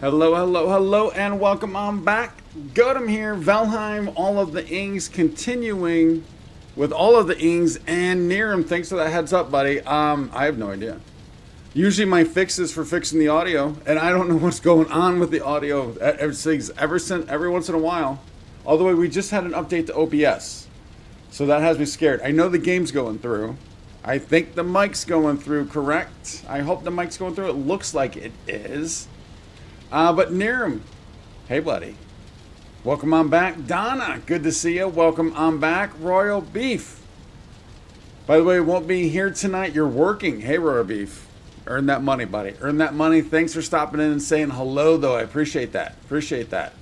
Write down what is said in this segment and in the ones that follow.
Hello, hello, hello, and welcome on back. Godem here, Valheim, all of the ings, continuing with all of the ings, and Niram, thanks for that heads up, buddy. I have no idea. Usually my fix is for fixing the audio, and I don't know what's going on with the audio every once in a while. Although we just had an update to OBS, so that has me scared. I know the game's going through. I think the mic's going through, correct? I hope the mic's going through. It looks like it is. But Niram, hey buddy, welcome on back. Donna, good to see you. Welcome on back. Royal Beef, by the way, won't be here tonight. You're working. Hey Royal Beef, earn that money, buddy. Earn that money. Thanks for stopping in and saying hello, though. I appreciate that. Appreciate that.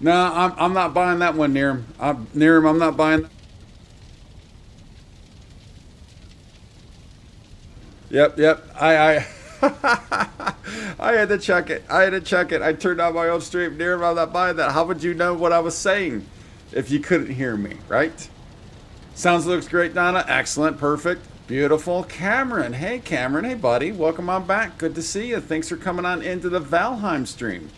No, I'm not buying that one, Niram. Niram, I'm not buying. Yep. I had to check it. I turned on my own stream. Niram, I'm not buying that. How would you know what I was saying if you couldn't hear me, right? Sounds looks great, Donna. Excellent, perfect, beautiful. Cameron, hey Cameron, hey buddy, welcome on back. Good to see you. Thanks for coming on into the Valheim stream.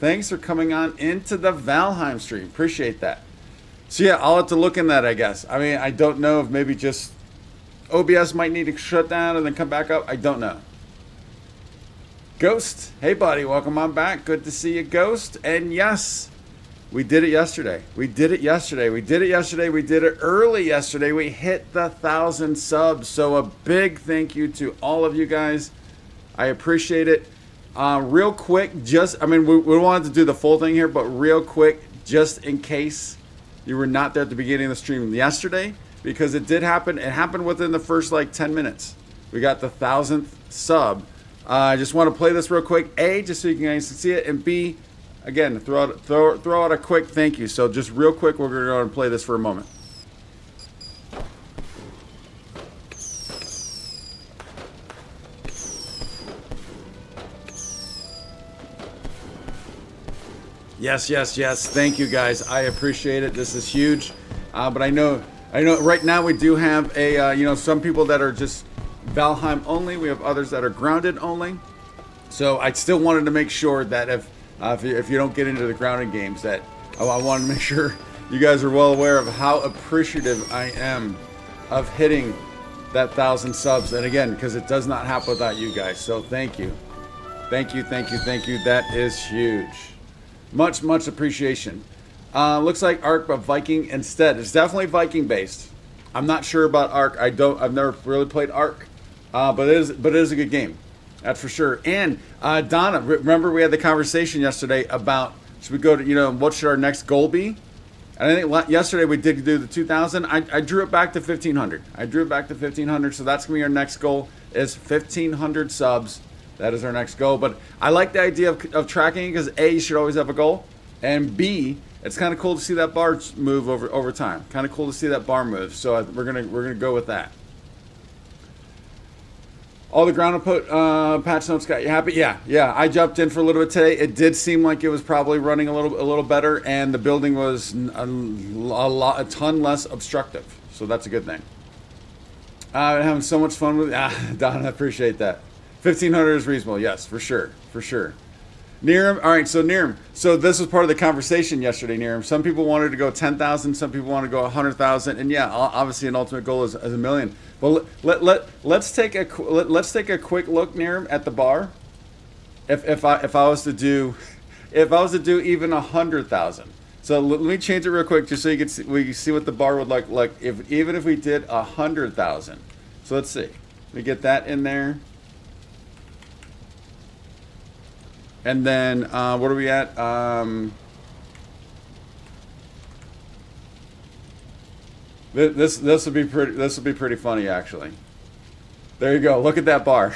Thanks for coming on into the Valheim stream. Appreciate that. So yeah, I'll have to look in that, I guess. I mean, I don't know if maybe just OBS might need to shut down and then come back up. I don't know. Ghost, hey buddy, welcome on back. Good to see you, Ghost. And yes, we did it yesterday. We did it early yesterday. We hit the 1,000 subs. So a big thank you to all of you guys. I appreciate it. Real quick, we wanted to do the full thing here, but real quick, just in case you were not there at the beginning of the stream yesterday, because it did happen. It happened within the first like 10 minutes. We got the 1,000th sub. I just want to play this real quick. A, just so you guys can see it, and B, again, throw out a quick thank you. So just real quick, we're going to go and play this for a moment. Yes. Thank you guys. I appreciate it. This is huge. But I know right now we do have some people that are just Valheim only. We have others that are grounded only. So I still wanted to make sure that if you don't get into the grounded games, that I wanted to make sure you guys are well aware of how appreciative I am of hitting that 1,000 subs. And again, because it does not happen without you guys. So thank you. That is huge. Much appreciation. Looks like Ark, but Viking instead. It's definitely Viking based. I'm not sure about Ark. I've never really played Ark, but it is a good game. That's for sure. And Donna, remember we had the conversation yesterday about should we go to what should our next goal be? And I think yesterday we did do the 2,000. I drew it back to 1,500. So that's gonna be our next goal is 1,500 subs. That is our next goal. But I like the idea of tracking because A, you should always have a goal, and B, it's kind of cool to see that bar move over time. Kind of cool to see that bar move. So we're gonna go with that. All the ground patch notes got you happy? Yeah. I jumped in for a little bit today. It did seem like it was probably running a little better, and the building was a ton less obstructive. So that's a good thing. I'm having so much fun with Don. I appreciate that. 1,500 is reasonable. Yes, for sure. Niram, all right. So Niram, this was part of the conversation yesterday. Niram, some people wanted to go 10,000, some people want to go 100,000, and yeah, obviously an ultimate goal is 1 million. Well, let's take a quick look, Niram, at the bar. If I was to do even 100,000. So let me change it real quick just so you can see what the bar would look like even if we did 100,000. So let's see. Let me get that in there. And then what are we at? This would be pretty funny actually. There you go. Look at that bar.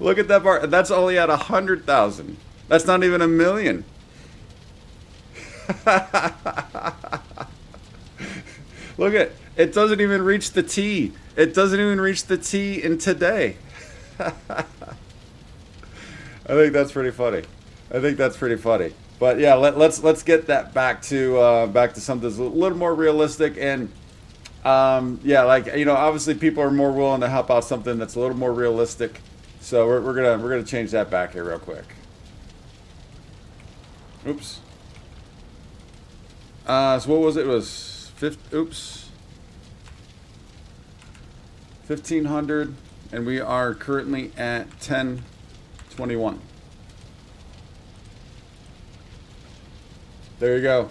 Look at that bar. That's only at 100,000. That's not even 1 million. Look at it. Doesn't even reach the T. It doesn't even reach the T in today. I think that's pretty funny. But yeah, let's get that back to something that's a little more realistic. And Yeah, like obviously people are more willing to help out something that's a little more realistic. So we're gonna change that back here real quick. Oops. So what was it? It was 1500, and we are currently at 1021. There you go.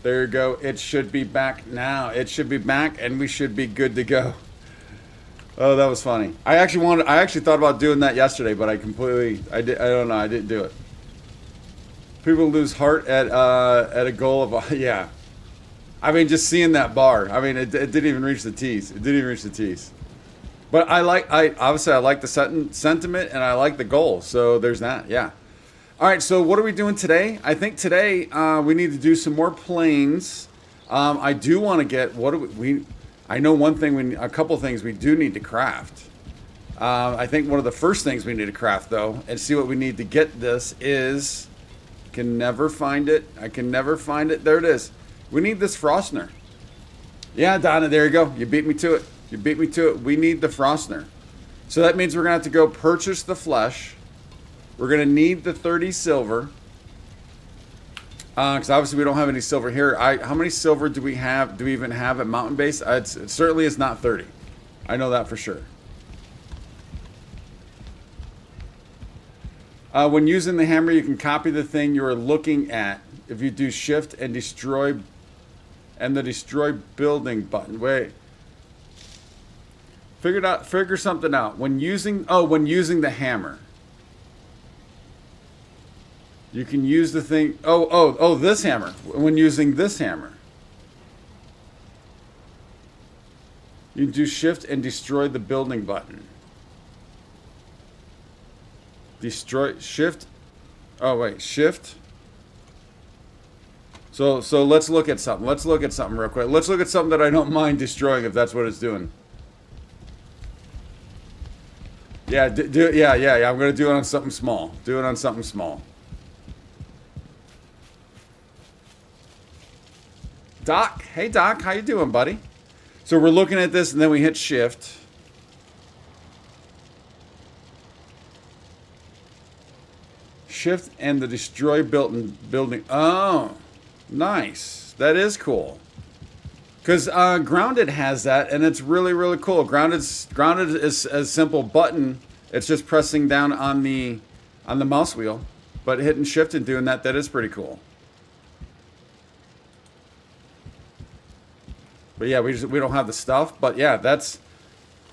There you go. It should be back now. It should be back, and we should be good to go. Oh, that was funny. I actually thought about doing that yesterday, but I don't know. I didn't do it. People lose heart at a goal of yeah. I mean, just seeing that bar. I mean, it didn't even reach the tees. It didn't even reach the tees. But I obviously like the sentiment, and I like the goal. So there's that. Yeah. All right, so what are we doing today? I think today we need to do some more planes. I do want to get I know a couple things we do need to craft. I think one of the first things we need to craft though, and see what we need to get this is. Can never find it. I can never find it. There it is. We need this Frostner. Yeah, Donna, there you go. You beat me to it. You beat me to it. We need the Frostner. So that means we're gonna have to go purchase the flesh. We're going to need the 30 silver. Because obviously we don't have any silver here. How many silver do we have? Do we even have at Mountain Base? It certainly is not 30. I know that for sure. When using the hammer, you can copy the thing you are looking at. If you do shift and destroy, and the destroy building button. Wait. Figure something out. When using the hammer. You can use the thing. This hammer. When using this hammer, you do shift and destroy the building button. Destroy shift. Oh wait, shift. So let's look at something. Let's look at something real quick. Let's look at something that I don't mind destroying if that's what it's doing. Yeah, yeah. I'm gonna do it on something small. Do it on something small. Doc, hey Doc, how you doing, buddy? So we're looking at this, and then we hit shift. Shift and the destroy building. Oh, nice. That is cool. Because Grounded has that, and it's really, really cool. Grounded is a simple button. It's just pressing down on the mouse wheel, but hitting shift and doing that is pretty cool. But yeah, we don't have the stuff. But yeah, that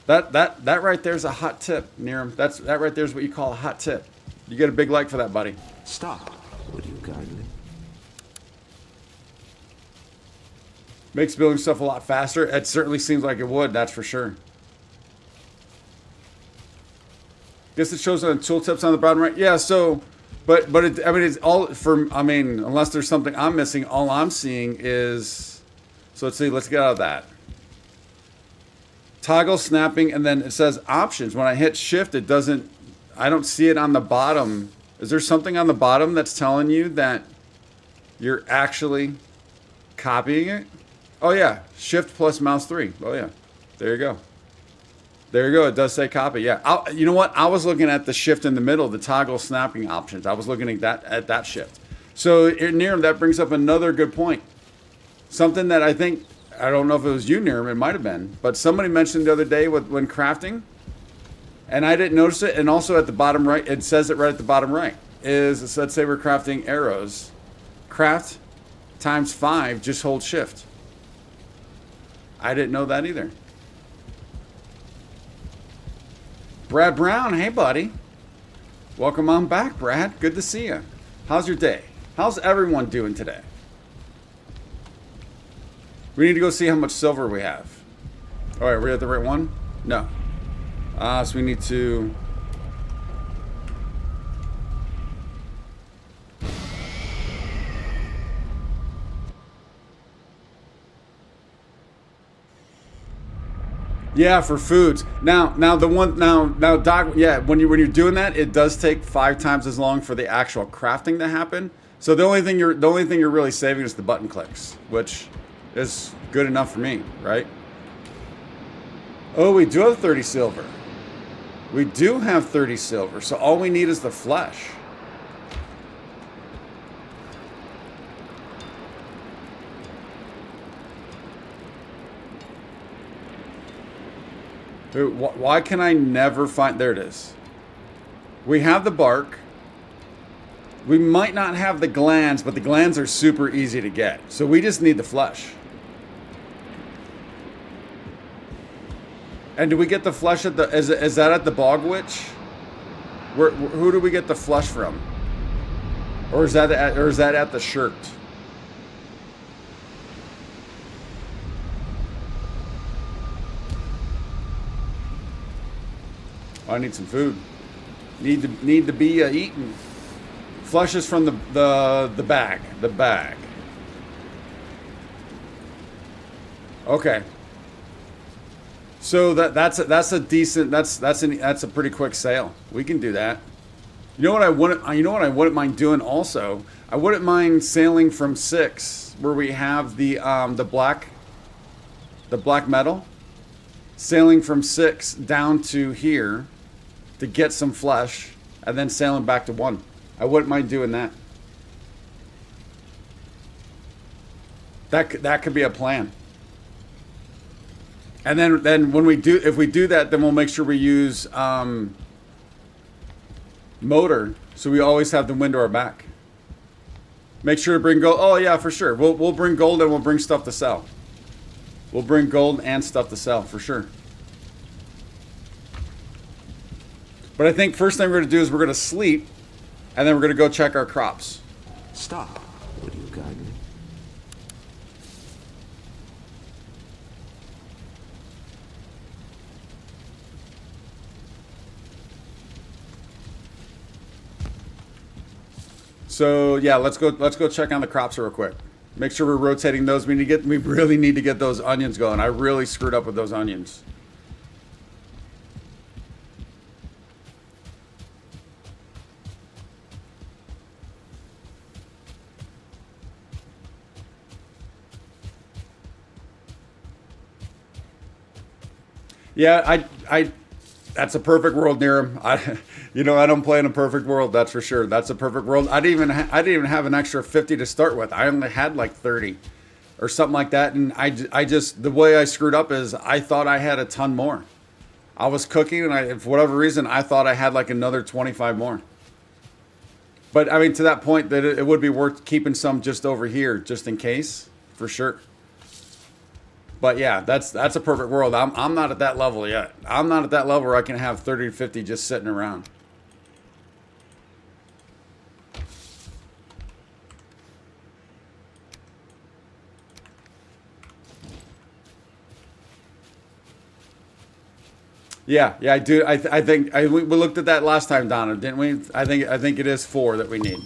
right there's a hot tip, Niram. That right there's what you call a hot tip. You get a big like for that, buddy. Stop, would you kindly? Makes building stuff a lot faster. It certainly seems like it would. That's for sure. Guess it shows on tooltips on the bottom right. Yeah. So, but it's all for. Unless there's something I'm missing, all I'm seeing is. So let's see, let's get out of that. Toggle snapping, and then it says options. When I hit shift, I don't see it on the bottom. Is there something on the bottom that's telling you that you're actually copying it? Oh yeah, shift plus mouse 3. Oh yeah, there you go. There you go, it does say copy, yeah. You know what, I was looking at the shift in the middle, the toggle snapping options. I was looking at that shift. So Niram, that brings up another good point. Something that I don't know if it was you, Niram, it might have been, but somebody mentioned the other day when crafting, and I didn't notice it, and also at the bottom right, it says it right at the bottom right, is, let's say we're crafting arrows. Craft times 5, just hold shift. I didn't know that either. Brad Brown, hey buddy. Welcome on back, Brad. Good to see you. How's your day? How's everyone doing today? We need to go see how much silver we have. All right, we're at the right one? No. So we need to... Yeah, for foods. Now, Doc. Yeah, when you're doing that, it does take 5 times as long for the actual crafting to happen. So the only thing you're really saving is the button clicks, which is good enough for me, right? Oh, we do have 30 silver. We do have 30 silver, so all we need is the flesh. Why can I never find... There it is. We have the bark. We might not have the glands, but the glands are super easy to get. So we just need the flesh. And do we get the flesh at the... Is that at the Bog Witch? Who do we get the flesh from? Or is that at the shirt? I need some food. Need to be eaten. Flesh is from the bag. The bag. Okay. So that's a decent. That's a pretty quick sale. We can do that. You know what I wouldn't mind doing also. I wouldn't mind sailing from 6, where we have the black metal. Sailing from 6 down to here to get some flesh, and then sailing back to 1. I wouldn't mind doing that. That could be a plan. And then when if we do that, then we'll make sure we use motor, so we always have the wind to our back. Make sure to bring gold. Oh yeah, for sure. We'll bring gold, and we'll bring stuff to sell. We'll bring gold and stuff to sell for sure. But I think first thing we're going to do is we're going to sleep, and then we're going to go check our crops. Stop. Would you guide me? So yeah, let's go check on the crops real quick. Make sure we're rotating those. We really need to get those onions going. I really screwed up with those onions. Yeah, that's a perfect world, Niram. I don't play in a perfect world, that's for sure. That's a perfect world. I didn't even have an extra 50 to start with. I only had like 30 or something like that. And I just, the way I screwed up is I thought I had a ton more. I was cooking, and for whatever reason, I thought I had like another 25 more. But I mean, to that point, that it would be worth keeping some just over here, just in case, for sure. But yeah, that's a perfect world. I'm not at that level yet. I'm not at that level where I can have 30 to 50 just sitting around. Yeah, I do. I think we looked at that last time, Donna, didn't we? I think it is 4 that we need.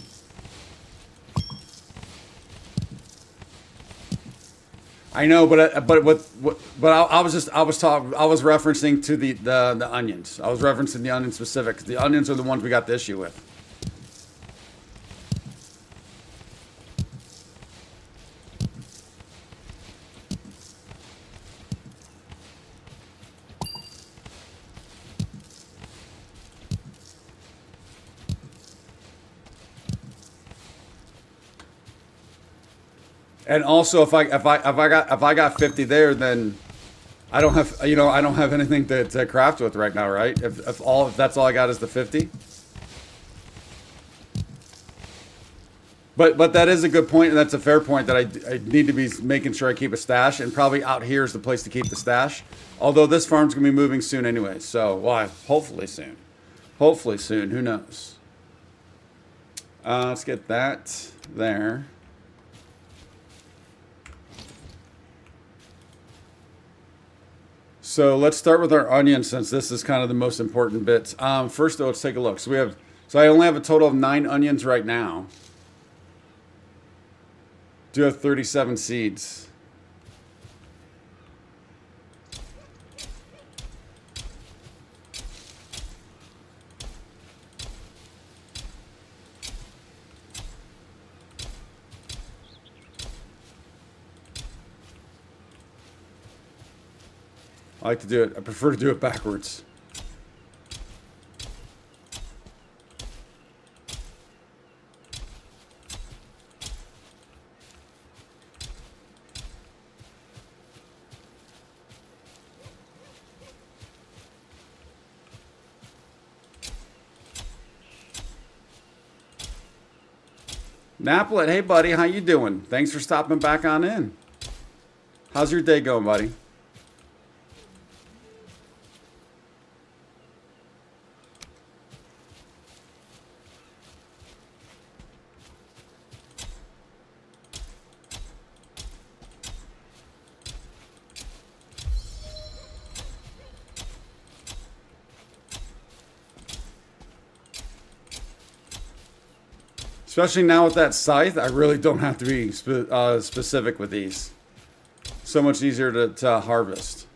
I know, but I was referencing to the onions. I was referencing the onion specific. The onions are the ones we got the issue with. And also, if I got 50 there, then I don't have anything to craft with right now, right? If that's all I got is the 50. But that is a good point, and that's a fair point, that I need to be making sure I keep a stash, and probably out here is the place to keep the stash. Although this farm's gonna be moving soon anyway, so hopefully soon. Hopefully soon. Who knows? Let's get that there. So let's start with our onions, since this is kind of the most important bit. First, though, let's take a look. So I only have a total of 9 onions right now. Do have 37 seeds. I like to do it. I prefer to do it backwards. Naplet, hey buddy, how you doing? Thanks for stopping back on in. How's your day going, buddy? Especially now with that scythe, I really don't have to be specific with these. So much easier to harvest.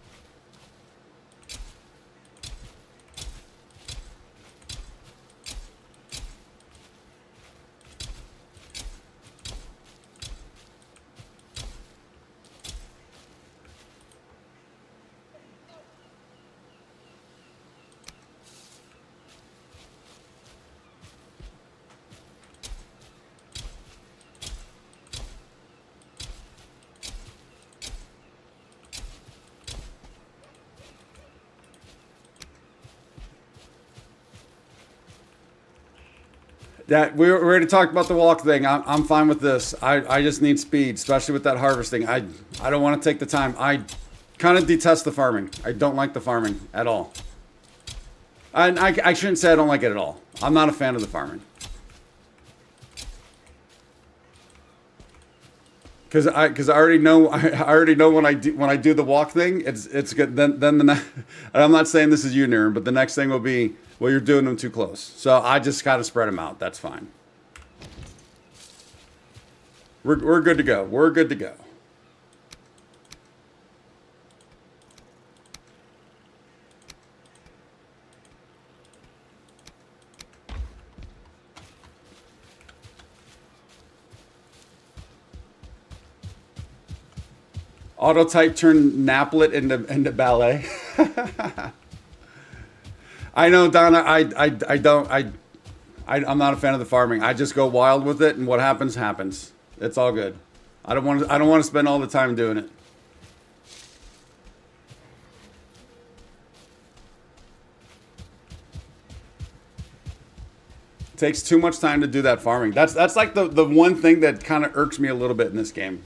That we already talked about the walk thing. I'm fine with this. I just need speed, especially with that harvesting. I don't want to take the time. I kind of detest the farming. I don't like the farming at all. And I shouldn't say I don't like it at all. I'm not a fan of the farming. Because I already know when I do the walk thing, it's good. Then and I'm not saying this is you, Niren, but the next thing will be, well, you're doing them too close. So I just gotta spread them out. That's fine. We're good to go. We're good to go. Auto type turned Naplet into ballet. I know, Donna. I'm not a fan of the farming. I just go wild with it, and what happens happens. It's all good. I don't want to spend all the time doing it. It takes too much time to do that farming. That's like the one thing that kind of irks me a little bit in this game.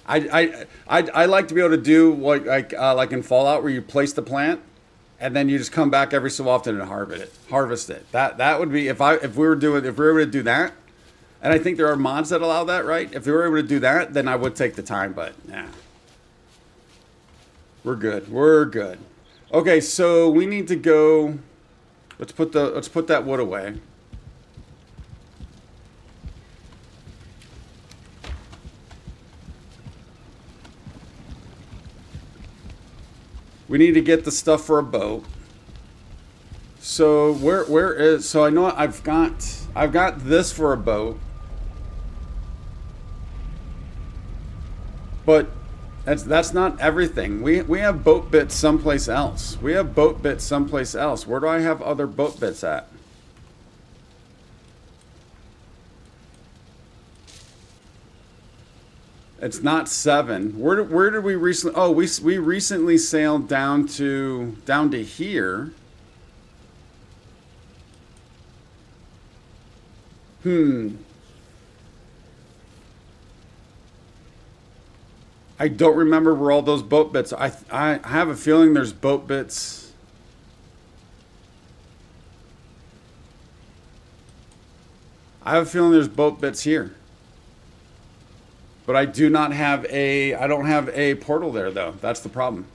I like to be able to do like in Fallout, where you place the plant and then you just come back every so often and harvest it. That would be if we were able to do that. And I think there are mods that allow that, right? If we were able to do that, then I would take the time, but yeah. We're good. We're good. Okay, so we need to go. Let's put that wood away. We need to get the stuff for a boat. So where is, so I know I've got this for a boat. But that's not everything. We have boat bits someplace else. Where do I have other boat bits at? It's not 7. Where did we recently? Oh, we recently sailed down to here. I don't remember where all those boat bits. I have a feeling there's boat bits. I have a feeling there's boat bits here. But I do not have I don't have a portal there, though. That's the problem.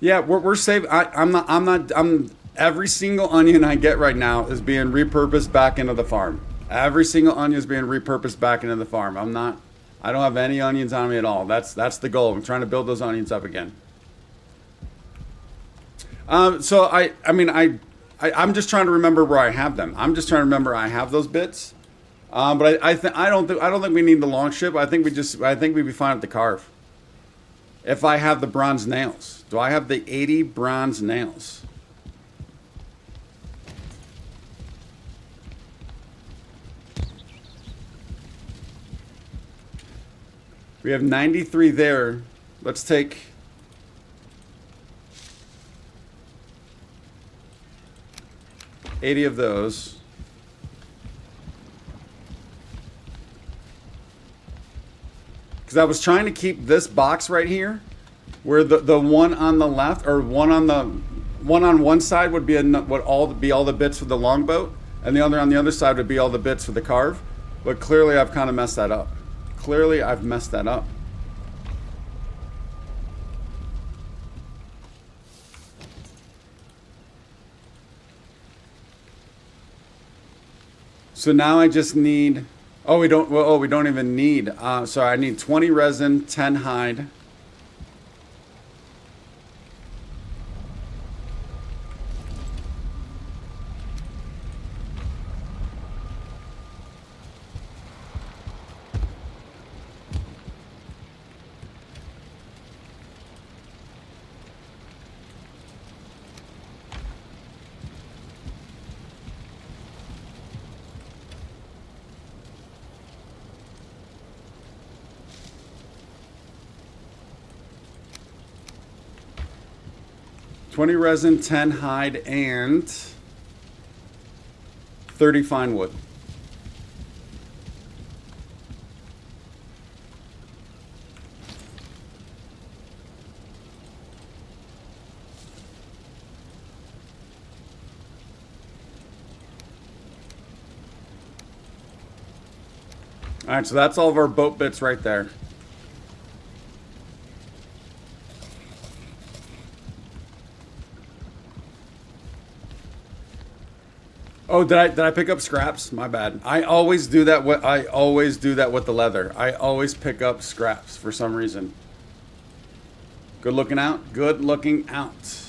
Yeah, we're saving. I'm every single onion I get right now is being repurposed back into the farm. Every single onion is being repurposed back into the farm. I don't have any onions on me at all. That's the goal. I'm trying to build those onions up again. So I I'm just trying to remember where I have them. I'm just trying to remember I have those bits. But I don't think we need the longship. I think we'd be fine with the carve. If I have the bronze nails. Do I have the 80 bronze nails? We have 93 there. Let's take... $80 of those. Because I was trying to keep this box right here, where the one on the left, or one on one side would be all the bits for the longboat, and the other on the other side would be all the bits for the carve. But clearly I've kind of messed that up. Clearly I've messed that up. So now I just need, we don't even need, sorry, I need 20 resin, 10 hide. $20 resin, 10 hide, and 30 fine wood. All right, so that's all of our boat bits right there. Oh, did I pick up scraps? My bad. I always do that with the leather. I always pick up scraps for some reason. Good looking out. Good looking out.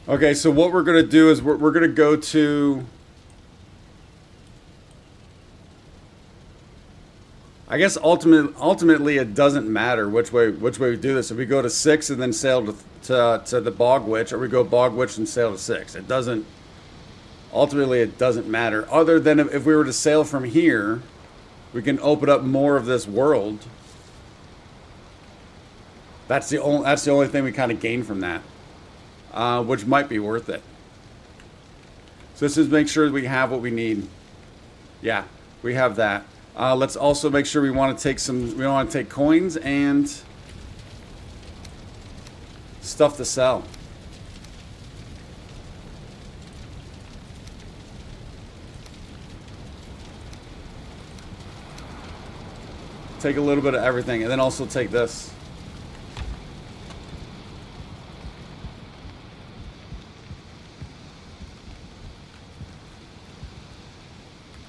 Okay, so what we're going to do is we're going to go to... I guess ultimately it doesn't matter which way we do this. If we go to 6 and then sail to the bog witch, or we go bog witch and sail to 6. It doesn't... Ultimately it doesn't matter. Other than if we were to sail from here, we can open up more of this world. That's the only thing we kind of gain from that. Which might be worth it. So this is make sure we have what we need. Yeah, we have that. Let's also make sure we want to take coins and stuff to sell. Take a little bit of everything, and then also take this.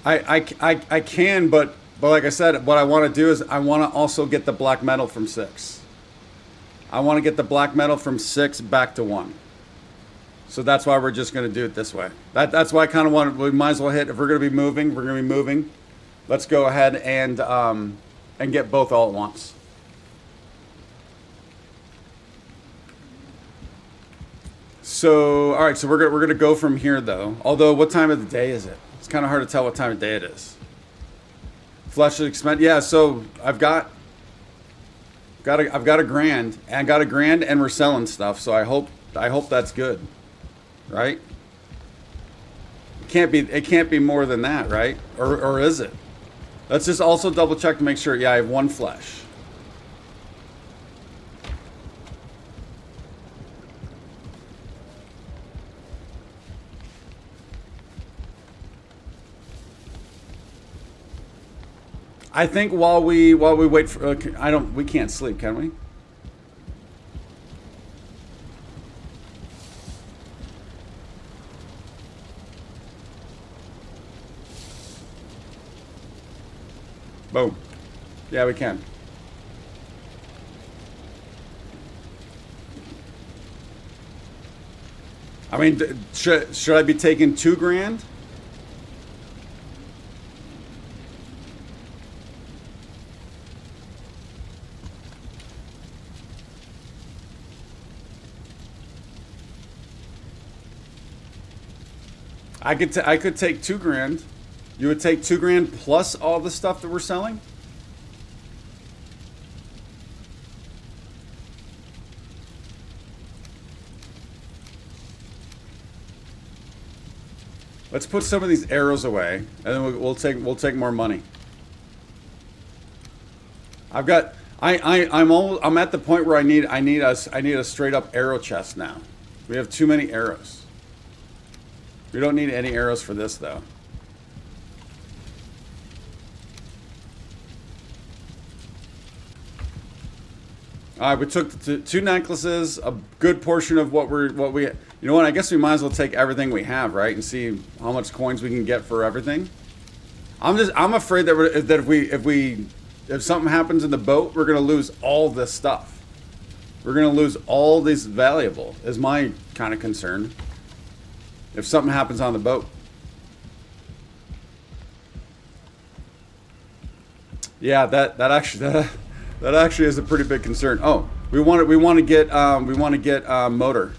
I can, but like I said, what I want to do is I want to also get the black metal from 6. I want to get the black metal from 6 back to 1. So that's why we're just going to do it this way. That's why I kind of want to, we might as well hit, if we're going to be moving, let's go ahead and get both all at once. So, all right, so we're going to go from here though. Although, what time of the day is it? It's kind of hard to tell what time of day it is. Flesh is expensive. Yeah, so I've got a grand, and we're selling stuff. So I hope that's good, right? It can't be more than that, right? Or is it? Let's just also double check to make sure. Yeah, I have 1 flesh. I think while we wait for we can't sleep, can we? Boom. Yeah, we can. I mean, should I be taking $2,000? I could take $2,000. You would take $2,000 plus all the stuff that we're selling? Let's put some of these arrows away, and then we'll take more money. I'm at the point where I need a straight up arrow chest now. We have too many arrows. We don't need any arrows for this though. All right, we took two necklaces, a good portion of what we. You know what? I guess we might as well take everything we have, right, and see how much coins we can get for everything. I'm afraid that if something happens in the boat, we're gonna lose all this stuff. We're gonna lose all these valuable. Is my kind of concern. If something happens on the boat. Yeah, that actually is a pretty big concern. Oh, we want to get motor.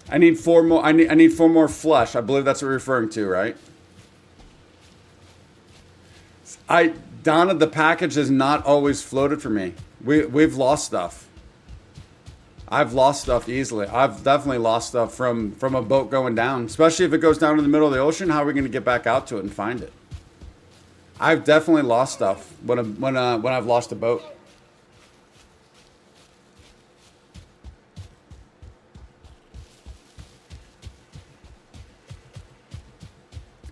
I need 4 more. I need 4 more flesh. I believe that's what you're referring to, right? Donna, the package has not always floated for me. We've lost stuff. I've lost stuff easily. I've definitely lost stuff from a boat going down, especially if it goes down in the middle of the ocean. How are we going to get back out to it and find it? I've definitely lost stuff when I've lost a boat.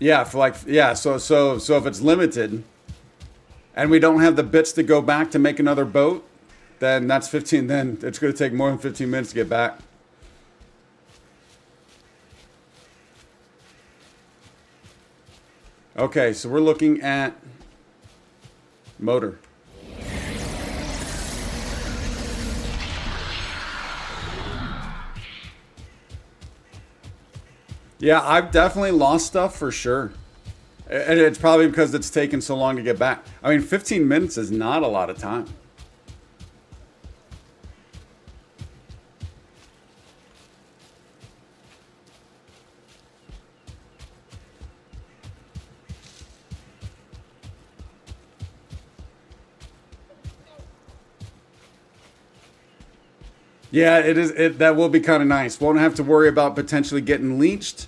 Yeah, so if it's limited, and we don't have the bits to go back to make another boat, then that's 15. Then it's going to take more than 15 minutes to get back. Okay, so we're looking at motor. Yeah, I've definitely lost stuff for sure. And it's probably because it's taken so long to get back. I mean, 15 minutes is not a lot of time. Yeah, it is. That will be kind of nice. Won't have to worry about potentially getting leeched.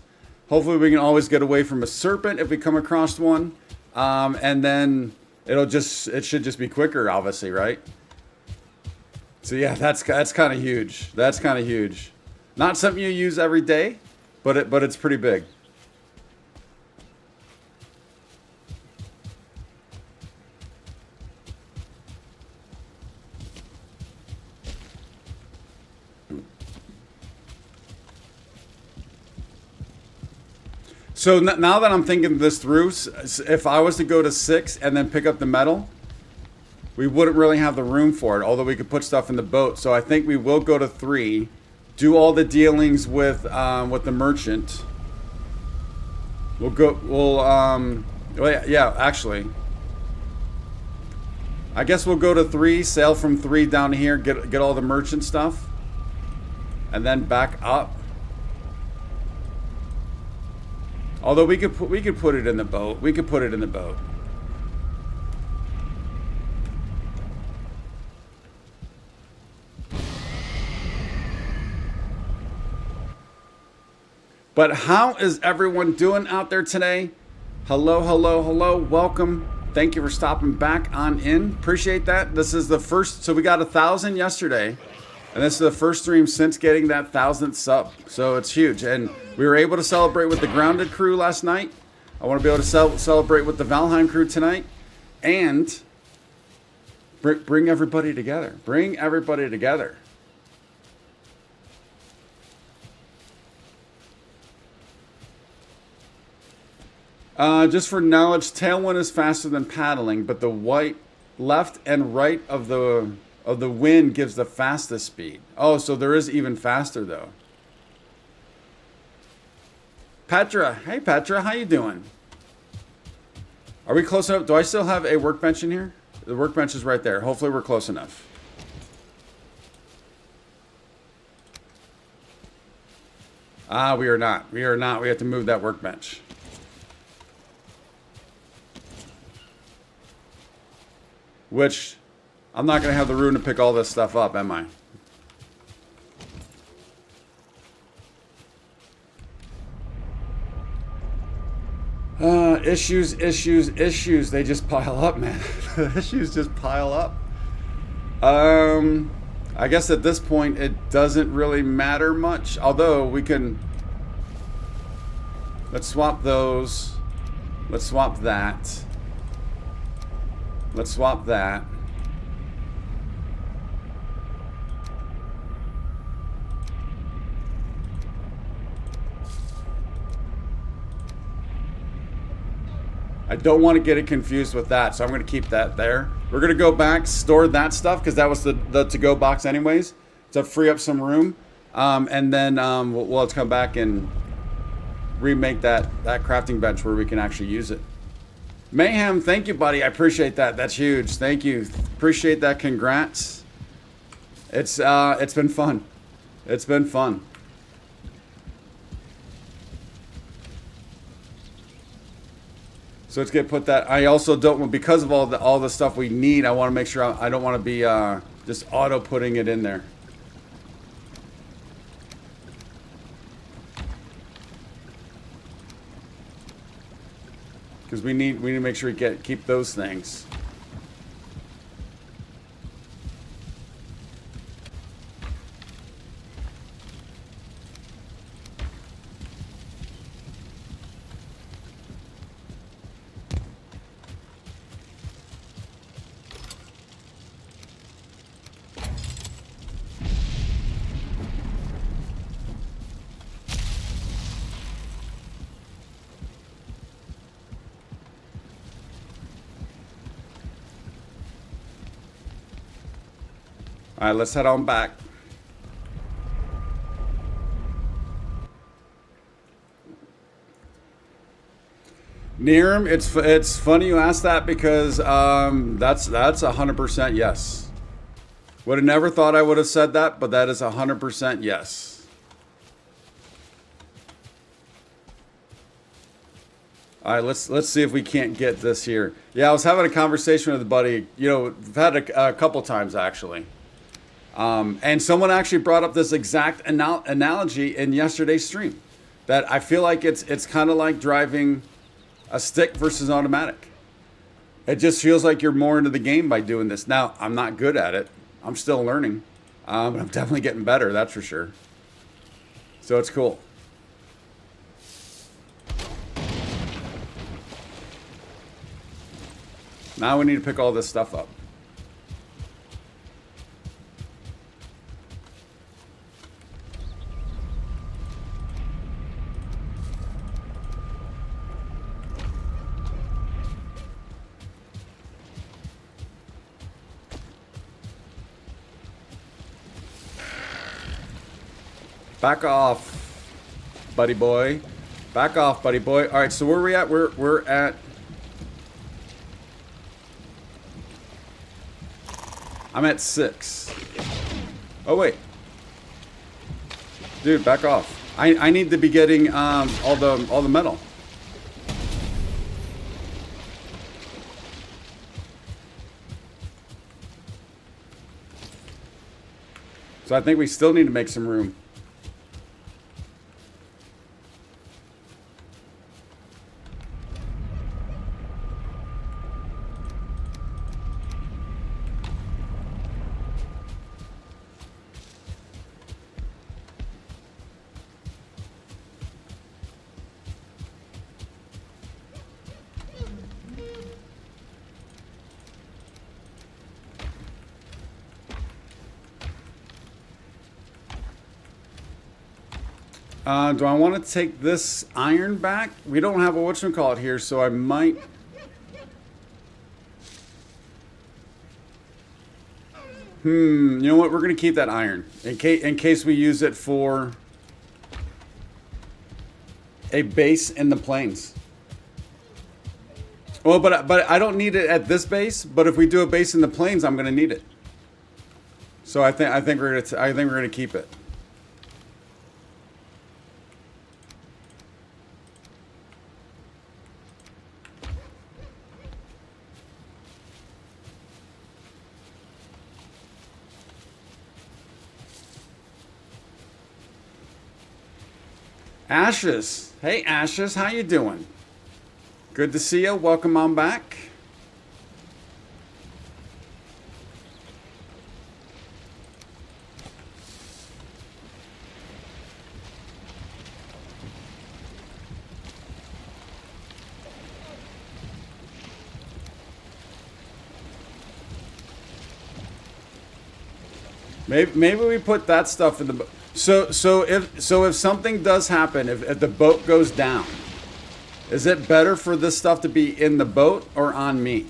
Hopefully, we can always get away from a serpent if we come across one, and then it should just be quicker, obviously, right? So yeah, that's kind of huge. That's kind of huge. Not something you use every day, but it's pretty big. So now that I'm thinking this through, if I was to go to 6 and then pick up the metal, we wouldn't really have the room for it, although we could put stuff in the boat. So I think we will go to 3, do all the dealings with the merchant. Actually, I guess we'll go to 3, sail from 3 down here, get all the merchant stuff, and then back up. Although we could put it in the boat. We could put it in the boat. But how is everyone doing out there today? Hello, hello, hello. Welcome. Thank you for stopping back on in. Appreciate that. This is the first. So we got 1,000 yesterday. And this is the first stream since getting that 1,000th sub. So it's huge. And we were able to celebrate with the Grounded crew last night. I want to be able to celebrate with the Valheim crew tonight. And Bring everybody together. Bring everybody together. Just for knowledge, tailwind is faster than paddling, but the white left and right of the wind gives the fastest speed. Oh, so there is even faster though. Petra, hey Petra, how you doing? Are we close enough? Do I still have a workbench in here? The workbench is right there. Hopefully we're close enough. Ah, we are not. We are not. We have to move that workbench. Which, I'm not going to have the room to pick all this stuff up, am I? Issues. They just pile up, man. The issues just pile up. I guess at this point, it doesn't really matter much. Although, we can... Let's swap those. Let's swap that. Let's swap that. I don't want to get it confused with that, so I'm going to keep that there. We're going to go back, store that stuff, because that was the to-go box anyways, to free up some room. And then we'll have to come back and remake that crafting bench where we can actually use it. Mayhem, thank you, buddy. I appreciate that. That's huge. Thank you. Appreciate that. Congrats. It's been fun. It's been fun. So let's put that. I also don't, because of all the stuff we need, I want to make sure I don't want to be just auto putting it in there. Because we need to make sure we keep those things. All right, let's head on back. Niram, it's funny you asked that because that's 100% yes. Would have never thought I would have said that, but that is 100% yes. All right, let's see if we can't get this here. Yeah, I was having a conversation with a buddy. You know, we've had a couple times actually. And someone actually brought up this exact analogy in yesterday's stream, that I feel like it's kind of like driving a stick versus automatic. It just feels like you're more into the game by doing this. Now, I'm not good at it. I'm still learning. But I'm definitely getting better, that's for sure. So it's cool. Now we need to pick all this stuff up. Back off, buddy boy. Back off, buddy boy. All right, so where are we at? We're at... I'm at 6. Oh, wait. Dude, back off. I need to be getting all the metal. So I think we still need to make some room. Do I want to take this iron back? We don't have a whatchamacallit here, so I might... You know what? We're going to keep that iron in case we use it for a base in the plains. Well, but I don't need it at this base. But if we do a base in the plains, I'm going to need it. So I think we're gonna keep it. Ashes. Hey, Ashes, how you doing? Good to see you. Welcome on back. Maybe we put that stuff in the boat. So if something does happen, if the boat goes down, is it better for this stuff to be in the boat or on me?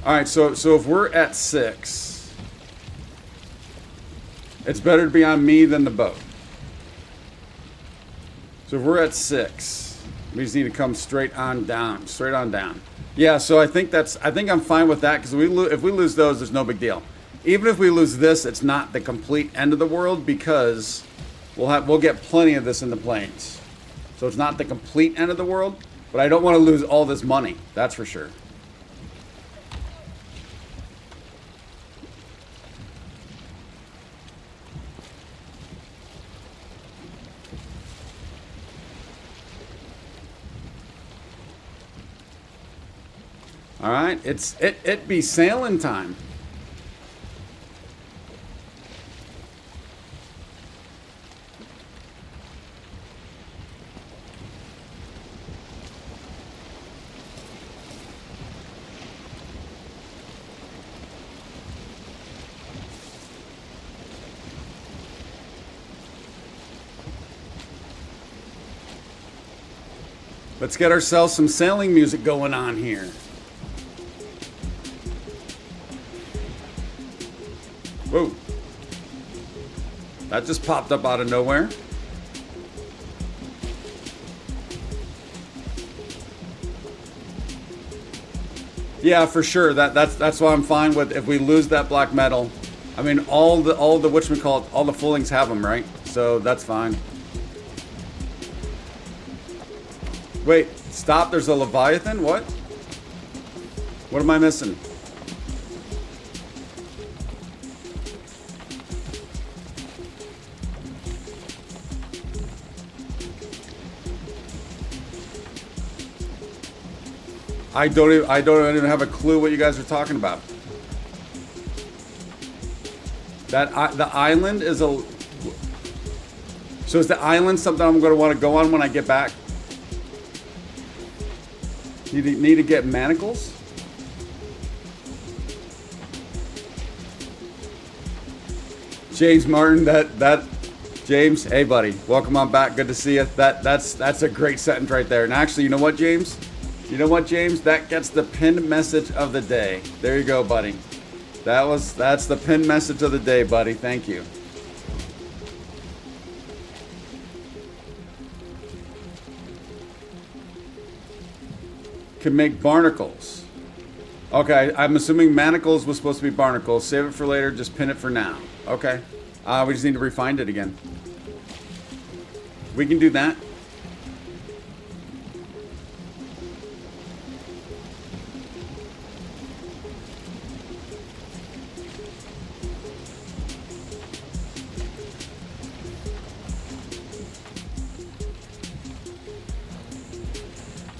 All right, so if we're at 6, it's better to be on me than the boat. So if we're at 6, we just need to come straight on down. Yeah, so I think I'm fine with that because if we lose those, there's no big deal. Even if we lose this, it's not the complete end of the world because we'll get plenty of this in the plains. So it's not the complete end of the world, but I don't want to lose all this money. That's for sure. All right, it be sailing time. Let's get ourselves some sailing music going on here. Whoa. That just popped up out of nowhere. Yeah, for sure. That's why I'm fine with if we lose that black metal. I mean, all the whatchamacallit, all the fullings have them, right? So that's fine. Wait, stop. There's a Leviathan? What? What am I missing? I don't even have a clue what you guys are talking about. The island is a... So is the island something I'm going to want to go on when I get back? Need to get manacles? James Martin, James, hey buddy, welcome on back. Good to see you. That's a great sentence right there. And actually, you know what, James? That gets the pinned message of the day. There you go, buddy. That's the pinned message of the day, buddy. Thank you. Can make barnacles. Okay, I'm assuming manacles was supposed to be barnacles. Save it for later, just pin it for now. Okay. We just need to refine it again. We can do that.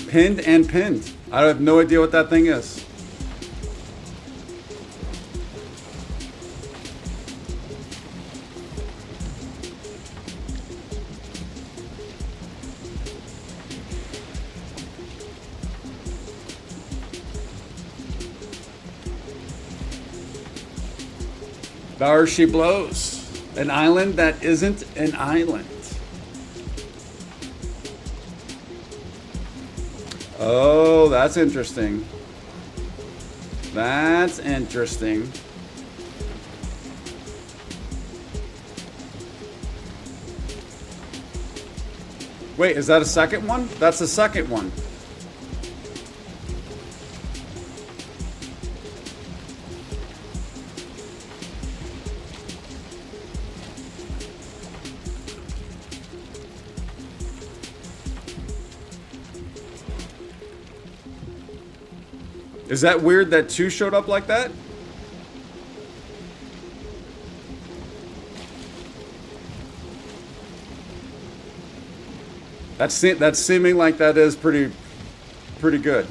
Pinned and pinned. I have no idea what that thing is. There she blows. An island that isn't an island. Oh, that's interesting. That's interesting. Wait, is that a second one? That's the second one. Is that weird that two showed up like that? That's seeming like that is pretty good.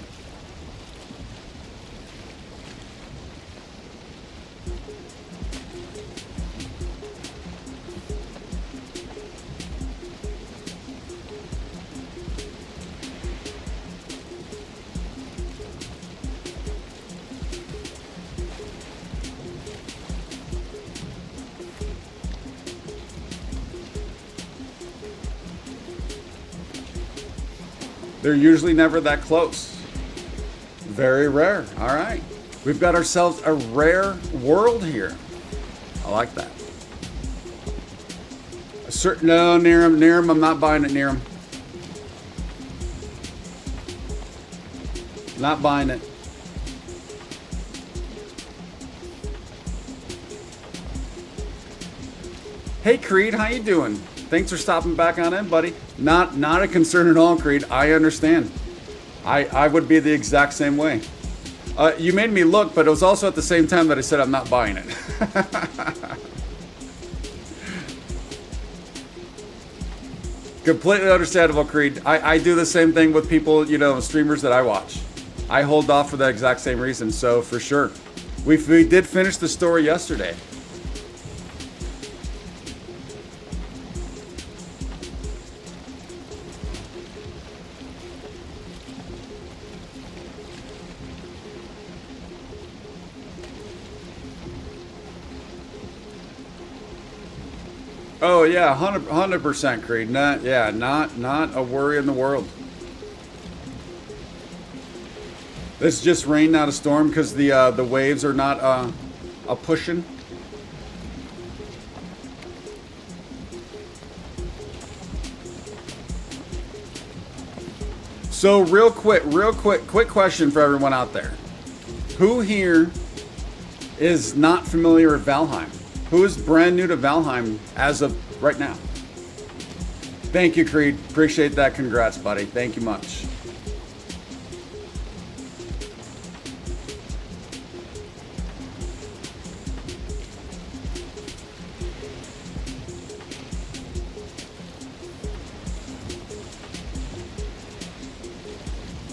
They're usually never that close. Very rare. All right. We've got ourselves a rare world here. I like that. No, Niram, I'm not buying it, Niram. Not buying it. Hey, Creed, how you doing? Thanks for stopping back on in, buddy. Not a concern at all, Creed. I understand. I would be the exact same way. You made me look, but it was also at the same time that I said I'm not buying it. Completely understandable, Creed. I do the same thing with people, you know, streamers that I watch. I hold off for that exact same reason, so for sure. We did finish the story yesterday. Oh yeah, 100% Creed. Not a worry in the world. It's just rain, not a storm, because the waves are not a pushing. So real quick question for everyone out there. Who here is not familiar with Valheim? Who is brand new to Valheim as of right now? Thank you, Creed. Appreciate that. Congrats, buddy. Thank you much.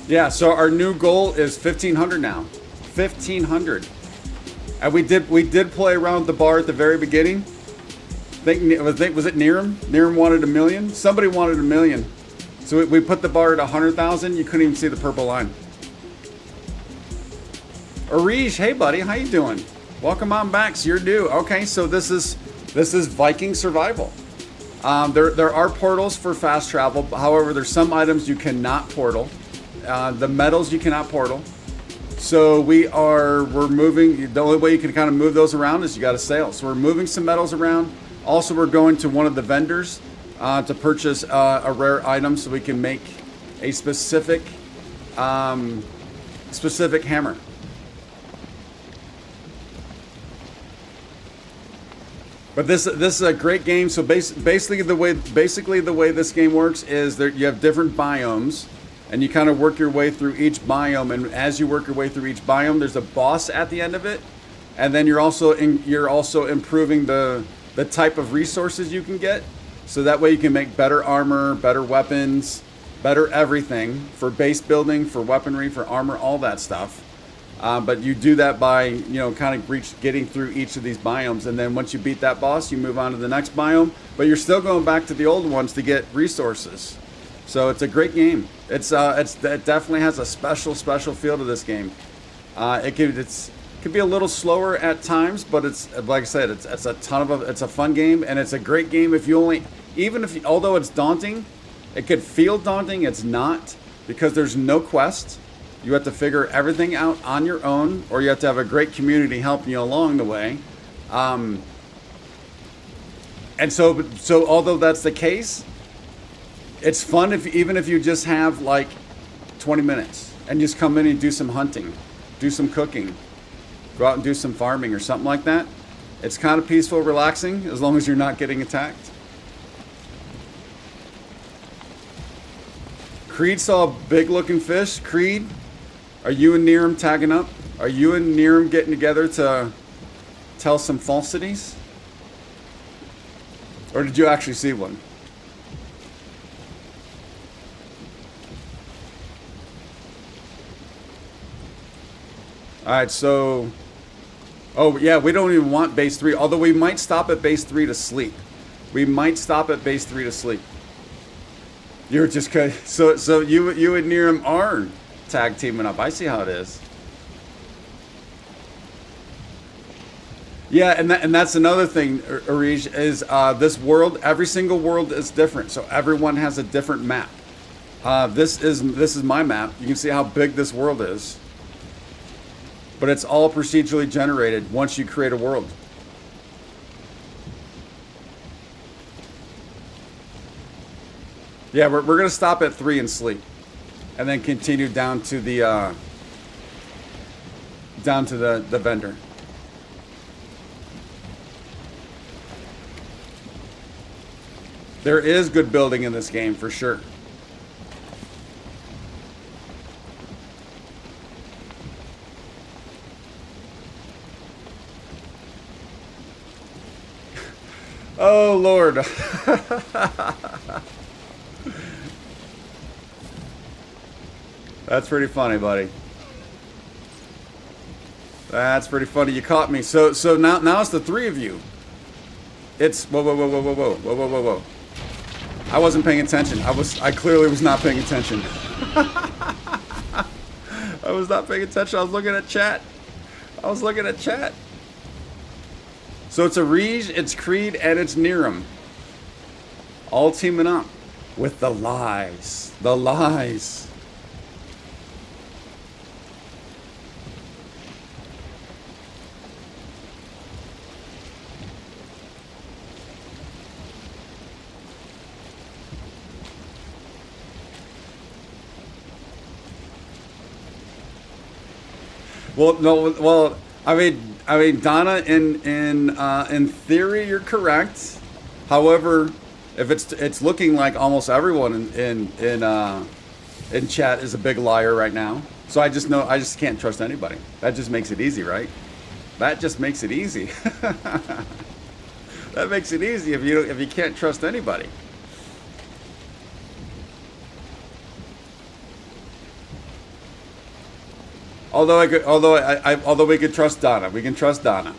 Yeah, so our new goal is 1,500 now. 1,500. And we did play around the bar at the very beginning. Was it Niram? Niram wanted 1 million. Somebody wanted 1 million. So we put the bar at 100,000. You couldn't even see the purple line. Arish, hey buddy, how you doing? Welcome on back. So you're due. Okay, so this is Viking survival. There are portals for fast travel. However, there's some items you cannot portal. The metals you cannot portal. So we're moving. The only way you can kind of move those around is you got to sail. So we're moving some metals around. Also, we're going to one of the vendors to purchase a rare item so we can make a specific hammer. But this is a great game. So basically the way this game works is that you have different biomes. And you kind of work your way through each biome, and as you work your way through each biome, there's a boss at the end of it, and then you're also improving the type of resources you can get, so that way you can make better armor, better weapons, better everything for base building, for weaponry, for armor, all that stuff. But you do that by kind of getting through each of these biomes, and then once you beat that boss, you move on to the next biome. But you're still going back to the old ones to get resources. So it's a great game. It definitely has a special feel to this game. It could Could be a little slower at times, but it's like I said, it's a ton of it's a fun game, and it's a great game if you only, even if although it's daunting, it could feel daunting. It's not, because there's no quest. You have to figure everything out on your own, or you have to have a great community helping you along the way. And so although that's the case, it's fun even if you just have like 20 minutes and just come in and do some hunting, do some cooking, go out and do some farming or something like that. It's kind of peaceful, relaxing, as long as you're not getting attacked. Creed saw a big looking fish. Creed, are you and Niram tagging up? Are you and Niram getting together to tell some falsities? Or did you actually see one? Alright, so... Oh, yeah, we don't even want base 3. Although we might stop at base 3 to sleep. We might stop at base 3 to sleep. You're just... So you and Niram are tag teaming up. I see how it is. Yeah, and that's another thing, Arij, is this world, every single world is different. So everyone has a different map. This is my map. You can see how big this world is. But it's all procedurally generated once you create a world. Yeah, we're going to stop at 3 and sleep. And then continue down to the vendor. There is good building in this game, for sure. Oh, Lord. That's pretty funny, buddy. That's pretty funny. You caught me. So now it's the 3 of you. It's whoa. I wasn't paying attention. I clearly was not paying attention. I was not paying attention. I was looking at chat. So it's Arij, it's Creed, and it's Niram. All teaming up with the lies. The lies. Well, no. Well, I mean, Donna. In theory, you're correct. However, if it's looking like almost everyone in chat is a big liar right now. So I just can't trust anybody. That just makes it easy, right? That just makes it easy. That makes it easy if you can't trust anybody. Although we could trust Donna. We can trust Donna.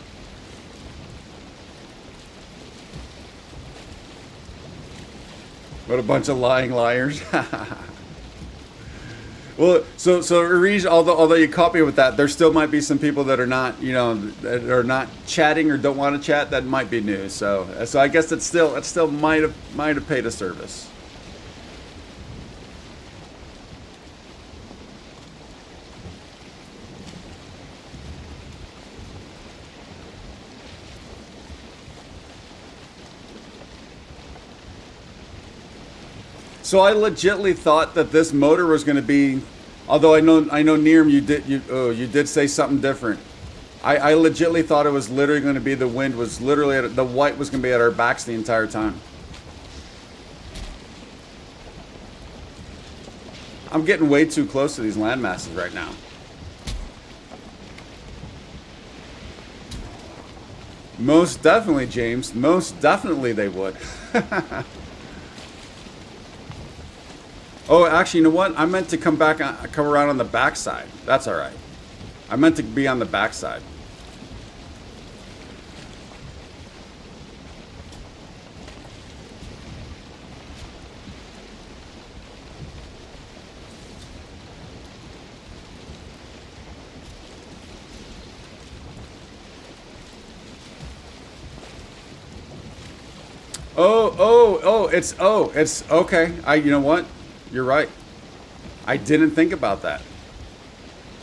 What a bunch of lying liars. Well, so Arij, although you caught me with that, there still might be some people that are not, that are not chatting or don't want to chat. That might be news. So I guess it still might have paid a service. So I legitimately thought that this motor was going to be, although I know Niram, you did say something different. I legitimately thought it was literally going to be the wind was literally the white was going to be at our backs the entire time. I'm getting way too close to these land masses right now. Most definitely, James. Most definitely they would. Oh, actually, you know what? I meant to come around on the backside. That's all right. I meant to be on the backside. It's okay. You know what? You're right. I didn't think about that.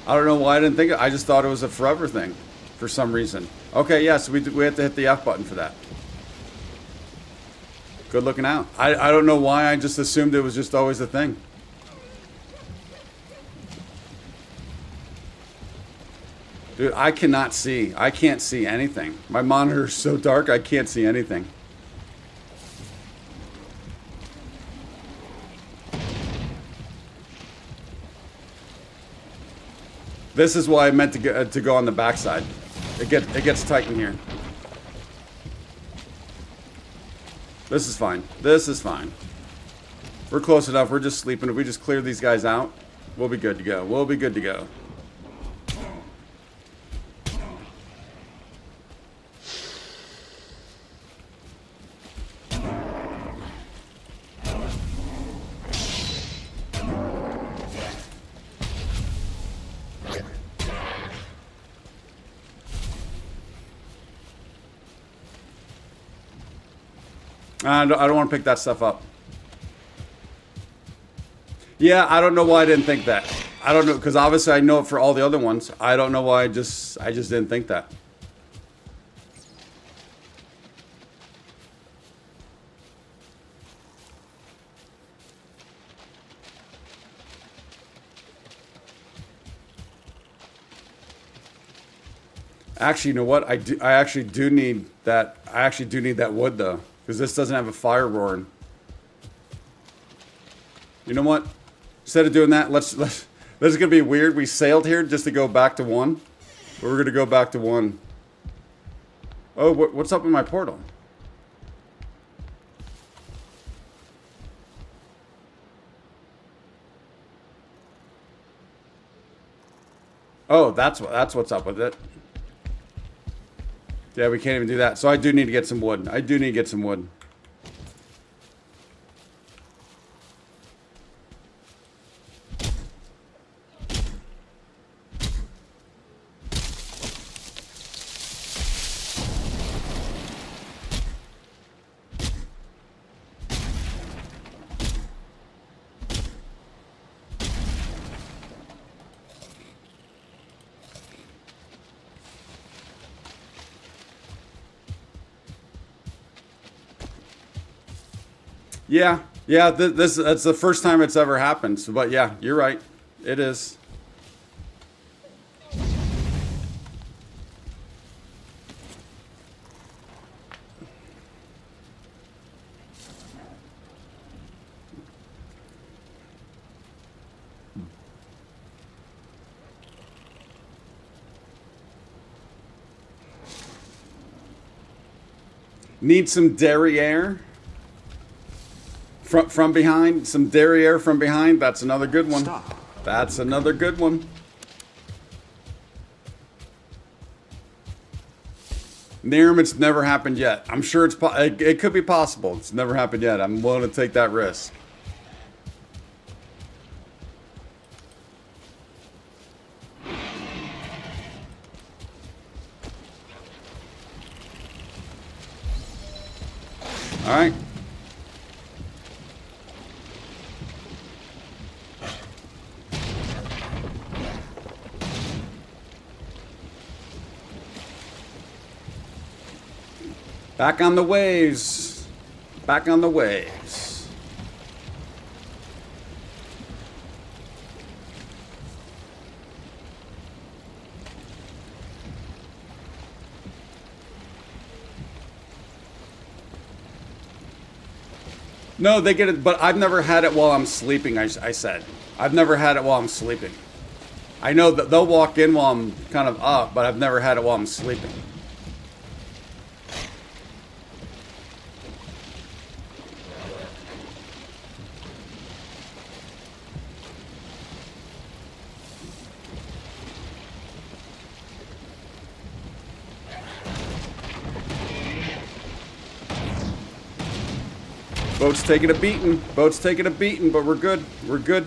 I don't know why I didn't think it. I just thought it was a forever thing for some reason. Okay, yeah, so we have to hit the F button for that. Good looking out. I don't know why I just assumed it was just always a thing. Dude, I cannot see. I can't see anything. My monitor is so dark, I can't see anything. This is why I meant to go on the backside. It gets tight in here. This is fine. This is fine. We're close enough. We're just sleeping. If we just clear these guys out, we'll be good to go. We'll be good to go. I don't want to pick that stuff up. Yeah, I don't know why I didn't think that. I don't know, because obviously I know it for all the other ones. I don't know why I just didn't think that. Actually, you know what? I actually do need that. I actually do need that wood though, because this doesn't have a fire roaring. You know what? Instead of doing that, let's. This is gonna be weird. We sailed here just to go back to 1, but we're gonna go back to 1. Oh, what's up in my portal? Oh, that's what's up with it. Yeah, we can't even do that. So I do need to get some wood. I do need to get some wood. Yeah, that's the first time it's ever happened. So, but yeah, you're right. It is. Need some derriere. From behind, some derriere from behind. That's another good one. Stop. That's another good one. Niram, it's never happened yet. I'm sure it could be possible. It's never happened yet. I'm willing to take that risk. All right. Back on the waves. Back on the waves. No, they get it, but I've never had it while I'm sleeping, I said. I've never had it while I'm sleeping. I know that they'll walk in while I'm kind of up, but I've never had it while I'm sleeping. Boat's taking a beating. Boat's taking a beating, but we're good. We're good.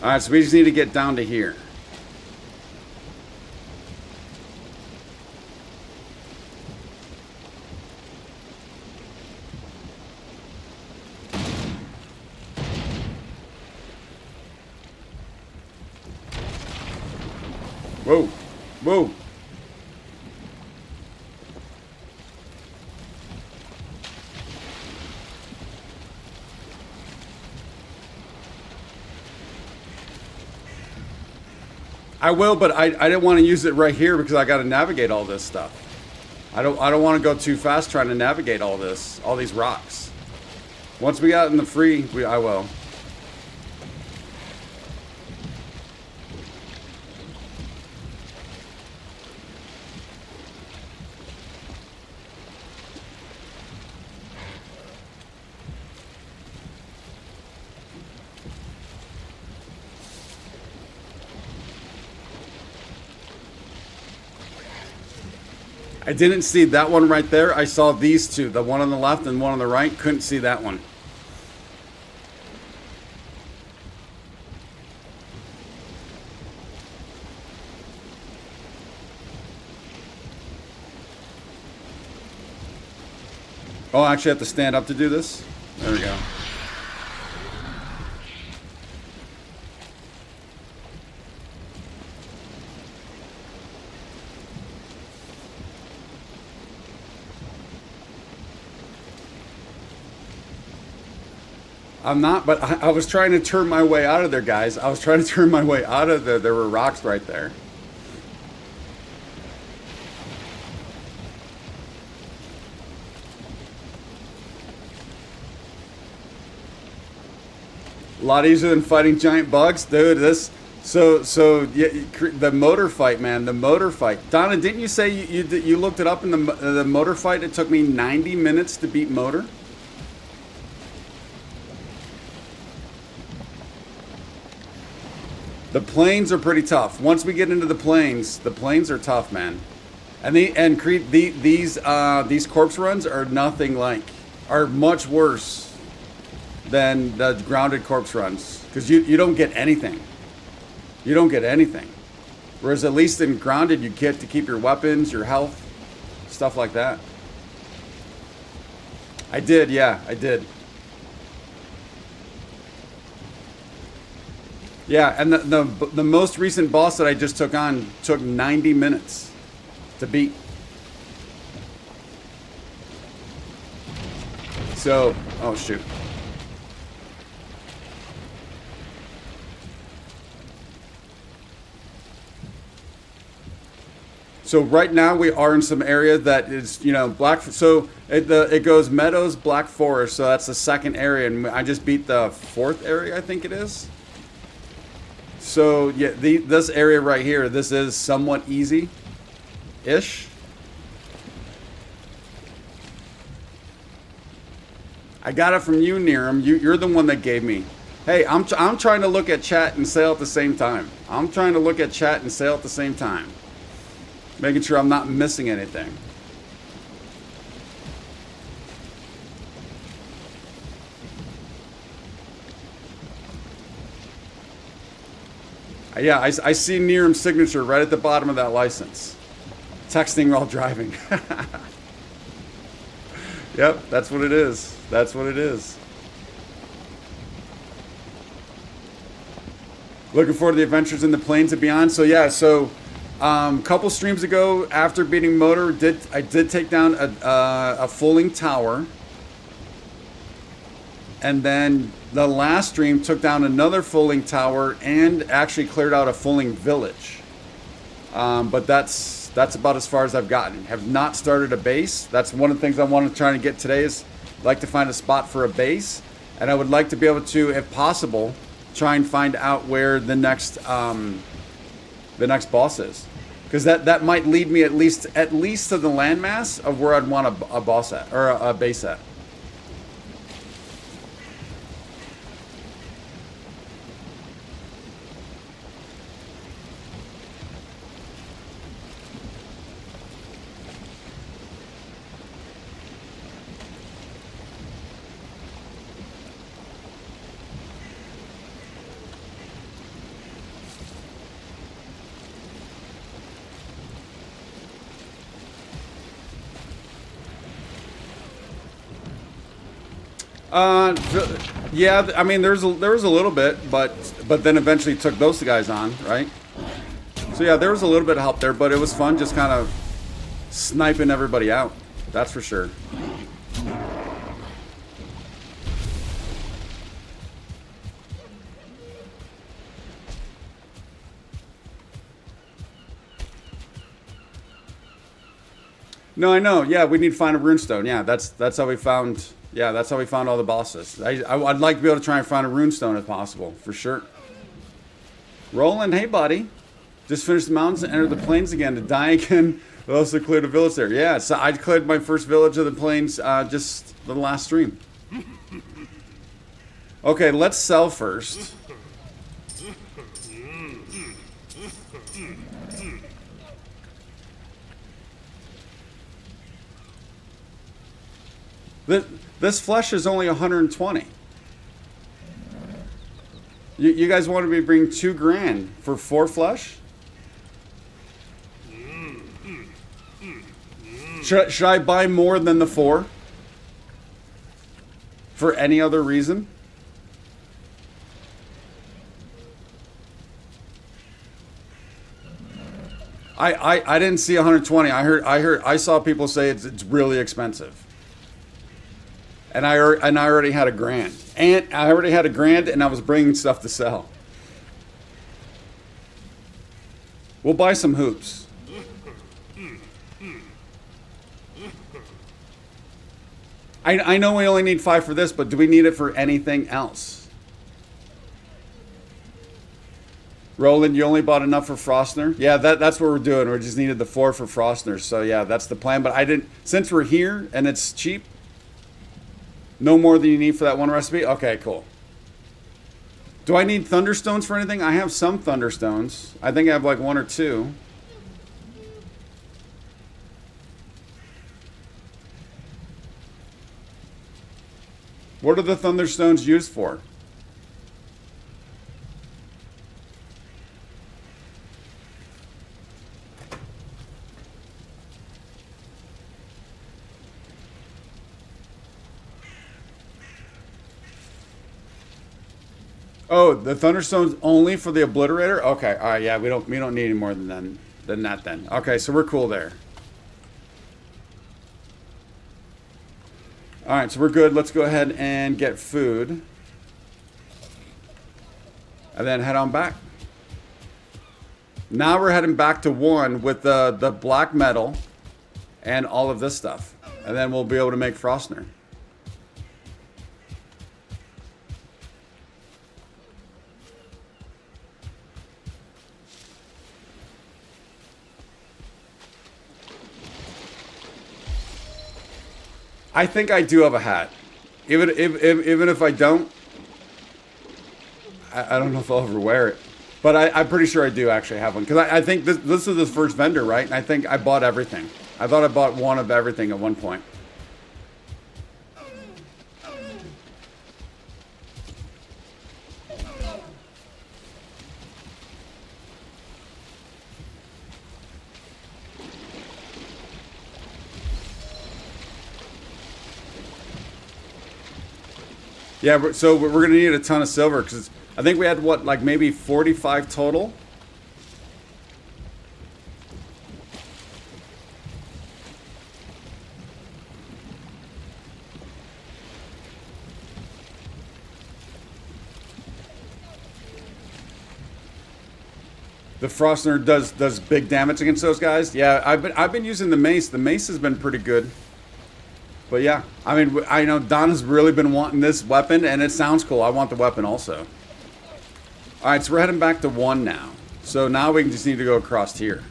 All right, so we just need to get down to here. Whoa, whoa. I will, but I didn't want to use it right here because I got to navigate all this stuff. I don't want to go too fast trying to navigate all these rocks. Once we got in the free, I will. I didn't see that one right there. I saw these two, the one on the left and one on the right. Couldn't see that one. Oh, I actually have to stand up to do this? There we go. I'm not, but I was trying to turn my way out of there, guys. I was trying to turn my way out of there. There were rocks right there. A lot easier than fighting giant bugs, dude. Yeah, the motor fight, man. The motor fight. Donna, didn't you say you looked it up in the motor fight? It took me 90 minutes to beat motor. The planes are pretty tough. Once we get into the planes are tough, man. And Creed, these corpse runs are are much worse than the grounded corpse runs because you don't get anything. You don't get anything. Whereas at least in grounded, you get to keep your weapons, your health, stuff like that. I did, yeah, I did. Yeah, and the most recent boss that I just took on took 90 minutes to beat. So, oh shoot. So right now we are in some area that is, black. So it goes meadows, black forest. So that's the second area, and I just beat the fourth area, I think it is. So yeah, this area right here, this is somewhat easy-ish. I got it from you, Niram. You're the one that gave me. Hey, I'm trying to look at chat and sail at the same time. I'm trying to look at chat and sail at the same time. Making sure I'm not missing anything. Yeah, I see Niram's signature right at the bottom of that license. Texting while driving. Yep, that's what it is. That's what it is. Looking forward to the adventures in the plains and beyond. So yeah, couple streams ago, after beating motor, I did take down a fulling tower. And then the last stream took down another fulling tower and actually cleared out a fulling village. But that's about as far as I've gotten. Have not started a base. That's one of the things I want to try to get today is like to find a spot for a base. And I would like to be able to, if possible, try and find out where the next boss is. Because that might lead me at least to the landmass of where I'd want a boss at, or a base at. Yeah, I mean, there was a little bit, but then eventually took those guys on, right? So yeah, there was a little bit of help there, but it was fun just kind of sniping everybody out. That's for sure. No, I know. Yeah, we need to find a runestone. Yeah, that's how we found. Yeah, that's how we found all the bosses. I'd like to be able to try and find a runestone if possible, for sure. Roland, hey buddy, just finished the mountains and entered the plains again to die again. I also cleared a village there. Yeah, so I cleared my first village of the plains just the last stream. Okay, let's sell first. This flesh is only 120. You guys wanted me to bring 2 grand for 4 flesh? Should I buy more than the 4? For any other reason? I didn't see 120. I saw people say it's really expensive. And I already had a grand. And I already had a grand and I was bringing stuff to sell. We'll buy some hoops. I know we only need 5 for this, but do we need it for anything else? Roland, you only bought enough for Frostner? Yeah, that's what we're doing. We just needed the 4 for Frostner. So yeah, that's the plan. But I didn't, since we're here and it's cheap, no more than you need for that one recipe? Okay, cool. Do I need thunderstones for anything? I have some thunderstones. I think I have like 1 or 2. What are the thunderstones used for? Oh, the thunderstone's only for the obliterator? Okay, all right, yeah, we don't need any more than that then. Okay, so we're cool there. All right, so we're good. Let's go ahead and get food. And then head on back. Now we're heading back to 1 with the black metal and all of this stuff. And then we'll be able to make Frostner. I think I do have a hat. Even if I don't, I don't know if I'll ever wear it. But I'm pretty sure I do actually have one. Because I think this is the first vendor, right? And I think I bought everything. I thought I bought 1 of everything at one point. Yeah, so we're going to need a ton of silver because I think we had, what, like maybe 45 total? The Frostner does big damage against those guys. Yeah, I've been using the mace. The mace has been pretty good. But yeah, I mean, I know Donna's really been wanting this weapon, and it sounds cool. I want the weapon also. All right, so we're heading back to 1 now. So now we just need to go across here.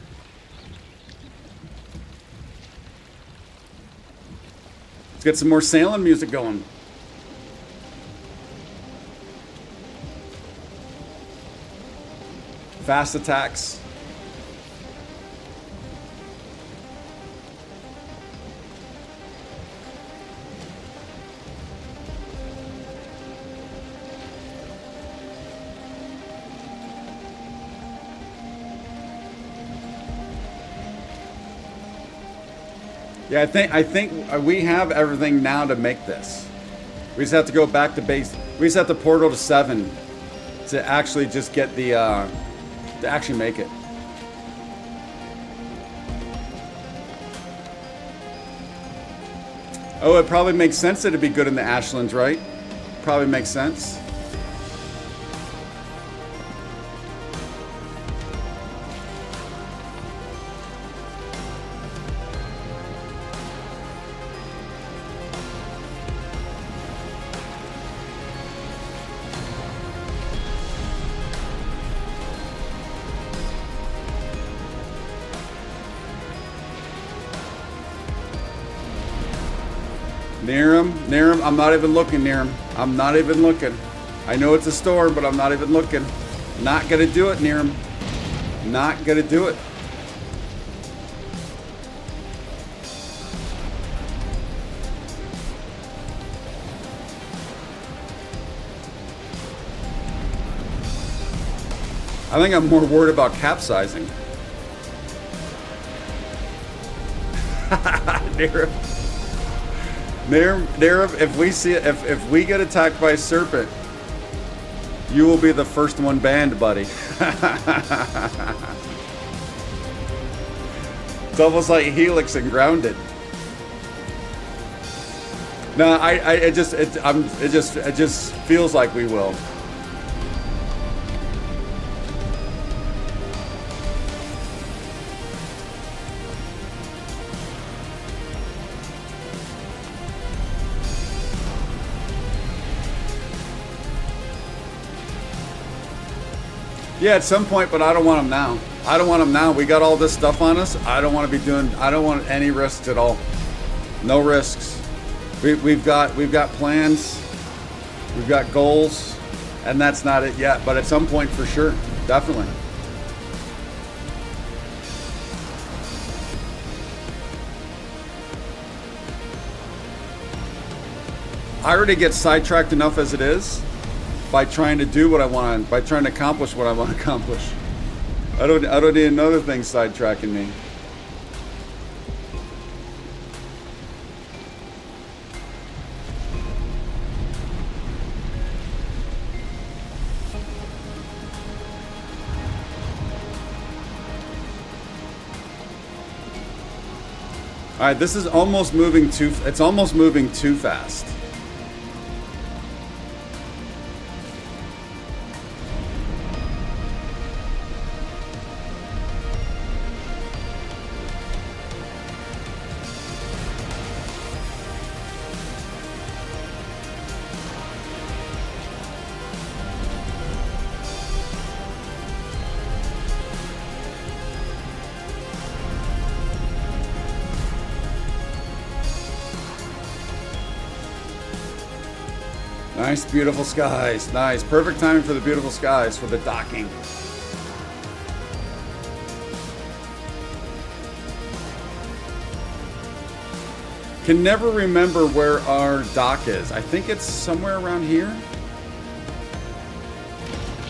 Let's get some more sailing music going. Fast attacks. Yeah, I think we have everything now to make this. We just have to go back to base. We just have to portal to 7 to actually just get the, to actually make it. Oh, it probably makes sense that it'd be good in the Ashlands, right? Probably makes sense. Near him, I'm not even looking near him. I'm not even looking. I know it's a storm, but I'm not even looking. Not gonna do it near him. Not gonna do it. I think I'm more worried about capsizing. Near him. Near him, if we see it, if we get attacked by a serpent, you will be the first one banned, buddy. It's almost like Helix and Grounded. No, it just feels like we will. Yeah, at some point, but I don't want them now. I don't want them now. We got all this stuff on us. I don't want to be doing. I don't want any risks at all. No risks. We've got plans. We've got goals, and that's not it yet. But at some point, for sure, definitely. I already get sidetracked enough as it is. By trying to do what I want, by trying to accomplish what I want to accomplish. I don't need another thing sidetracking me. All right, this is almost moving too. It's almost moving too fast. Nice, beautiful skies. Nice. Perfect timing for the beautiful skies for the docking. Can never remember where our dock is. I think it's somewhere around here.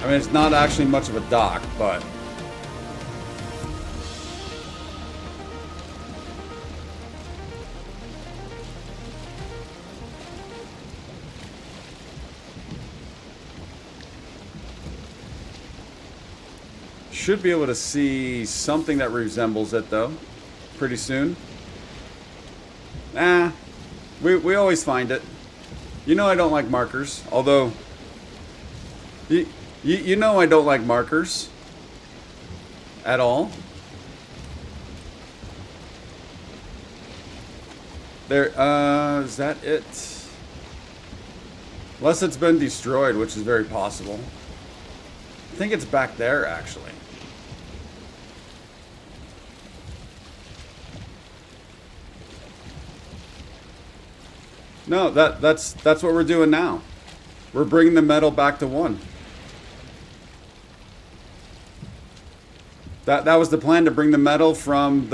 I mean, it's not actually much of a dock, but... Should be able to see something that resembles it, though, pretty soon. Nah, we always find it. You know I don't like markers, although... You know I don't like markers. At all. There, is that it? Unless it's been destroyed, which is very possible. I think it's back there, actually. No, that's what we're doing now. We're bringing the metal back to 1. That was the plan, to bring the metal from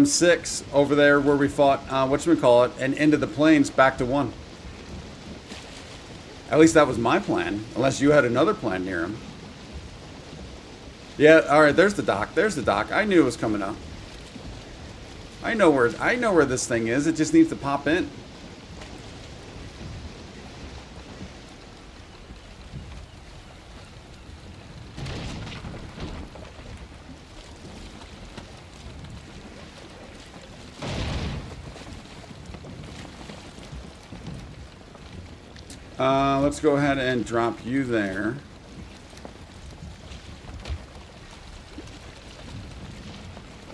6 over there where we fought whatchamacallit, and into the plains back to 1. At least that was my plan, unless you had another plan near him. Yeah, all right. There's the dock. There's the dock. I knew it was coming up. I know where this thing is. It just needs to pop in. Let's go ahead and drop you there.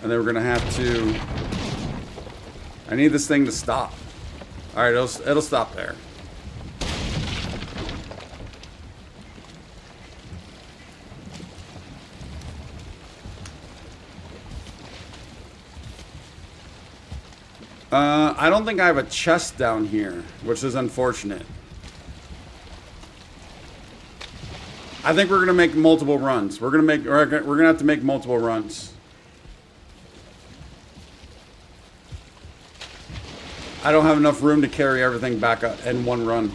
And then we're gonna have to. I need this thing to stop. All right, it'll stop there. I don't think I have a chest down here, which is unfortunate. I think we're gonna make multiple runs. We're gonna have to make multiple runs. I don't have enough room to carry everything back up in one run.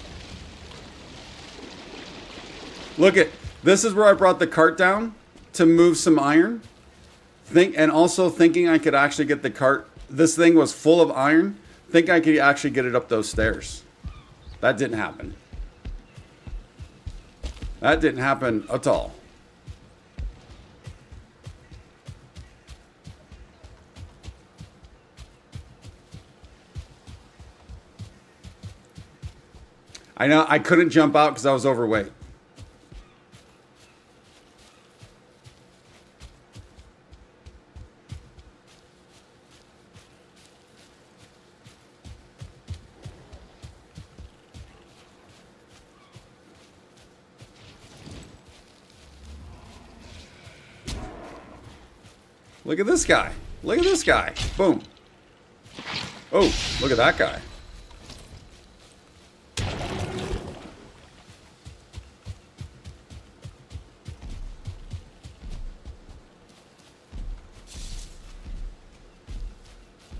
Look at this is where I brought the cart down to move some iron. And also thinking I could actually get the cart. This thing was full of iron. Think I could actually get it up those stairs. That didn't happen. That didn't happen at all. I know I couldn't jump out because I was overweight. Look at this guy. Look at this guy. Boom. Oh, look at that guy.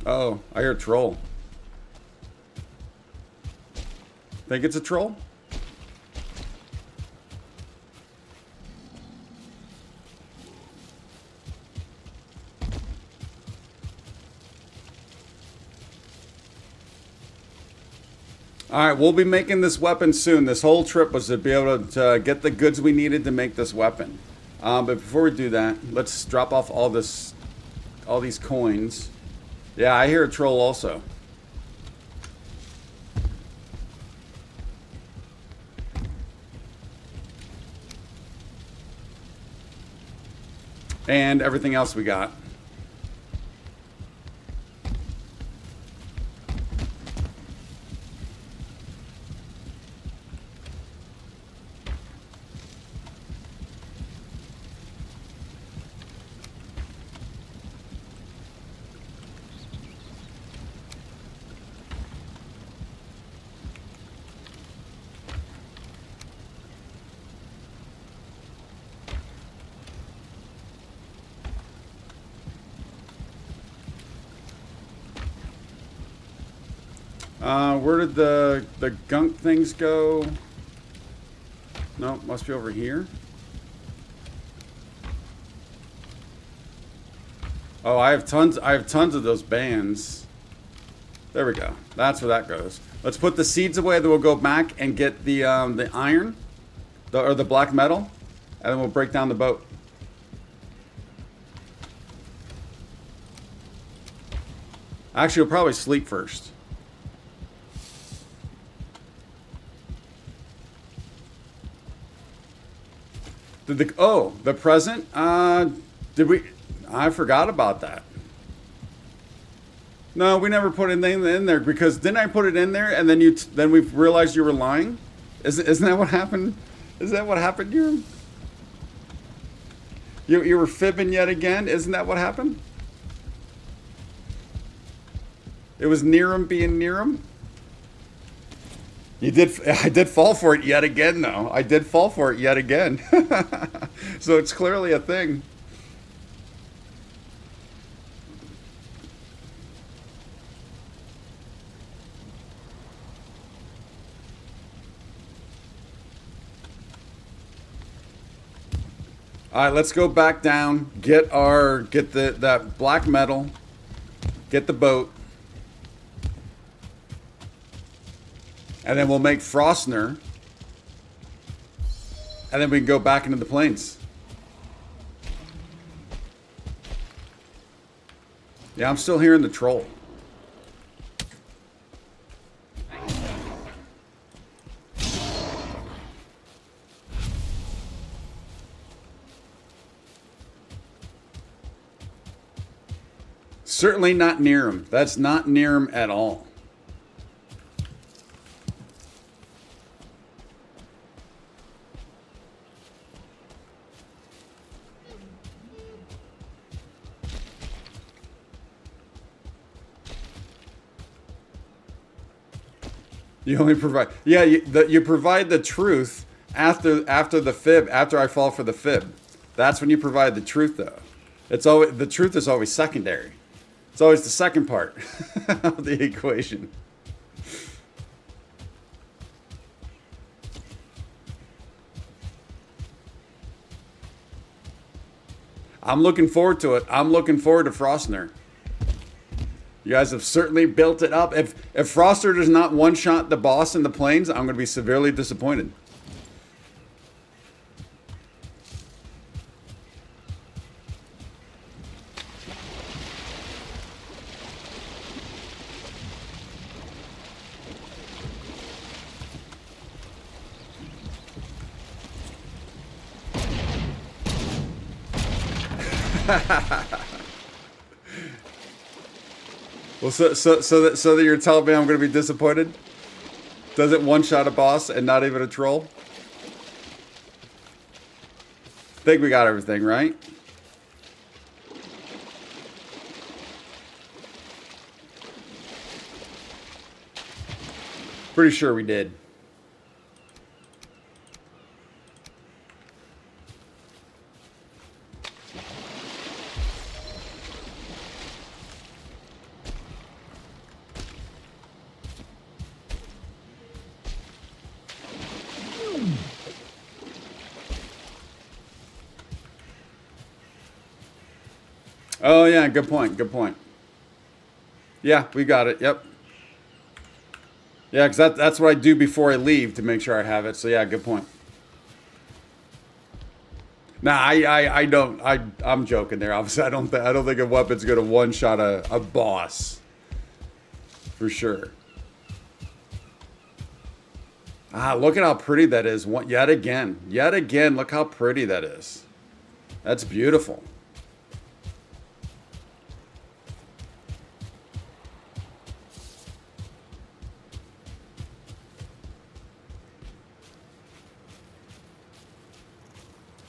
Oh, I hear a troll. Think it's a troll? All right, we'll be making this weapon soon. This whole trip was to be able to get the goods we needed to make this weapon. But before we do that, let's drop off all these coins. Yeah, I hear a troll also. And everything else we got. Where did the gunk things go? No, must be over here. Oh, I have tons of those bands. There we go. That's where that goes. Let's put the seeds away. Then we'll go back and get the iron, or the black metal, and then we'll break down the boat. Actually, we'll probably sleep first. The present? Did we? I forgot about that. No, we never put anything in there because didn't I put it in there and then then we realized you were lying? Isn't that what happened? Is that what happened? You were fibbing yet again? Isn't that what happened? It was Niram being Niram. I did fall for it yet again, though. I did fall for it yet again. So it's clearly a thing. All right, let's go back down. Get that black metal. Get the boat. And then we'll make Frostner. And then we can go back into the plains. Yeah, I'm still hearing the troll. Certainly not near him. That's not near him at all. You only provide, yeah. You provide the truth after the fib. After I fall for the fib, that's when you provide the truth. Though, it's always the truth is always secondary. It's always the second part of the equation. I'm looking forward to it. I'm looking forward to Frostner. You guys have certainly built it up. If Froster does not one-shot the boss in the plains, I'm going to be severely disappointed. Well, so that you're telling me I'm going to be disappointed? Does it one-shot a boss and not even a troll? Think we got everything, right? Pretty sure we did. Oh, yeah, good point, good point. Yeah, we got it, yep. Yeah, because that's what I do before I leave to make sure I have it. So, yeah, good point. Nah, I'm joking there. Obviously, I don't think a weapon's going to one-shot a boss. For sure. Ah, look at how pretty that is. Yet again, look how pretty that is. That's beautiful.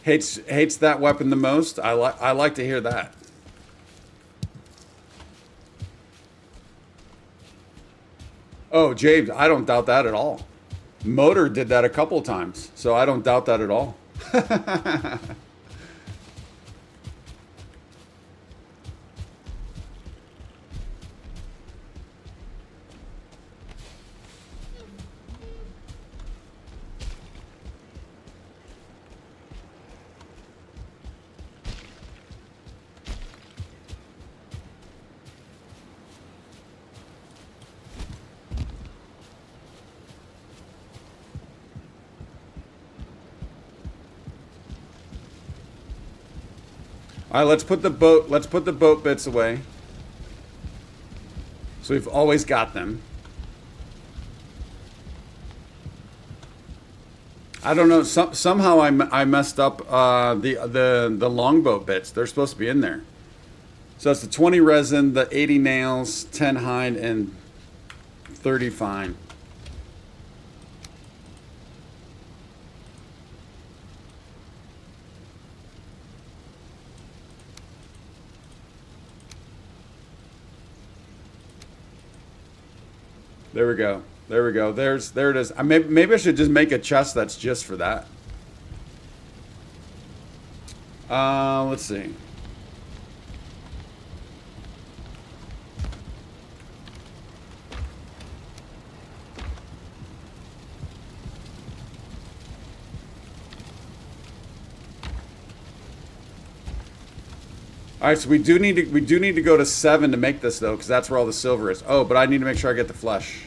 Hates that weapon the most. I like to hear that. Oh, James, I don't doubt that at all. Motor did that a couple times, so I don't doubt that at all. All right, let's put the boat bits away. So we've always got them. I don't know. Somehow I messed up the longboat bits. They're supposed to be in there. So it's the 20 resin, the 80 nails, 10 hide, and 30 fine. There we go. There we go. There it is. Maybe I should just make a chest that's just for that. Let's see. All right, so we do need to go to 7 to make this though, because that's where all the silver is. Oh, but I need to make sure I get the flesh,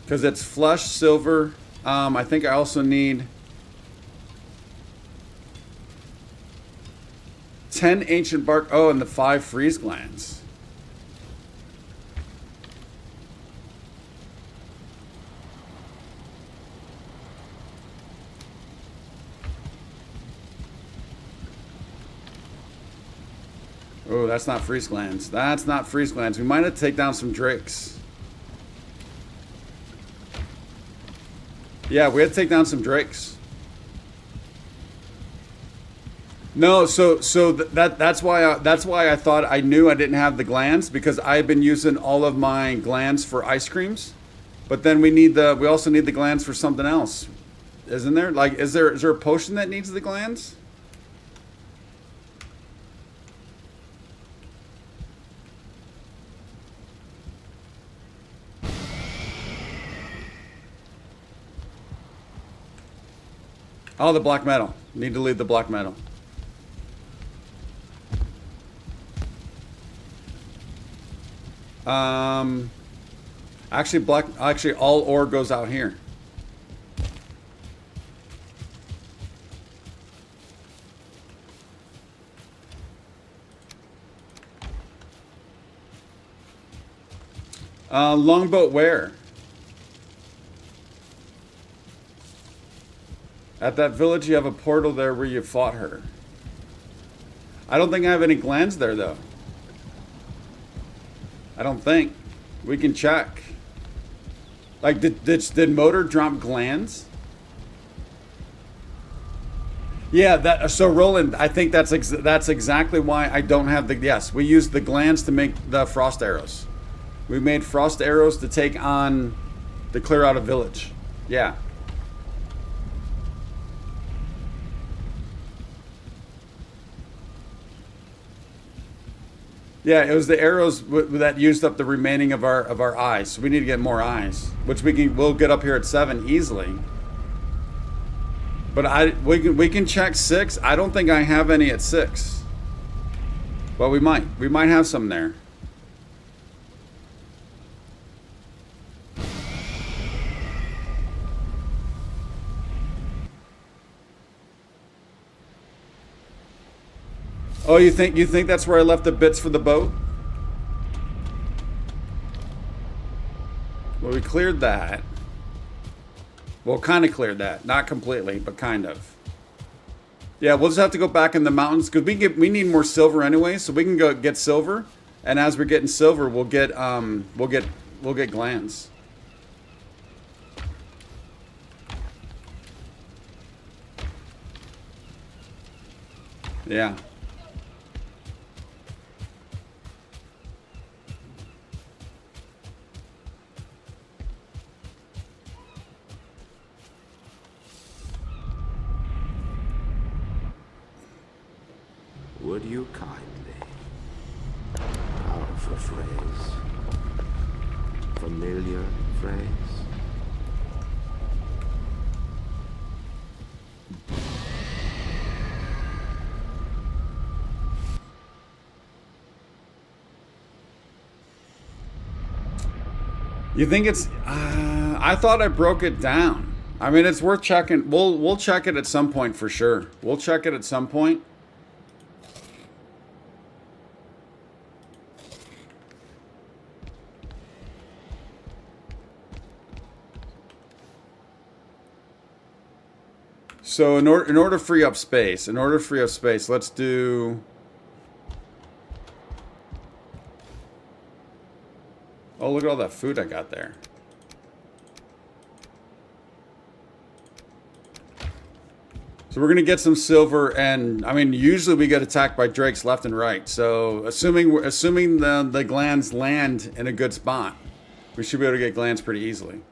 because it's flesh, silver. I think I also need 10 ancient bark. Oh, and the 5 freeze glands. Oh, that's not freeze glands. That's not freeze glands. We might have to take down some drakes. Yeah, we had to take down some drakes. No, that's why I thought I knew I didn't have the glands, because I've been using all of my glands for ice creams, but then we also need the glands for something else, isn't there? Like, is there a potion that needs the glands? Oh, the black metal. Need to leave the black metal. Actually, all ore goes out here. Longboat where? At that village, you have a portal there where you fought her. I don't think I have any glands there, though. I don't think. We can check. Like, did Motor drop glands? Yeah, so Roland, I think that's exactly why I don't have the... Yes, we used the glands to make the frost arrows. We made frost arrows to take on... to clear out a village. Yeah. Yeah, it was the arrows that used up the remaining of our eyes. So we need to get more eyes, which we'll get up here at 7 easily. But we can check 6. I don't think I have any at 6. Well, we might have some there. Oh, you think that's where I left the bits for the boat? Well, we cleared that. Well, kind of cleared that. Not completely, but kind of. Yeah, we'll just have to go back in the mountains because we need more silver anyway, so we can go get silver. And as we're getting silver, we'll get glands. Yeah. Would you kindly? Powerful phrase. Familiar phrase. You think it's... I thought I broke it down. I mean, it's worth checking. We'll check it at some point for sure. We'll check it at some point. So in order to free up space, let's do... Oh, look at all that food I got there. So we're gonna get some silver, and I mean, usually we get attacked by drakes left and right. So assuming the glands land in a good spot, we should be able to get glands pretty easily.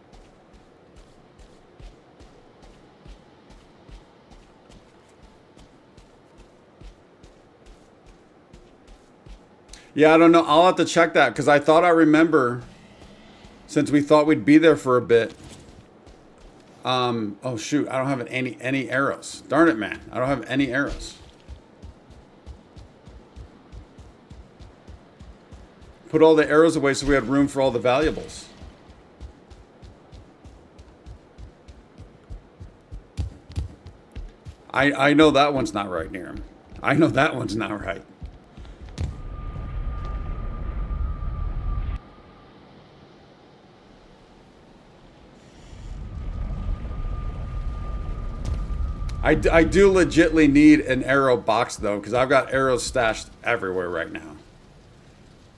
Yeah, I don't know. I'll have to check that because I thought I remember, since we thought we'd be there for a bit. Oh shoot, I don't have any arrows. Darn it, man. I don't have any arrows. Put all the arrows away so we had room for all the valuables. I know that one's not right, Niram. I know that one's not right. I do legitly need an arrow box though, because I've got arrows stashed everywhere right now.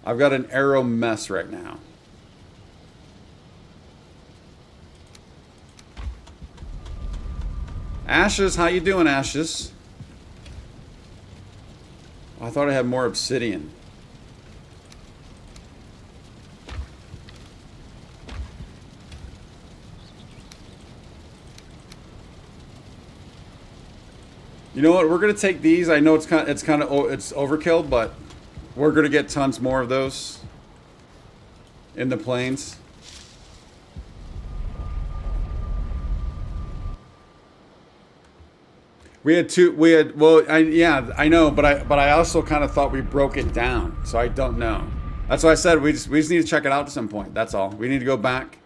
I've got an arrow mess right now. Ashes, how you doing, Ashes? Oh, I thought I had more obsidian. You know what? We're gonna take these. I know it's overkill, but we're gonna get tons more of those in the plains. We had two. We had yeah, I know, but I also kind of thought we broke it down, so I don't know. That's why I said we just need to check it out at some point. That's all. We need to go back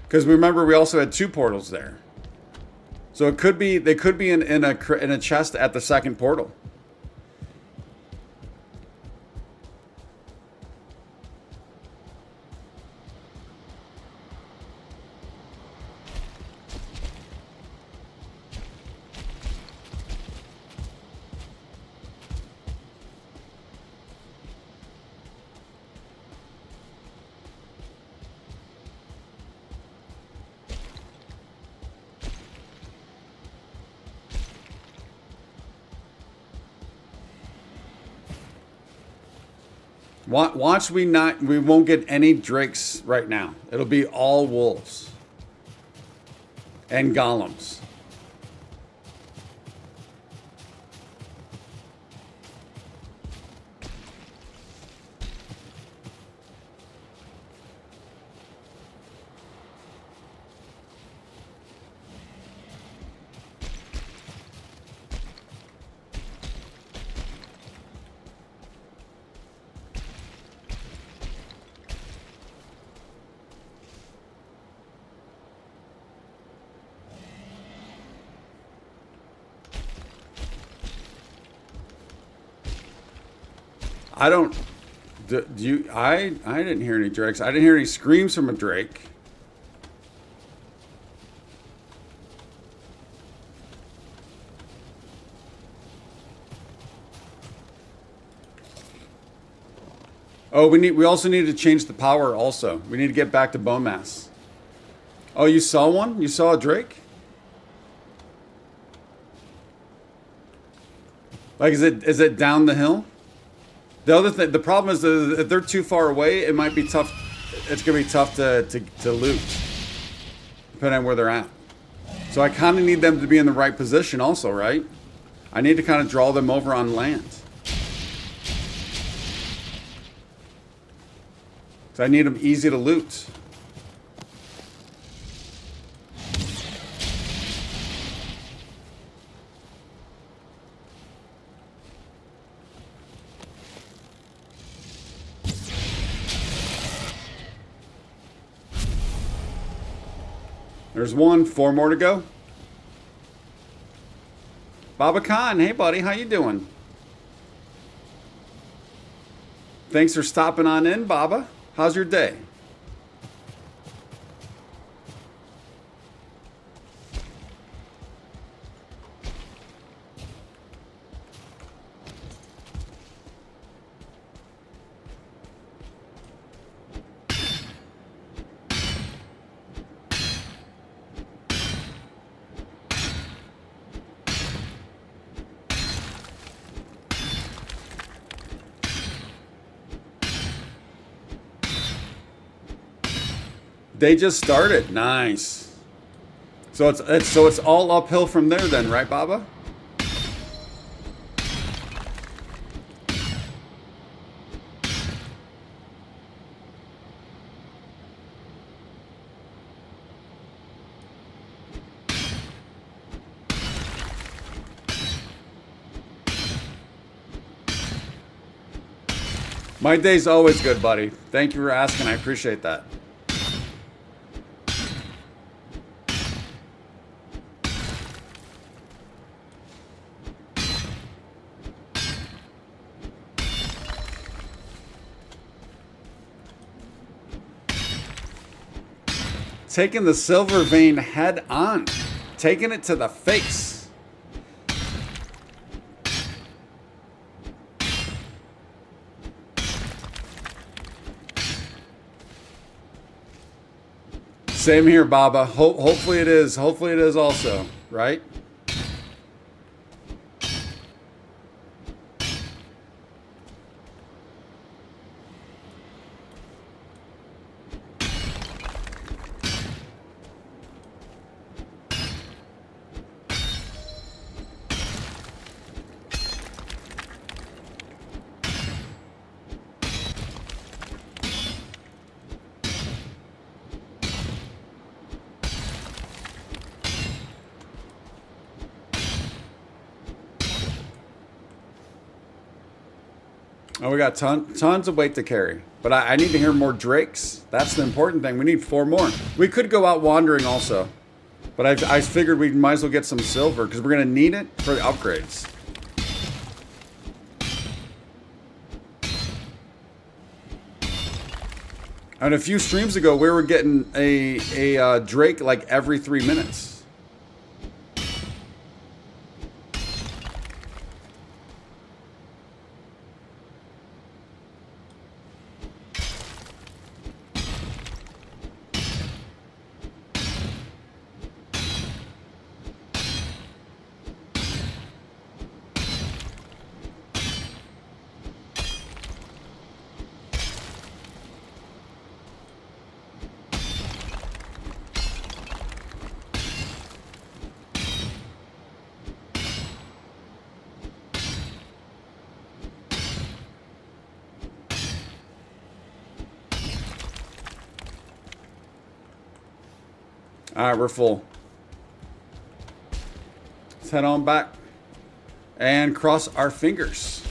because remember we also had two portals there. So it could be they could be in a chest at the second portal. Watch we won't get any drakes right now. It'll be all wolves and golems. I don't. Do you? I didn't hear any drakes. I didn't hear any screams from a drake. Oh, we also need to change the power. Also, we need to get back to bone mass. Oh, you saw one? You saw a drake? Like, is it down the hill? The other thing, the problem is that if they're too far away, it might be tough. It's gonna be tough to loot, depending on where they're at. So I kind of need them to be in the right position, also, right? I need to kind of draw them over on land. So I need them easy to loot. There's one, 4 more to go. Baba Khan, hey buddy, how you doing? Thanks for stopping on in, Baba. How's your day? They just started. Nice. So it's all uphill from there then, right, Baba? My day's always good, buddy. Thank you for asking. I appreciate that. Taking the silver vein head on. Taking it to the face. Same here, Baba. Hopefully it is. Hopefully it is also, right? Oh, we got tons of weight to carry. But I need to hear more drakes. That's the important thing. We need 4 more. We could go out wandering also. But I figured we might as well get some silver because we're going to need it for the upgrades. And a few streams ago, we were getting a drake like every 3 minutes. All right, we're full. Let's head on back and cross our fingers.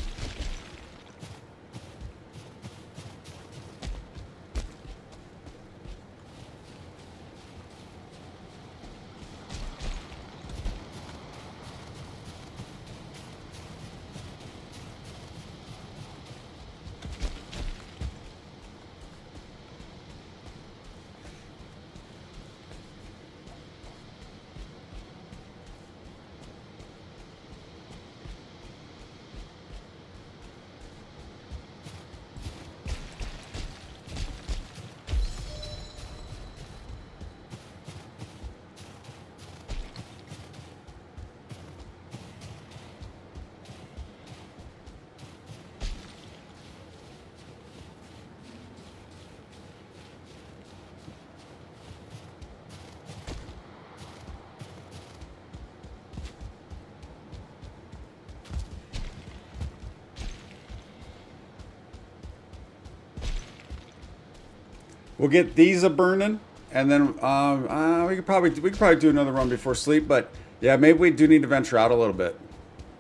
We'll get these a burning, and then we could probably do another run before sleep. But yeah, maybe we do need to venture out a little bit.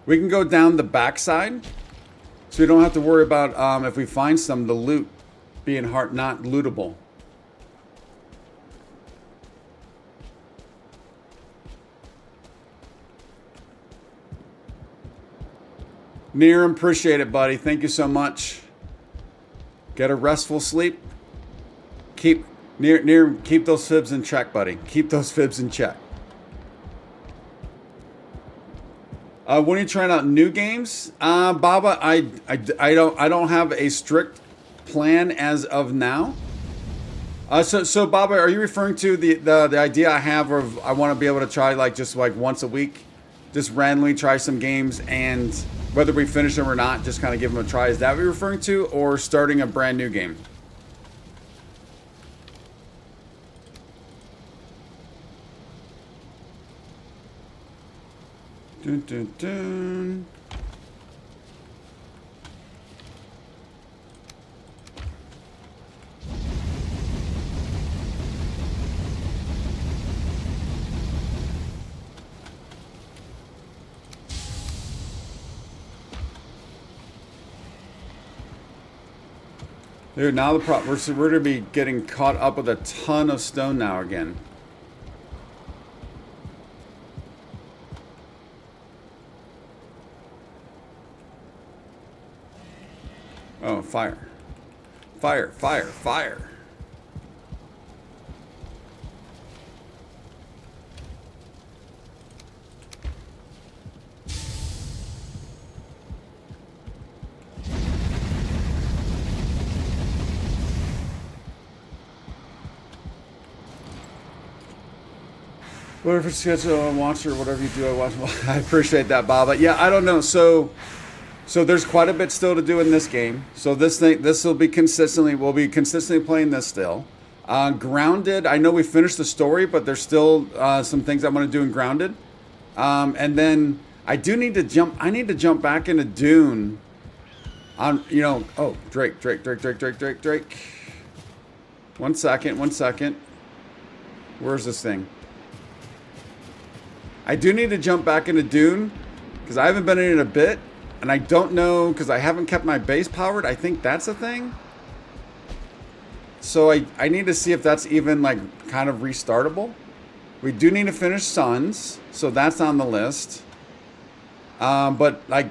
We can go down the backside, so we don't have to worry about if we find some, the loot being not lootable. Niram, appreciate it, buddy. Thank you so much. Get a restful sleep. Keep those fibs in check, buddy. Keep those fibs in check. When are you trying out new games, Baba? I don't have a strict plan as of now. So Baba, are you referring to the idea I have of I want to be able to try just once a week, just randomly try some games, and whether we finish them or not, just kind of give them a try? Is that what you're referring to, or starting a brand new game? Dun, dun, dun. Dude, now we're going to be getting caught up with a ton of stone now again. Oh, fire. Fire, fire, fire. Whatever schedule I watch or whatever you do, I watch. I appreciate that, Bob. But yeah, I don't know. So there's quite a bit still to do in this game. So this will be consistently. We'll be consistently playing this still. Grounded. I know we finished the story, but there's still some things I want to do in Grounded. And then I do need to jump. I need to jump back into Dune. On oh, Drake. 1 second. Where's this thing? I do need to jump back into Dune because I haven't been in it a bit, and I don't know because I haven't kept my base powered. I think that's a thing. So I need to see if that's even like kind of restartable. We do need to finish Suns, so that's on the list. But like,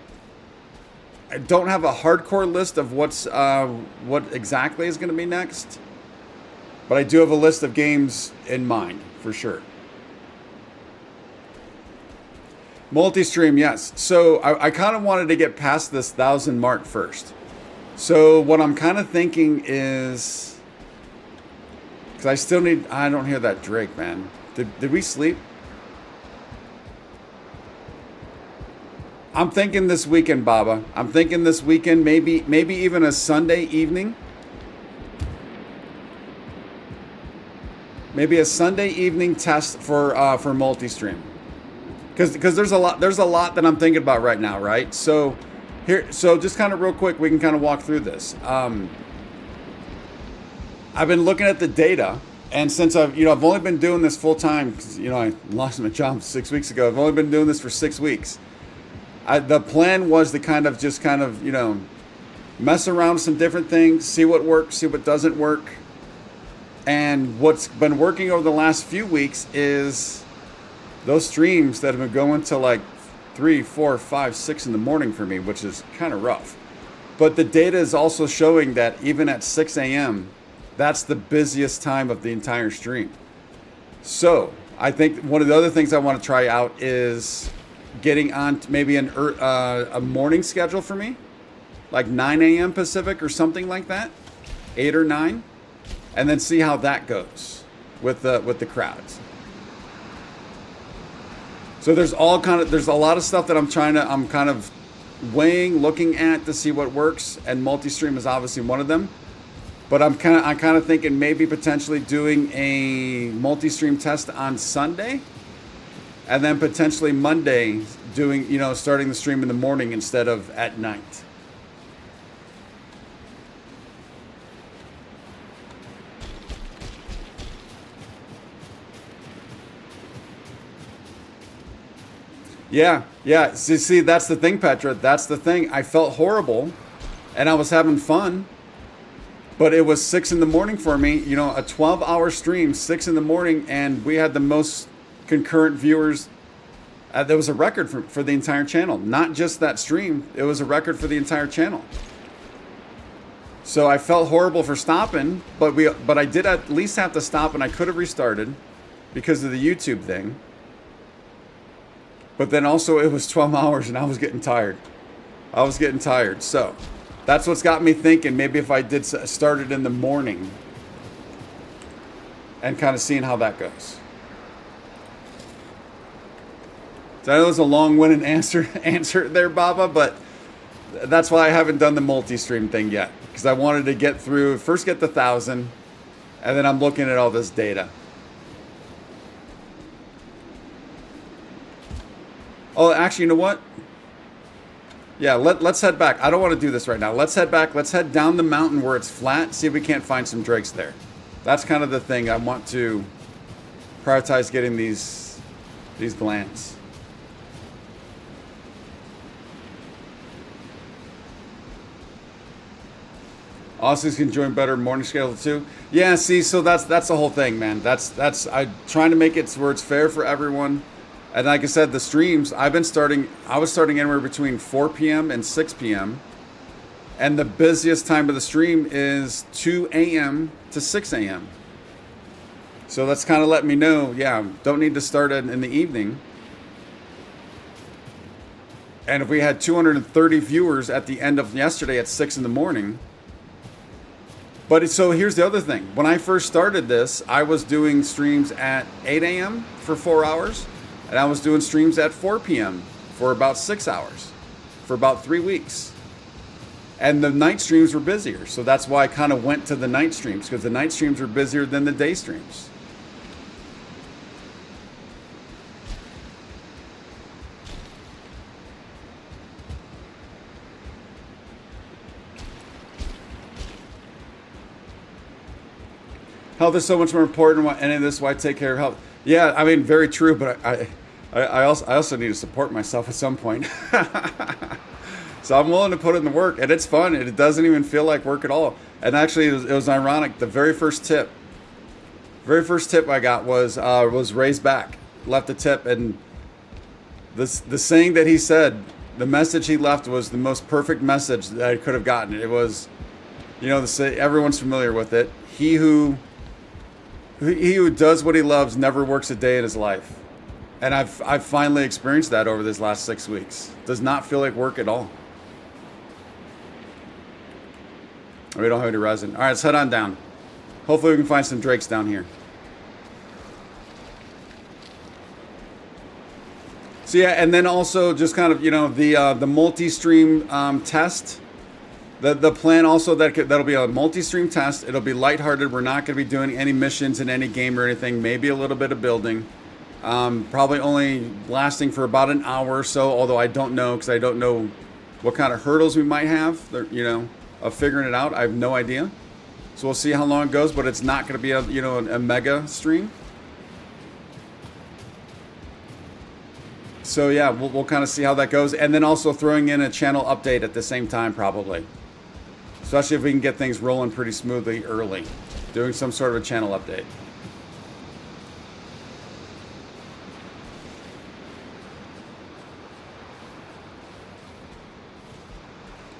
I don't have a hardcore list of what exactly is going to be next. But I do have a list of games in mind for sure. Multi-stream, yes. So I kind of wanted to get past this 1,000 mark first. So what I'm kind of thinking is, because I don't hear that Drake, man. Did we sleep? I'm thinking this weekend, Baba. I'm thinking this weekend, maybe even a Sunday evening. Maybe a Sunday evening test for multi-stream. Because there's a lot that I'm thinking about right now, right? So just kind of real quick, we can kind of walk through this. I've been looking at the data, and since I've only been doing this full time, because I lost my job 6 weeks ago. I've only been doing this for 6 weeks. The plan was to kind of mess around with some different things, see what works, see what doesn't work. And what's been working over the last few weeks is those streams that have been going to like 3, 4, 5, 6 in the morning for me, which is kind of rough. But the data is also showing that even at 6 a.m., that's the busiest time of the entire stream. So I think one of the other things I want to try out is getting on maybe a morning schedule for me, like 9 a.m. Pacific or something like that, 8 or 9, and then see how that goes with the crowds. So there's a lot of stuff that I'm kind of weighing, looking at to see what works, and multi-stream is obviously one of them. But I'm kind of thinking maybe potentially doing a multi-stream test on Sunday, and then potentially Monday doing starting the stream in the morning instead of at night. Yeah. See, that's the thing, Petra. That's the thing. I felt horrible, and I was having fun, but it was 6 in the morning for me. A 12-hour stream, 6 in the morning, and we had the most concurrent viewers. There was a record for the entire channel, not just that stream. It was a record for the entire channel. So I felt horrible for stopping, but I did at least have to stop, and I could have restarted because of the YouTube thing. But then also it was 12 hours and I was getting tired. So that's what's got me thinking maybe if I did start it in the morning and kind of seeing how that goes. So I know it was a long-winded answer there, Baba, but that's why I haven't done the multi-stream thing yet. Because I wanted to first get the 1,000, and then I'm looking at all this data. Oh, actually, you know what? Yeah, let's head back. I don't want to do this right now. Let's head back. Let's head down the mountain where it's flat. See if we can't find some drakes there. That's kind of the thing. I want to prioritize getting these glands. Aussies can join better morning schedule too. Yeah, see, so that's the whole thing, man. That's I'm trying to make it where it's fair for everyone. And like I said, the streams, I was starting anywhere between 4 p.m. and 6 p.m. And the busiest time of the stream is 2 a.m. to 6 a.m. So that's kind of letting me know, yeah, don't need to start it in the evening. And if we had 230 viewers at the end of yesterday at 6 in the morning, But so here's the other thing. When I first started this, I was doing streams at 8 a.m. for 4 hours, and I was doing streams at 4 p.m. for about 6 hours, for about 3 weeks. And the night streams were busier, so that's why I kind of went to the night streams, because the night streams were busier than the day streams. Health is so much more important than any of this. Why take care of health? Yeah, I mean, very true. But I also need to support myself at some point. So I'm willing to put in the work, and it's fun. And it doesn't even feel like work at all. And actually, it was ironic. The very first tip I got was raised back, left a tip, and the saying that he said, the message he left was the most perfect message that I could have gotten. It was, everyone's familiar with it. He who does what he loves never works a day in his life. And I've finally experienced that over this last 6 weeks. Does not feel like work at all. We don't have any resin. All right, let's head on down. Hopefully we can find some drakes down here. So yeah, and then also just kind of, the multi-stream test. The plan also that'll be a multi-stream test. It'll be lighthearted. We're not going to be doing any missions in any game or anything. Maybe a little bit of building. Probably only lasting for about an hour or so. Although I don't know, because I don't know what kind of hurdles we might have. Of figuring it out. I have no idea. So we'll see how long it goes. But it's not going to be a mega stream. So yeah, we'll kind of see how that goes, and then also throwing in a channel update at the same time probably. Especially if we can get things rolling pretty smoothly early. Doing some sort of a channel update.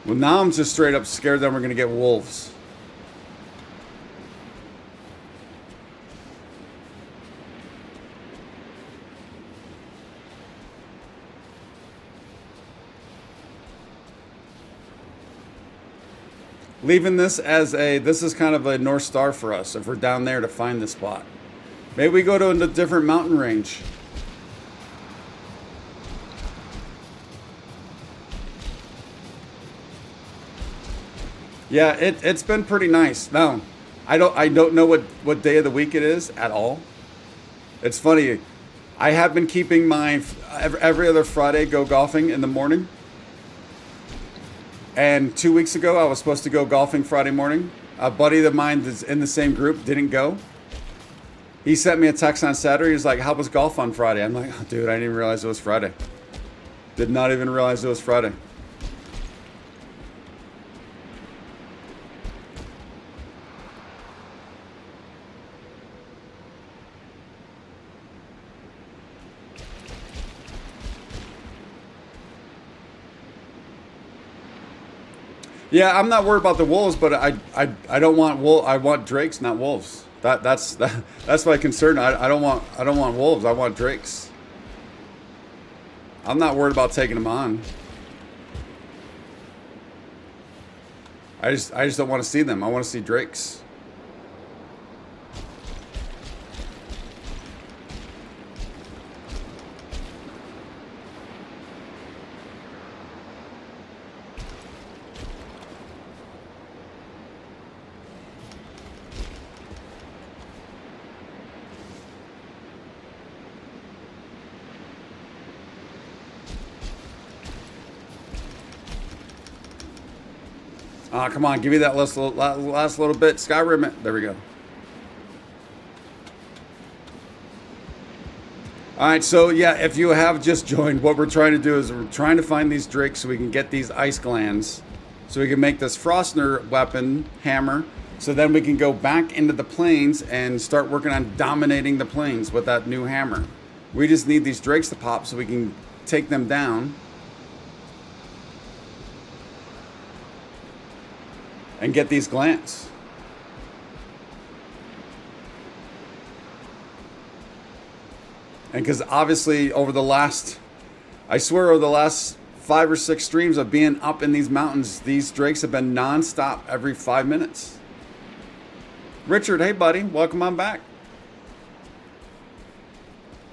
Well, now I'm just straight up scared that we're going to get wolves. Leaving this as this is kind of a North Star for us if we're down there to find the spot. Maybe we go to a different mountain range. Yeah, it's been pretty nice. Now, I don't know what day of the week it is at all. It's funny. I have been keeping my every other Friday go golfing in the morning. And 2 weeks ago, I was supposed to go golfing Friday morning. A buddy of mine that's in the same group didn't go. He sent me a text on Saturday. He's like, how was golf on Friday? I'm like, oh, dude, I didn't even realize it was Friday. Did not even realize it was Friday. Yeah, I'm not worried about the wolves, but I don't want I want drakes, not wolves. That's my concern. I don't want wolves. I want drakes. I'm not worried about taking them on. I just don't want to see them. I want to see drakes. Come on, give me that last little bit. Skyrim it. There we go. All right, so yeah, if you have just joined, what we're trying to do is we're trying to find these drakes so we can get these ice glands, so we can make this Frostner weapon, hammer, so then we can go back into the plains and start working on dominating the plains with that new hammer. We just need these drakes to pop so we can take them down. And get these glands. And because obviously over the last 5 or 6 streams of being up in these mountains, these drakes have been non-stop every 5 minutes. Richard, hey buddy, welcome on back.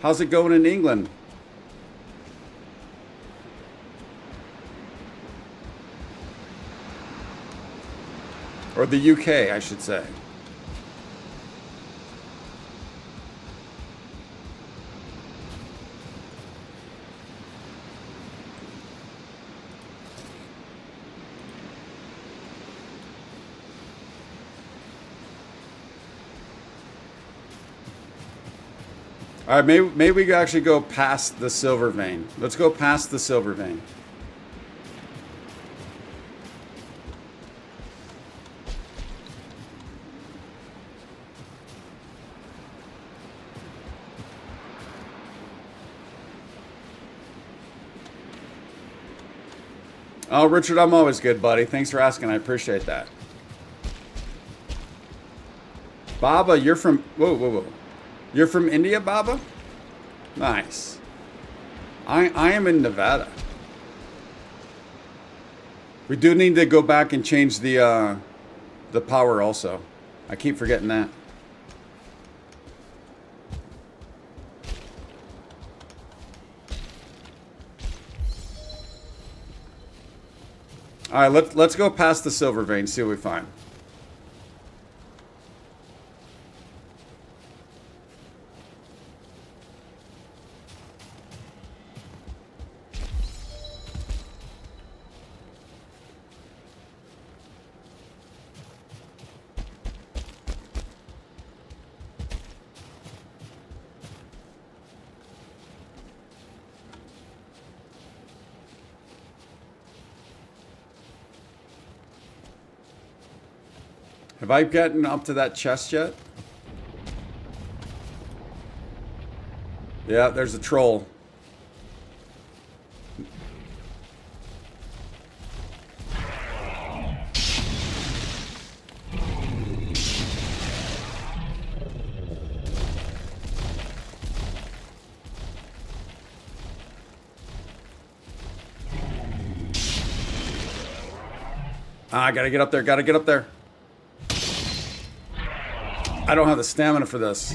How's it going in England? Or the UK, I should say. All right, maybe we can actually go past the silver vein. Let's go past the silver vein. Oh, Richard, I'm always good, buddy. Thanks for asking. I appreciate that. Baba, you're from... Whoa. You're from India, Baba? Nice. I am in Nevada. We do need to go back and change the power also. I keep forgetting that. All right, let's go past the silver vein, see what we find. Have I gotten up to that chest yet? Yeah, there's a troll. I gotta get up there, gotta get up there. I don't have the stamina for this.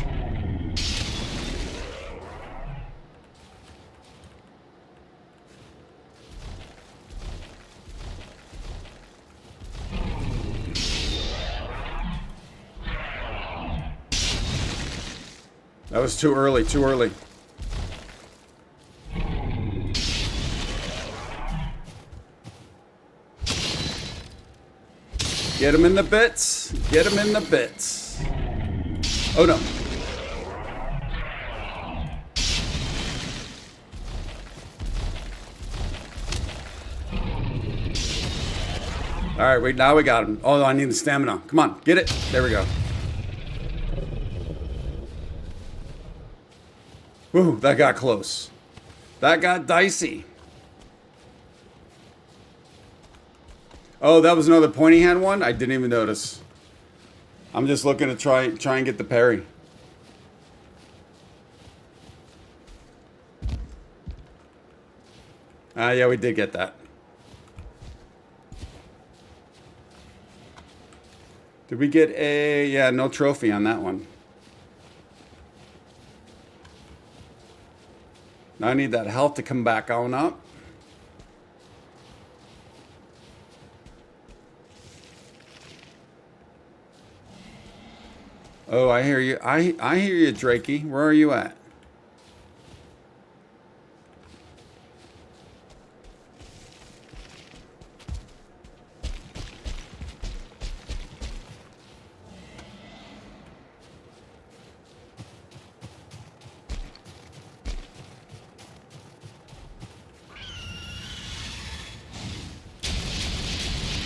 That was too early, too early. Get him in the bits. Get him in the bits. Oh no. All right, wait, now we got him. Oh, I need the stamina. Come on, get it. There we go. Woo, that got close. That got dicey. Oh, that was another pointy hand one? I didn't even notice. I'm just looking to try and get the parry. Yeah, we did get that. Did we get a... Yeah, no trophy on that one. Now I need that health to come back on up. Oh, I hear you. I hear you, Drakey. Where are you at?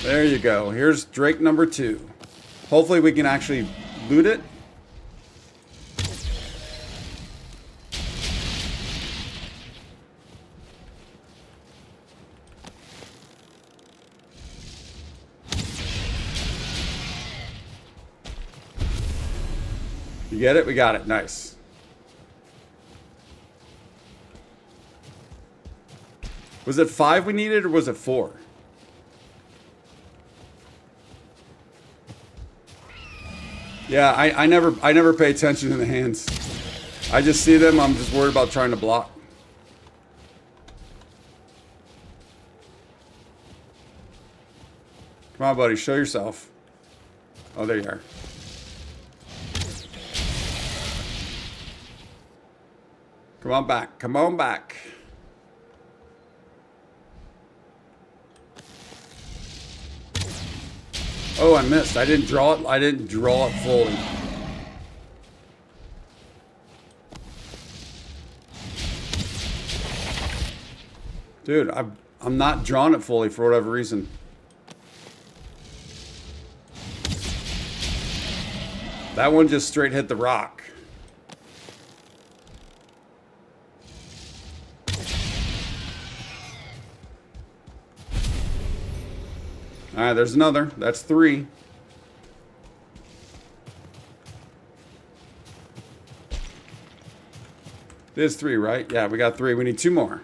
There you go. Here's Drake number 2. Hopefully we can actually loot it. You get it? We got it. Nice. Was it 5 we needed or was it 4? Yeah, I never pay attention to the hands. I just see them. I'm just worried about trying to block. Come on, buddy. Show yourself. Oh, there you are. Come on back. Come on back. Oh, I missed. I didn't draw it. I didn't draw it fully. Dude, I'm not drawing it fully for whatever reason. That one just straight hit the rock. All right, there's another. That's 3. It is 3, right? Yeah, we got 3. We need 2 more.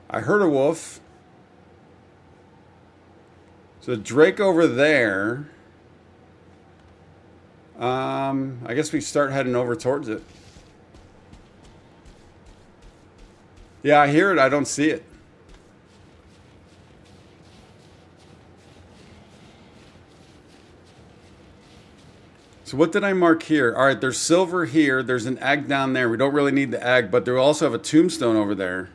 I heard a wolf. So Drake over there. I guess we start heading over towards it. Yeah, I hear it. I don't see it. So what did I mark here? All right, there's silver here. There's an egg down there. We don't really need the egg, but they also have a tombstone over there.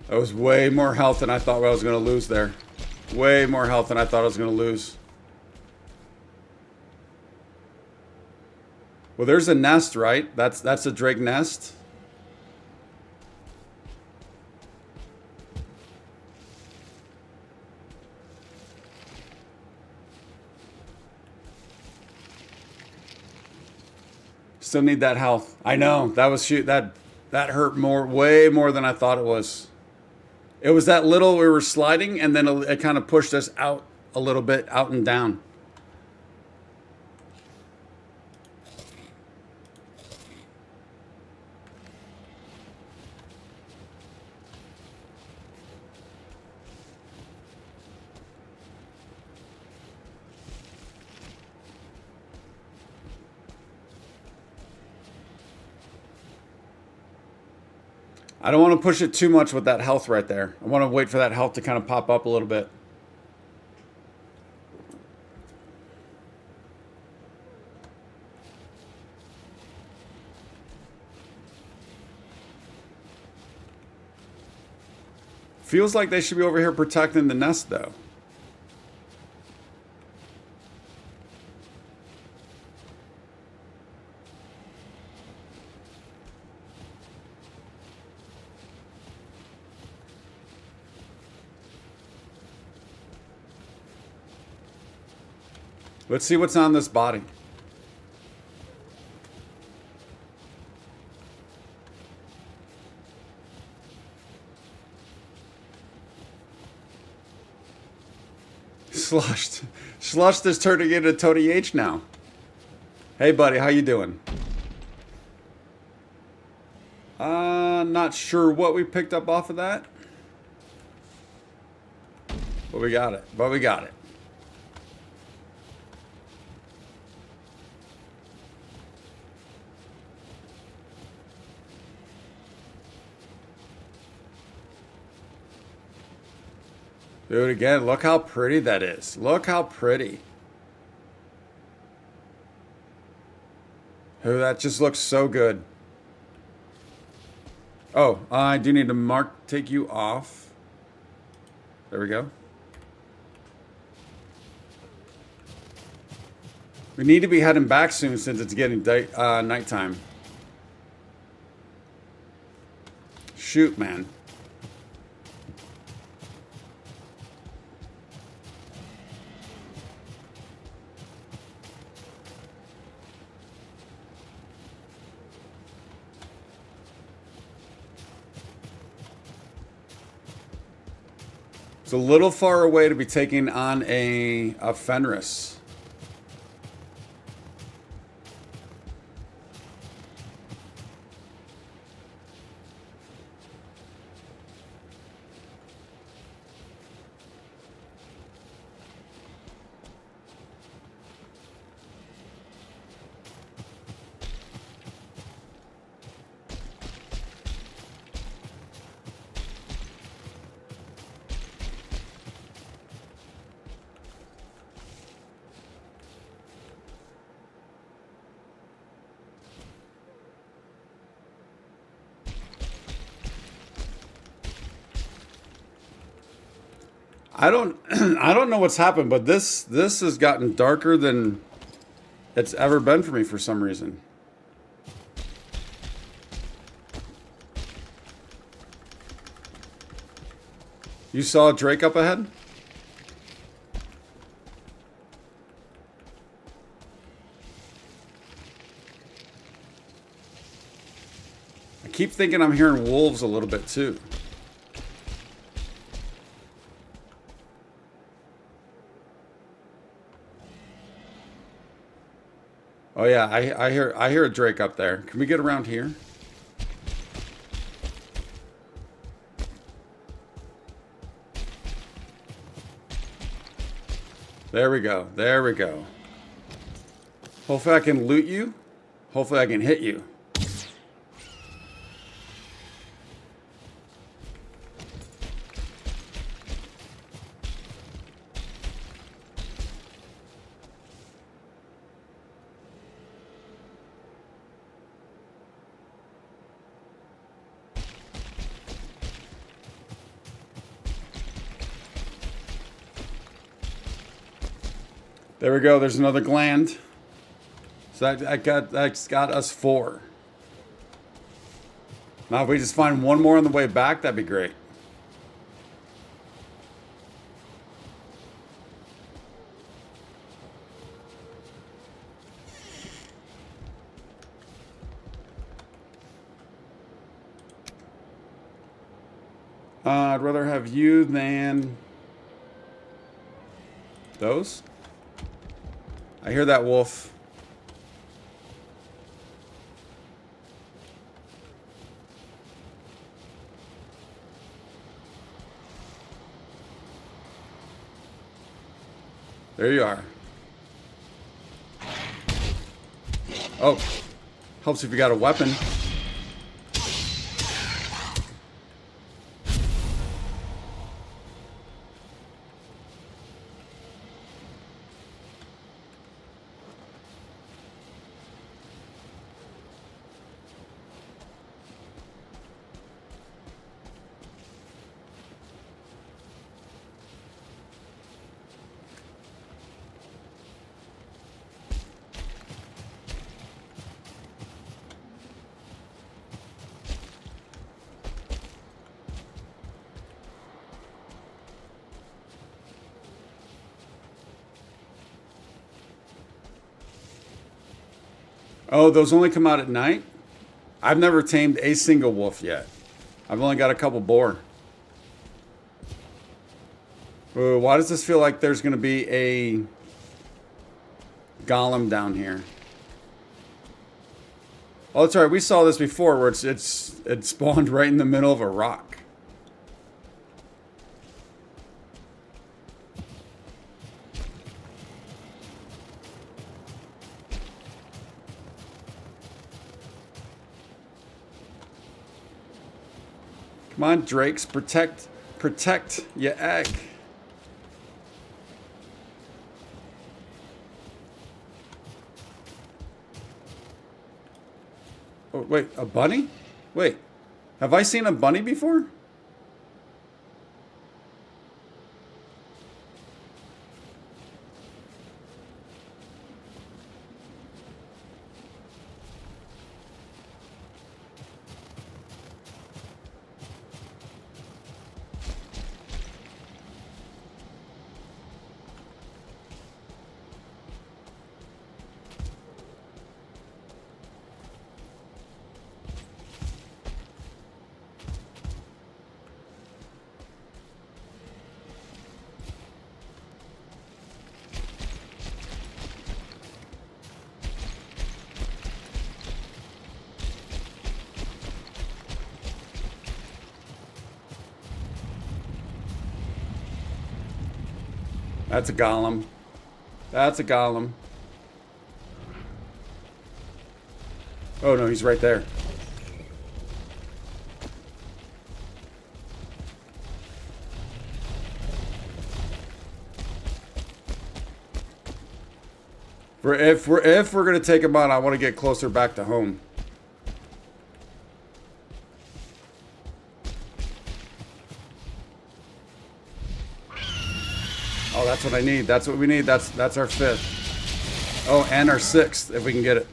That was way more health than I thought I was going to lose there. Way more health than I thought I was going to lose. Well, there's a nest, right? That's a drake nest. Still need that health. I know. That was that hurt way more than I thought it was. It was that little we were sliding, and then it kind of pushed us out a little bit, out and down. I don't want to push it too much with that health right there. I want to wait for that health to kind of pop up a little bit. Feels like they should be over here protecting the nest, though. Let's see what's on this body. Slushed. Slushed is turning into Tony H now. Hey, buddy, how you doing? Not sure what we picked up off of that. But we got it. But we got it. Dude, again, look how pretty that is. Look how pretty. Oh, that just looks so good. Oh, I do need to take you off. There we go. We need to be heading back soon since it's getting nighttime. Shoot, man. It's a little far away to be taking on a Fenris. I don't I don't know what's happened, but this has gotten darker than it's ever been for me for some reason. You saw Drake up ahead? I keep thinking I'm hearing wolves a little bit too. Oh yeah, I hear a Drake up there. Can we get around here? There we go. There we go. Hopefully I can loot you. Hopefully I can hit you. There we go. There's another gland. So that's got us 4. Now if we just find one more on the way back, that'd be great. I'd rather have you than those. I hear that wolf. There you are. Oh, helps if you got a weapon. Oh, those only come out at night? I've never tamed a single wolf yet. I've only got a couple boar. Ooh, why does this feel like there's going to be a golem down here? Oh, that's right. We saw this before where it spawned right in the middle of a rock. Come on, Drakes, protect your egg. Oh, wait, a bunny? Wait, have I seen a bunny before? That's a golem. That's a golem. Oh no, he's right there. If we're gonna take him on, I want to get closer back to home. Oh, that's what I need. That's what we need. That's our 5th. Oh, and our 6th if we can get it.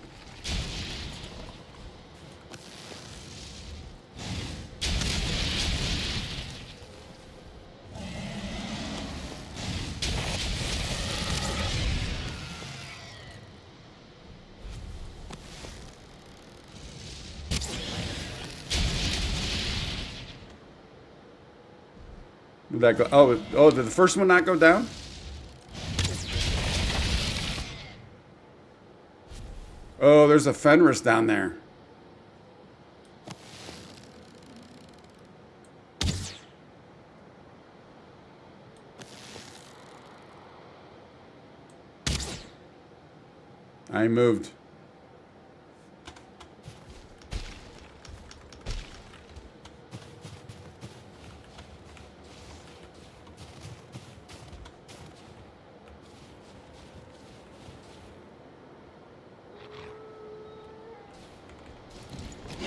Did that go? Oh, did the first one not go down? Oh, there's a Fenris down there. I moved.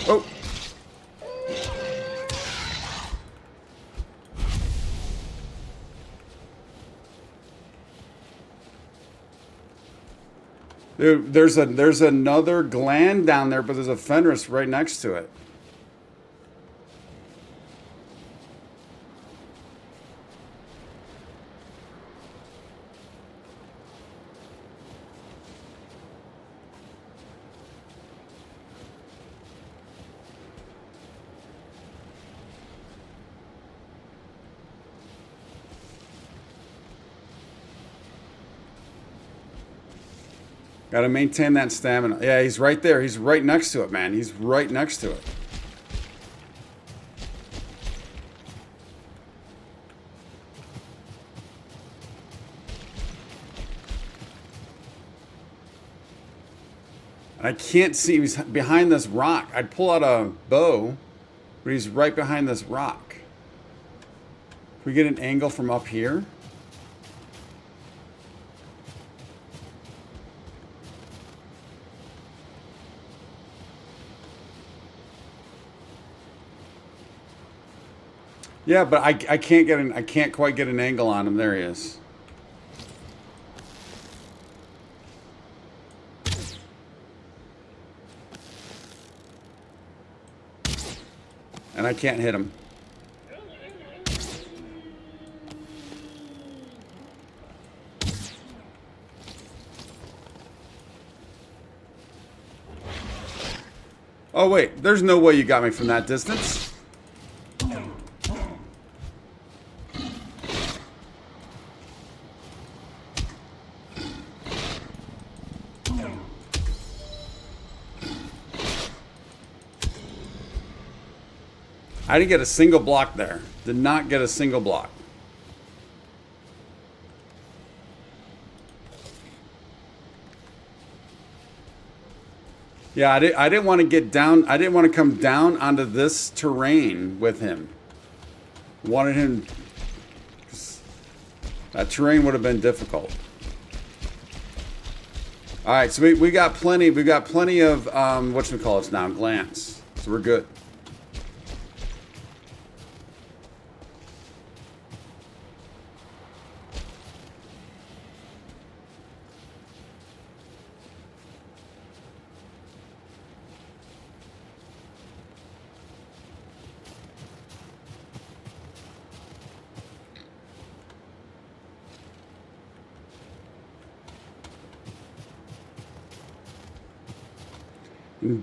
Oh. Dude, there's another gland down there, but there's a Fenris right next to it. Got to maintain that stamina. Yeah, he's right there. He's right next to it, man. He's right next to it. I can't see. He's behind this rock. I'd pull out a bow, but he's right behind this rock. Can we get an angle from up here? Yeah, but I can't quite get an angle on him. There he is. And I can't hit him. Oh wait, there's no way you got me from that distance. I didn't get a single block there. Did not get a single block. Yeah, I didn't want to get down. I didn't want to come down onto this terrain with him. Wanted him. That terrain would have been difficult. All right, so we got plenty. We got plenty of whatchamacallits now, glands. So we're good.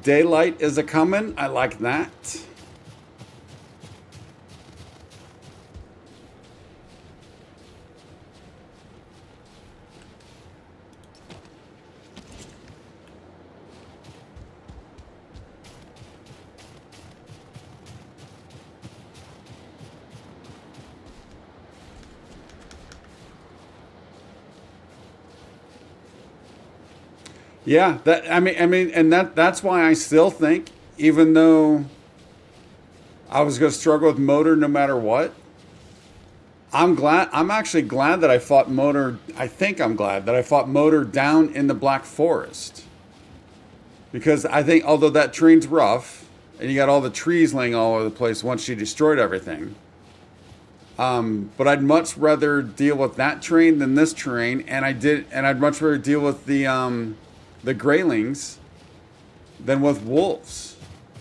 Daylight is a coming. I like that. Yeah, that and that's why I still think, even though I was going to struggle with motor no matter what, I'm actually glad that I fought motor. I think I'm glad that I fought motor down in the Black Forest, because I think although that terrain's rough and you got all the trees laying all over the place once she destroyed everything, but I'd much rather deal with that terrain than this terrain, and I'd much rather deal with the Greylings than with wolves.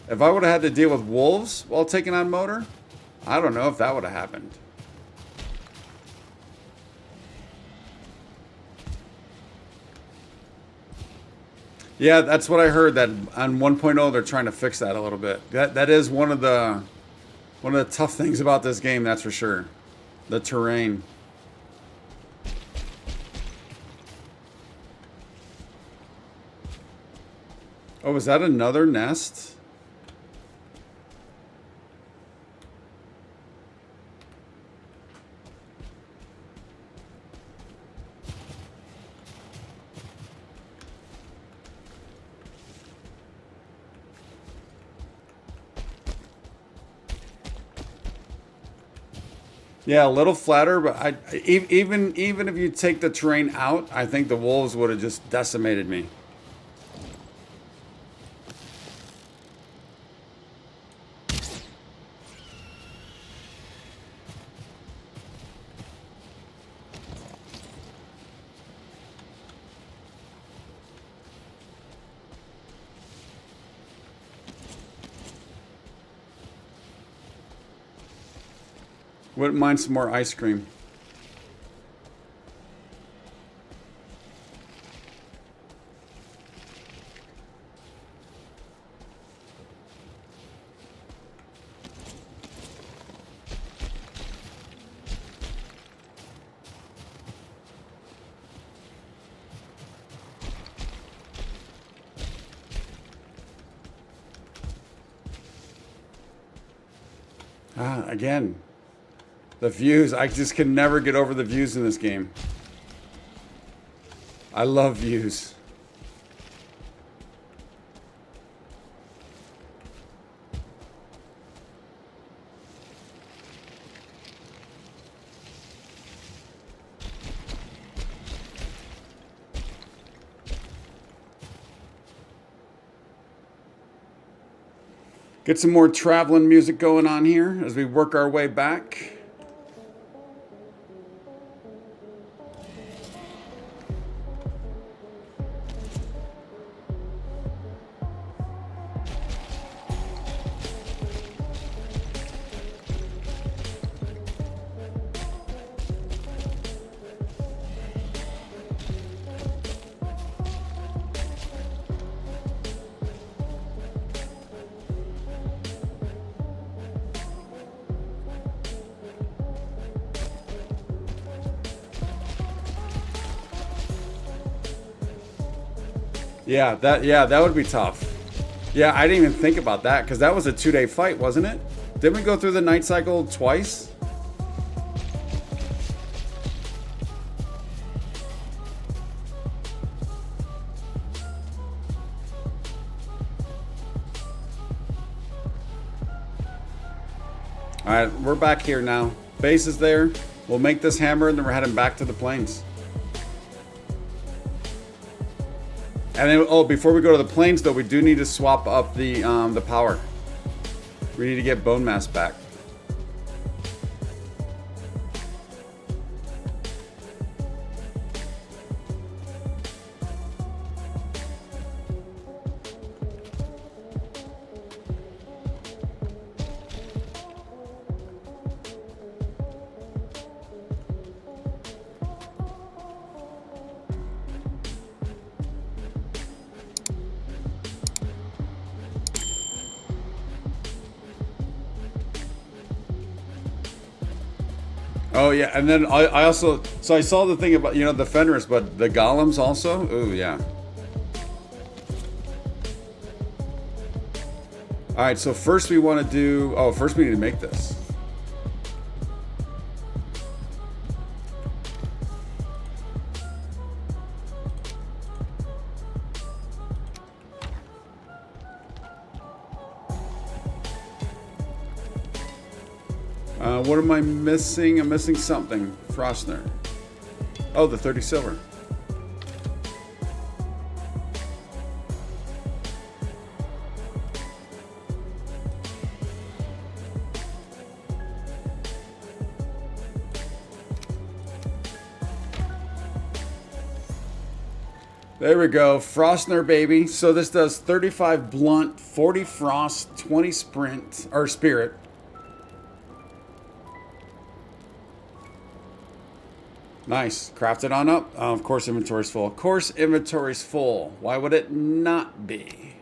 If I would have had to deal with wolves while taking on motor, I don't know if that would have happened. Yeah, that's what I heard. That on 1.0 they're trying to fix that a little bit. That is one of the tough things about this game, that's for sure. The terrain. Oh, is that another nest? Yeah, a little flatter, but even if you take the terrain out, I think the wolves would have just decimated me. Wouldn't mind some more ice cream. Ah, again. The views. I just can never get over the views in this game. I love views. Get some more traveling music going on here as we work our way back. Yeah, that would be tough. Yeah, I didn't even think about that because that was a 2-day fight, wasn't it? Didn't we go through the night cycle twice? All right, we're back here now. Base is there. We'll make this hammer and then we're heading back to the plains. And then, oh, before we go to the plains, though, we do need to swap up the power. We need to get bone mass back. Oh yeah, and then I also I saw the thing about the Fenris, but the golems also. Ooh yeah. All right, so first we want to do. Oh, first we need to make this. What am I missing? I'm missing something. Frostner. Oh, the 30 silver. There we go. Frostner, baby. So this does 35 blunt, 40 frost, 20 sprint, or spirit. Nice. Craft it on up. Oh, of course inventory's full. Of course inventory's full. Why would it not be?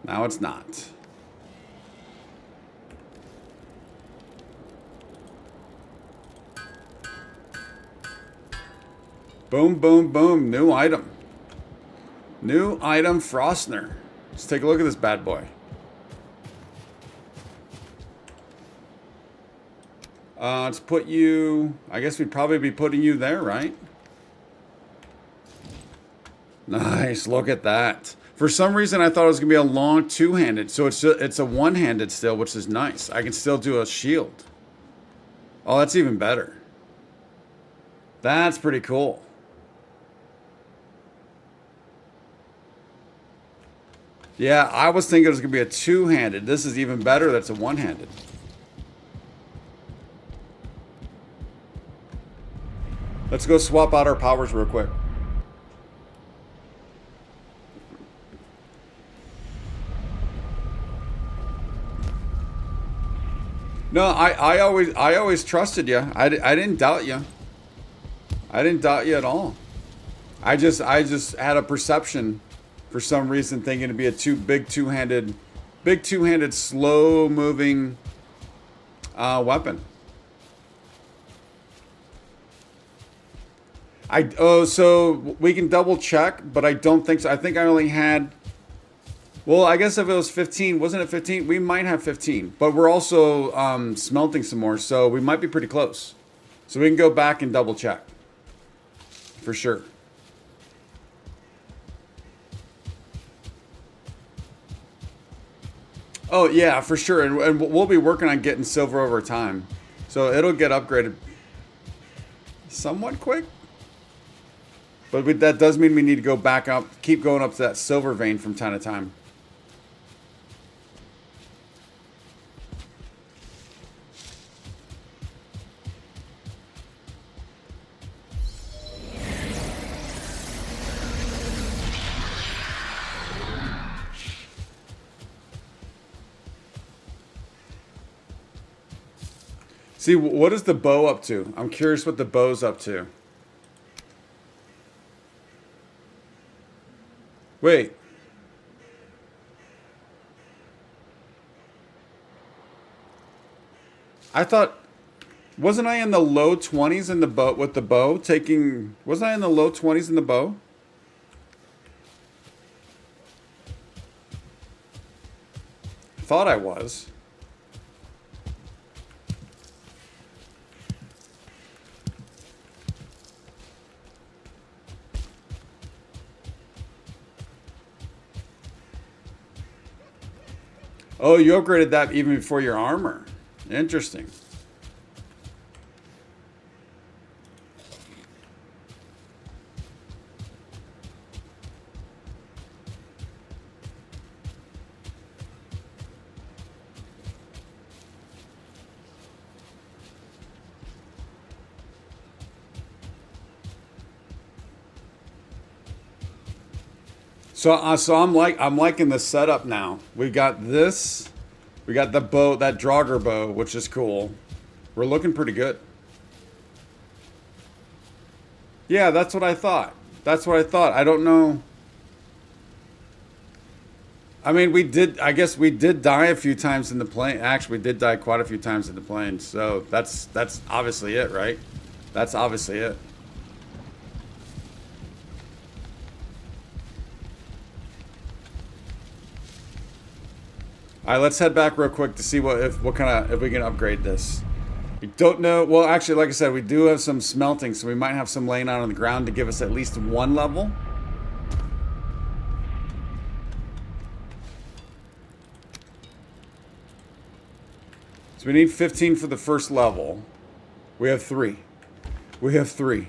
Now it's not. Boom, boom, boom. New item. New item, Frostner. Let's take a look at this bad boy. Let's put you... I guess we'd probably be putting you there, right? Nice. Look at that. For some reason, I thought it was going to be a long two-handed. So it's a one-handed still, which is nice. I can still do a shield. Oh, that's even better. That's pretty cool. Yeah, I was thinking it was going to be a two-handed. This is even better. That's a one-handed. Let's go swap out our powers real quick. No, I always trusted you. I didn't doubt you. I didn't doubt you at all. I just had a perception for some reason thinking it'd be a big two-handed slow moving weapon. So we can double check, but I don't think so. I think I only had, well, I guess if it was 15, wasn't it 15? We might have 15, but we're also smelting some more, so we might be pretty close. So we can go back and double check for sure. Oh yeah, for sure, and we'll be working on getting silver over time, so it'll get upgraded somewhat quick. But that does mean we need to go back up, keep going up to that silver vein from time to time. See, what is the bow up to? I'm curious what the bow's up to. Wait. I thought, wasn't I in the low 20s in the bow with the bow taking, wasn't I in the low 20s in the bow? Thought I was. Oh, you upgraded that even before your armor. Interesting. So I'm liking the setup now. We got this, we got the bow, that Draugr bow, which is cool. We're looking pretty good. Yeah, that's what I thought. That's what I thought. I don't know. I mean, I guess we did die a few times in the plane. Actually, we did die quite a few times in the plane. So that's obviously it, right? That's obviously it. All right, let's head back real quick to see if we can upgrade this. We don't know. Well, actually, like I said, we do have some smelting, so we might have some laying out on the ground to give us at least one level. So we need 15 for the first level. We have 3. We have 3.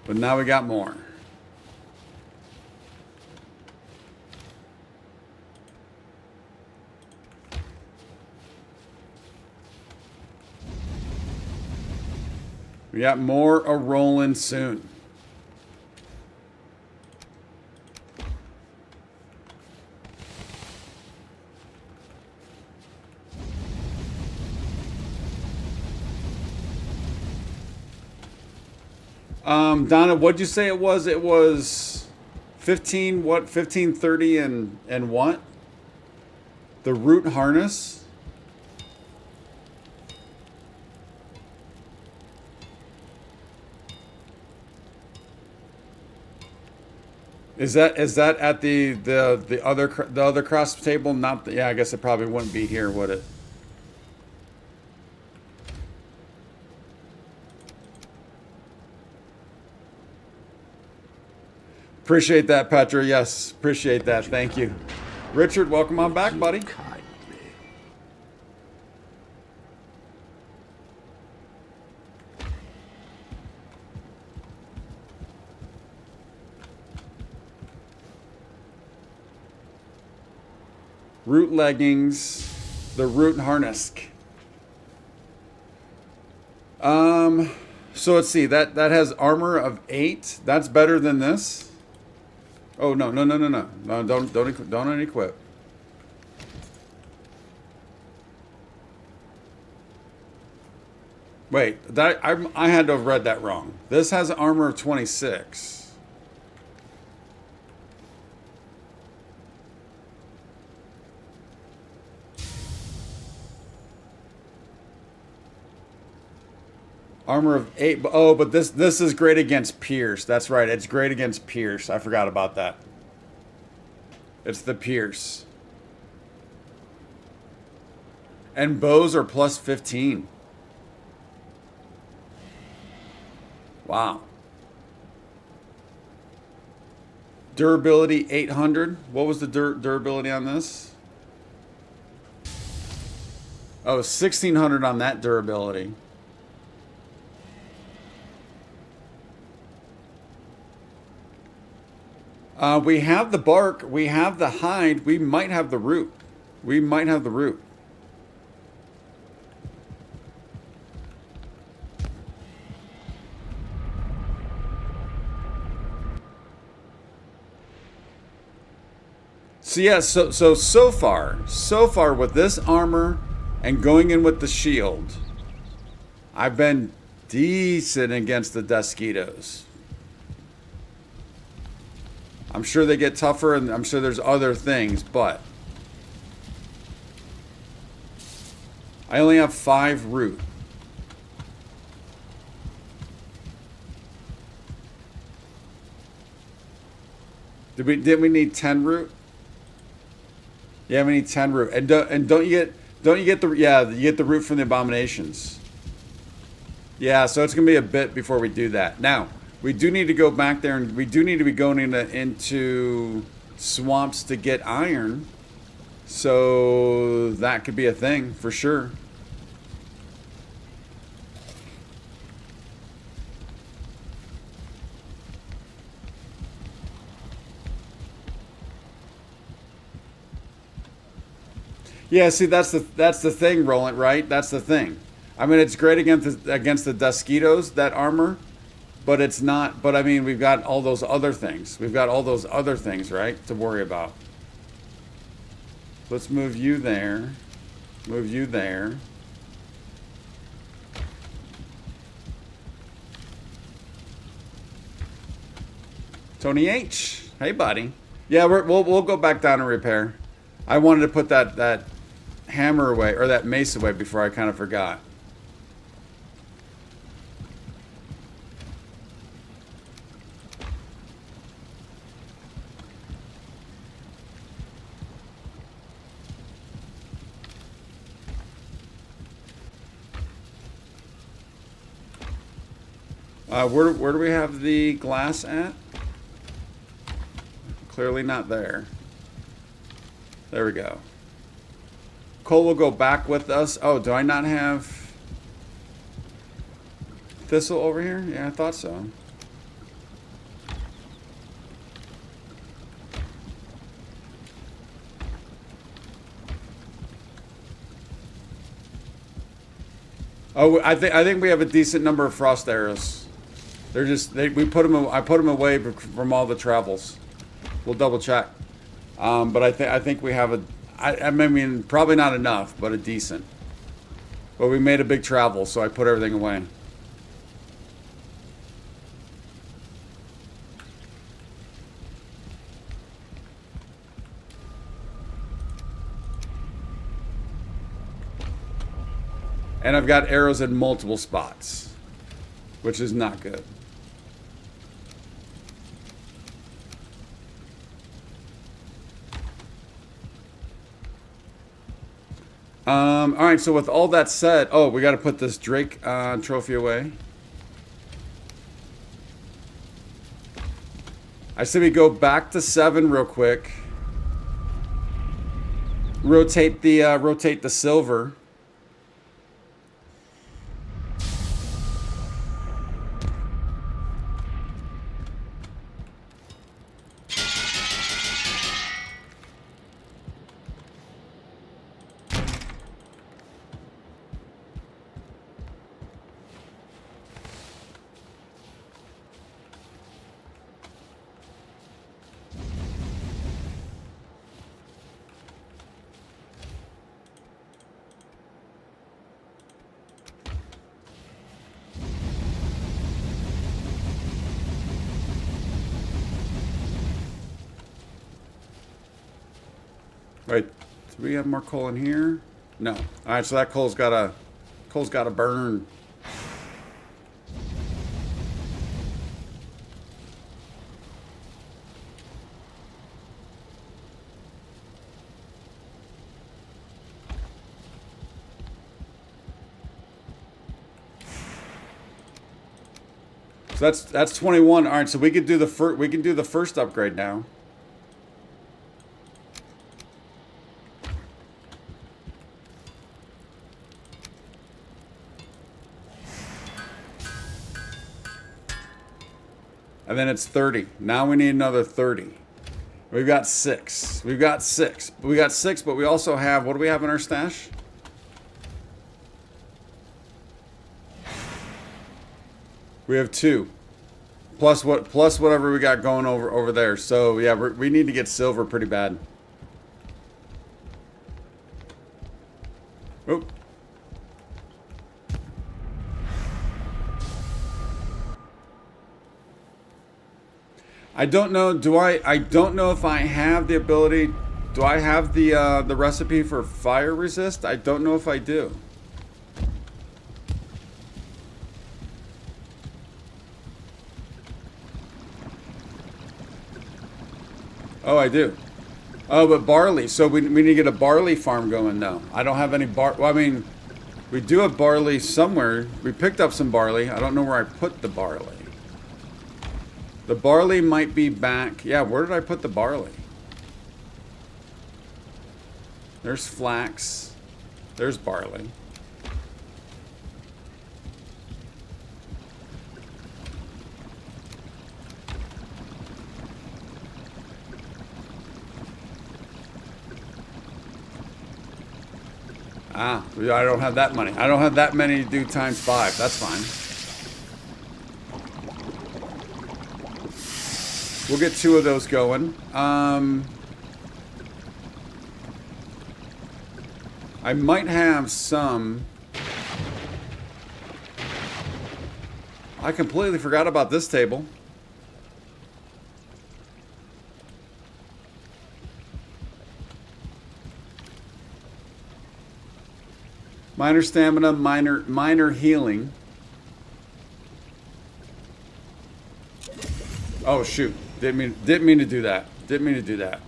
But now we got more. We got more a-rolling soon. Donna, what'd you say it was? It was 15, what? 1530 and what? The root harness? Is that at the other cross table? Not the, yeah, I guess it probably wouldn't be here, would it? Appreciate that, Petra. Yes, appreciate that. Thank you. Richard, welcome on back, buddy. Kindly. Root leggings, the root harness. So let's see. That has armor of 8. That's better than this. Oh no. No, don't unequip. Wait, I had to have read that wrong. This has armor of 26. Armor of 8. Oh, but this is great against pierce. That's right. It's great against pierce. I forgot about that. It's the pierce. And bows are plus 15. Wow. Durability 800. What was the durability on this? Oh, 1600 on that durability. We have the bark, we have the hide, we might have the root. We might have the root. So yeah, so far with this armor and going in with the shield, I've been decent against the Desquitos. I'm sure they get tougher, and I'm sure there's other things, but I only have 5 root. Did we need 10 root? Yeah, we need 10 root. And don't you get the, yeah, you get the root from the abominations. Yeah, so it's gonna be a bit before we do that. Now, we do need to go back there, and we do need to be going into swamps to get iron. So that could be a thing for sure. Yeah, see, that's the thing, Roland, right? That's the thing. I mean, it's great against the Desquitos, that armor. But it's not, but I mean, we've got all those other things. We've got all those other things, right, to worry about. Let's move you there. Move you there. Tony H. Hey, buddy. Yeah, we'll go back down and repair. I wanted to put that hammer away, or that mace away, before I kind of forgot. Where do we have the glass at? Clearly not there. There we go. Cole will go back with us. Oh, do I not have Thistle over here? Yeah, I thought so. Oh, I think we have a decent number of frost arrows. They're just we put them. I put them away from all the travels. We'll double check. But I think we have I mean, probably not enough, but a decent. But we made a big travel, so I put everything away. And I've got arrows in multiple spots, which is not good. All right, so with all that said, oh, we got to put this Drake trophy away. I say we go back to 7 real quick. Rotate the silver. Right, do we have more coal in here? No. All right, so that coal's got to burn. So that's 21. All right, so we can do the first upgrade now. And then it's 30. Now we need another 30. We've got 6. We've got 6. We got 6, but we also have, what do we have in our stash? We have 2. Plus whatever we got going over there. So yeah, we need to get silver pretty bad. Oop. I don't know. I don't know if I have the ability. Do I have the recipe for fire resist? I don't know if I do. Oh, I do. Oh, but barley. So we need to get a barley farm going now. I don't have any well, I mean, we do have barley somewhere. We picked up some barley. I don't know where I put the barley. The barley might be back. Yeah, where did I put the barley? There's flax. There's barley. Ah, I don't have that money. I don't have that many to do times 5. That's fine. We'll get 2 of those going. I might have some. I completely forgot about this table. Minor stamina, minor healing. Oh shoot. Didn't mean to do that. Didn't mean to do that.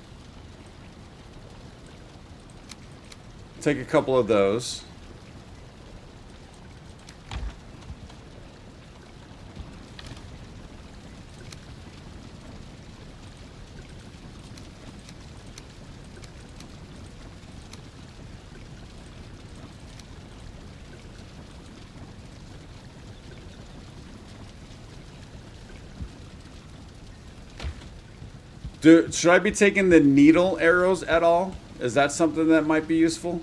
Take a couple of those. Should I be taking the needle arrows at all? Is that something that might be useful?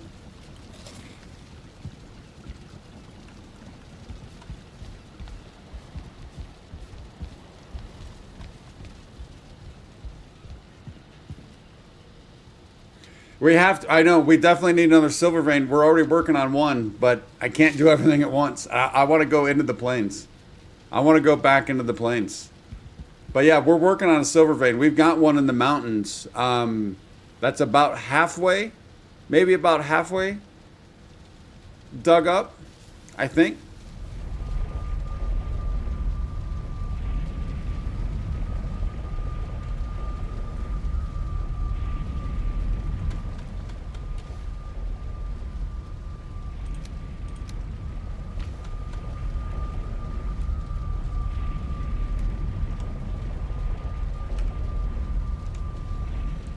We have to, I know, we definitely need another silver vein. We're already working on one, but I can't do everything at once. I want to go into the plains. I want to go back into the plains. But yeah, we're working on a silver vein. We've got one in the mountains. That's about halfway, maybe about halfway dug up, I think.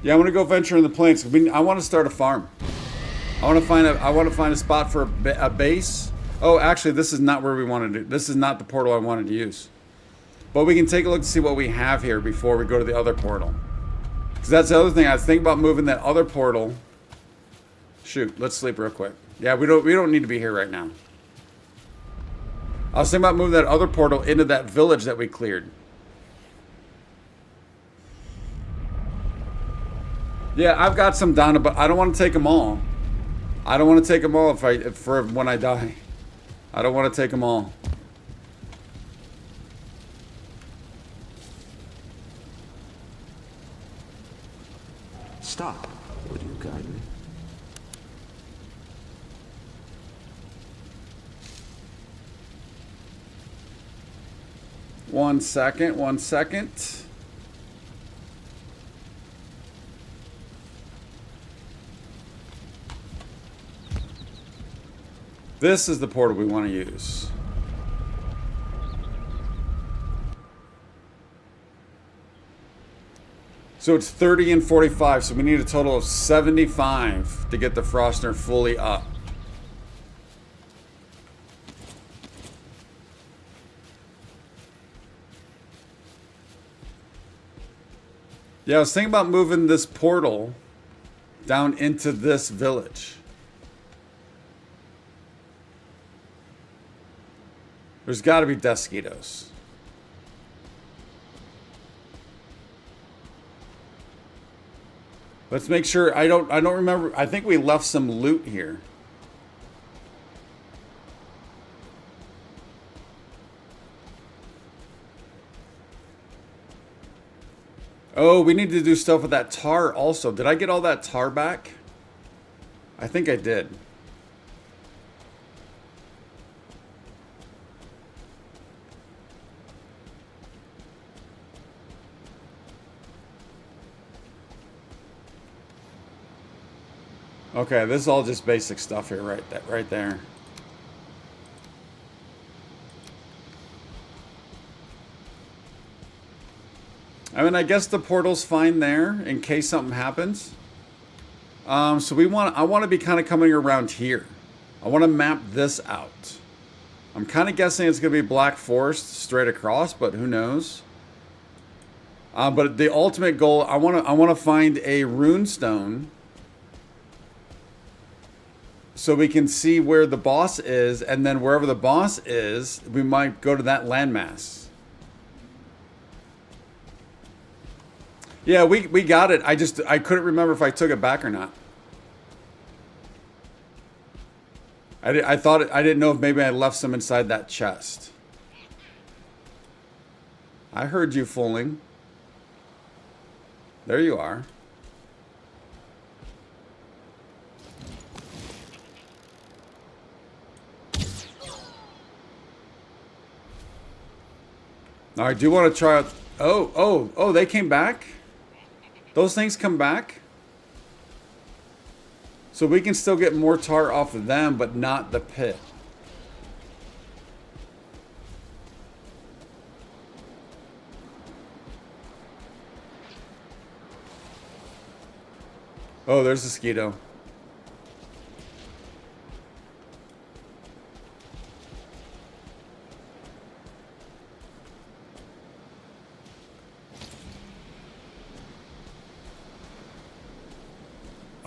Yeah, I want to go venture in the plains. I want to start a farm. I want to find a spot for a base. Oh, actually, this is not where we wanted to. This is not the portal I wanted to use. But we can take a look to see what we have here before we go to the other portal. Because that's the other thing. I was thinking about moving that other portal. Shoot, let's sleep real quick. Yeah, we don't need to be here right now. I was thinking about moving that other portal into that village that we cleared. Yeah, I've got some down, but I don't want to take them all. I don't want to take them all for when I die. I don't want to take them all. Stop. Would you guide me? One second. This is the portal we want to use. So it's 30 and 45, so we need a total of 75 to get the Frostner fully up. Yeah, I was thinking about moving this portal down into this village. There's got to be Deskitos. Let's make sure. I don't remember. I think we left some loot here. Oh, we need to do stuff with that tar also. Did I get all that tar back? I think I did. Okay, this is all just basic stuff here, right there. I mean, I guess the portal's fine there in case something happens. So I want to be kind of coming around here. I want to map this out. I'm kind of guessing it's going to be Black Forest straight across, but who knows? But the ultimate goal, I want to find a rune stone so we can see where the boss is, and then wherever the boss is, we might go to that landmass. Yeah, we got it. I couldn't remember if I took it back or not. I didn't know if maybe I left some inside that chest. I heard you fooling. There you are. Now, I do want to try out... Oh, they came back? Those things come back? So we can still get more tar off of them, but not the pit. Oh, there's a Skeeto.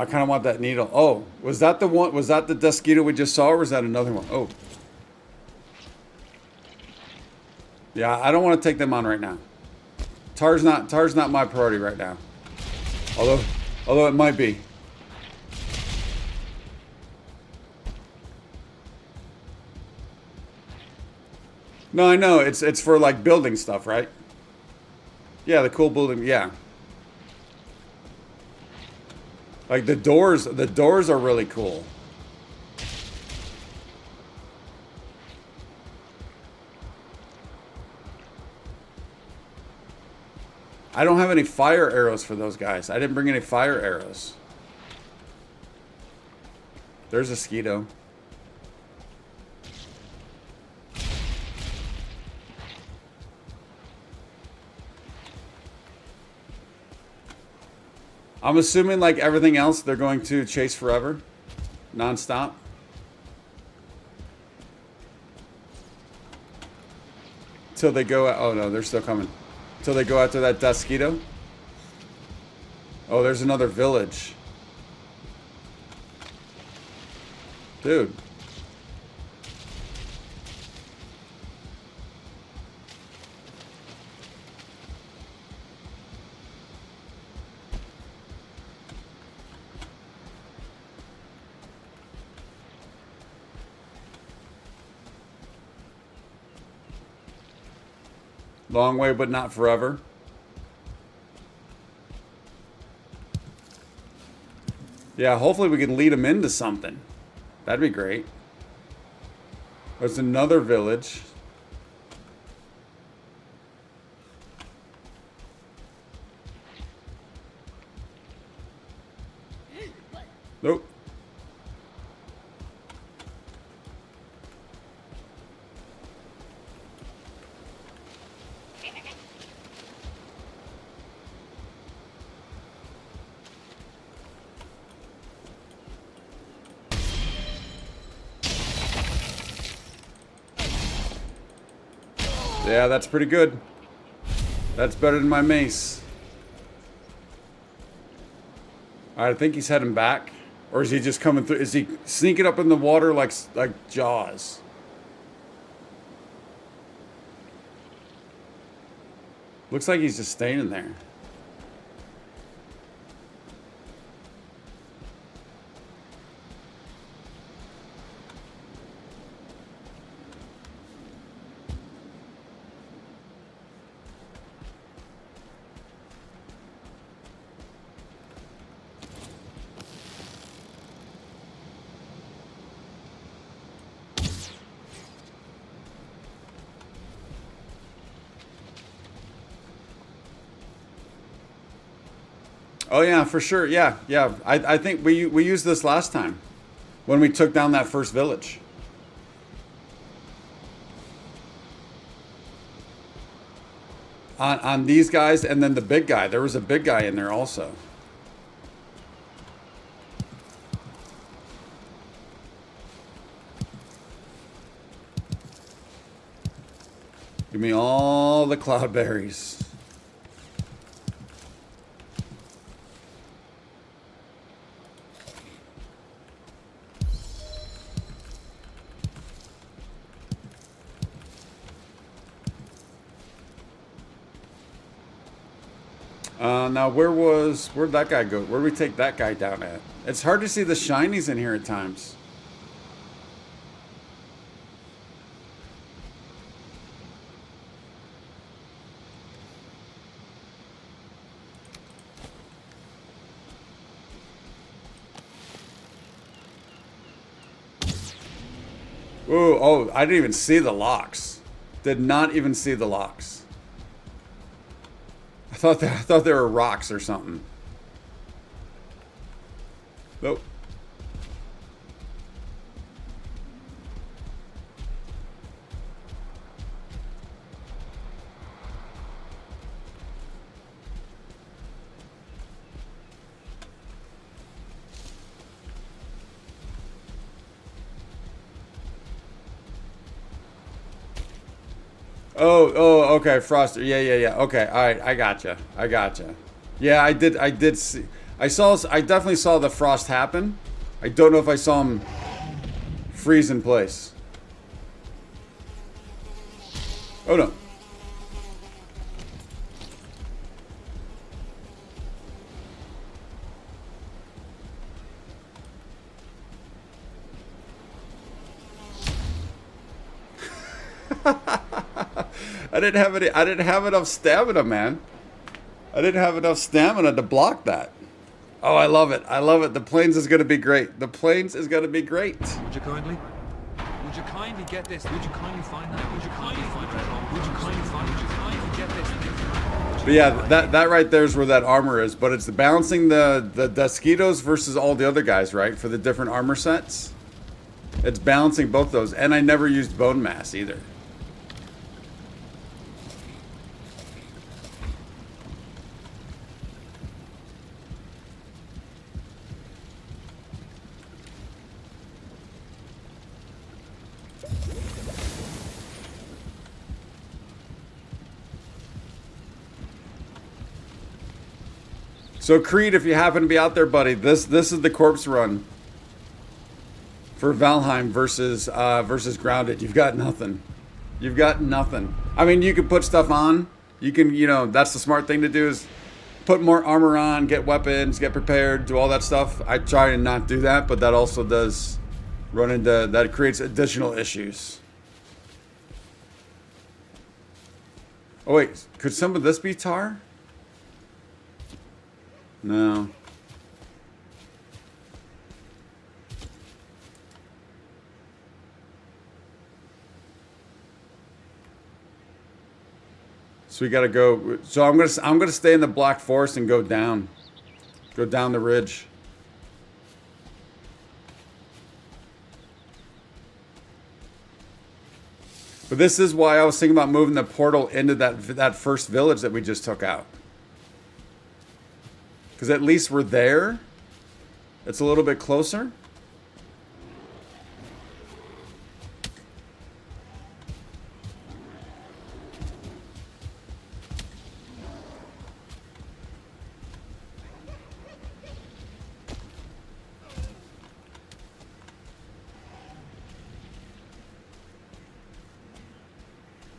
I kind of want that needle. Oh, was that the one? Was that the Desquito we just saw, or was that another one? Oh. Yeah, I don't want to take them on right now. Tar's not my priority right now. Although it might be. No, I know. It's for like building stuff, right? Yeah, the cool building. Yeah. Like the doors are really cool. I don't have any fire arrows for those guys. I didn't bring any fire arrows. There's a Skeeto. I'm assuming like everything else, they're going to chase forever. Non-stop. Till they go, oh no, they're still coming. Till they go after that Desquito. Oh, there's another village. Dude. Long way, but not forever. Yeah, hopefully we can lead them into something. That'd be great. There's another village. Nope. Yeah, that's pretty good. That's better than my mace. Alright, I think he's heading back. Or is he just coming through? Is he sneaking up in the water like Jaws? Looks like he's just staying there. Oh yeah, for sure. Yeah, yeah. I think we used this last time when we took down that first village. On these guys, and then the big guy. There was a big guy in there also. Give me all the cloudberries. Now where'd that guy go? Where'd we take that guy down at? It's hard to see the shinies in here at times. Ooh, oh, I didn't even see the locks. Did not even see the locks. I thought they were rocks or something. Nope. Oh, okay, Froster. Yeah. Okay, all right, I gotcha. Yeah, I did see. I definitely saw the frost happen. I don't know if I saw him freeze in place. Oh no. I didn't have enough stamina, man. I didn't have enough stamina to block that. Oh, I love it. I love it. The planes is going to be great. The planes is going to be great. Would you kindly get this? Would you kindly find that? Would you kindly find that? Would you kindly find? Would you kindly get this? But yeah, that right there is where that armor is. But it's balancing the Mosquitoes versus all the other guys, right? For the different armor sets. It's balancing both those. And I never used bone mass either. So Creed, if you happen to be out there, buddy, this is the corpse run for Valheim versus Grounded. You've got nothing. You've got nothing. I mean, you can put stuff on. You can, that's the smart thing to do is put more armor on, get weapons, get prepared, do all that stuff. I try to not do that, but that also does that creates additional issues. Oh wait, could some of this be tar? No. So we gotta go. So I'm gonna stay in the Black Forest and go down the ridge. But this is why I was thinking about moving the portal into that first village that we just took out. Because at least we're there. It's a little bit closer.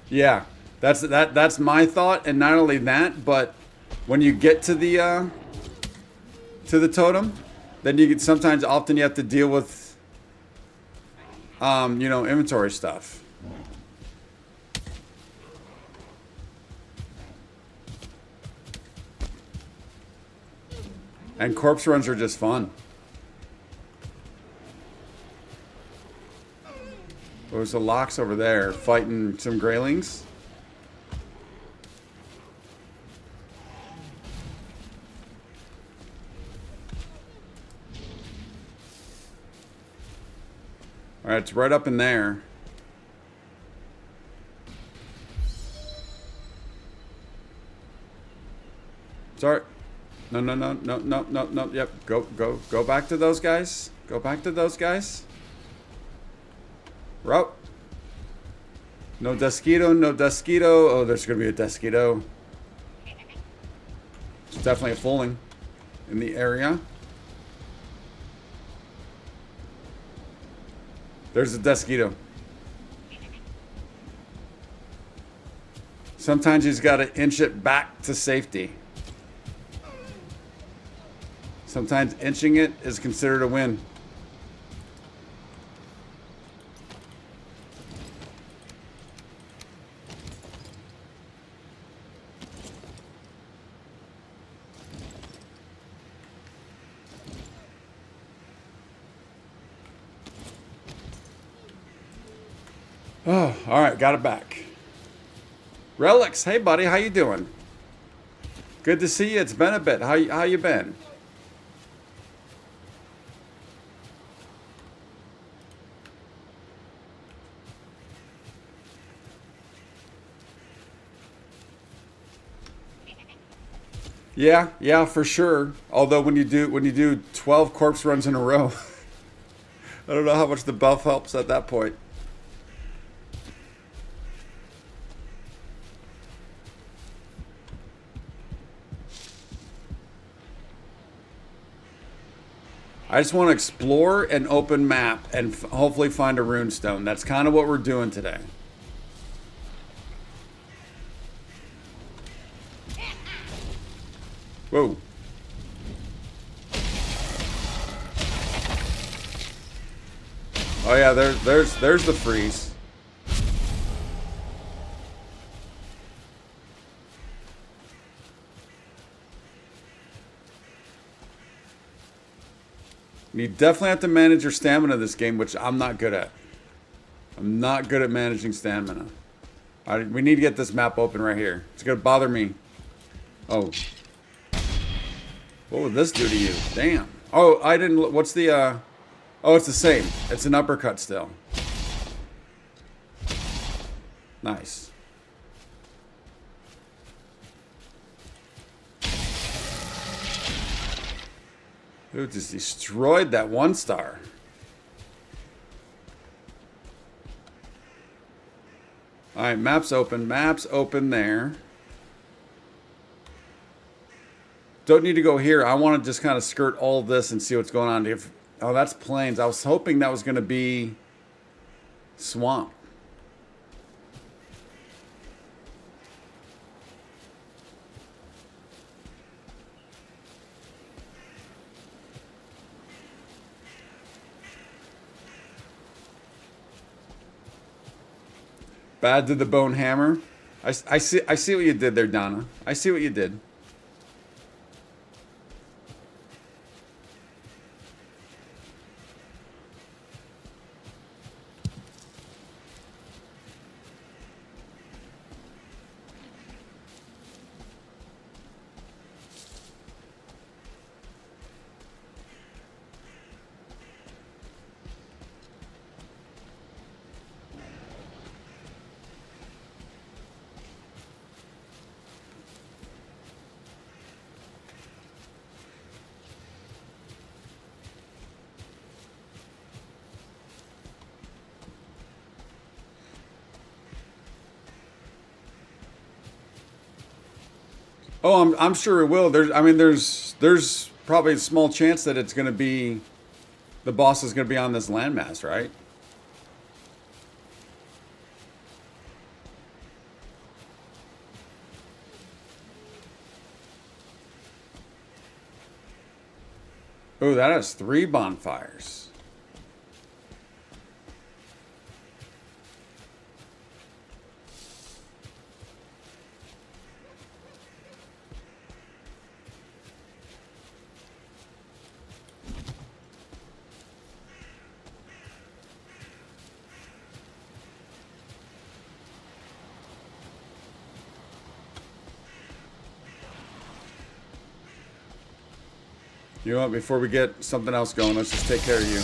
Yeah, that's my thought, and not only that, but when you get to the totem, then often you have to deal with inventory stuff. And corpse runs are just fun. There's a Lox over there fighting some Greylings. Alright, it's right up in there. Sorry. No. Yep. Go back to those guys. Go back to those guys. Route. No Mosquito, no Mosquito. Oh, there's going to be a Mosquito. It's definitely a fulling in the area. There's a Mosquito. Sometimes you just got to inch it back to safety. Sometimes inching it is considered a win. Oh, all right, got it back. Relics, hey buddy, how you doing? Good to see you. It's been a bit. How you been? Yeah, for sure. Although when you do 12 corpse runs in a row, I don't know how much the buff helps at that point. I just want to explore an open map and hopefully find a runestone. That's kind of what we're doing today. Whoa. Oh yeah, there's the freeze. You definitely have to manage your stamina this game, which I'm not good at. I'm not good at managing stamina. We need to get this map open right here. It's gonna bother me. Oh. What would this do to you? Damn. Oh, I didn't look. What's the, Oh, it's the same. It's an uppercut still. Nice. Dude just destroyed that 1-star. Alright, map's open. Map's open there. Don't need to go here. I want to just kind of skirt all this and see what's going on. Oh, that's plains. I was hoping that was going to be swamp. Bad to the bone hammer. I see what you did there, Donna. I see what you did. Oh, I'm sure it will. There's probably a small chance that it's going to be, the boss is going to be on this landmass, right? Oh, that has 3 bonfires. You know what, before we get something else going, let's just take care of you.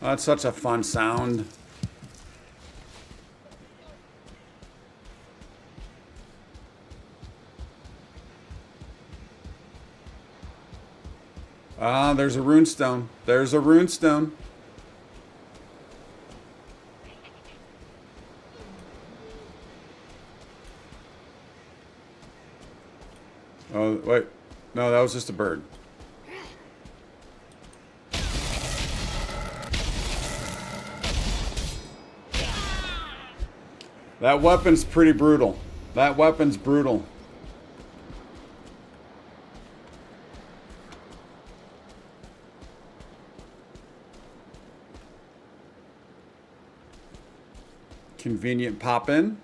That's such a fun sound. Ah, there's a runestone. There's a runestone. Oh, wait. No, that was just a bird. That weapon's pretty brutal. That weapon's brutal. Convenient pop in.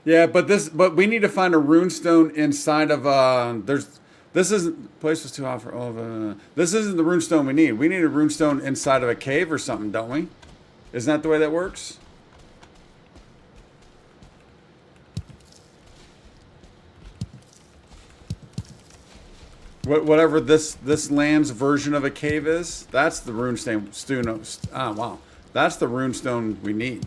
Yeah, but we need to find a runestone inside of there's This isn't, place was too hot for all of this isn't the runestone we need. We need a runestone inside of a cave or something, don't we? Isn't that the way that works? Whatever this land's version of a cave is, that's the runestone. Ah, wow. That's the runestone we need.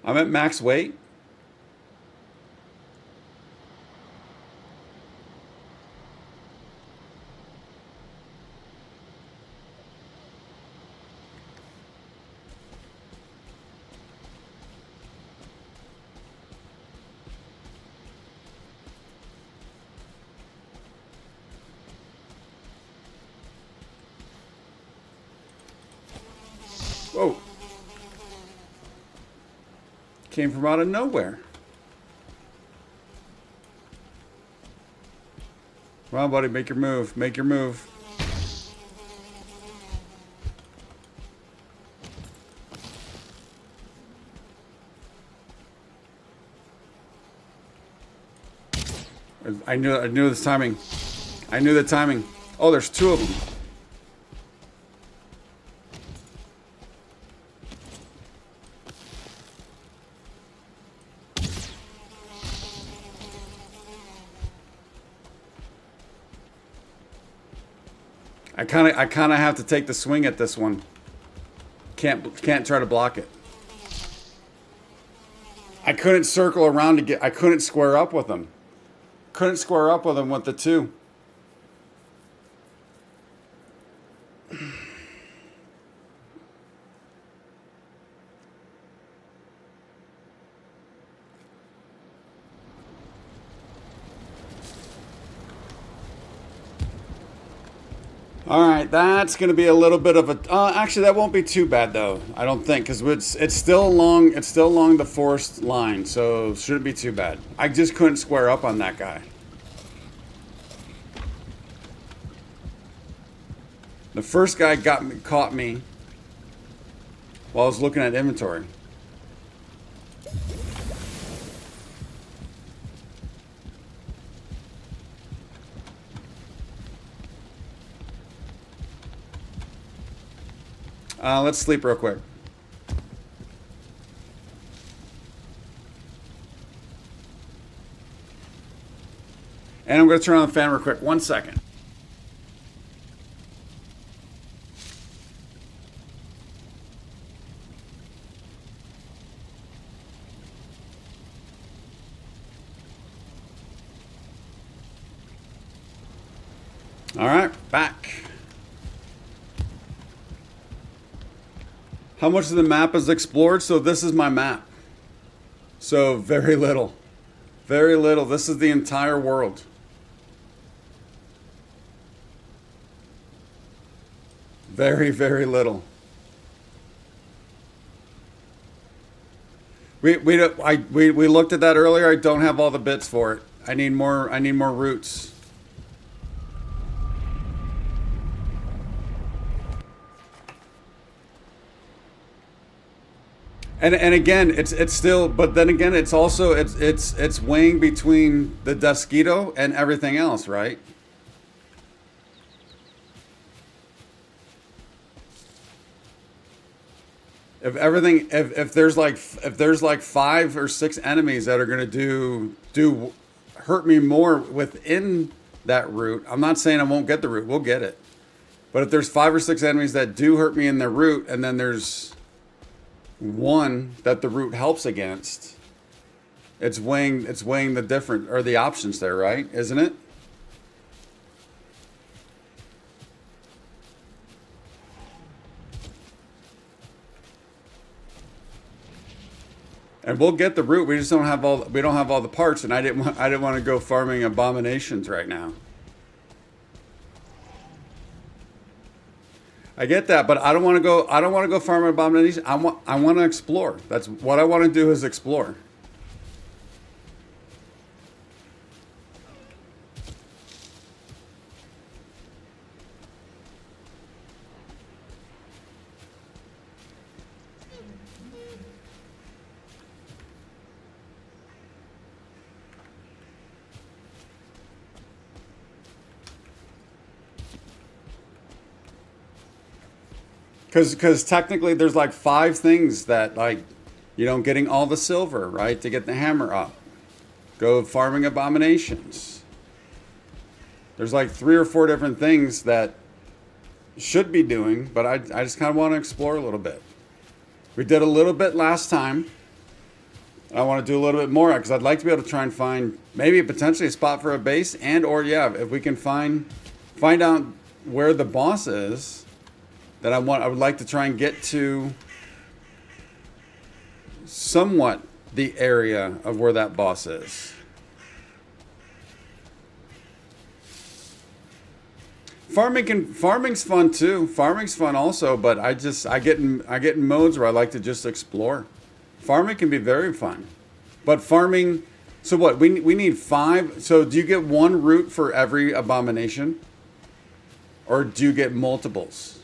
I'm at max weight. Whoa. Came from out of nowhere. Come on, buddy, make your move. Make your move. I knew this timing. I knew the timing. Oh, there's two of them. I kind of have to take the swing at this one. Can't try to block it. I couldn't circle around to get. I couldn't square up with them. Couldn't square up with them with the two. All right, that's going to be a little bit of a. Actually, that won't be too bad though. I don't think, because it's still along the forest line, so it shouldn't be too bad. I just couldn't square up on that guy. The first guy caught me while I was looking at inventory. Let's sleep real quick. And I'm going to turn on the fan real quick. 1 second. All right, back. How much of the map is explored? So this is my map. So very little. Very little. This is the entire world. Very, very little. We looked at that earlier. I don't have all the bits for it. I need more roots. And again, it's still, but then again, it's also it's weighing between the Dusquito and everything else, right? If there's like 5 or 6 enemies that are gonna do hurt me more within that route, I'm not saying I won't get the route. We'll get it. But if there's 5 or 6 enemies that do hurt me in their route, and then there's one that the route helps against, it's weighing the different or the options there, right? Isn't it? And we'll get the root. We just don't have all the parts, and I didn't want to go farming abominations right now. I get that, but I don't want to go farming abominations. I want to explore. That's what I want to do, is explore. Because technically there's like 5 things that, like, getting all the silver, right, to get the hammer up. Go farming abominations. There's like 3 or 4 different things that should be doing, but I just kind of want to explore a little bit. We did a little bit last time. I want to do a little bit more because I'd like to be able to try and find maybe potentially a spot for a base, and or yeah, if we can find out where the boss is. That I would like to try and get to somewhat the area of where that boss is. Farming's fun too. Farming's fun also, but I get in modes where I like to just explore. Farming can be very fun, but farming. So what we need 5. So do you get 1 root for every abomination, or do you get multiples?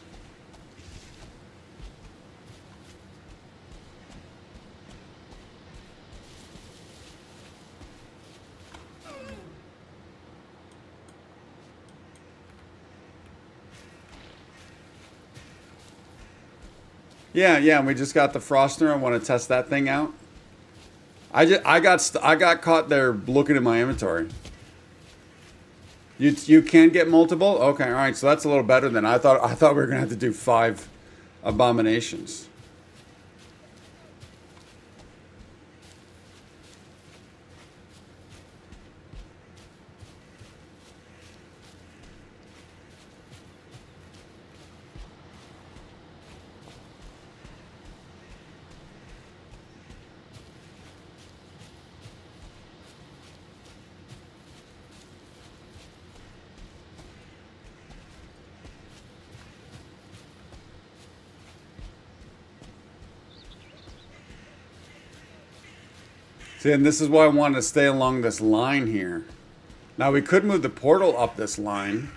Yeah, and we just got the Froster. I want to test that thing out. I got caught there looking at my inventory. You can get multiple? Okay, all right. So that's a little better than I thought. I thought we were gonna have to do 5 abominations. See, and this is why I wanted to stay along this line here. Now, we could move the portal up this line.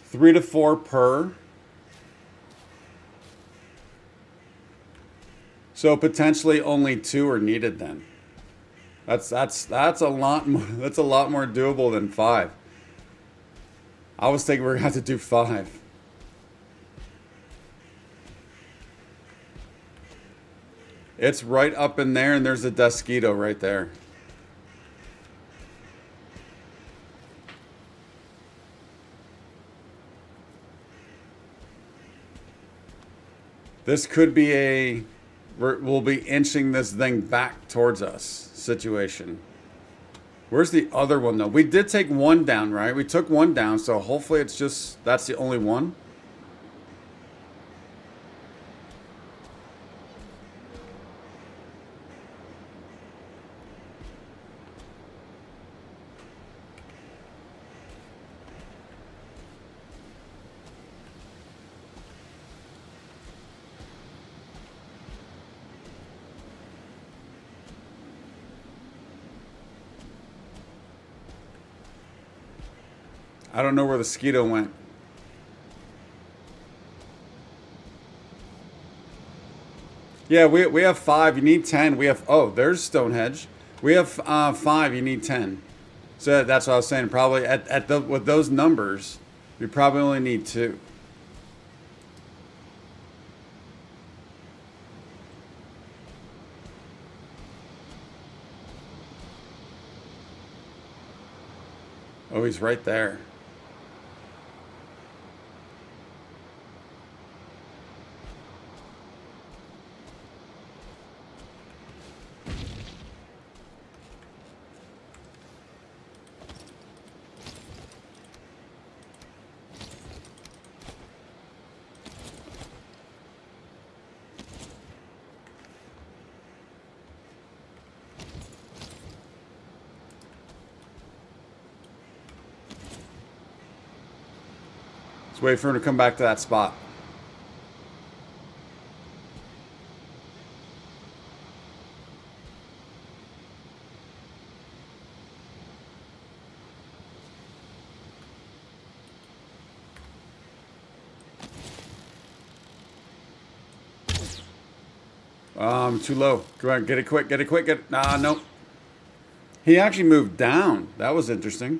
Three to 4 per. So potentially only 2 are needed then. That's a lot more. That's a lot more doable than 5. I was thinking we are gonna have to do 5. It's right up in there, and there's a Desquito right there. This could be a we'll be inching this thing back towards us situation. Where's the other one though? We did take 1 down, right? We took 1 down, so hopefully it's just that's the only one. I don't know where the Skeeto went. Yeah, we have 5. You need 10. We have there's Stonehenge. We have 5. You need 10. So that's what I was saying. Probably with those numbers, we probably only need 2. Oh, he's right there. Let's wait for him to come back to that spot. Too low. Come on, get it quick, get it quick, get it. Nah, nope. He actually moved down. That was interesting.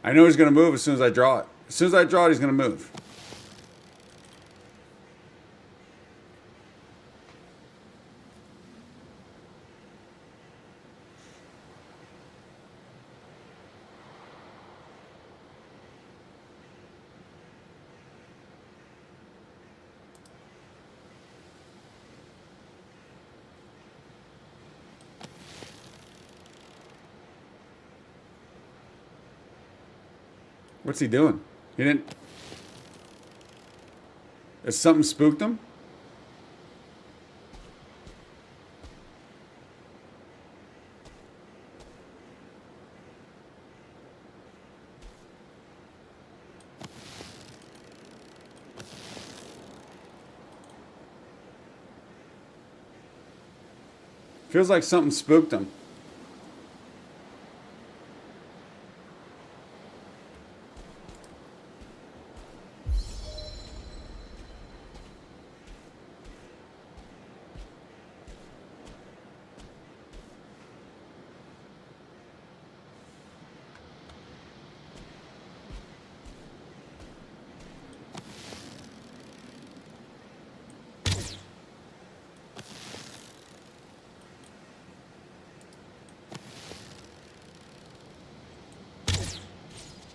I know he's going to move as soon as I draw it. As soon as I draw it, he's going to move. What's he doing? He didn't... Has something spooked him? Feels like something spooked him.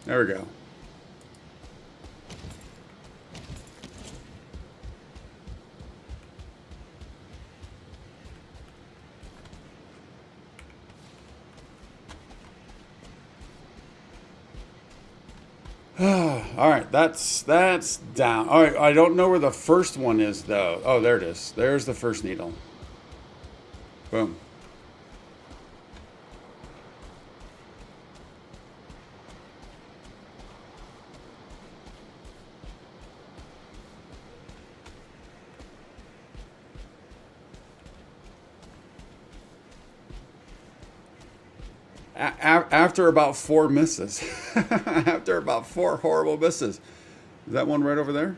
There we go. All right, that's down. All right, I don't know where the first one is though. Oh, there it is. There's the first needle. Boom. After about 4 misses. After about 4 horrible misses. Is that one right over there?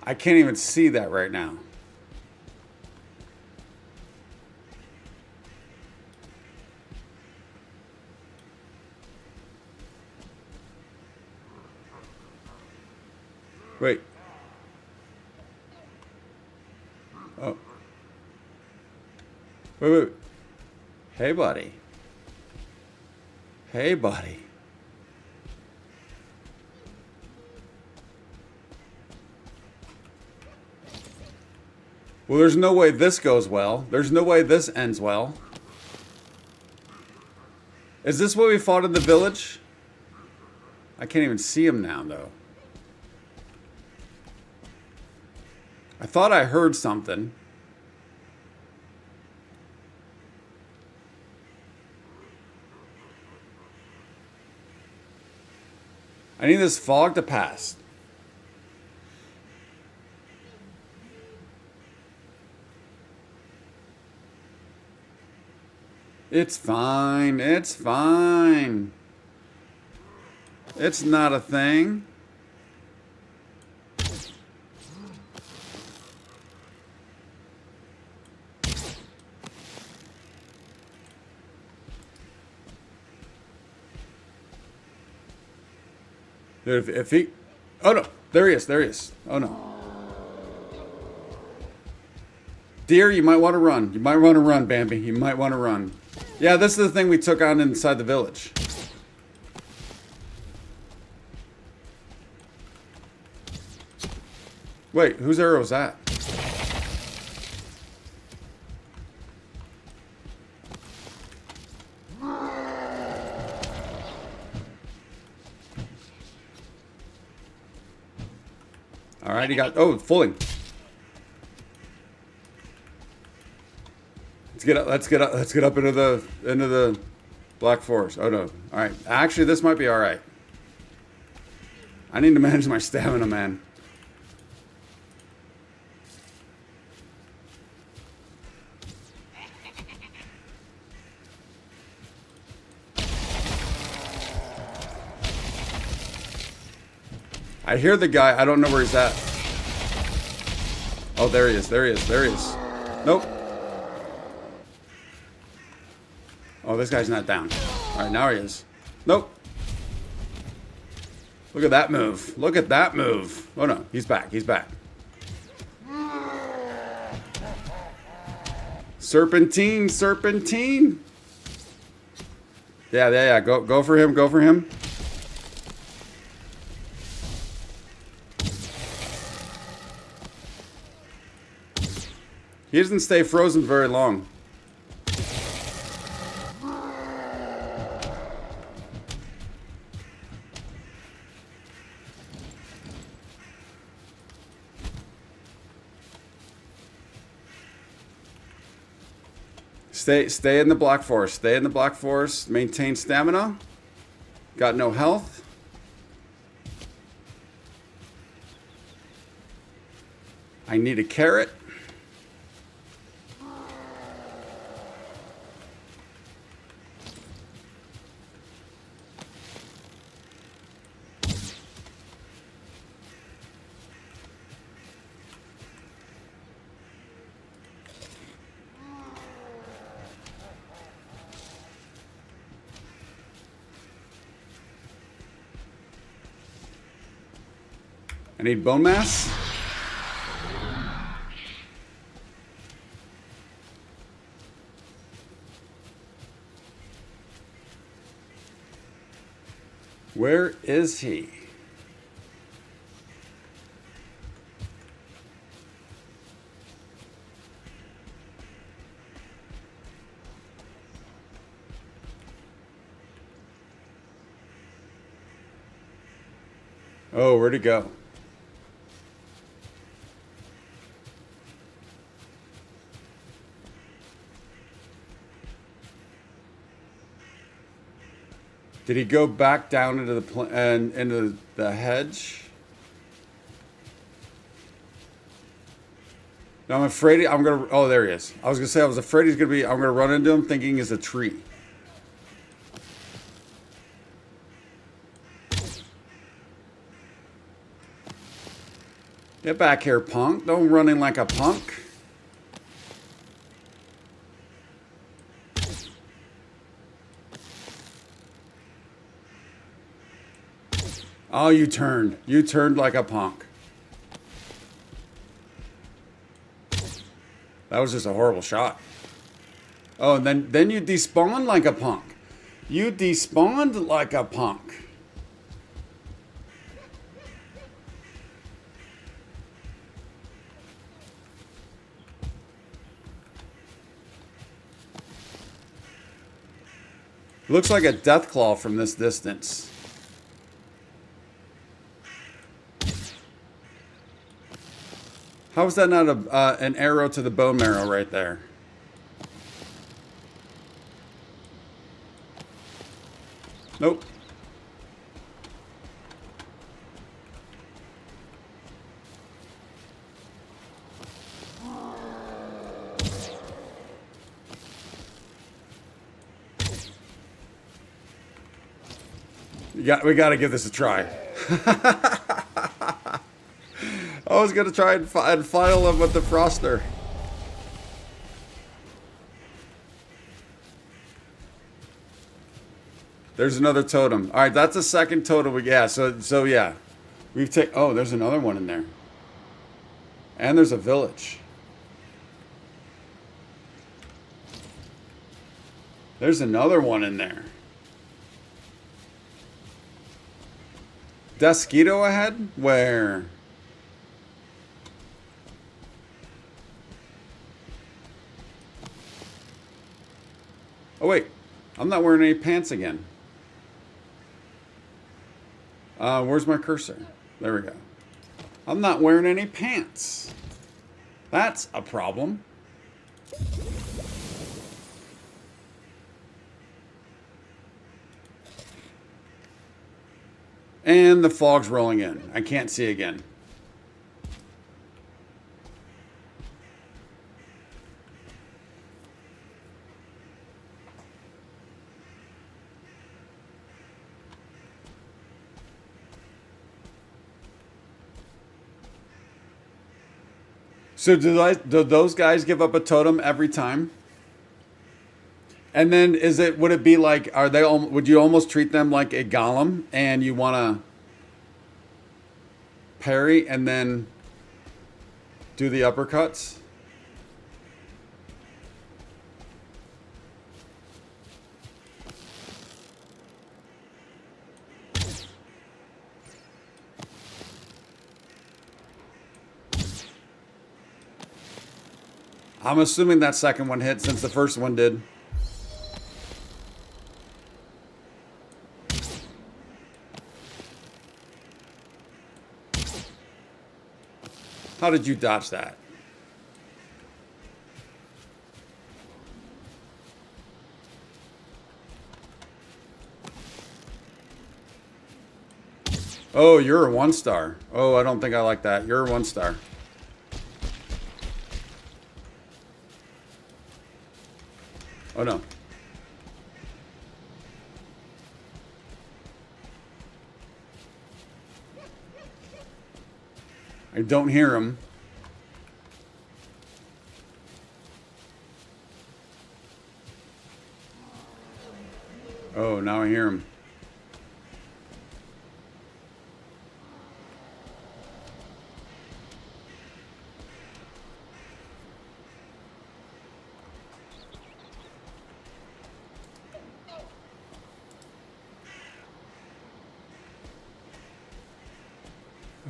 I can't even see that right now. Wait. Oh. Wait. Hey, buddy. Hey, buddy. Well, there's no way this goes well. There's no way this ends well. Is this what we fought in the village? I can't even see him now, though. I thought I heard something. I need this fog to pass. It's fine. It's fine. It's not a thing. Dude, if he... Oh, no. There he is. There he is. Oh, no. Deer, you might want to run. You might want to run, Bambi. You might want to run. Yeah, this is the thing we took on inside the village. Wait, whose arrow is that? All right, he got... Oh, fulling. Let's get up into the Black Forest. Oh, no. All right. Actually, this might be all right. I need to manage my stamina, man. I hear the guy. I don't know where he's at. Oh, there he is. There he is. There he is. Nope. Oh, this guy's not down. All right, now he is. Nope. Look at that move. Look at that move. Oh, no. He's back. He's back. Serpentine. Serpentine. Yeah. Go for him. Go for him. He doesn't stay frozen very long. Stay in the Black Forest. Stay in the Black Forest. Maintain stamina. Got no health. I need a carrot. I need bone mass. Where is he? Oh, where'd he go? Did he go back down into the into the hedge? No, I'm afraid I'm gonna. Oh, there he is. I was gonna say I was afraid he's gonna be. I'm gonna run into him thinking he's a tree. Get back here, punk! Don't run in like a punk. Oh, you turned. You turned like a punk. That was just a horrible shot. Oh, and then you despawned like a punk. You despawned like a punk. Looks like a death claw from this distance. How is that not an arrow to the bone marrow right there? Nope. We got to give this a try. I was going to try and final him with the Froster. There's another totem. All right, that's a second totem. Yeah, so yeah. We've taken... Oh, there's another one in there. And there's a village. There's another one in there. Desquito ahead? Where? Oh, wait. I'm not wearing any pants again. Where's my cursor? There we go. I'm not wearing any pants. That's a problem. And the fog's rolling in. I can't see again. So do those guys give up a totem every time? And then would it be like, would you almost treat them like a golem and you want to parry and then do the uppercuts? I'm assuming that second one hit since the first one did. How did you dodge that? Oh, you're a 1-star. Oh, I don't think I like that. You're a 1-star. Oh, no. I don't hear him. Oh, now I hear him.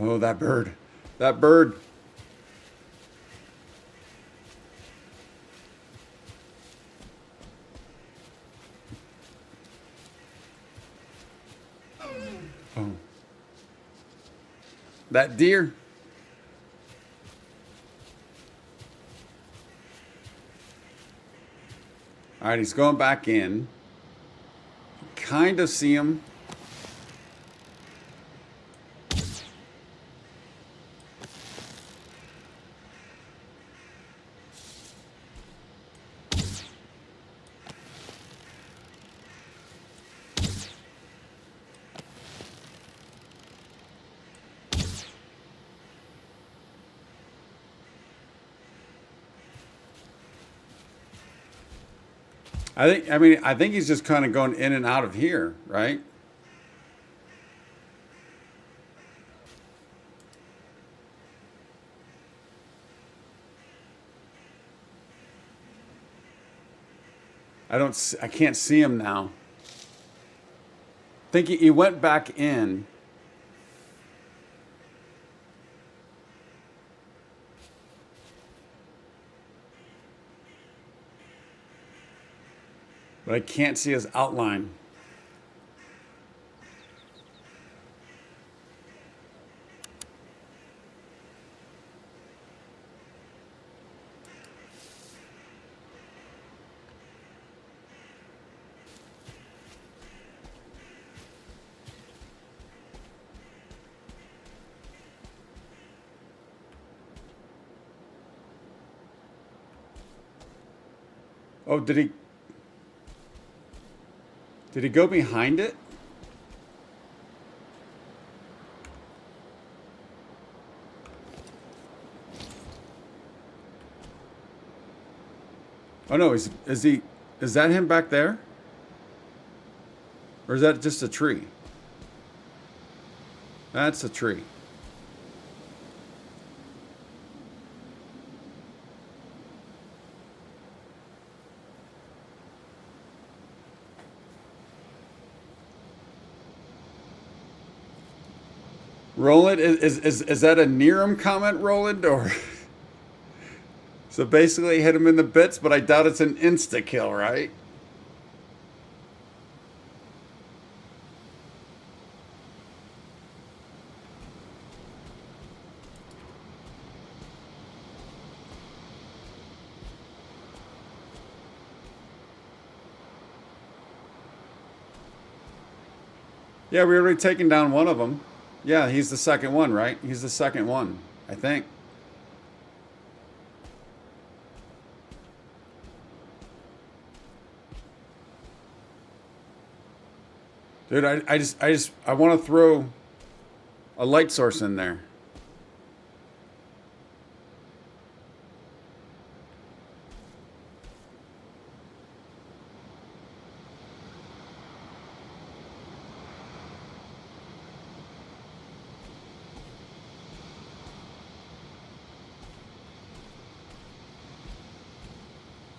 Oh, that bird. That bird. Oh. That deer. All right, he's going back in. Kind of see him. I think he's just kind of going in and out of here, right? I can't see him now. I think he went back in. But I can't see his outline. Oh, did he go behind it? Oh no, is that him back there? Or is that just a tree? That's a tree. Roland, is that a near him comment, Roland, or? So basically hit him in the bits, but I doubt it's an insta kill, right? Yeah, we already taken down one of them. Yeah, he's the second one, right? He's the second one, I think. Dude, I want to throw a light source in there.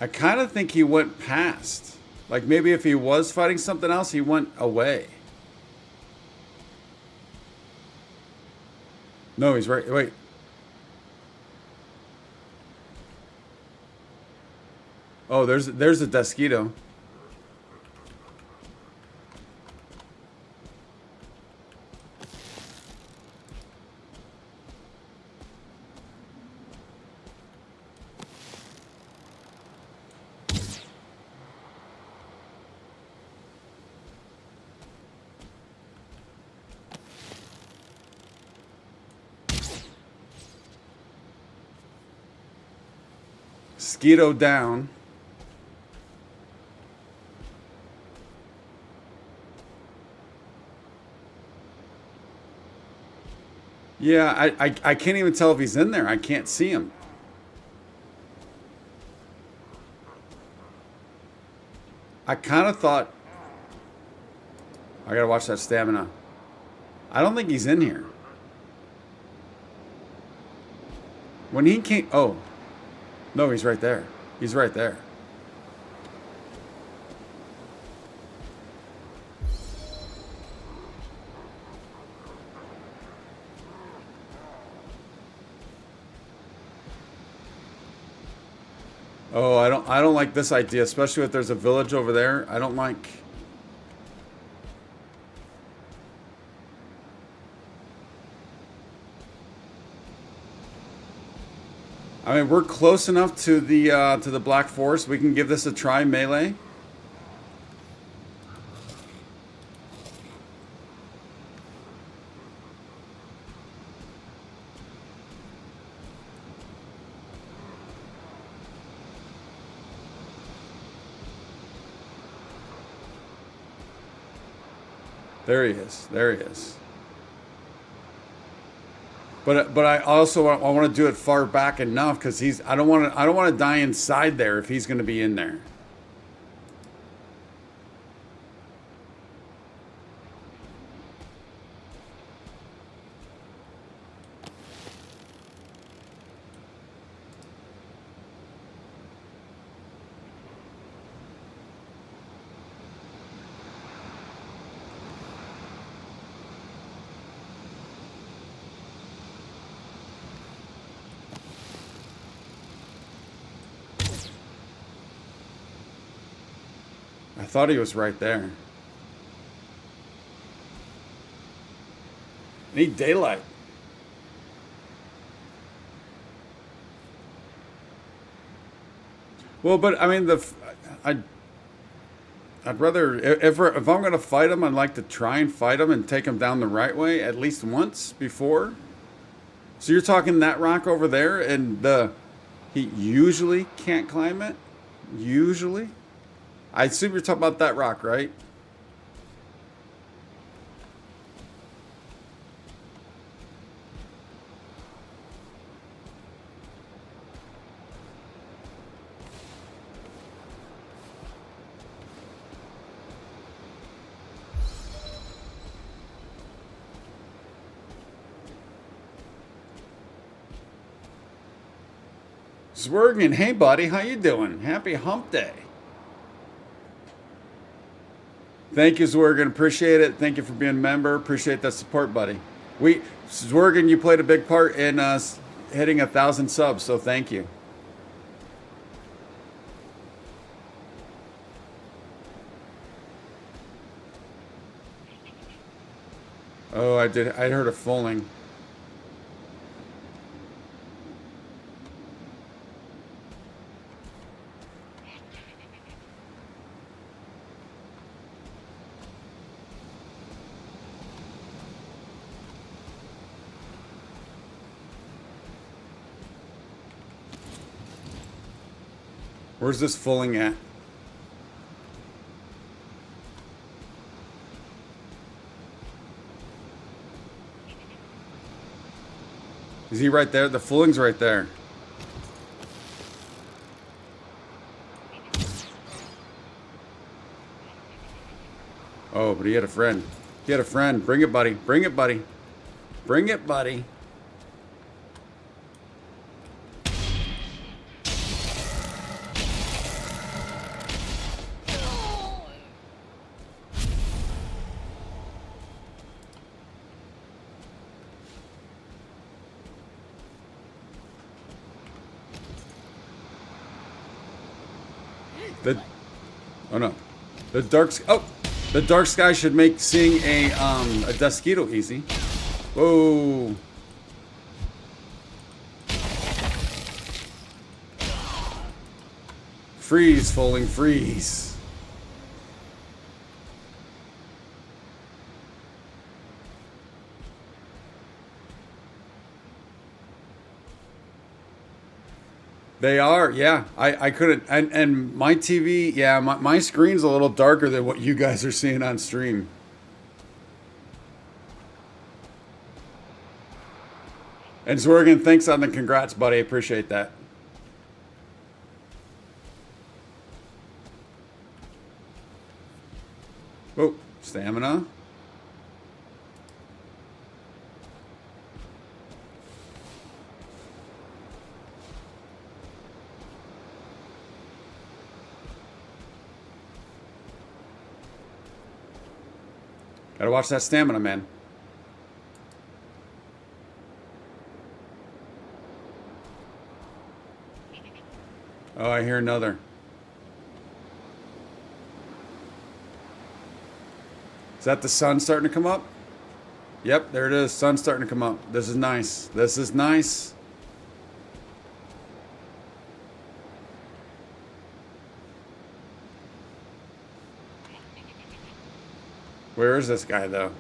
I kind of think he went past. Like maybe if he was fighting something else, he went away. No, he's right. Wait. Oh, there's a Desquito. Skeeto down. Yeah, I can't even tell if he's in there. I can't see him. I kind of thought... I gotta watch that stamina. I don't think he's in here. When he came... Oh. No, he's right there. He's right there. Oh, I don't like this idea, especially if there's a village over there. I don't like... I mean, we're close enough to the Black Forest. We can give this a try, melee. There he is. There he is. But I also I want to do it far back enough because I don't want to die inside there if he's going to be in there. I thought he was right there. Need daylight. Well, but I mean I'd rather if I'm going to fight him, I'd like to try and fight him and take him down the right way at least once before. So you're talking that rock over there, and he usually can't climb it. Usually. I assume you're talking about that rock, right? Zwergen, hey buddy, how you doing? Happy hump day. Thank you, Zwergen. Appreciate it. Thank you for being a member. Appreciate that support, buddy. Zwergen, you played a big part in us hitting 1,000 subs, so thank you. Oh, I did. I heard a falling. Where's this fulling at? Is he right there? The fulling's right there. Oh, but he had a friend. He had a friend. Bring it, buddy. Bring it, buddy. Bring it, buddy. Oh no, the dark sky should make seeing a Dusquito easy. Whoa. Freeze, falling, freeze. They are, yeah. I couldn't, and my TV, yeah, my screen's a little darker than what you guys are seeing on stream. And Zwergen, thanks on the congrats, buddy. Appreciate that. Oh, stamina. Gotta watch that stamina, man. Oh, I hear another. Is that the sun starting to come up? Yep, there it is. Sun's starting to come up. This is nice. This is nice. Where is this guy, though?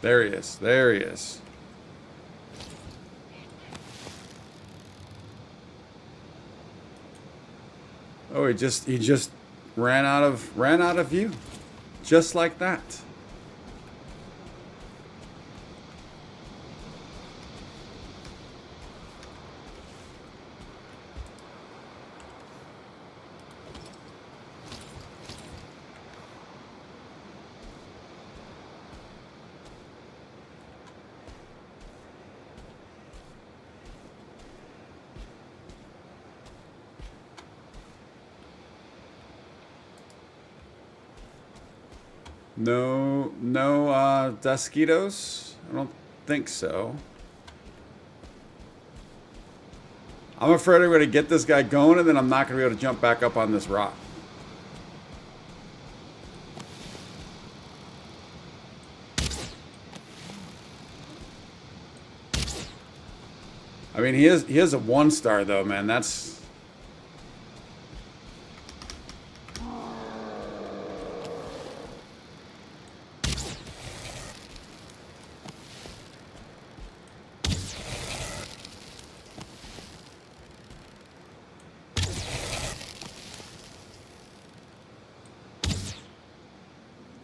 There he is. There he is. Oh, he just ran out of view. Just like that. No Dusquitos? I don't think so. I'm afraid I'm going to get this guy going and then I'm not going to be able to jump back up on this rock. I mean, he is a 1-star though, man. That's...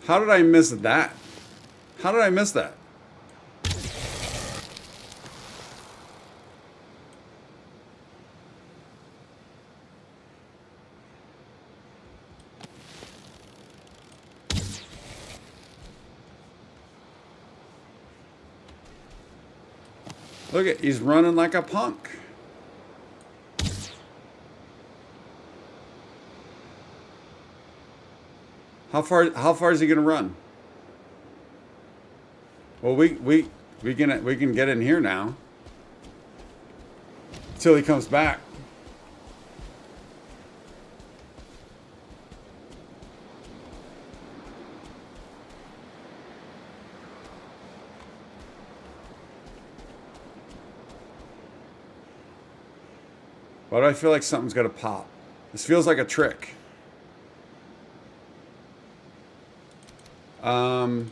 How did I miss that? How did I miss that? Look at, he's running like a punk. How far is he gonna run? Well, we can get in here now. Till he comes back. Why do I feel like something's gonna pop? This feels like a trick. Um,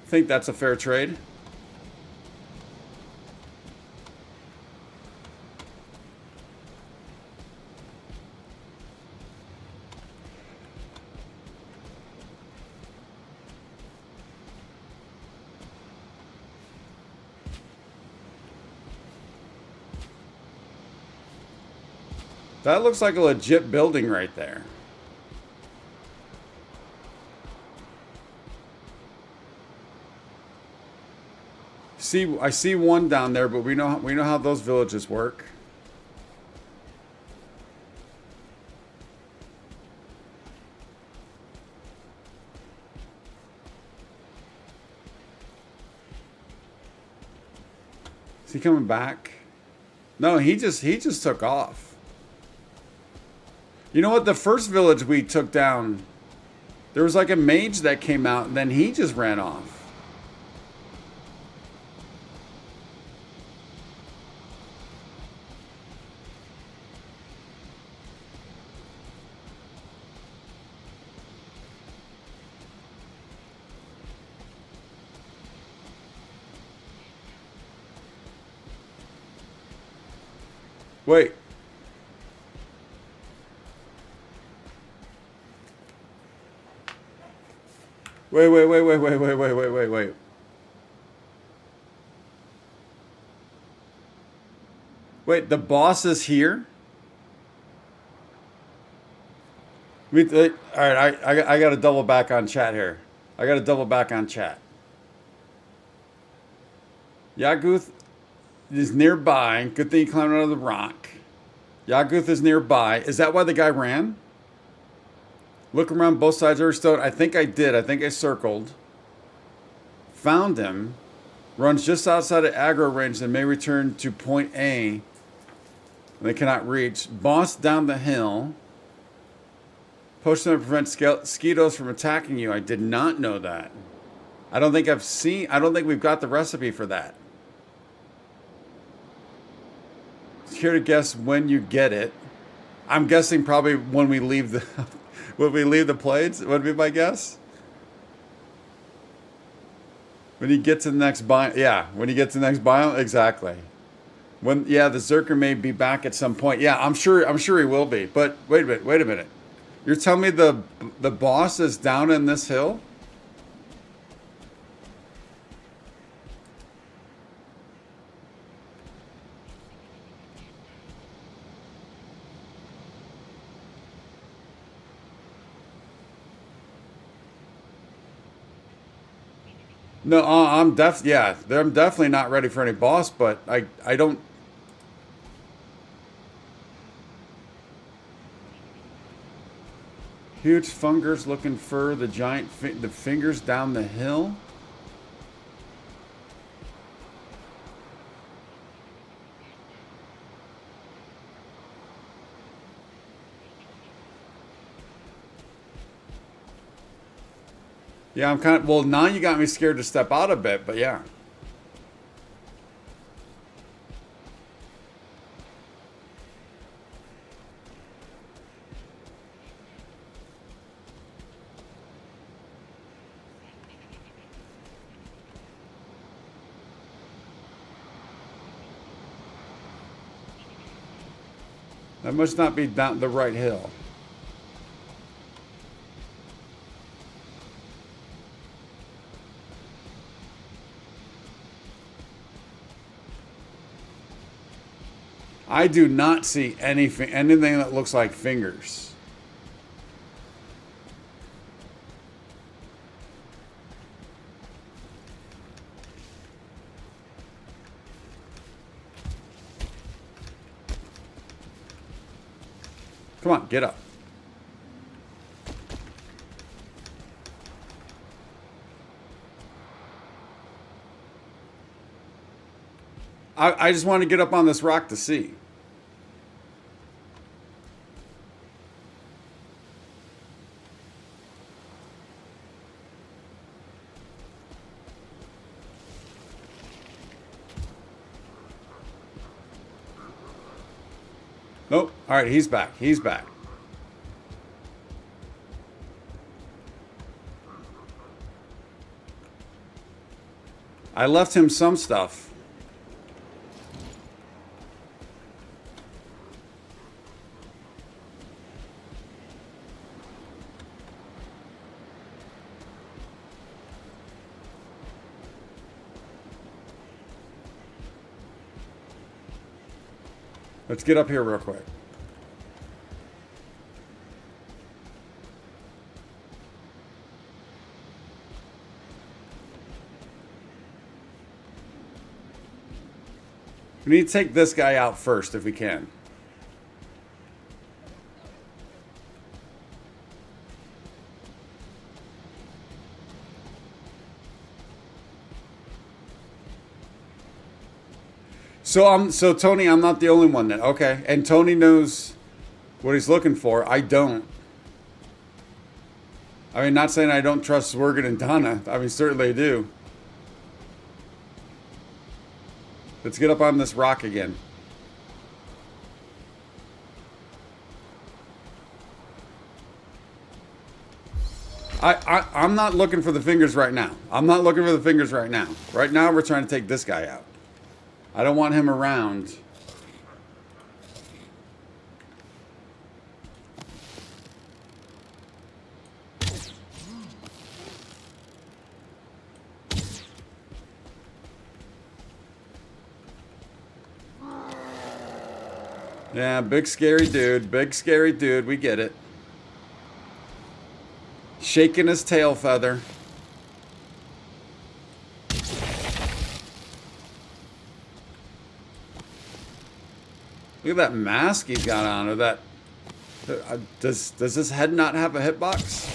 I think that's a fair trade. That looks like a legit building right there. See, I see one down there, but we know how those villages work. Is he coming back? No, he just took off. You know what? The first village we took down, there was like a mage that came out, and then he just ran off. Wait. Wait. Wait, the boss is here? All right, I got to double back on chat here. I got to double back on chat. Yaguth is nearby. Good thing he climbed out of the rock. Yaguth is nearby. Is that why the guy ran? Look around both sides of her stone. I think I did. I think I circled. Found him. Runs just outside of aggro range and may return to point A. They cannot reach. Boss down the hill. Potion to prevent mosquitoes from attacking you. I did not know that. I don't think we've got the recipe for that. Here to guess when you get it. I'm guessing probably when we leave the when we leave the plains would be my guess. When you get to the next biome, yeah. When you get to the next biome, exactly. The Zerker may be back at some point. Yeah, I'm sure he will be. But wait a minute. You're telling me the boss is down in this hill? No, I'm definitely not ready for any boss, but I don't. Huge fungers looking for the giant the fingers down the hill. Yeah, I'm kind of, well, now you got me scared to step out a bit, but yeah. That must not be down the right hill. I do not see anything that looks like fingers. Come on, get up. I just want to get up on this rock to see. Oh, all right, he's back. He's back. I left him some stuff. Let's get up here real quick. We need to take this guy out first if we can. So Tony, I'm not the only one then. Okay. And Tony knows what he's looking for. I don't. I mean, not saying I don't trust Swergen and Donna. I mean, certainly I do. Let's get up on this rock again. I'm not looking for the fingers right now. I'm not looking for the fingers right now. Right now, we're trying to take this guy out. I don't want him around. Yeah, big scary dude. Big scary dude. We get it. Shaking his tail feather. Look at that mask he's got on, or that. Does this head not have a hitbox?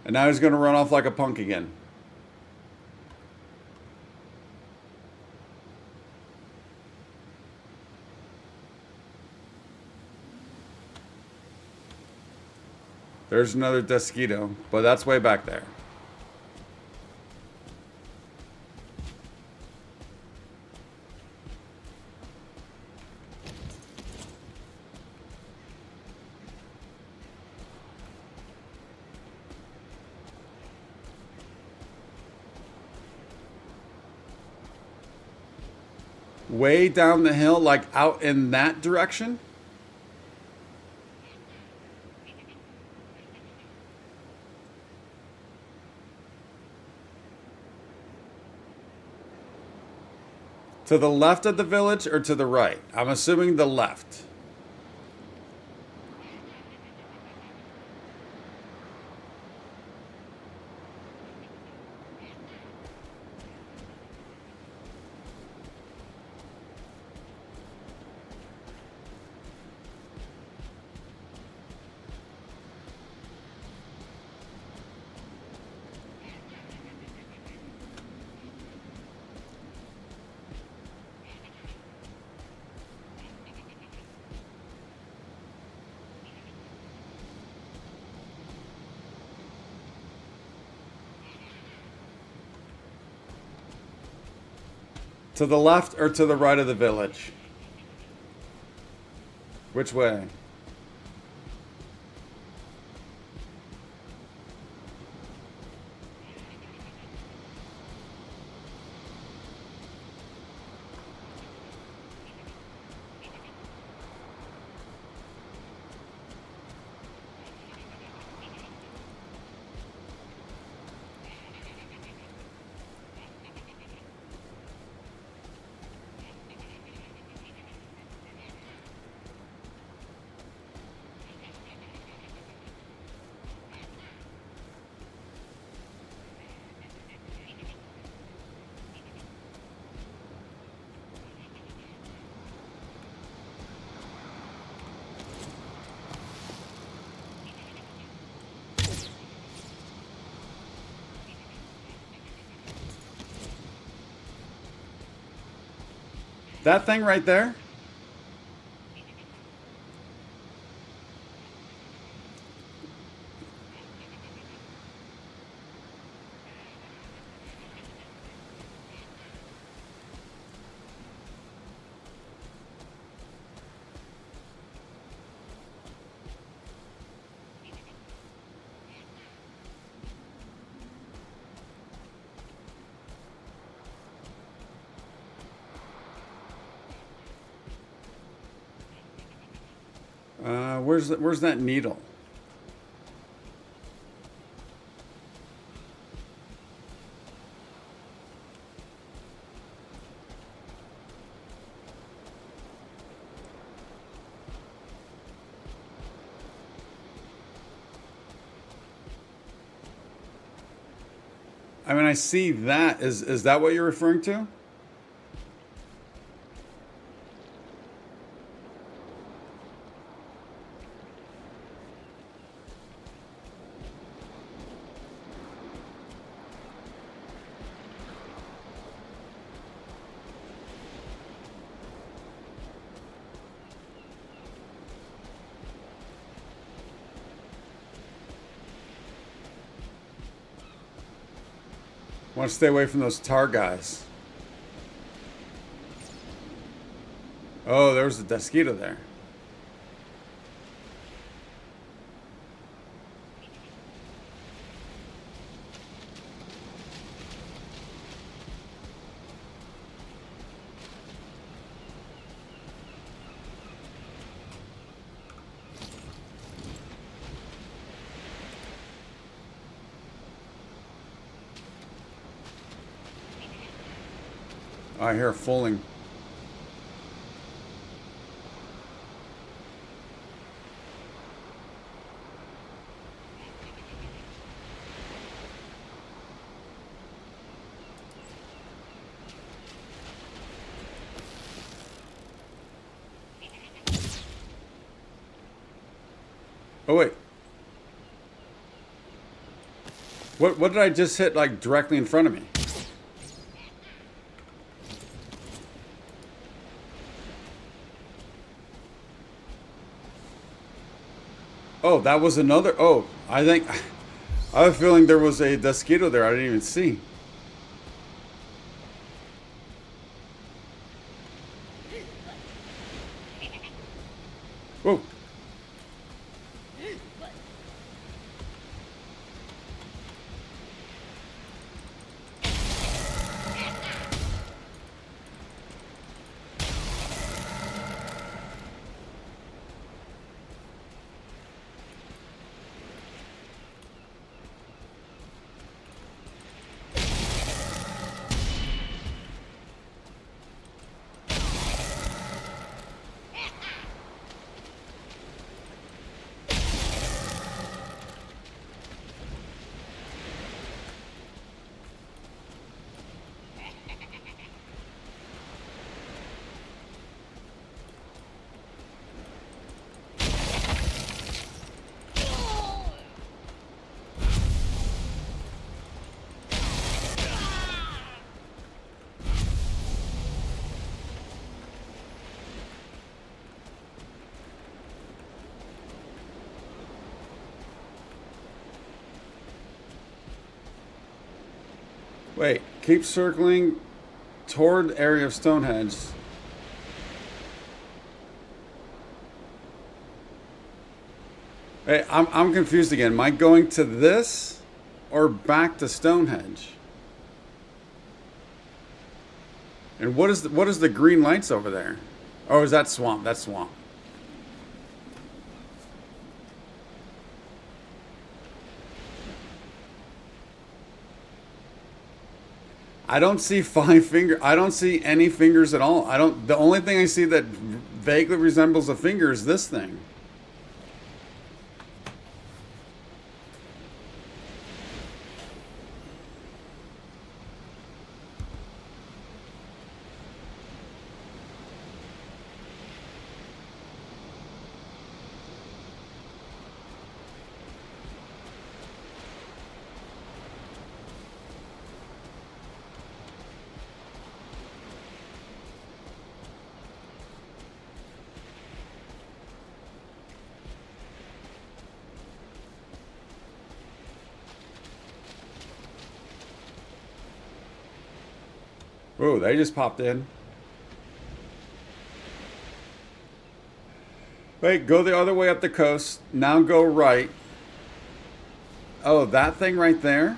And now he's going to run off like a punk again. There's another Desquito, but that's way back there. Way down the hill, like out in that direction? To the left of the village or to the right? I'm assuming the left. To the left or to the right of the village? Which way? That thing right there? Where's that needle? I mean, I see that. Is that what you're referring to? Want to stay away from those tar guys. Oh, there was a mosquito there. I hear fulling. Oh wait. What did I just hit like directly in front of me? Oh, that was another. Oh, I think I have a feeling there was a mosquito there I didn't even see. Whoa. Wait, keep circling toward the area of Stonehenge. Hey, I'm confused again. Am I going to this or back to Stonehenge? And what is the green lights over there? Oh, is that swamp? That's swamp. I don't see I don't see any fingers at all. The only thing I see that vaguely resembles a finger is this thing. Whoa, they just popped in. Wait, go the other way up the coast. Now go right. Oh, that thing right there?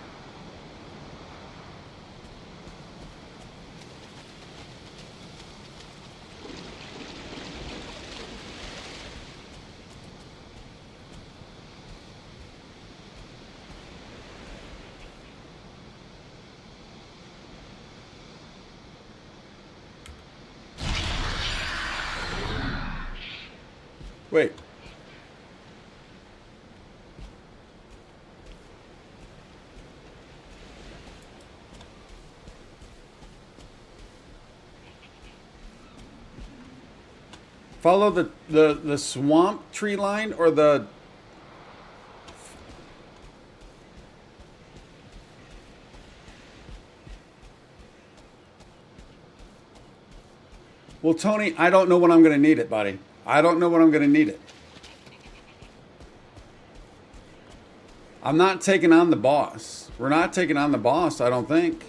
Wait. Follow the swamp tree line or the... Well, Tony, I don't know when I'm going to need it, buddy. I don't know when I'm going to need it. I'm not taking on the boss. We're not taking on the boss, I don't think.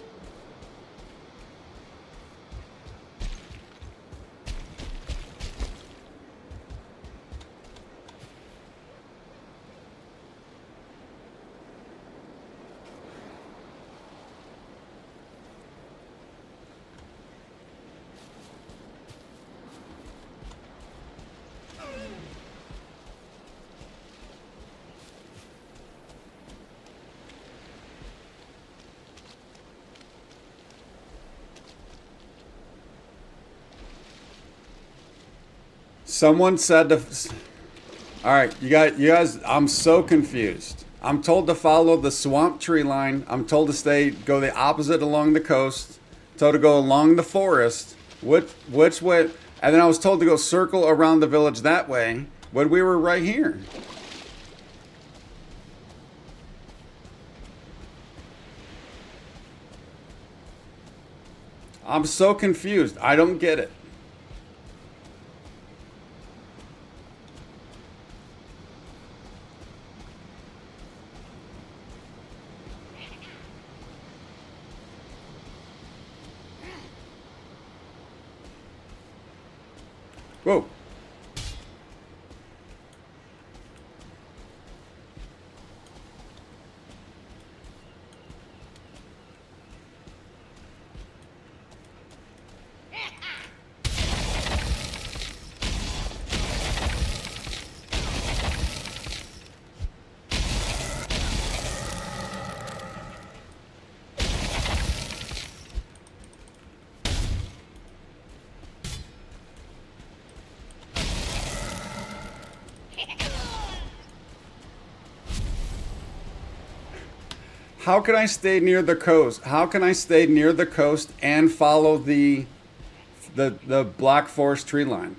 Someone said to... All right, you guys, I'm so confused. I'm told to follow the swamp tree line. I'm told to go the opposite along the coast. Told to go along the forest. Which way? And then I was told to go circle around the village that way when we were right here. I'm so confused. I don't get it. Whoa. How can I stay near the coast? How can I stay near the coast and follow the Black Forest tree line?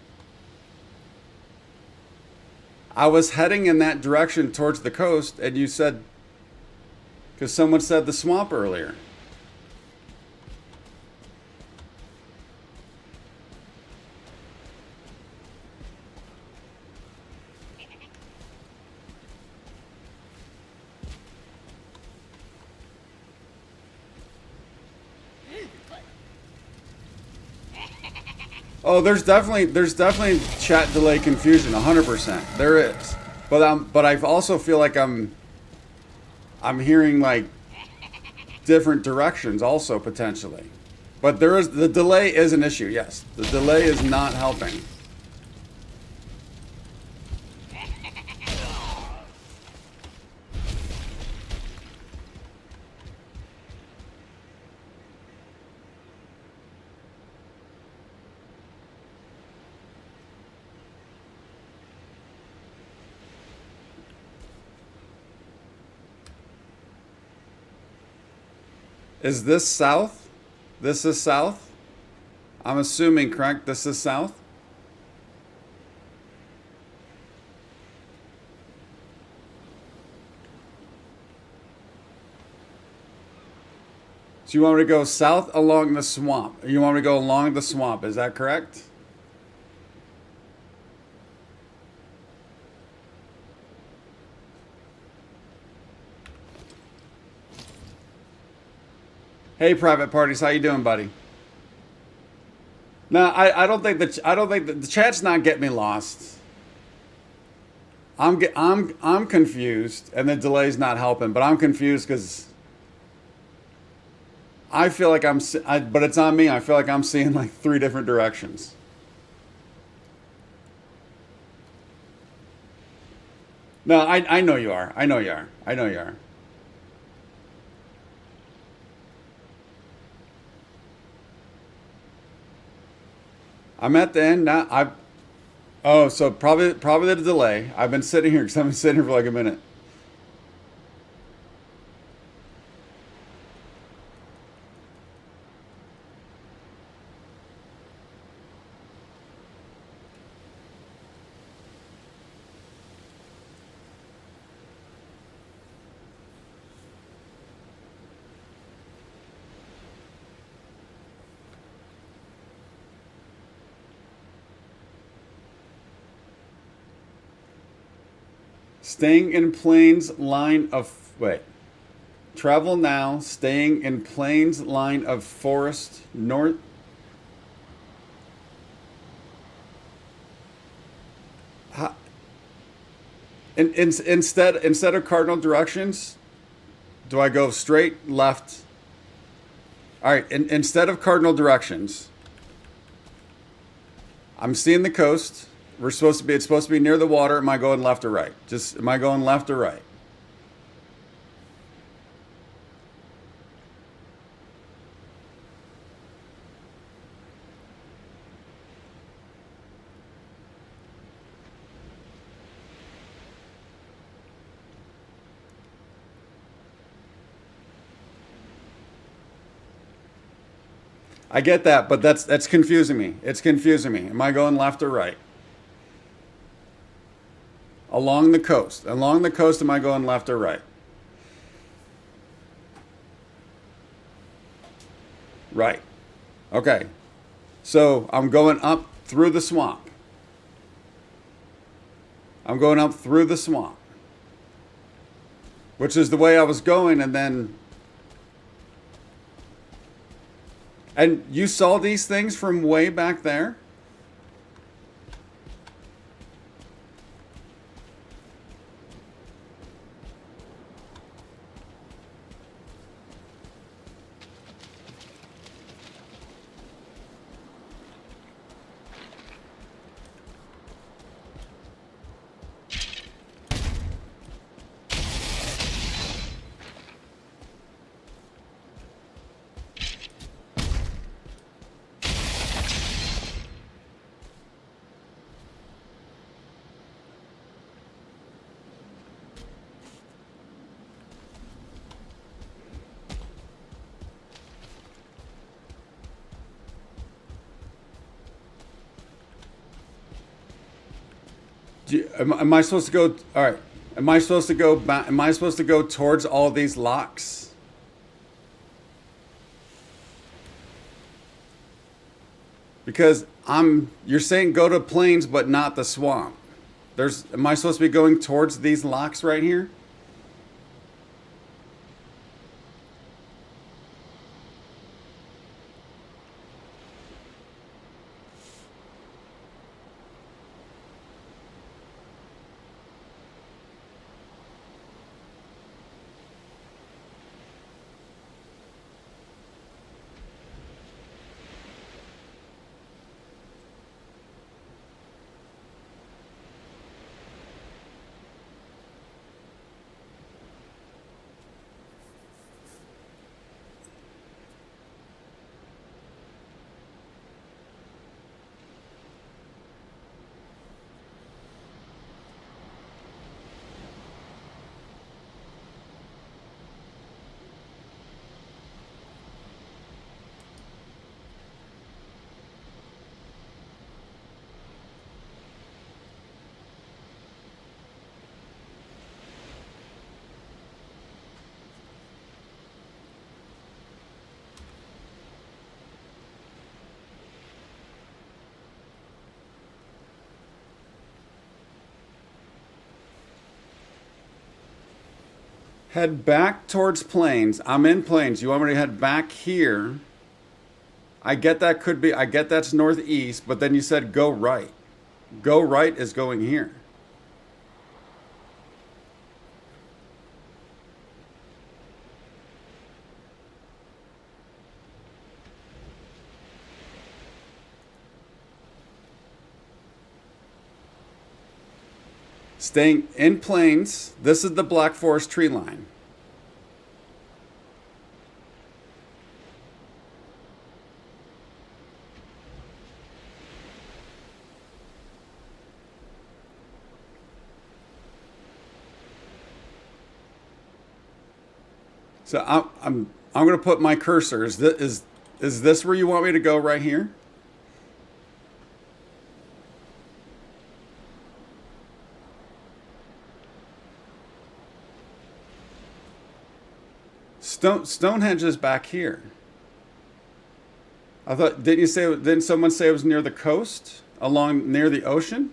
I was heading in that direction towards the coast, and you said, because someone said the swamp earlier. Oh, there's definitely chat delay confusion, 100%. There is, but I also feel like I'm hearing like different directions also potentially. But the delay is an issue. Yes, the delay is not helping. Is this south? This is south? I'm assuming, correct? This is south? So you want me to go south along the swamp? You want me to go along the swamp, is that correct? Hey, private parties, how you doing, buddy? No, I don't think the chat's not getting me lost. I'm confused, and the delay's not helping. But I'm confused because I feel like but it's on me. I feel like I'm seeing like 3 different directions. No, I know you are. I know you are. I know you are. I'm at the end now. Oh, so probably the delay. I've been sitting here because I've been sitting here for like a minute. Staying in planes line of wait. Travel now. Staying in planes line of forest north. Ha- instead of cardinal directions, do I go straight, left? All right. Instead of cardinal directions, I'm seeing the coast. We're supposed to be. It's supposed to be near the water. Am I going left or right? Just am I going left or right? I get that, but that's confusing me. It's confusing me. Am I going left or right? Along the coast. Along the coast, am I going left or right? Right. Okay. So I'm going up through the swamp. I'm going up through the swamp, which is the way I was going, and then. And you saw these things from way back there? Am I supposed to go? All right. Am I supposed to go back? Am I supposed to go towards all these locks? Because you're saying go to plains, but not the swamp. Am I supposed to be going towards these locks right here? Head back towards plains. I'm in plains. You want me to head back here? I get that could be. I get that's northeast, but then you said go right. Go right is going here. Staying in plains. This is the Black Forest tree line. So I'm going to put my cursor. Is this where you want me to go right here? Stonehenge is back here. I thought, didn't someone say it was near the coast, along near the ocean?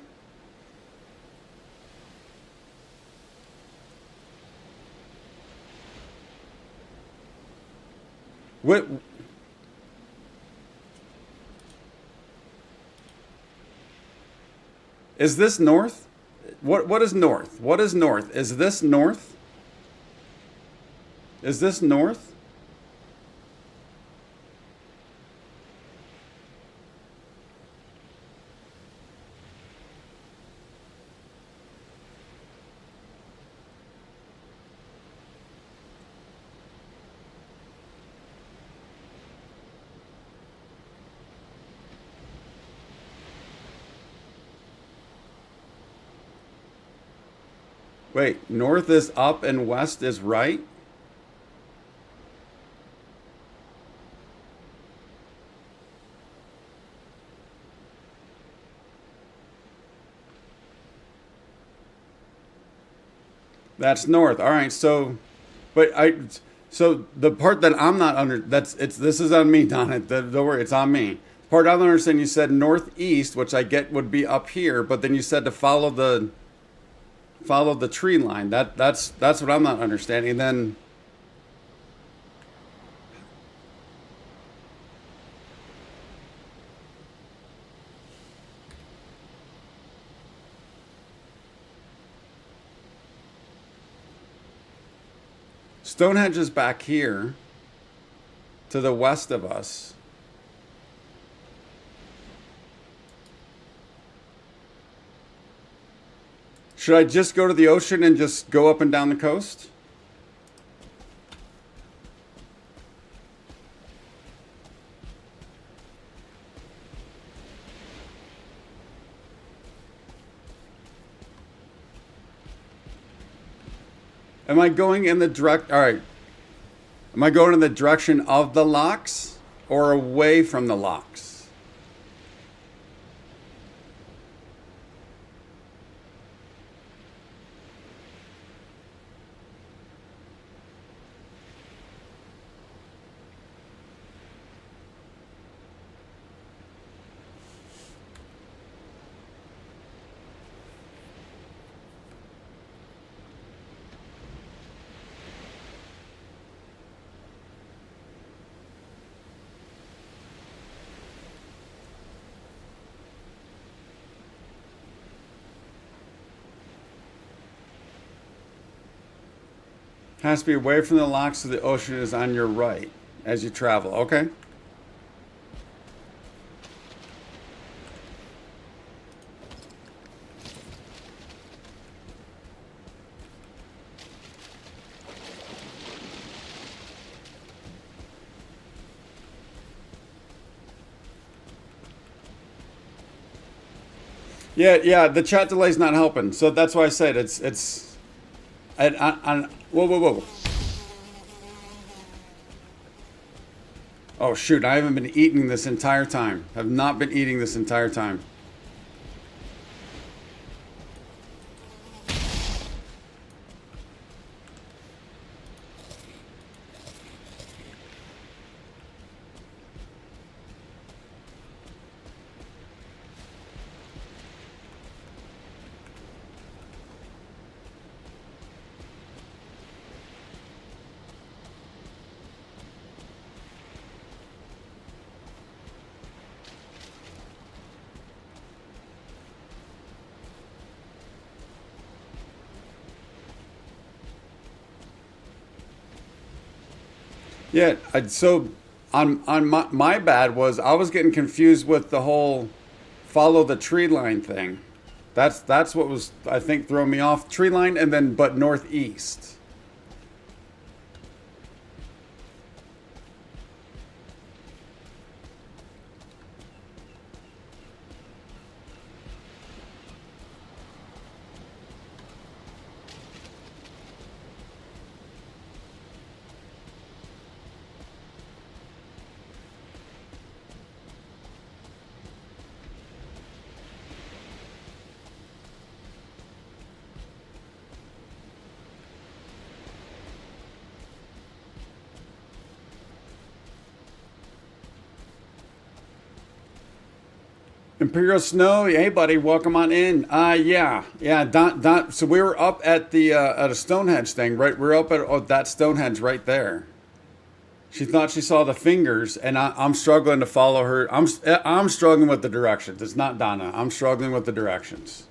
What? Is this north? What is north? What is north? Is this north? Is this north? Wait, north is up and west is right? That's north. All right, so the part that I'm not under this is on me, Donna. Don't worry, it's on me. The part I don't understand, you said northeast, which I get would be up here, but then you said to follow the tree line. That's what I'm not understanding. And then Stonehenge is back here to the west of us. Should I just go to the ocean and just go up and down the coast? Am I going in the all right. Am I going in the direction of the locks or away from the locks? Has to be away from the locks, so the ocean is on your right as you travel. Okay. Yeah. The chat delay's not helping, so that's why I said it's. Whoa. Oh shoot! I haven't been eating this entire time. Have not been eating this entire time. Yeah, so on my bad was I was getting confused with the whole follow the tree line thing. That's what was I think throwing me off. Tree line and then but northeast. Imperial Snow, hey buddy, welcome on in. Yeah. Don. So we were up at the at a Stonehenge thing, right? We're up at that Stonehenge right there. She thought she saw the fingers, and I'm struggling to follow her. I'm struggling with the directions. It's not Donna. I'm struggling with the directions.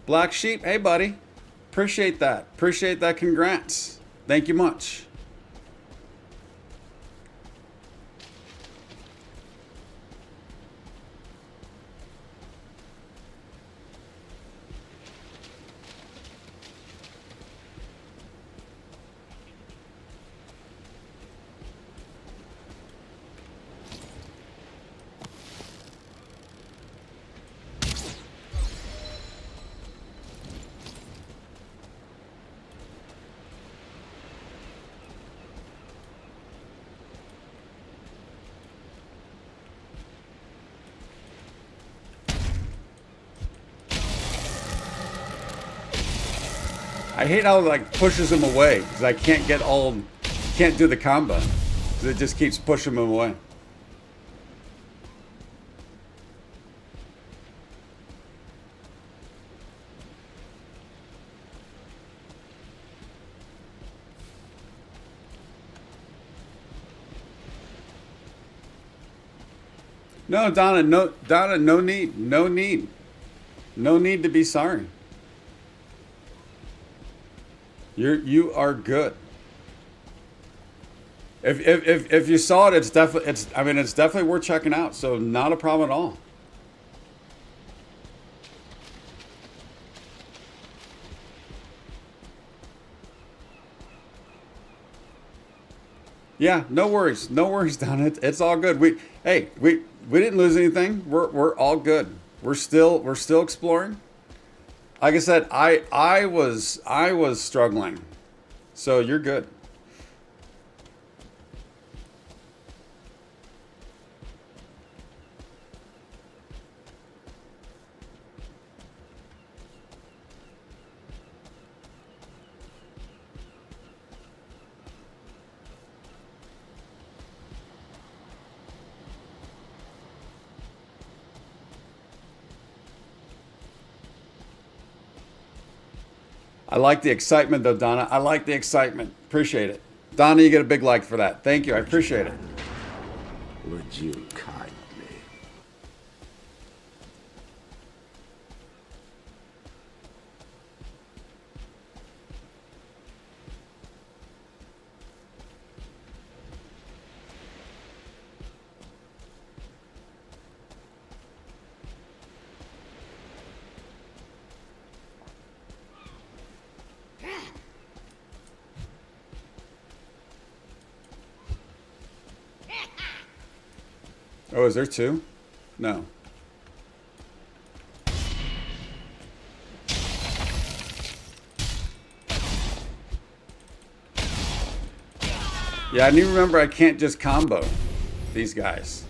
Black Sheep, hey buddy. Appreciate that. Appreciate that. Congrats. Thank you much. I hate how it like pushes him away because I can't do the combo. 'Cause it just keeps pushing him away. No, Donna, no need, no need to be sorry. You are good. If you saw it, it's definitely worth checking out. So not a problem at all. Yeah, no worries, Donna. It's all good. We didn't lose anything. We're all good. We're still exploring. Like I said, I was struggling, so you're good. I like the excitement, though, Donna. I like the excitement. Appreciate it. Donna, you get a big like for that. Thank you. I appreciate it. Would you kindly? Oh, is there two? No. Yeah, I need to remember I can't just combo these guys.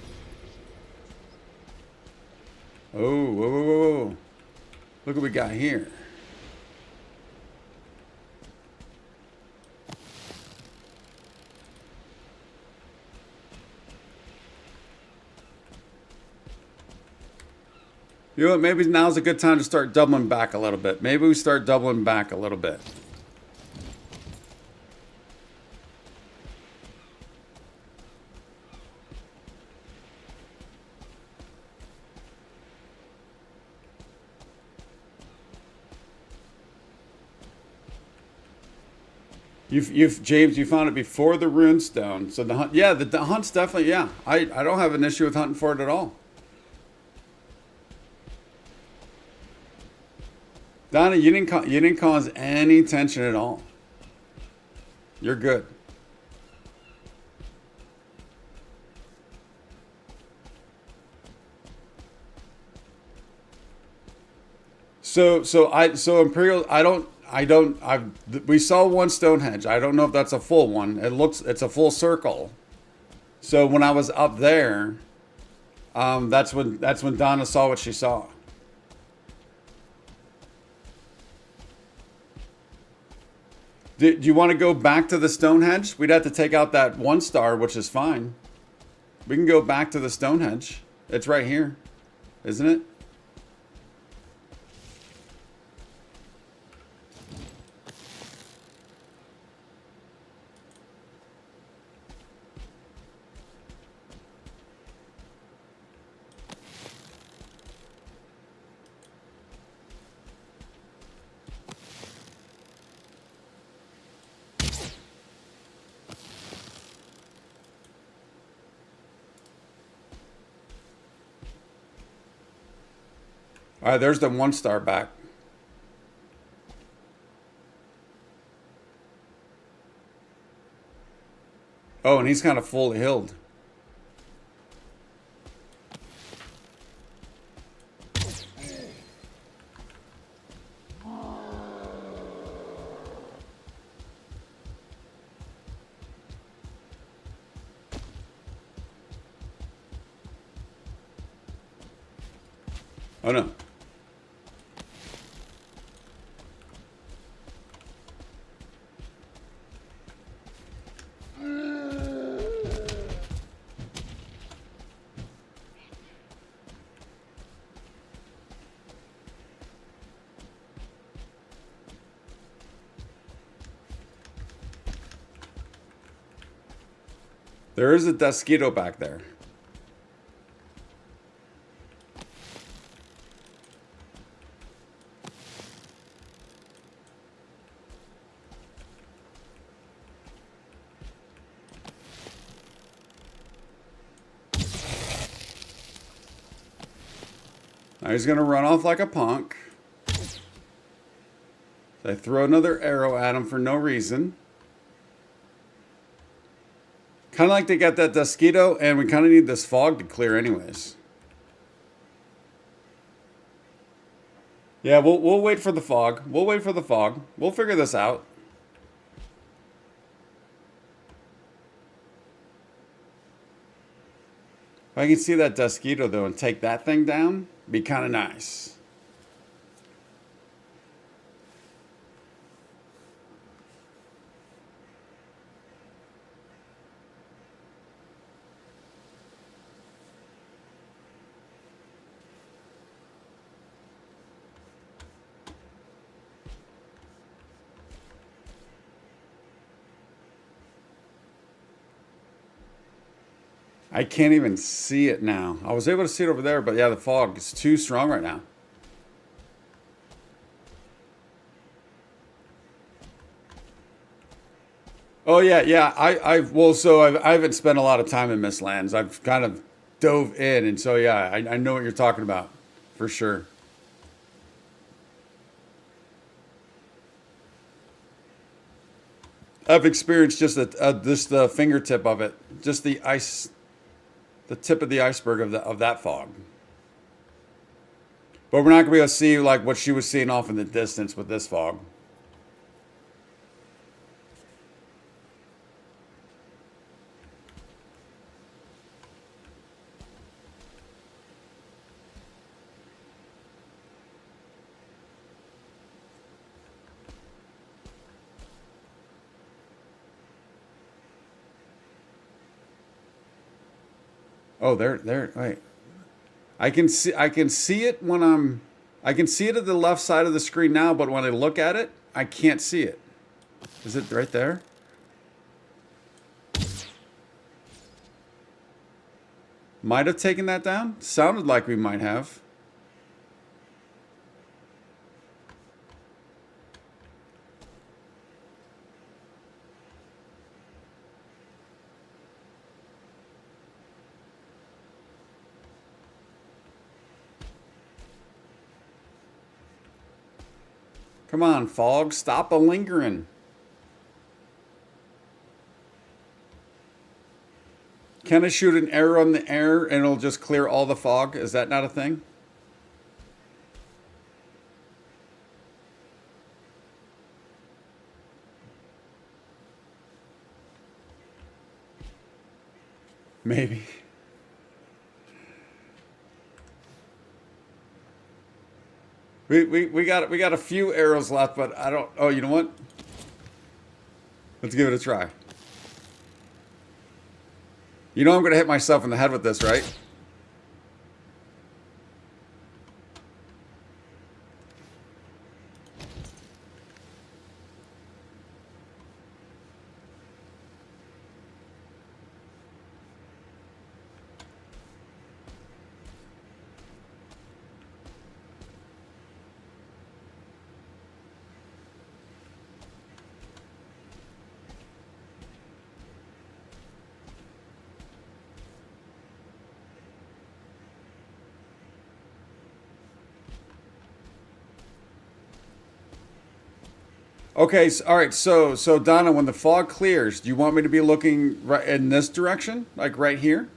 Oh, whoa. Look what we got here. You know what, maybe now's a good time to start doubling back a little bit. Maybe we start doubling back a little bit. James, you found it before the runestone. So the hunt, yeah, the hunt's definitely, yeah. I don't have an issue with hunting for it at all. Donna, you didn't cause any tension at all. You're good. So Imperial, we saw one Stonehenge. I don't know if that's a full one. It's a full circle. So when I was up there, That's when Donna saw what she saw. Do you want to go back to the Stonehenge? We'd have to take out that 1 star, which is fine. We can go back to the Stonehenge. It's right here, isn't it? All right, there's the 1 star back. Oh, and he's kind of fully healed. Oh no. There is a Desquito back there. Now he's going to run off like a punk. So I throw another arrow at him for no reason. Kind of like to get that Desquito, and we kind of need this fog to clear anyways. Yeah, we'll wait for the fog. We'll wait for the fog. We'll figure this out. If I can see that Desquito, though, and take that thing down, be kind of nice. I can't even see it now. I was able to see it over there, but yeah, the fog is too strong right now. Oh yeah, yeah. I haven't spent a lot of time in Mistlands. I've kind of dove in, and so yeah, I know what you're talking about, for sure. I've experienced just the fingertip of it, just the ice, the tip of the iceberg of that fog. But we're not gonna be able to see like what she was seeing off in the distance with this fog. Oh, there. Wait, I can see it when I can see it at the left side of the screen now, but when I look at it, I can't see it. Is it right there? Might have taken that down. Sounded like we might have. Come on, fog, stop a lingering. Can I shoot an arrow in the air and it'll just clear all the fog? Is that not a thing? Maybe. We got a few arrows left, but I don't. Oh, you know what? Let's give it a try. You know I'm gonna hit myself in the head with this, right? Okay, all right. So Donna, when the fog clears, do you want me to be looking right in this direction, like right here?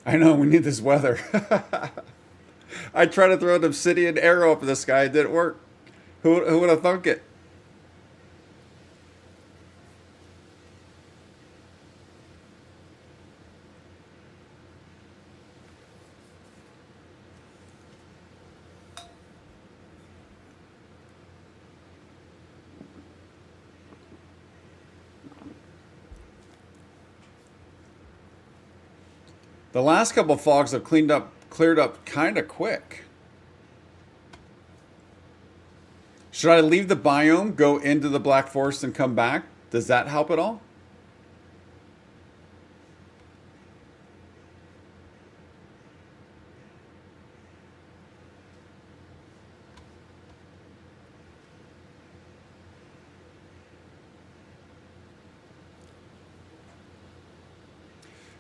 I know we need this weather. I tried to throw an obsidian arrow up at this guy. It didn't work. Who would have thunk it? The last couple of fogs have cleared up kind of quick. Should I leave the biome, go into the Black Forest, and come back? Does that help at all?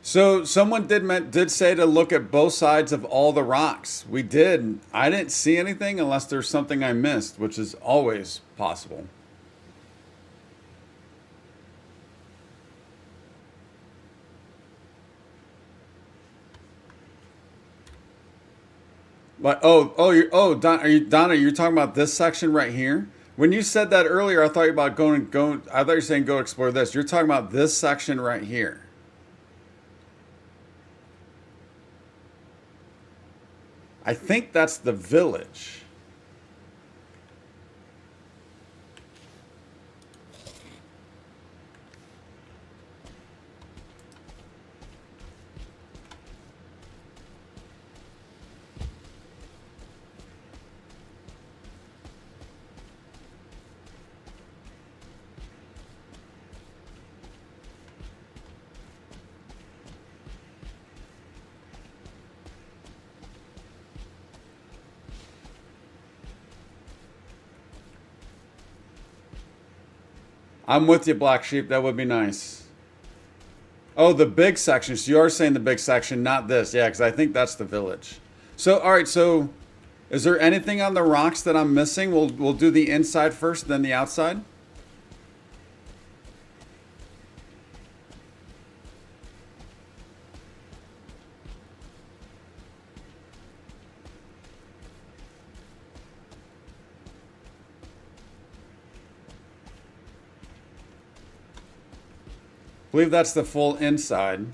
So someone did say to look at both sides of all the rocks. We did. I didn't see anything unless there's something I missed, which is always possible. But Donna, you're talking about this section right here. When you said that earlier, I thought you about going. I thought you were saying go explore this. You're talking about this section right here. I think that's the village. I'm with you, Black Sheep. That would be nice. Oh, the big section. So you are saying the big section, not this. Yeah, because I think that's the village. So, all right. So, is there anything on the rocks that I'm missing? We'll do the inside first, then the outside. I believe that's the full inside.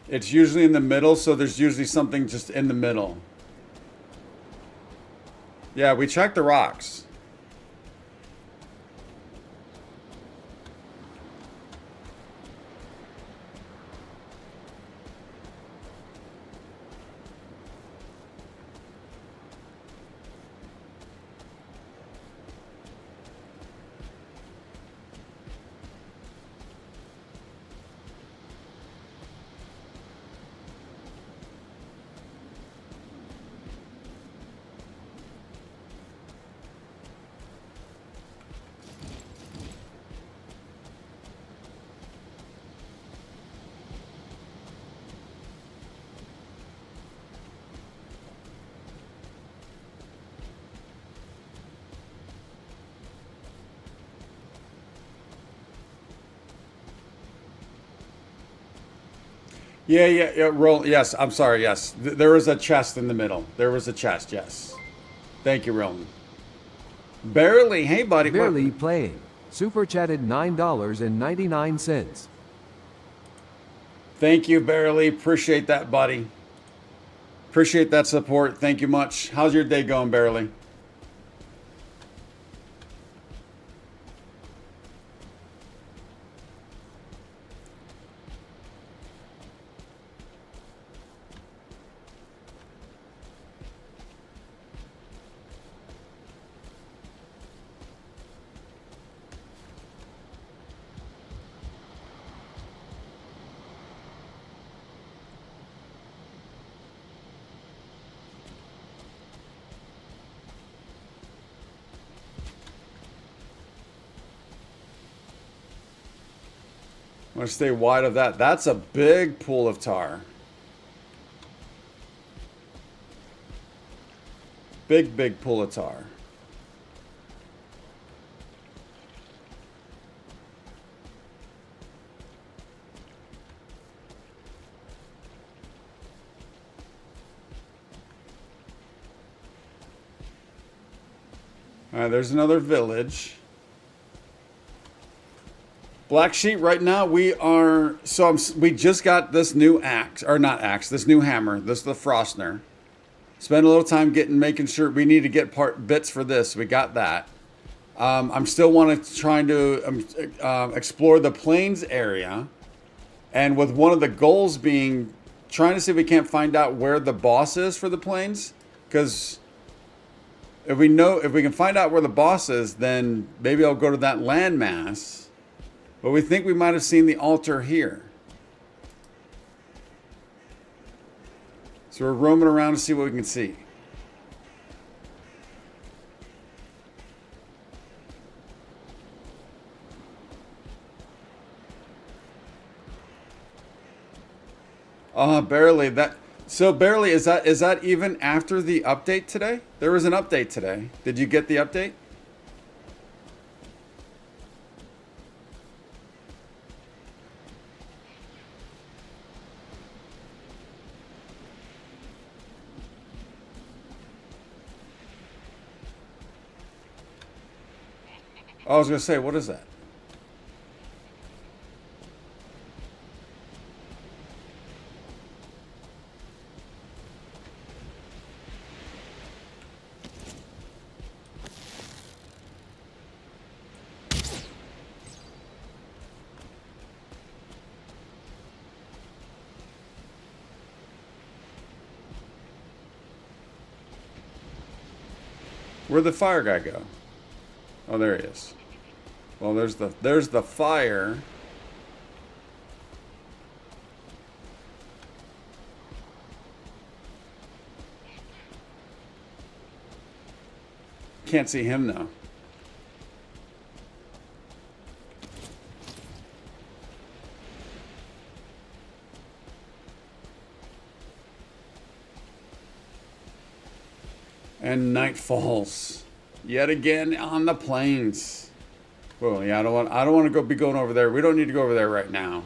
It's usually in the middle, so there's usually something just in the middle. Yeah, we checked the rocks. Yeah, yeah, yeah. Roll. Yes, I'm sorry. Yes, there was a chest in the middle. There was a chest. Yes. Thank you, Roland. Barely. Hey, buddy. What? Barely playing. Super chatted $9.99. Thank you, Barely. Appreciate that, buddy. Appreciate that support. Thank you much. How's your day going, Barely? I want to stay wide of that. That's a big pool of tar. Big, big pool of tar. All right, there's another village. Black Sheep, right now we are, we just got this new axe, or not axe, this new hammer. This is the Frostner. Spend a little time making sure we need to get bits for this. We got that. I'm still trying to explore the plains area. And with one of the goals being trying to see if we can't find out where the boss is for the plains. Because if we can find out where the boss is, then maybe I'll go to that landmass. But we think we might have seen the altar here. So we're roaming around to see what we can see. Barely that. So barely, is that even after the update today? There was an update today. Did you get the update? I was going to say, what is that? Where'd the fire guy go? Oh, there he is. Well, there's the fire. Can't see him though. And night falls yet again on the plains. Well, yeah, I don't want to be going over there. We don't need to go over there right now.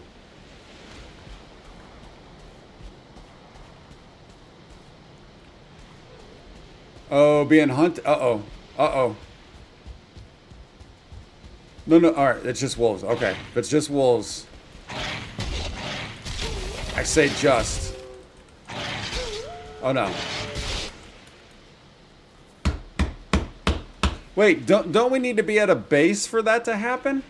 Oh, being hunted. Uh-oh. Uh-oh. No. All right, it's just wolves. Okay, if it's just wolves. I say just. Oh, no. Wait, don't we need to be at a base for that to happen?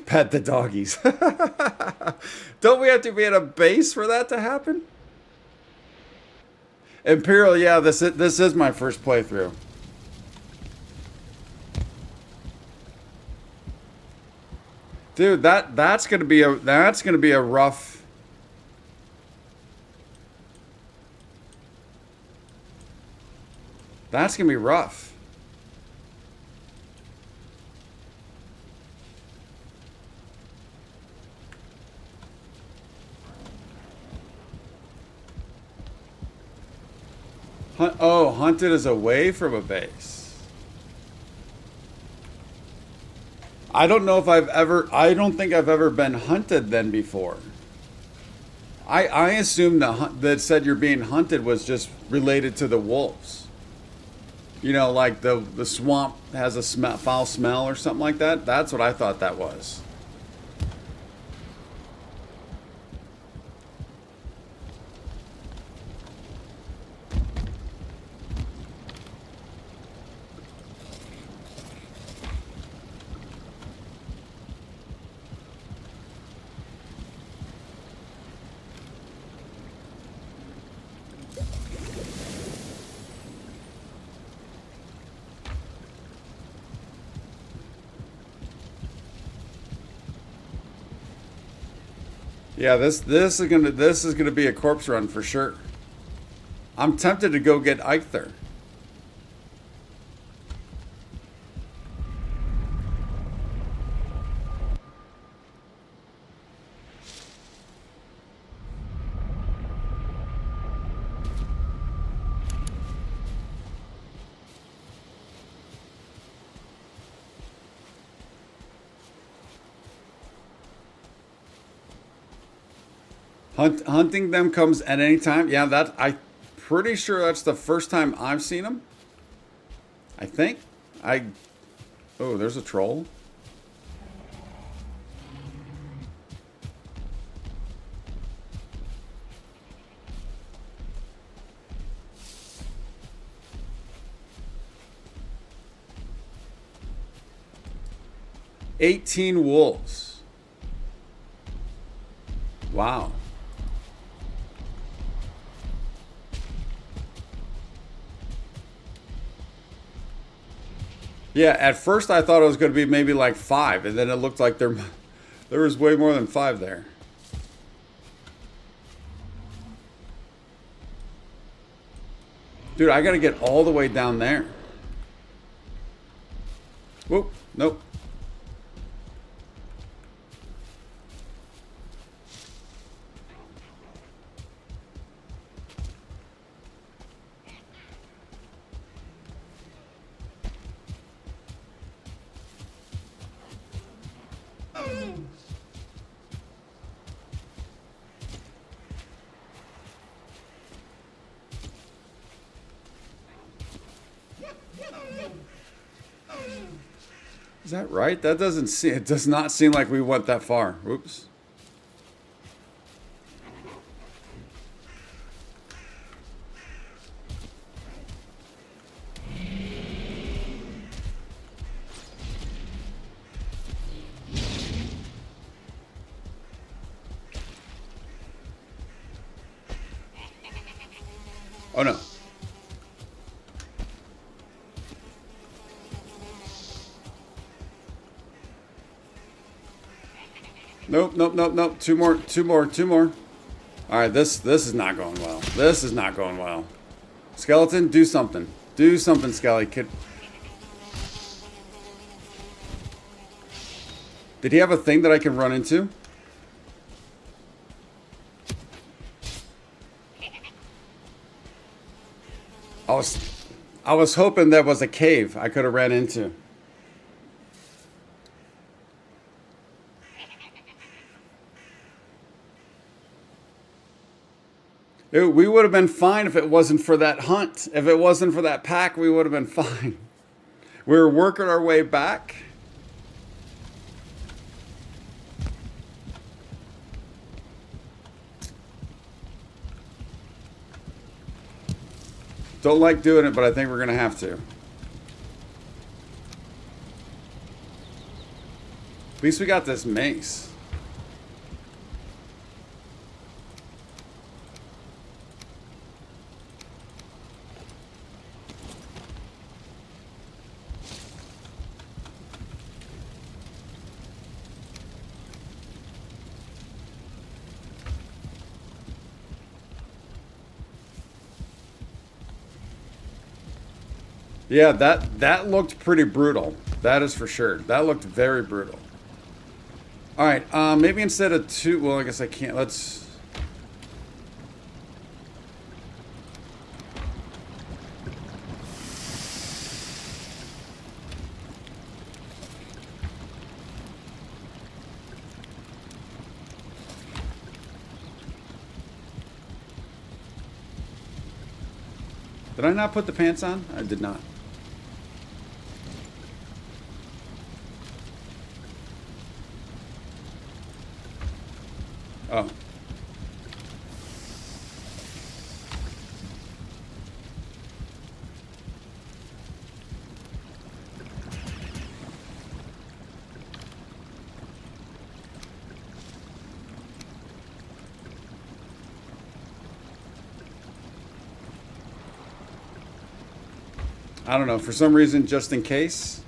Pet the doggies. Don't we have to be at a base for that to happen? Imperial, yeah, this is my first playthrough. Dude, that's gonna be a rough. That's going to be rough. Hunted is away from a base. I don't know if I don't think I've ever been hunted then before. I assumed that said you're being hunted was just related to the wolves. You know, like the swamp has a foul smell or something like that. That's what I thought that was. Yeah, this is gonna be a corpse run for sure. I'm tempted to go get Eichther. Hunting them comes at any time. Yeah, I'm pretty sure that's the first time I've seen them. I think. Oh, there's a troll. $18 wolves. Wow. Yeah, at first I thought it was going to be maybe like 5, and then it looked like there was way more than 5 there. Dude, I got to get all the way down there. Whoop, nope. Is that right? That doesn't seem. It does not seem like we went that far. Oops. Oh no. Nope, nope, nope, nope. Two more. All right, this is not going well. This is not going well. Skeleton, do something. Do something, Skelly. Did he have a thing that I can run into? I was hoping there was a cave I could have ran into. We would have been fine if it wasn't for that hunt. If it wasn't for that pack, we would have been fine. We were working our way back. Don't like doing it, but I think we're going to have to. At least we got this mace. Yeah, that looked pretty brutal. That is for sure. That looked very brutal. All right, maybe instead of 2, well, I guess I can't. Let's. Did I not put the pants on? I did not. Oh. I don't know, for some reason, just in case.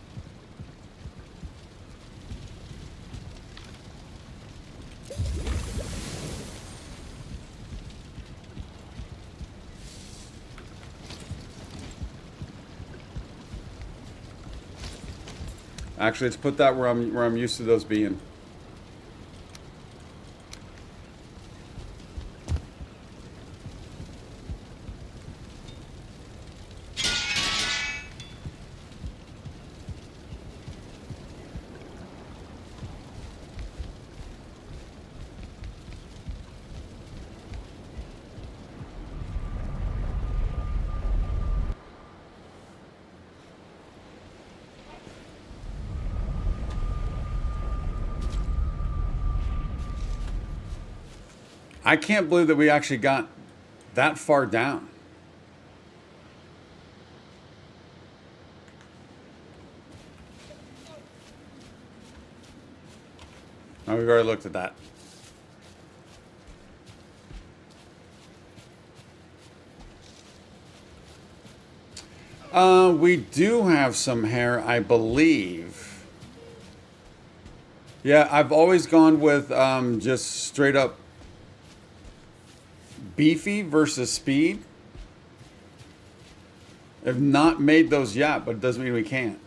Actually, let's put that where I'm used to those being. I can't believe that we actually got that far down. Oh, we've already looked at that. We do have some hair, I believe. Yeah, I've always gone with just straight up beefy versus speed. I've not made those yet, but it doesn't mean we can't.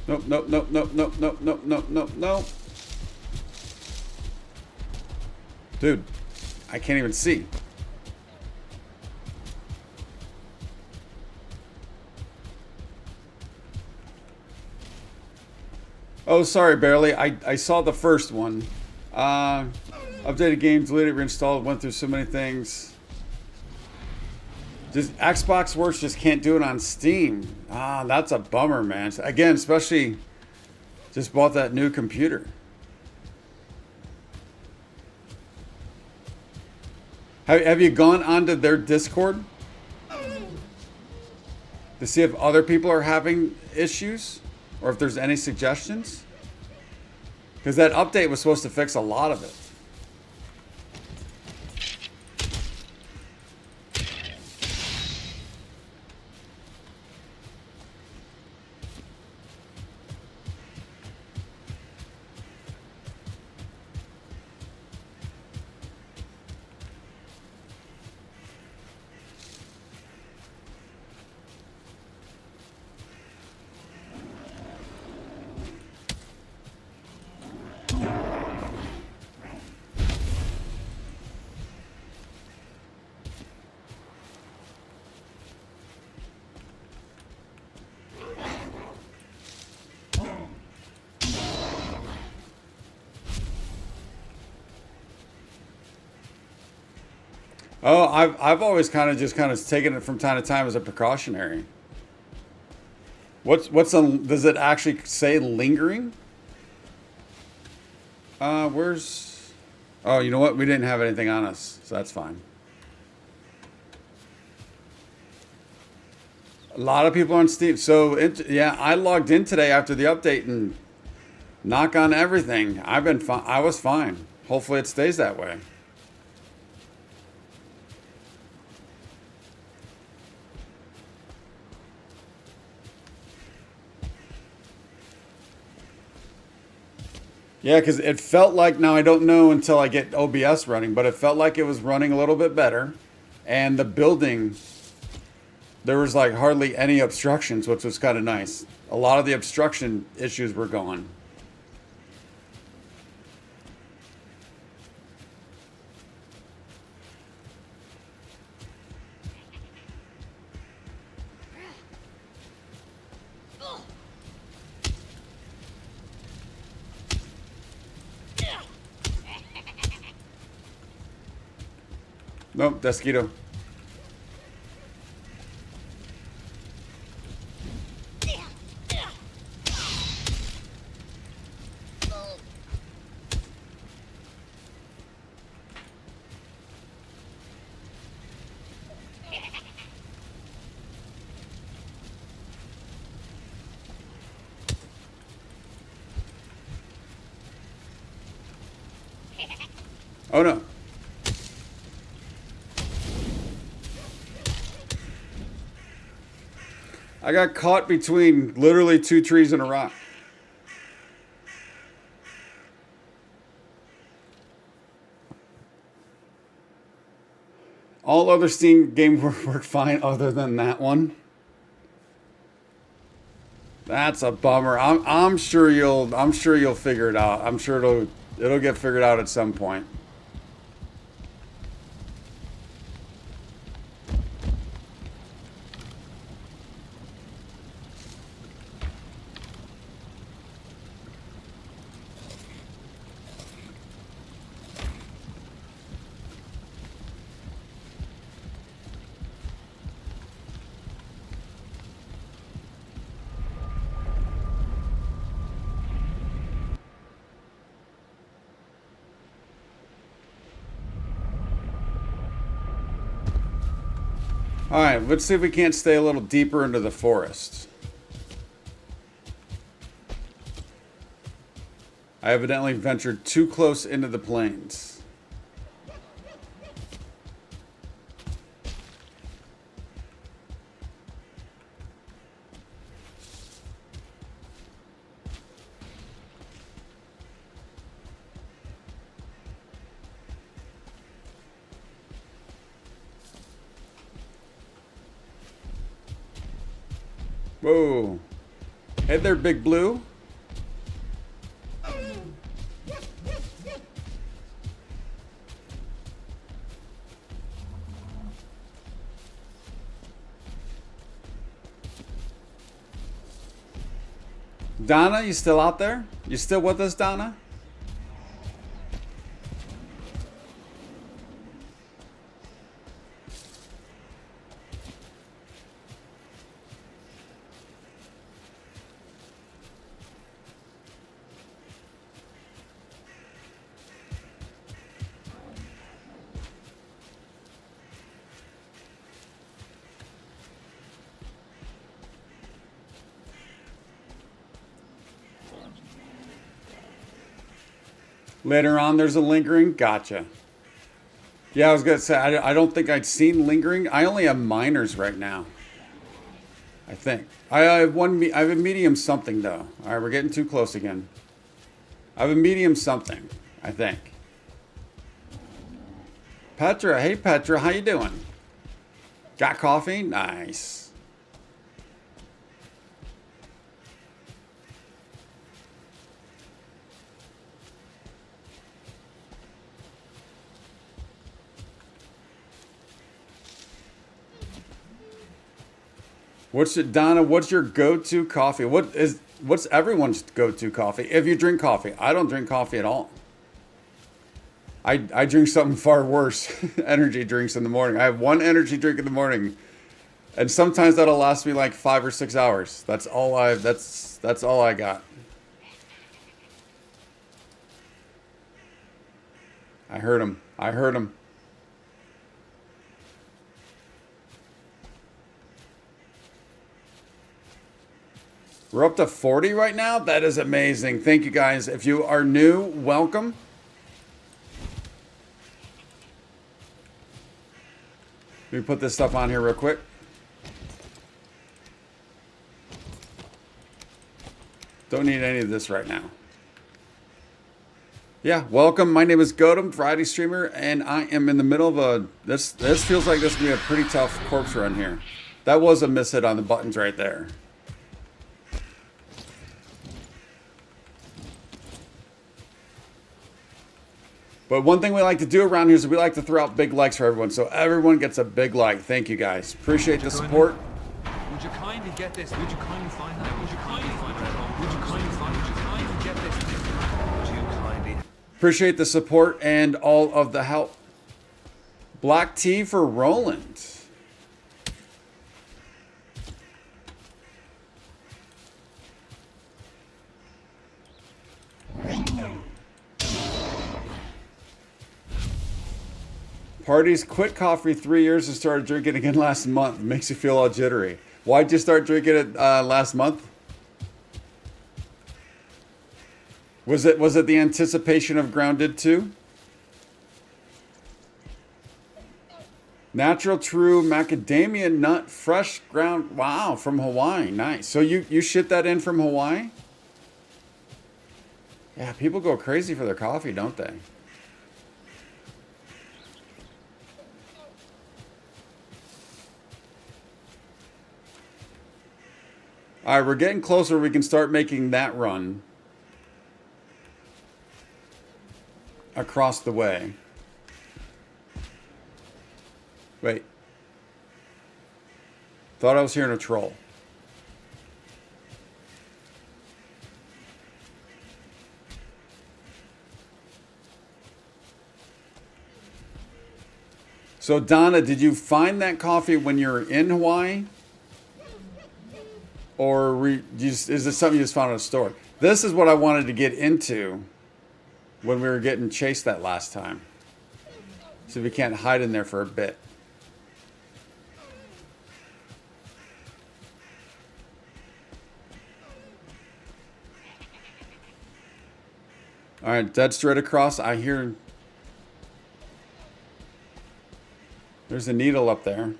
Nope, nope, nope, nope, nope, nope, nope, nope, nope, nope. Dude, I can't even see. Oh, sorry, barely. I saw the first one. Updated game, deleted, reinstalled, went through so many things. Just Xbox Works just can't do it on Steam. Ah, that's a bummer, man. Again, especially just bought that new computer. Have you gone onto their Discord to see if other people are having issues or if there's any suggestions? Because that update was supposed to fix a lot of it. Oh, I've always kind of taken it from time to time as a precautionary. Does it actually say lingering? Where's? Oh, you know what? We didn't have anything on us, so that's fine. A lot of people on Steam. So yeah, I logged in today after the update and knock on everything. I've been fine. I was fine. Hopefully, it stays that way. Yeah, because it felt like, now I don't know until I get OBS running, but it felt like it was running a little bit better. And the building, there was like hardly any obstructions, which was kind of nice. A lot of the obstruction issues were gone. Nope, Desquito. Oh no. I got caught between literally two trees and a rock. All other Steam games work fine other than that one. That's a bummer. I'm sure you'll figure it out. I'm sure it'll get figured out at some point. All right, let's see if we can't stay a little deeper into the forest. I evidently ventured too close into the plains. Whoa. Hey there, Big Blue. Donna, you still out there? You still with us, Donna? Later on, there's a lingering. Gotcha. Yeah, I was gonna say I don't think I'd seen lingering. I only have minors right now. I think I have one. I have a medium something though. All right, we're getting too close again. I have a medium something. I think. Petra, hey Petra, how you doing? Got coffee? Nice. Donna? What's your go-to coffee? What's everyone's go-to coffee? If you drink coffee, I don't drink coffee at all. I drink something far worse. Energy drinks in the morning. I have one energy drink in the morning, and sometimes that'll last me like 5 or 6 hours. That's all I got. I heard him. I heard him. We're up to 40 right now. That is amazing. Thank you guys. If you are new, welcome. Let me put this stuff on here real quick. Don't need any of this right now. Yeah, welcome. My name is Godem, variety streamer, and I am in the middle of a... This feels like this is going to be a pretty tough corpse run here. That was a miss hit on the buttons right there. But one thing we like to do around here is we like to throw out big likes for everyone. So everyone gets a big like. Thank you guys. Appreciate the support. Would you kindly get this? Would you kindly find that? Would you kindly find that? Would you kindly find? Would you kindly get this? Would you kindly? Appreciate the support and all of the help. Black tea for Roland. Parties quit coffee 3 years and started drinking again last month. Makes you feel all jittery. Why'd you start drinking it last month? Was it the anticipation of Grounded 2? Natural true macadamia nut fresh ground. Wow, from Hawaii. Nice. So you ship that in from Hawaii? Yeah, people go crazy for their coffee, don't they? All right, we're getting closer. We can start making that run across the way. Wait. Thought I was hearing a troll. So Donna, did you find that coffee when you were in Hawaii? Or is this something you just found in a store? This is what I wanted to get into when we were getting chased that last time. So we can't hide in there for a bit. All right, dead straight across. I hear there's a needle up there.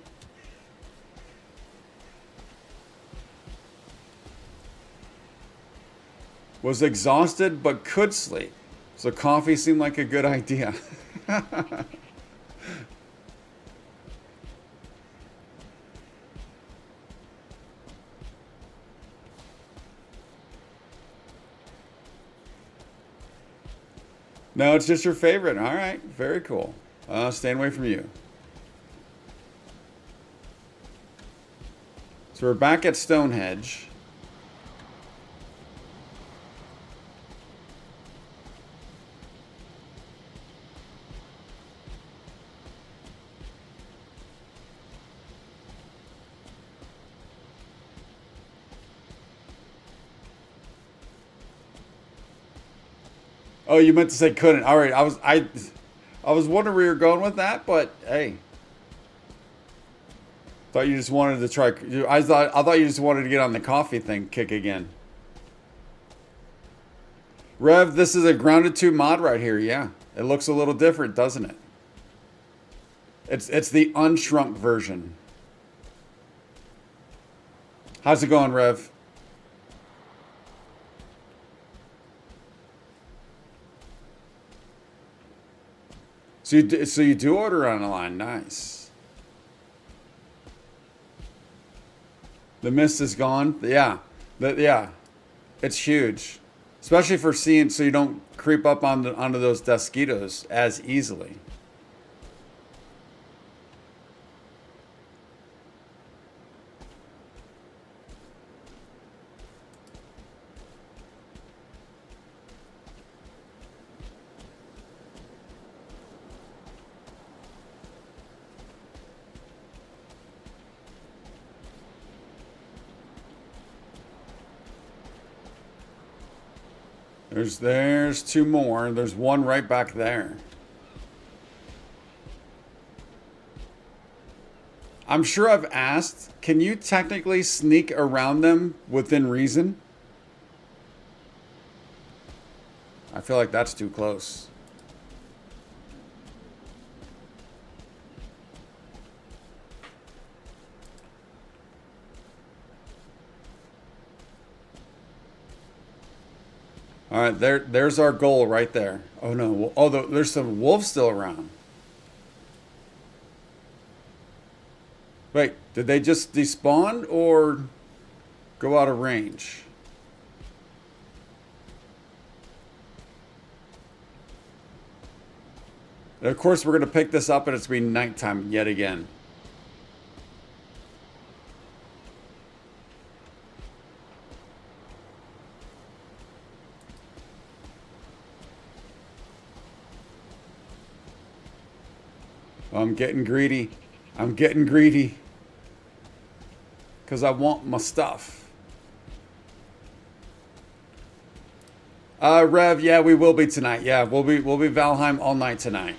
Was exhausted but could sleep. So coffee seemed like a good idea. No, it's just your favorite. All right, very cool. Staying away from you. So we're back at Stonehenge. Oh, you meant to say couldn't. All right, I was wondering where you're going with that, but hey, thought you just wanted to try. I thought you just wanted to get on the coffee thing kick again. Rev, this is a Grounded 2 mod right here. Yeah, it looks a little different, doesn't it? It's the unshrunk version. How's it going, Rev? So you do order online, nice. The mist is gone. Yeah, yeah, it's huge, especially for seeing so you don't creep up onto those mosquitoes as easily. There's two more. There's one right back there. I'm sure I've asked, can you technically sneak around them within reason? I feel like that's too close. All right, there's our goal right there. Oh no! Oh, there's some wolves still around. Wait, did they just despawn or go out of range? And of course, we're going to pick this up and it's going to be nighttime yet again. I'm getting greedy. I'm getting greedy. Because I want my stuff. Rev, yeah, we will be tonight. Yeah, we'll be Valheim all night tonight.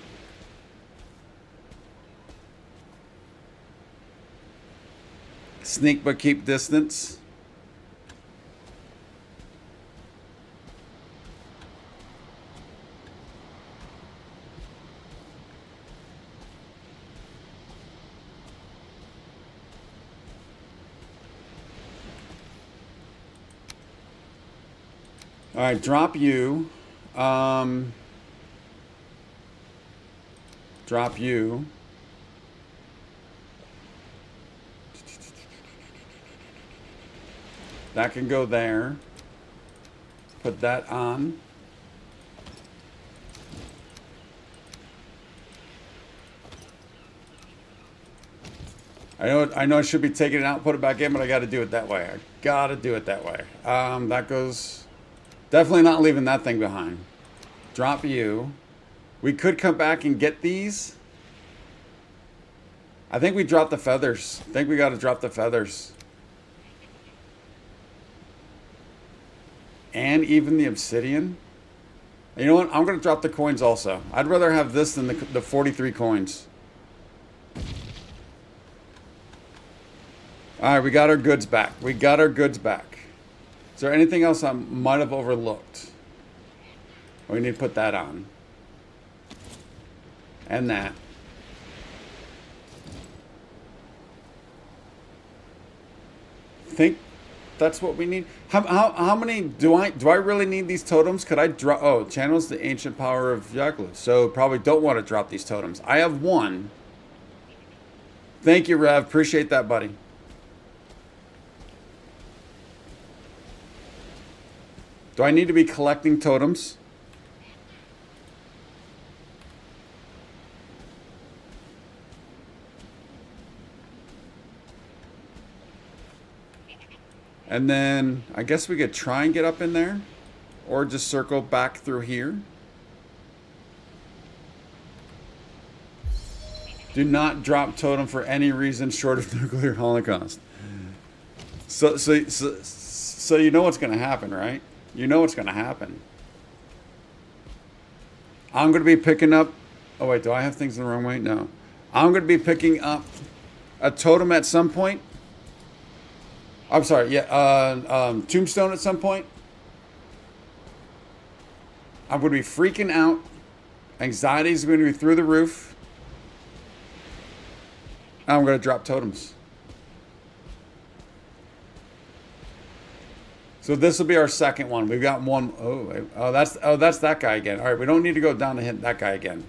Sneak but keep distance. All right, drop you. Drop you. That can go there. Put that on. I know I should be taking it out, put it back in, but I got to do it that way. I got to do it that way. That goes... Definitely not leaving that thing behind. Drop you. We could come back and get these. I think we dropped the feathers. I think we got to drop the feathers. And even the obsidian. You know what? I'm going to drop the coins also. I'd rather have this than the 43 coins. All right, we got our goods back. We got our goods back. Is there anything else I might have overlooked? We need to put that on. And that. Think that's what we need. How many do I really need these totems? Could I drop? Oh, channels the ancient power of Yaklu. So probably don't want to drop these totems. I have one. Thank you, Rev. Appreciate that, buddy. Do I need to be collecting totems? And then I guess we could try and get up in there or just circle back through here. Do not drop totem for any reason short of nuclear holocaust. So you know what's going to happen, right? You know what's going to happen. I'm going to be picking up... Oh, wait. Do I have things the wrong way? No. I'm going to be picking up a totem at some point. I'm sorry. Yeah. Tombstone at some point. I'm going to be freaking out. Anxiety is going to be through the roof. I'm going to drop totems. So this will be our second one. We've got one. Oh, that's that guy again. All right, we don't need to go down to hit that guy again.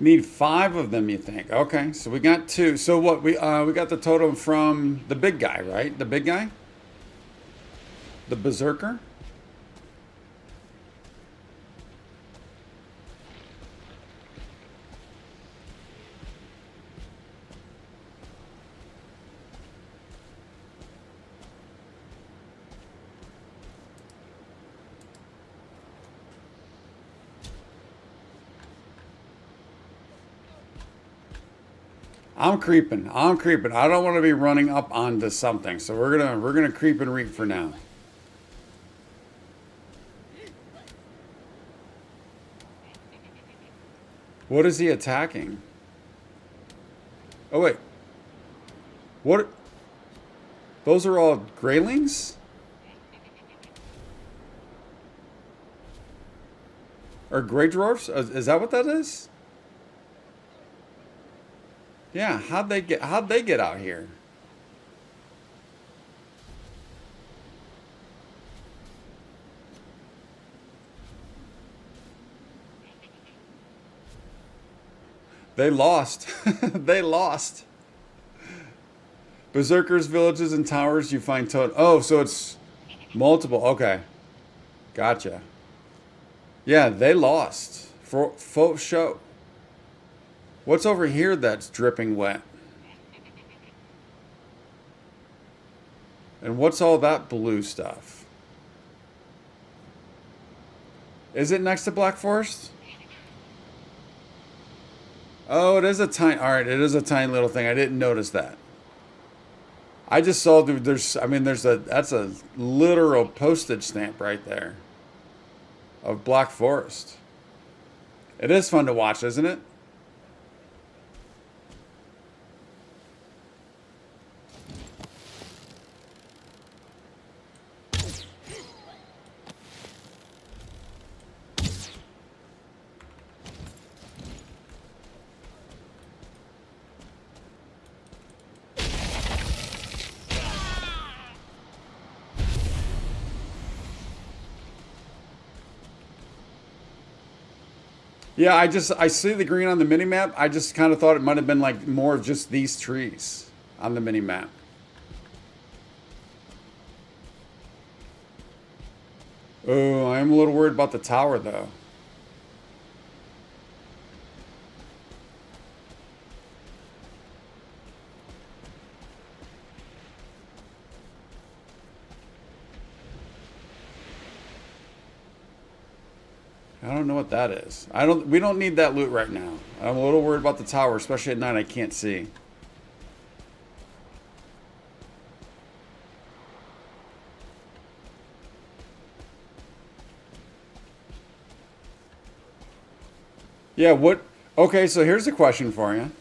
Need 5 of them, you think? Okay, so we got 2. So what we got the totem from the big guy, right? The big guy, the berserker. I'm creeping. I don't want to be running up onto something. So we're gonna creep and reap for now. What is he attacking? Oh wait. What? Those are all Greylings? Or gray dwarfs? Is that what that is? Yeah, how'd they get out here? They lost. They lost. Berserkers, villages, and towers you find total. Oh, so it's multiple. Okay. Gotcha. Yeah, they lost. For show. What's over here that's dripping wet? And what's all that blue stuff? Is it next to Black Forest? Oh, it is a tiny... Alright, it is a tiny little thing. I didn't notice that. I just saw there's... I mean, that's a literal postage stamp right there. Of Black Forest. It is fun to watch, isn't it? Yeah, I see the green on the mini map. I just kind of thought it might have been like more of just these trees on the mini map. Oh, I'm a little worried about the tower though. I don't know what that is. We don't need that loot right now. I'm a little worried about the tower, especially at night I can't see. Yeah, what? Okay, so here's a question for you.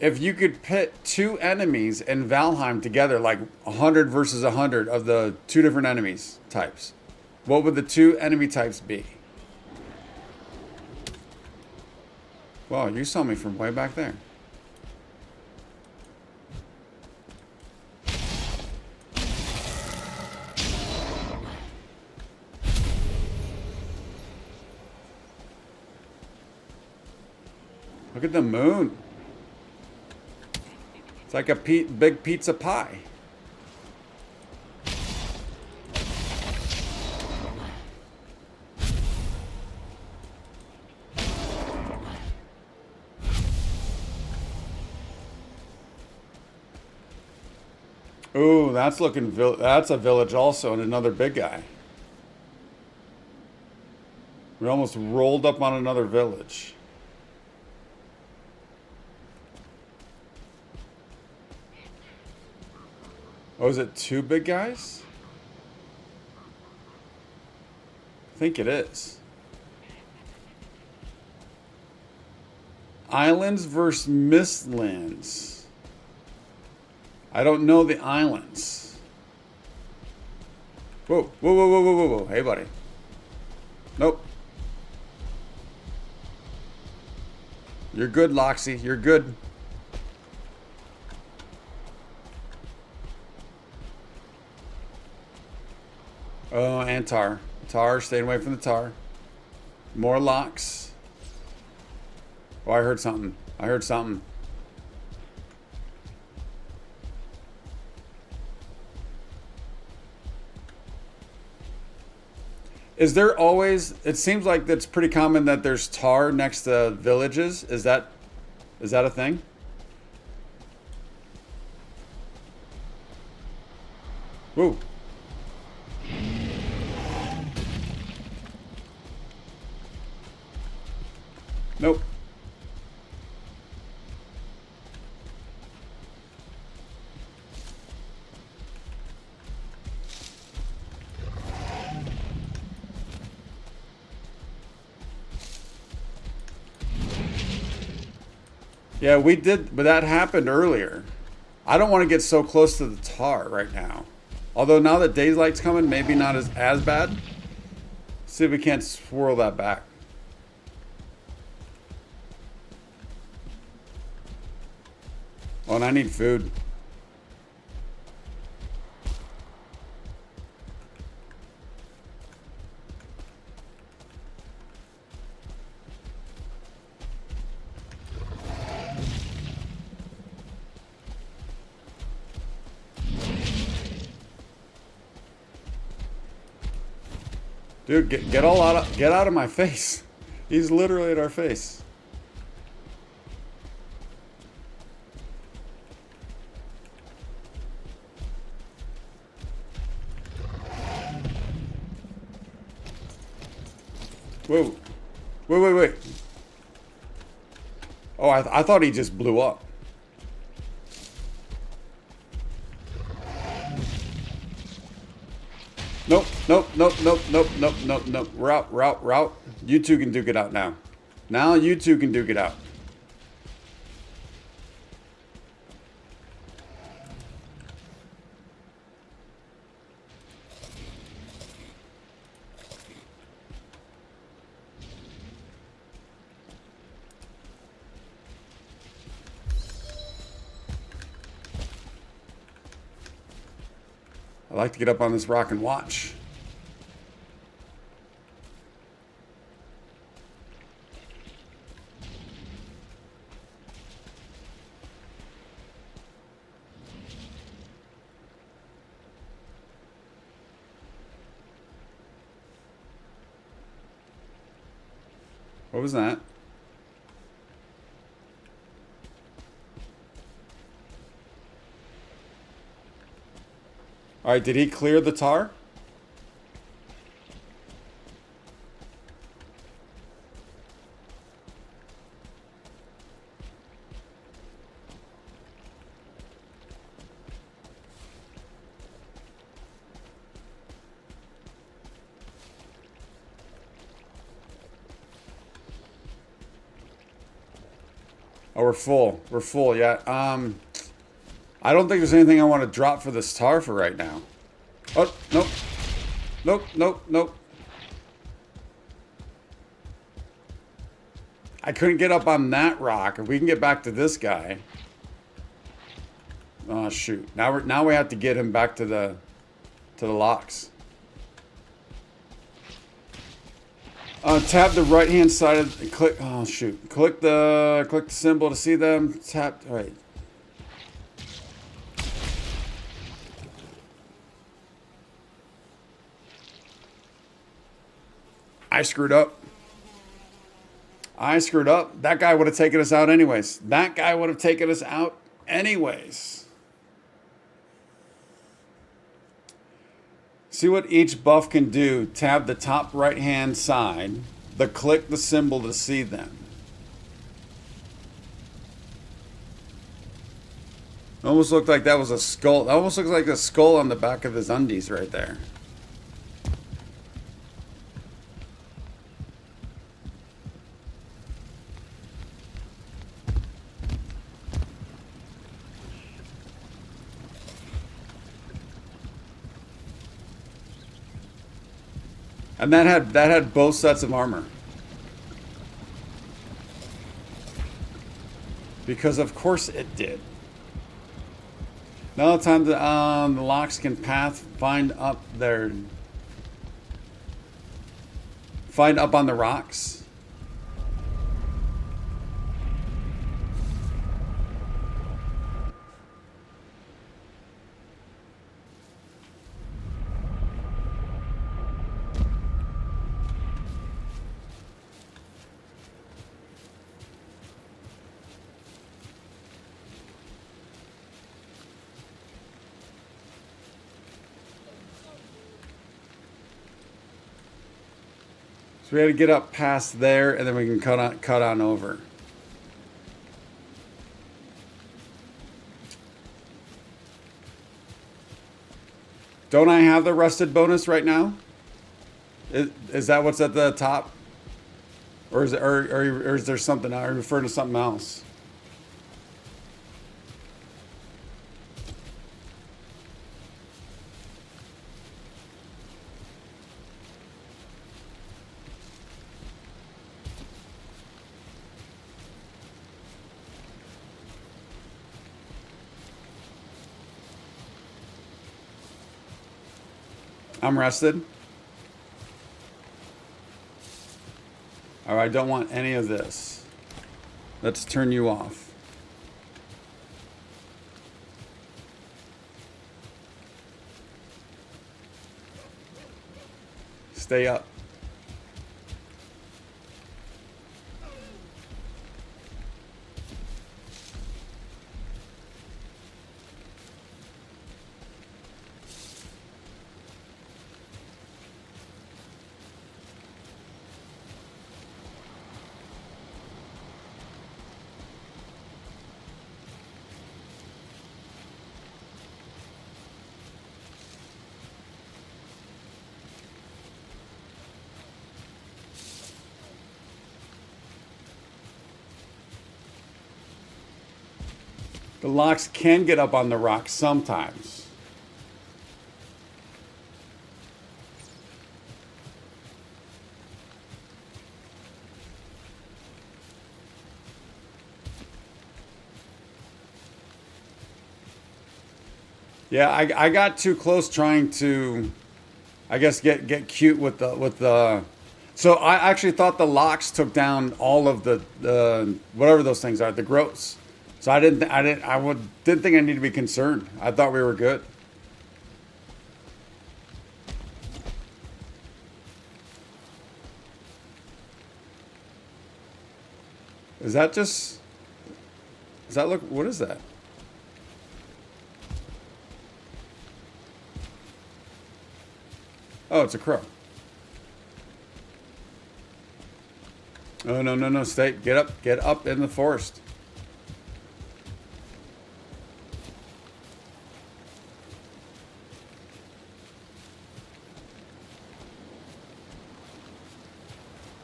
If you could pit two enemies in Valheim together, like 100 versus 100 of the two different enemies types, what would the two enemy types be? Wow, you saw me from way back there. Look at the moon. It's like a big pizza pie. Ooh, that's that's a village also, and another big guy. We almost rolled up on another village. Oh, is it two big guys? I think it is. Islands versus Mistlands. I don't know the islands. Whoa, whoa, whoa, whoa, whoa, whoa, whoa. Hey, buddy. Nope. You're good, Loxy. You're good. Oh, and tar. Tar, staying away from the tar. More locks. Oh, I heard something. I heard something. Is there always, it seems like that's pretty common that there's tar next to villages. Is that a thing? Whoa. Nope. Yeah, we did, but that happened earlier. I don't want to get so close to the tar right now. Although now that daylight's coming, maybe not as bad. See if we can't swirl that back. Oh, and I need food. Dude, get out of my face. He's literally at our face. Whoa. Wait. Oh, I thought he just blew up. Nope. Route. You two can duke it out now. Now you two can duke it out. I like to get up on this rock and watch. What was that? All right, did he clear the tar? Oh, we're full. We're full, yeah. I don't think there's anything I want to drop for this tar for right now. Oh, nope. I couldn't get up on that rock. If we can get back to this guy. Oh shoot. Now we have to get him back to the locks. Tap the right hand side of the, click. Oh shoot! Click the symbol to see them. Tap. All right. I screwed up. That guy would have taken us out anyways. See what each buff can do. Tab the top right hand side. Click the symbol to see them. Almost looked like that was a skull. That almost looks like a skull on the back of his undies right there. And that had both sets of armor. Because of course it did. Now the time the locks can find up on the rocks. So we had to get up past there, and then we can cut on over. Don't I have the rested bonus right now? Is that what's at the top? Or is there something? Are you referring to something else? I'm rested. All right, I don't want any of this. Let's turn you off. Stay up. The locks can get up on the rocks sometimes. Yeah, I got too close trying to, I guess, get cute with the. So I actually thought the locks took down all of the whatever those things are, the growths. So didn't think I need to be concerned. I thought we were good. Is that just? Does that look? What is that? Oh, it's a crow. Oh no! Stay. Get up in the forest.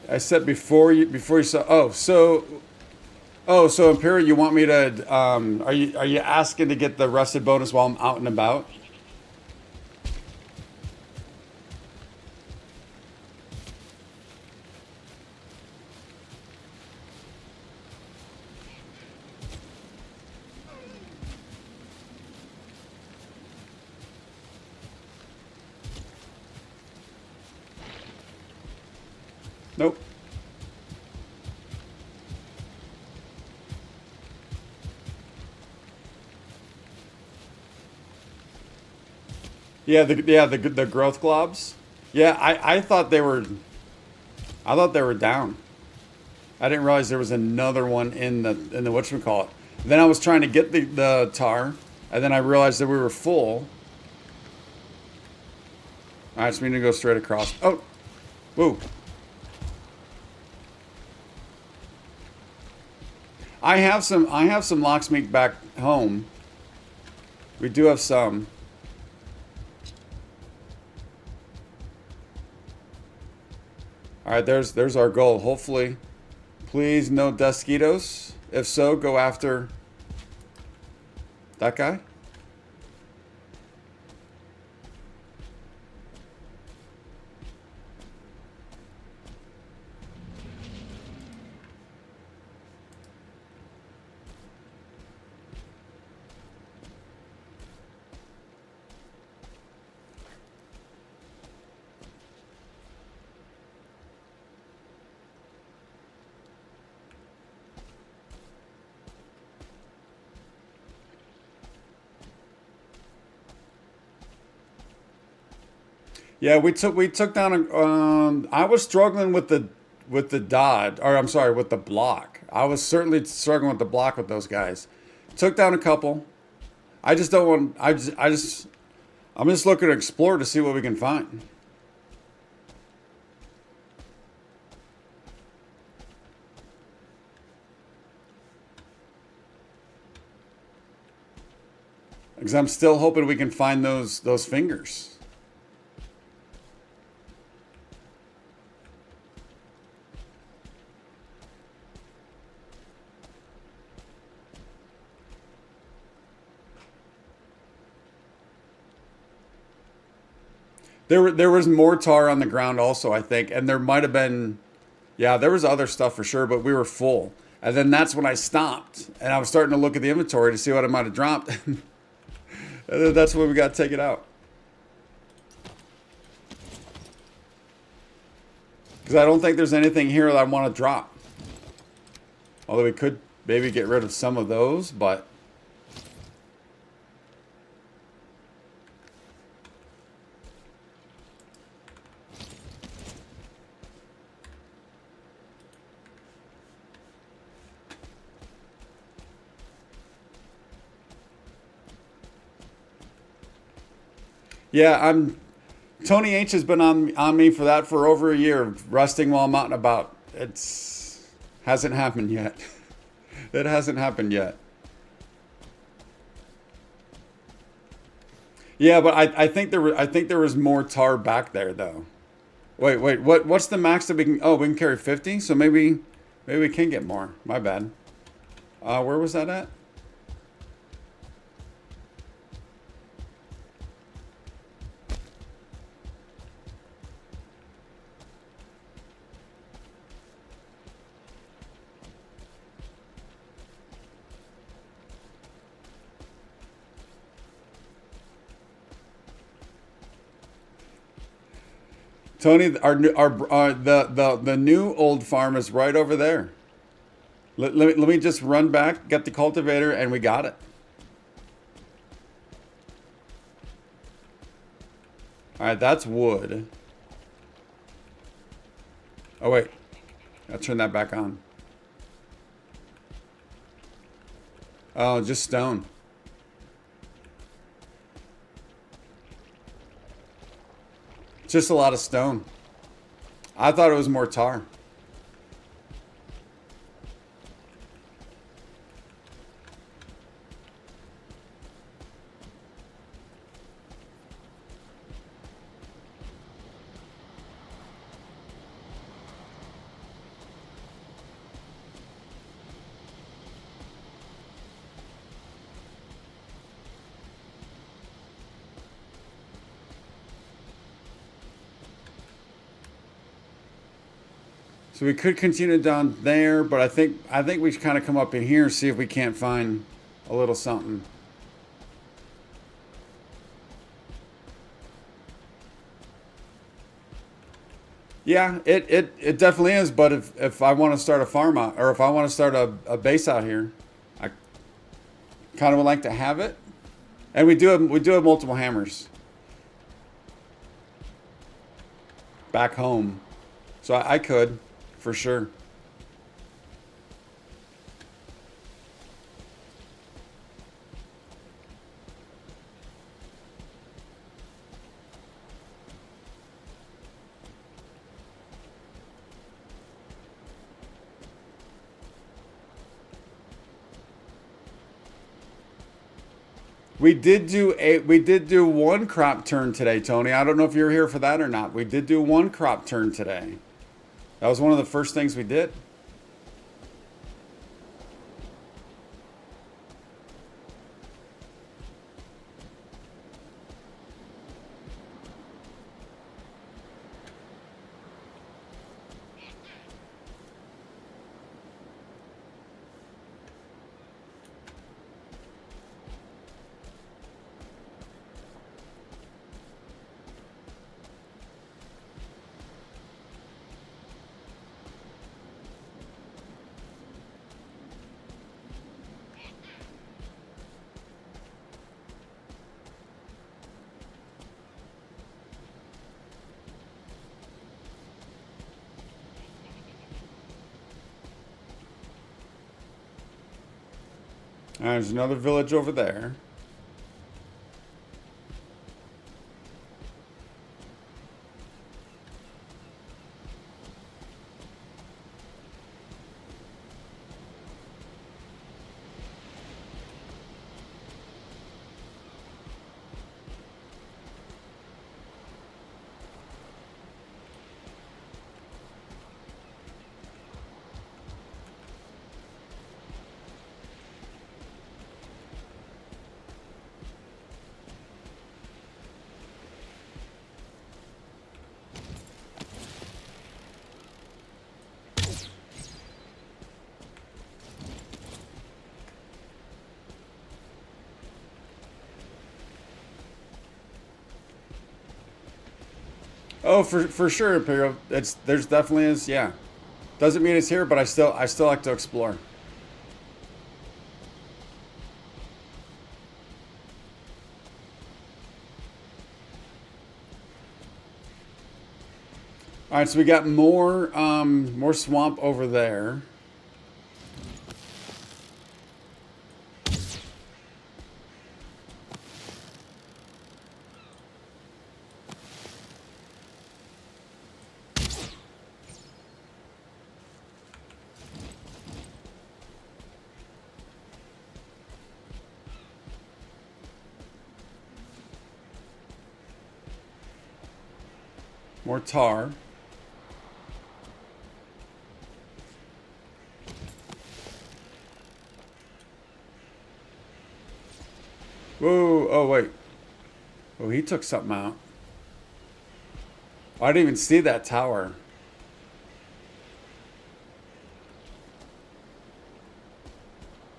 I said before you saw. So Imperial, you want me to? Are you asking to get the rested bonus while I'm out and about? Nope. Yeah, the growth globs. Yeah, I thought they were. I thought they were down. I didn't realize there was another one in the whatchamacallit. Then I was trying to get the tar, and then I realized that we were full. All right, so we need to go straight across. Oh, whoa. I have some locksmith back home. We do have some. All right, there's our goal. Hopefully, please no mosquitoes. If so, go after that guy. Yeah, we took down a. I was struggling with the dodge, or I'm sorry, with the block. I was certainly struggling with the block with those guys. Took down a couple. I just don't want. I'm just looking to explore to see what we can find. Because I'm still hoping we can find those fingers. There was more tar on the ground also, I think, and there might have been, yeah, there was other stuff for sure, but we were full. And then that's when I stopped, and I was starting to look at the inventory to see what I might have dropped. And then that's when we got to take it out. Because I don't think there's anything here that I want to drop. Although we could maybe get rid of some of those, but... Yeah, Tony H has been on me for that for over a year, resting while I'm out and about. Hasn't happened yet. It hasn't happened yet. Yeah, but I think there was more tar back there though. Wait, what's the max that we can? Oh, we can carry 50. So maybe we can get more. My bad. Where was that at? Tony, the new old farm is right over there. Let me just run back, get the cultivator, and we got it. All right, that's wood. Oh wait, I'll turn that back on. Oh, just stone. Just a lot of stone. I thought it was more tar. So we could continue down there, but I think we should kind of come up in here and see if we can't find a little something. Yeah, it definitely is. But if I want to start a farm out, or if I want to start a base out here, I kind of would like to have it. And we do have multiple hammers back home, so I could. For sure. We did do one crop turn today, Tony. I don't know if you were here for that or not. We did do one crop turn today. That was one of the first things we did. There's another village over there. Oh, for sure, Imperial. There's definitely is. Yeah, doesn't mean it's here, but I still like to explore. All right, so we got more swamp over there. More tar. Whoa, oh wait. Oh, he took something out. Oh, I didn't even see that tower.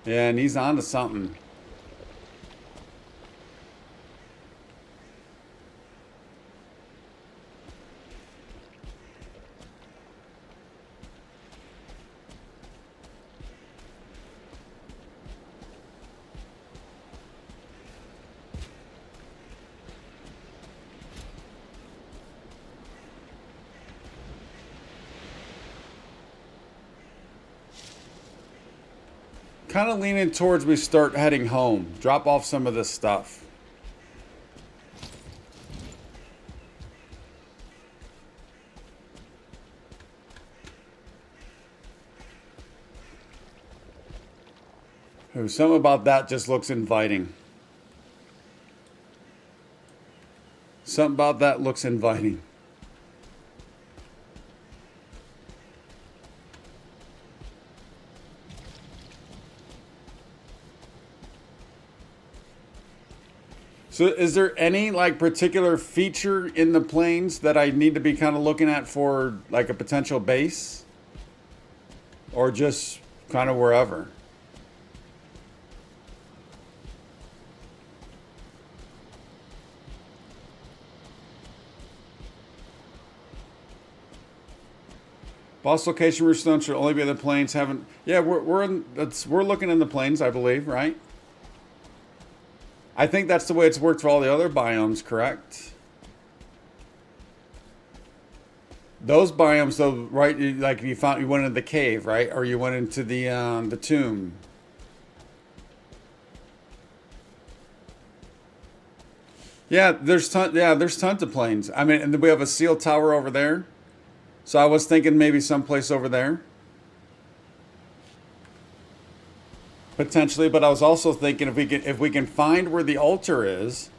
Yeah, and he's on to something. Kind of leaning towards we start heading home. Drop off some of this stuff. Ooh, something about that just looks inviting. Something about that looks inviting. So is there any like particular feature in the plains that I need to be kind of looking at for like a potential base? Or just kind of wherever? Boss location Roostone should only be in the plains. Haven't yeah, we're looking in the plains, I believe, right? I think that's the way it's worked for all the other biomes, correct? Those biomes, though, right? Like you went into the cave, right? Or you went into the tomb. Yeah, there's tons of plains. I mean, and then we have a seal tower over there. So I was thinking maybe someplace over there. Potentially, but I was also thinking if we can find where the altar is,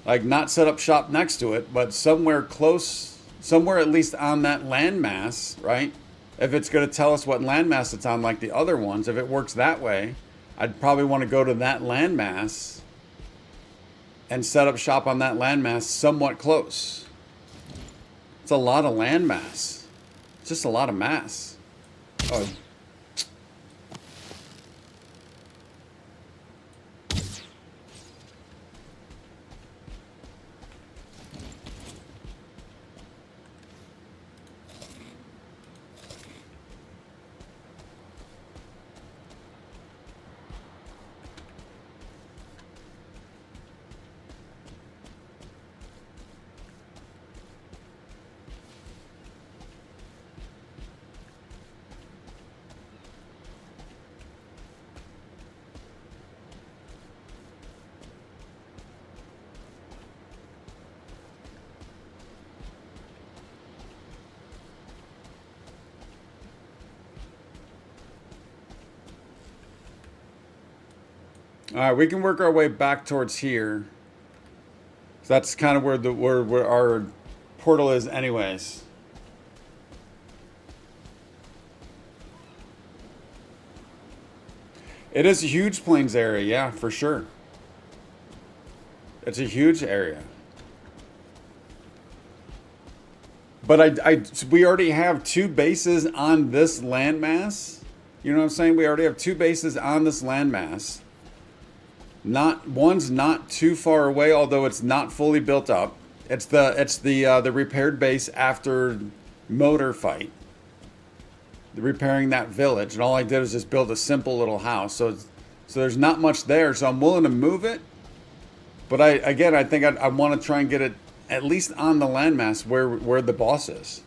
like not set up shop next to it, but somewhere close, somewhere at least on that landmass, right? If it's going to tell us what landmass it's on, like the other ones, if it works that way, I'd probably want to go to that landmass and set up shop on that landmass somewhat close. It's a lot of landmass. It's just a lot of mass. Oh. All right, we can work our way back towards here. So that's kind of where our portal is anyways. It is a huge plains area, yeah, for sure. It's a huge area. But we already have two bases on this landmass. You know what I'm saying? We already have two bases on this landmass. One's not too far away, although it's not fully built up. It's the repaired base after motor fight. Repairing that village, and all I did was just build a simple little house. So there's not much there. So I'm willing to move it, but I think I want to try and get it at least on the landmass where the boss is.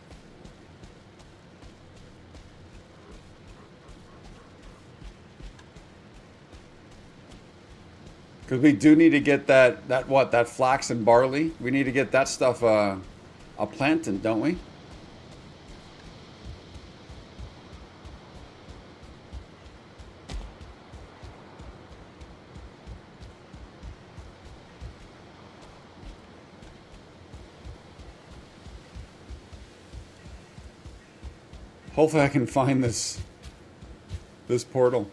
Because we do need to get that flax and barley. We need to get that stuff a planting, don't we? Hopefully I can find this portal.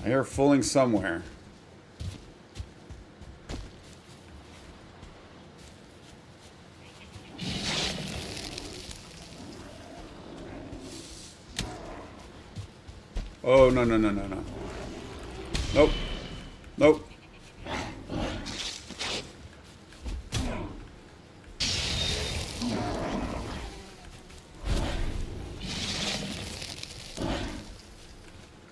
I hear fooling somewhere. Oh, no. Nope. Nope.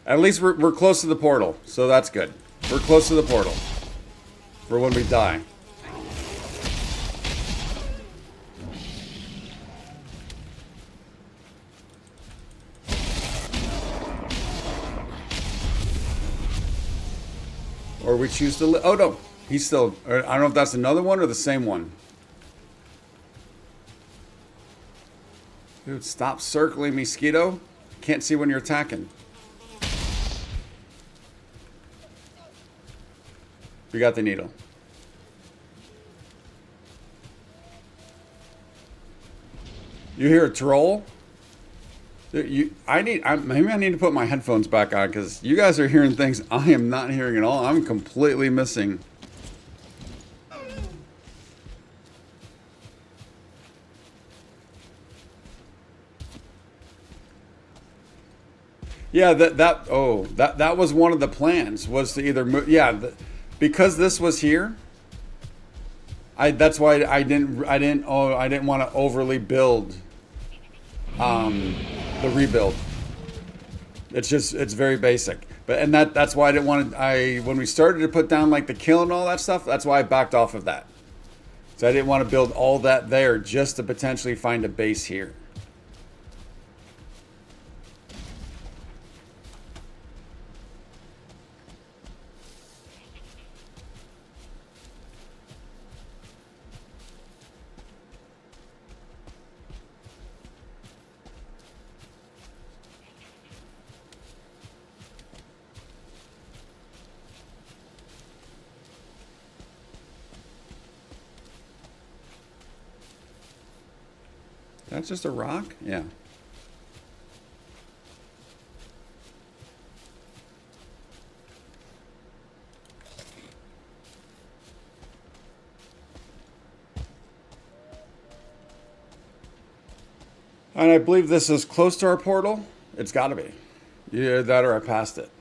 At least we're close to the portal, so that's good. We're close to the portal for when we die. Or we choose to oh no, he's still, I don't know if that's another one or the same one. Dude, stop circling, mosquito. Can't see when you're attacking. We got the needle. You hear a troll? Maybe I need to put my headphones back on because you guys are hearing things I am not hearing at all. I'm completely missing. Yeah, that was one of the plans, was to either move. Yeah, because this was here. That's why I didn't want to overly build the rebuild. It's very basic. And that's why I didn't want to, when we started to put down like the kill and all that stuff, that's why I backed off of that. So I didn't want to build all that there just to potentially find a base here. That's just a rock? Yeah. And I believe this is close to our portal. It's got to be. Yeah, that or I passed it.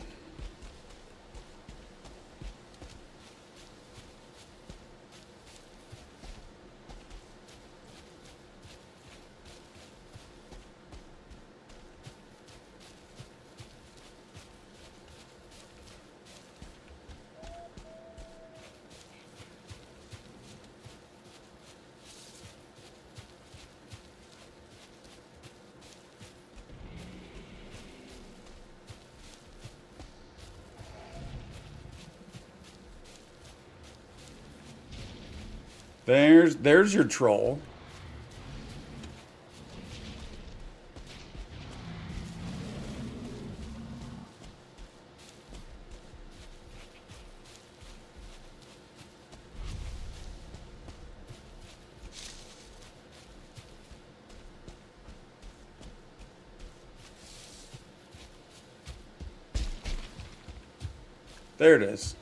There's your troll. There it is.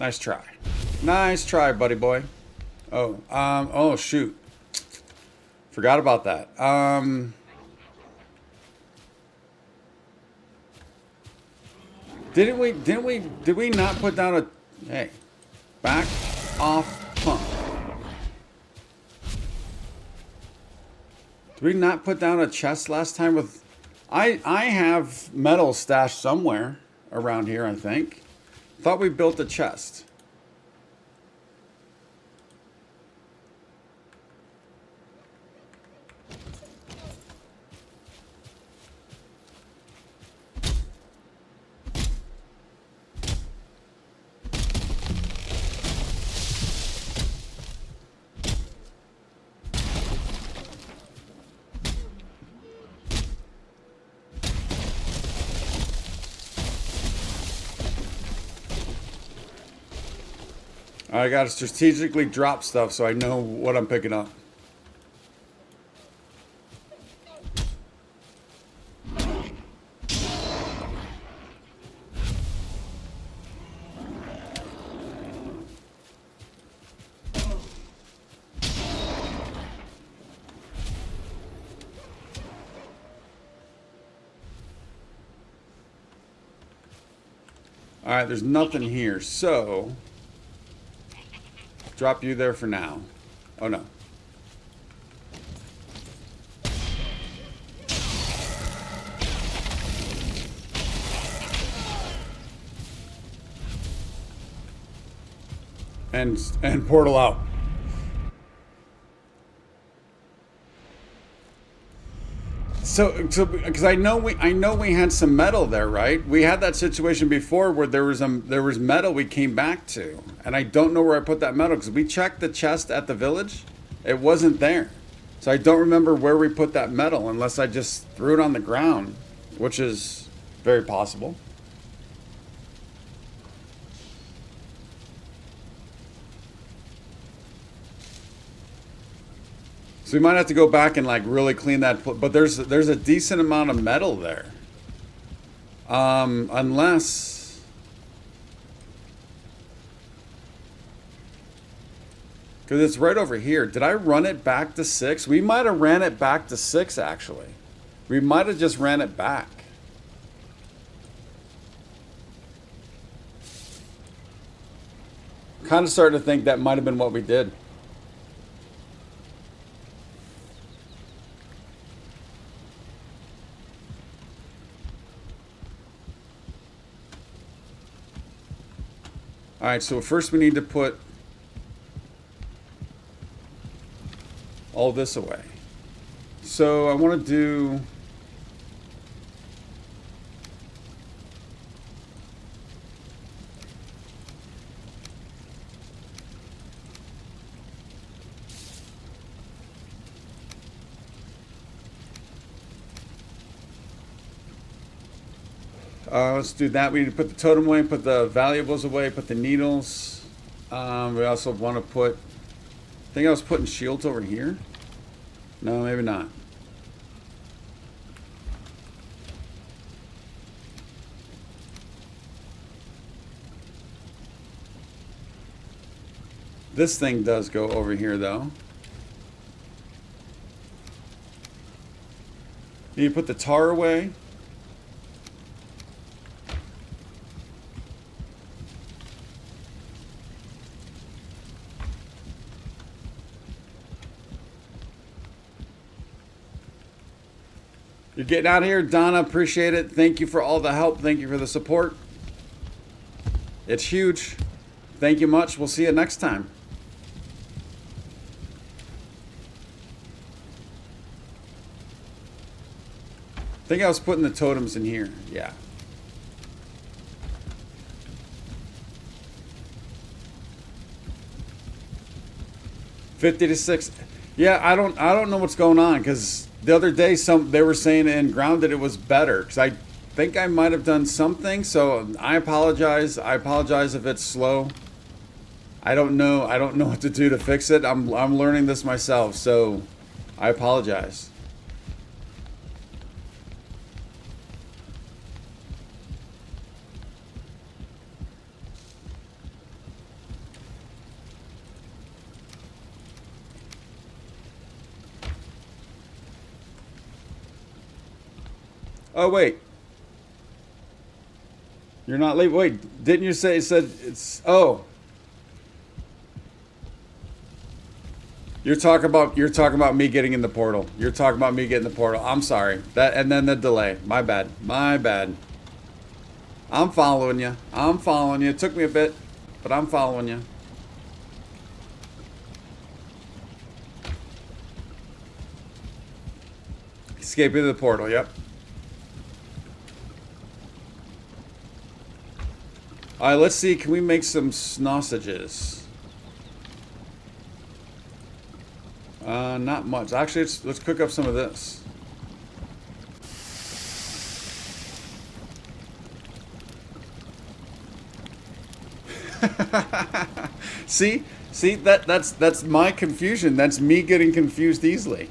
Nice try. Nice try, buddy boy. Oh, oh shoot. Forgot about that. Did we not put down a, hey, back off pump. Did we not put down a chest last time with, I have metal stashed somewhere around here, I think. Thought we built a chest. I gotta strategically drop stuff so I know what I'm picking up. Alright, there's nothing here, so drop you there for now. Oh no. And portal out. So because I know we had some metal there, right? We had that situation before where there was metal we came back to, and I don't know where I put that metal because we checked the chest at the village, it wasn't there, so I don't remember where we put that metal unless I just threw it on the ground, which is very possible. So we might have to go back and like really clean that, but there's a decent amount of metal there. Unless because it's right over here. Did I run it back to 6? We might have ran it back to 6 actually. We might have just ran it back. Kind of starting to think that might have been what we did. All right, so first we need to put all this away. So I want to do let's do that. We need to put the totem away, put the valuables away, put the needles. We also want to put, I think I was putting shields over here. No, maybe not. This thing does go over here though. You put the tar away. You're getting out of here, Donna. Appreciate it. Thank you for all the help. Thank you for the support. It's huge. Thank you much. We'll see you next time. I think I was putting the totems in here. Yeah. $50 to $6. Yeah, I don't know what's going on because the other day they were saying in Grounded it was better because I think I might have done something. So I apologize. I apologize if it's slow. I don't know what to do to fix it. I'm learning this myself, so I apologize. Oh, wait. You're not leaving. Wait, didn't you say it said it's... Oh. You're talking about me getting in the portal. You're talking about me getting in the portal. I'm sorry. That and then the delay. My bad. My bad. I'm following you. I'm following you. It took me a bit, but I'm following you. Escaping the portal, yep. Alright, let's see. Can we make some sausages? Not much. Actually, let's cook up some of this. See, that's my confusion. That's me getting confused easily.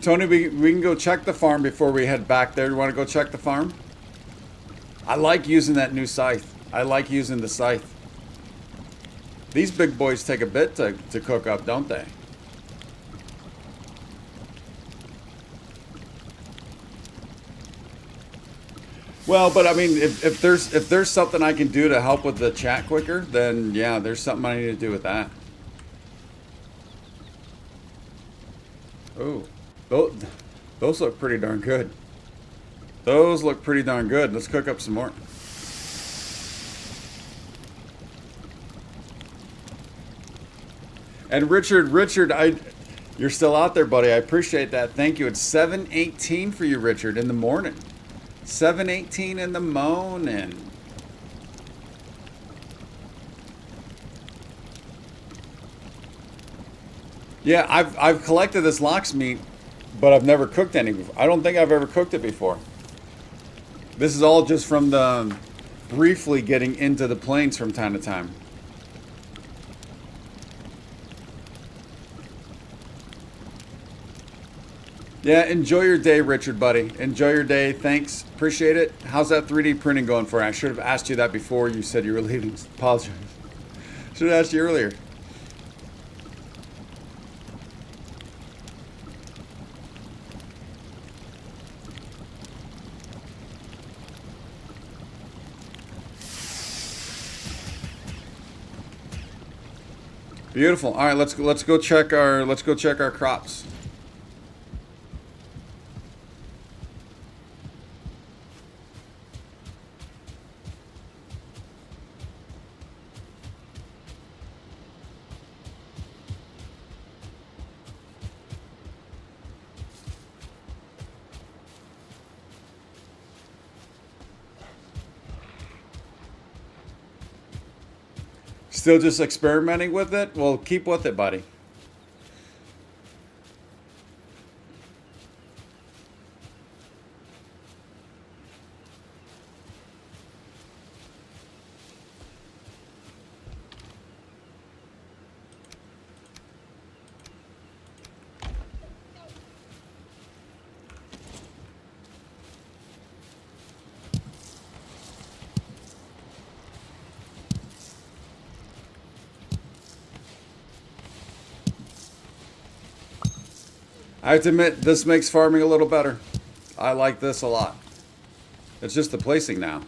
Tony, we can go check the farm before we head back there. You want to go check the farm? I like using that new scythe. I like using the scythe. These big boys take a bit to cook up, don't they? Well, but I mean, if there's something I can do to help with the chat quicker, then yeah, there's something I need to do with that. Oh. Those look pretty darn good. Those look pretty darn good. Let's cook up some more. And Richard, you're still out there, buddy. I appreciate that. Thank you. It's 7:18 for you, Richard, in the morning. 7:18 in the morning. Yeah, I've collected this lox meat, but I've never cooked any before. I don't think I've ever cooked it before. This is all just from the briefly getting into the plains from time to time. Yeah, enjoy your day, Richard, buddy. Enjoy your day. Thanks. Appreciate it. How's that 3D printing going for you? I should have asked you that before you said you were leaving. Apologize. Should have asked you earlier. Beautiful. All right, let's go check our crops. Still just experimenting with it? Well, keep with it, buddy. I have to admit, this makes farming a little better. I like this a lot. It's just the placing now.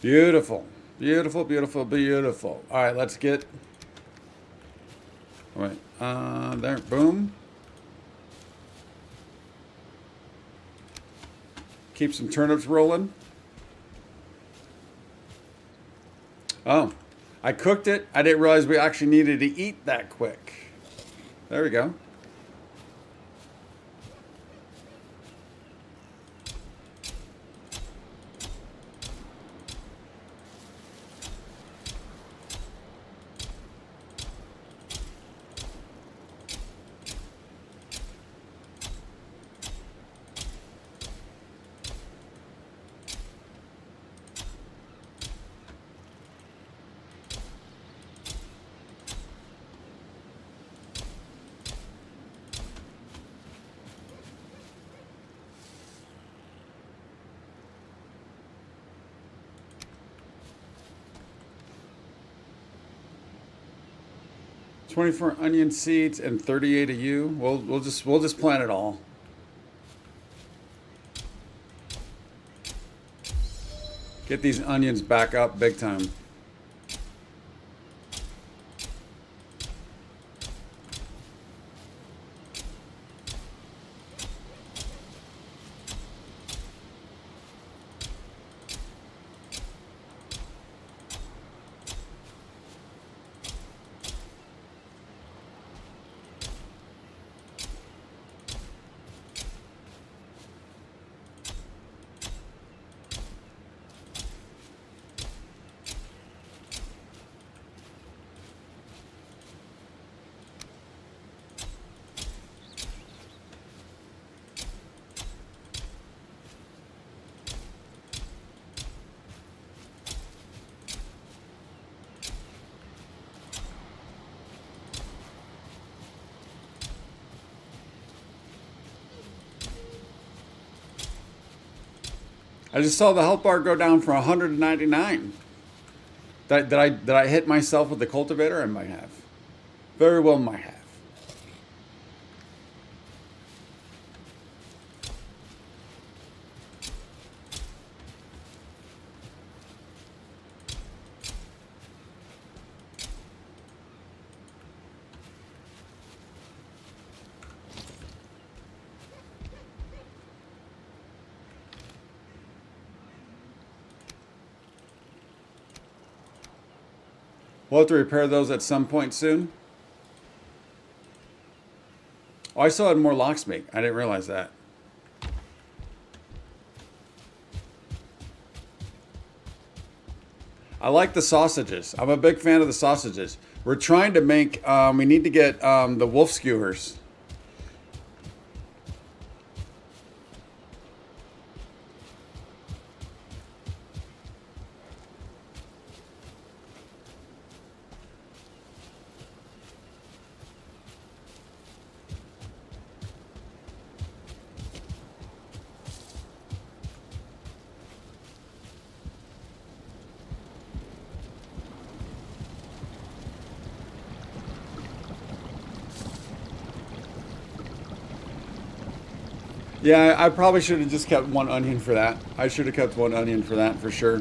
Beautiful. Beautiful, beautiful, beautiful. All right, let's get... All right, there, boom. Keep some turnips rolling. Oh, I cooked it. I didn't realize we actually needed to eat that quick. There we go. $24 onion seeds and 38 of you. We'll just plant it all. Get these onions back up big time. I just saw the health bar go down from 199. Did I hit myself with the cultivator? I might have. Very well might have. We'll have to repair those at some point soon. Oh, I still had more locksmith. I didn't realize that. I like the sausages. I'm a big fan of the sausages. We're trying to make, we need to get the wolf skewers. Yeah, I probably should have just kept one onion for that. I should have kept one onion for that for sure.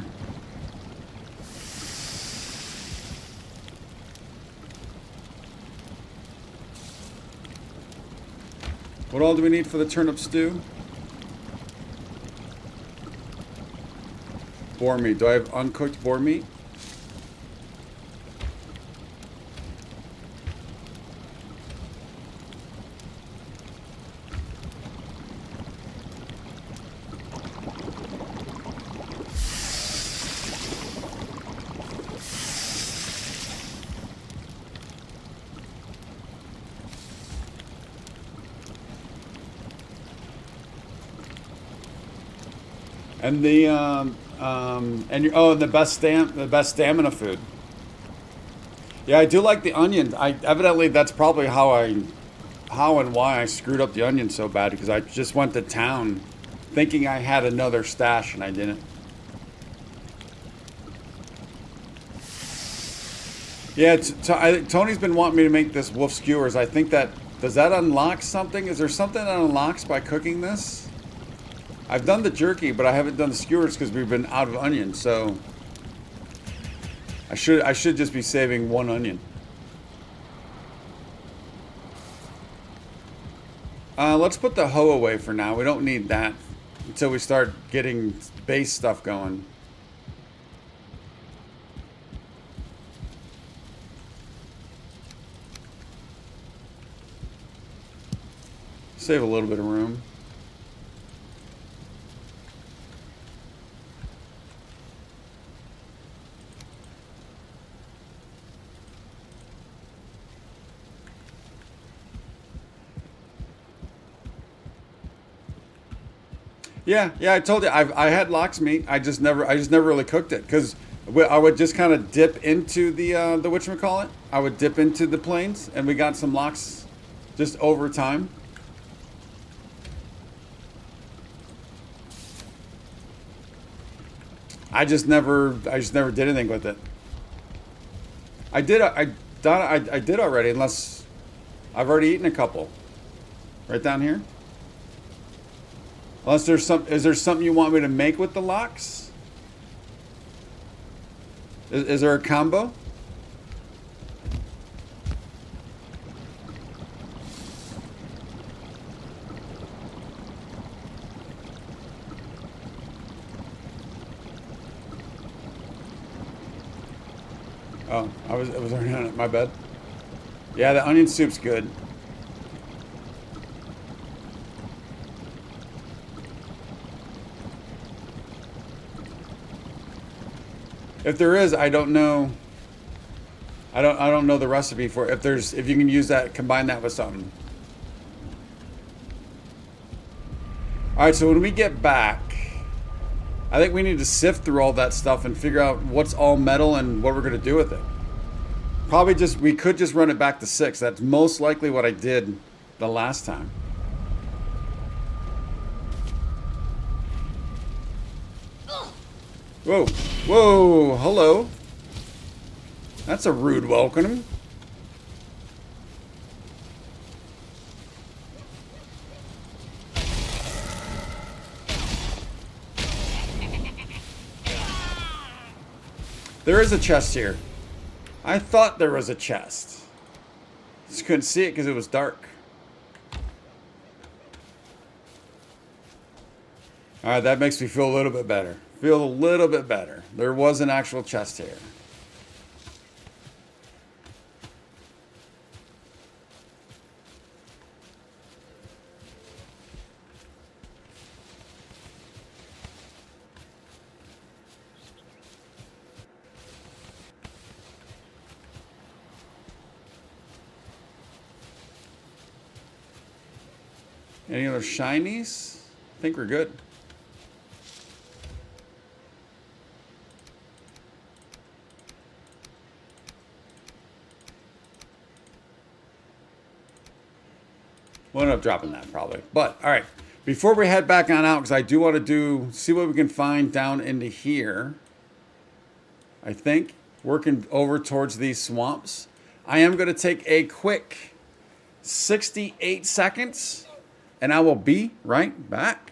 What all do we need for the turnip stew? Boar meat. Do I have uncooked boar meat? And the the best stamina food. Yeah, I do like the onions. Evidently that's probably how and why I screwed up the onions so bad, because I just went to town thinking I had another stash and I didn't. Yeah, Tony's been wanting me to make this wolf skewers. I think does that unlock something? Is there something that unlocks by cooking this? I've done the jerky, but I haven't done the skewers because we've been out of onions. So I should just be saving one onion. Let's put the hoe away for now. We don't need that until we start getting base stuff going. Save a little bit of room. Yeah, I told you I had lox meat. I just never really cooked it because I would just kind of dip into the whatchamacallit. I would dip into the plains, and we got some lox just over time. I just never did anything with it. I did already, unless I've already eaten a couple. Right down here. Unless is there something you want me to make with the lox? Is there a combo? Oh, I was already on it. My bad. Yeah, the onion soup's good. If there is, I don't know. I don't know the recipe for it. If you can use that, combine that with something. All right, so when we get back, I think we need to sift through all that stuff and figure out what's all metal and what we're going to do with it. Probably we could just run it back to 6. That's most likely what I did the last time. Whoa, whoa, hello. That's a rude welcome. There is a chest here. I thought there was a chest. Just couldn't see it because it was dark. Alright, that makes me feel a little bit better. Feel a little bit better. There was an actual chest here. Any other shinies? I think we're good. We'll end up dropping that probably. But, all right. Before we head back on out, because I do want to see what we can find down into here. I think, working over towards these swamps. I am going to take a quick 68 seconds, and I will be right back.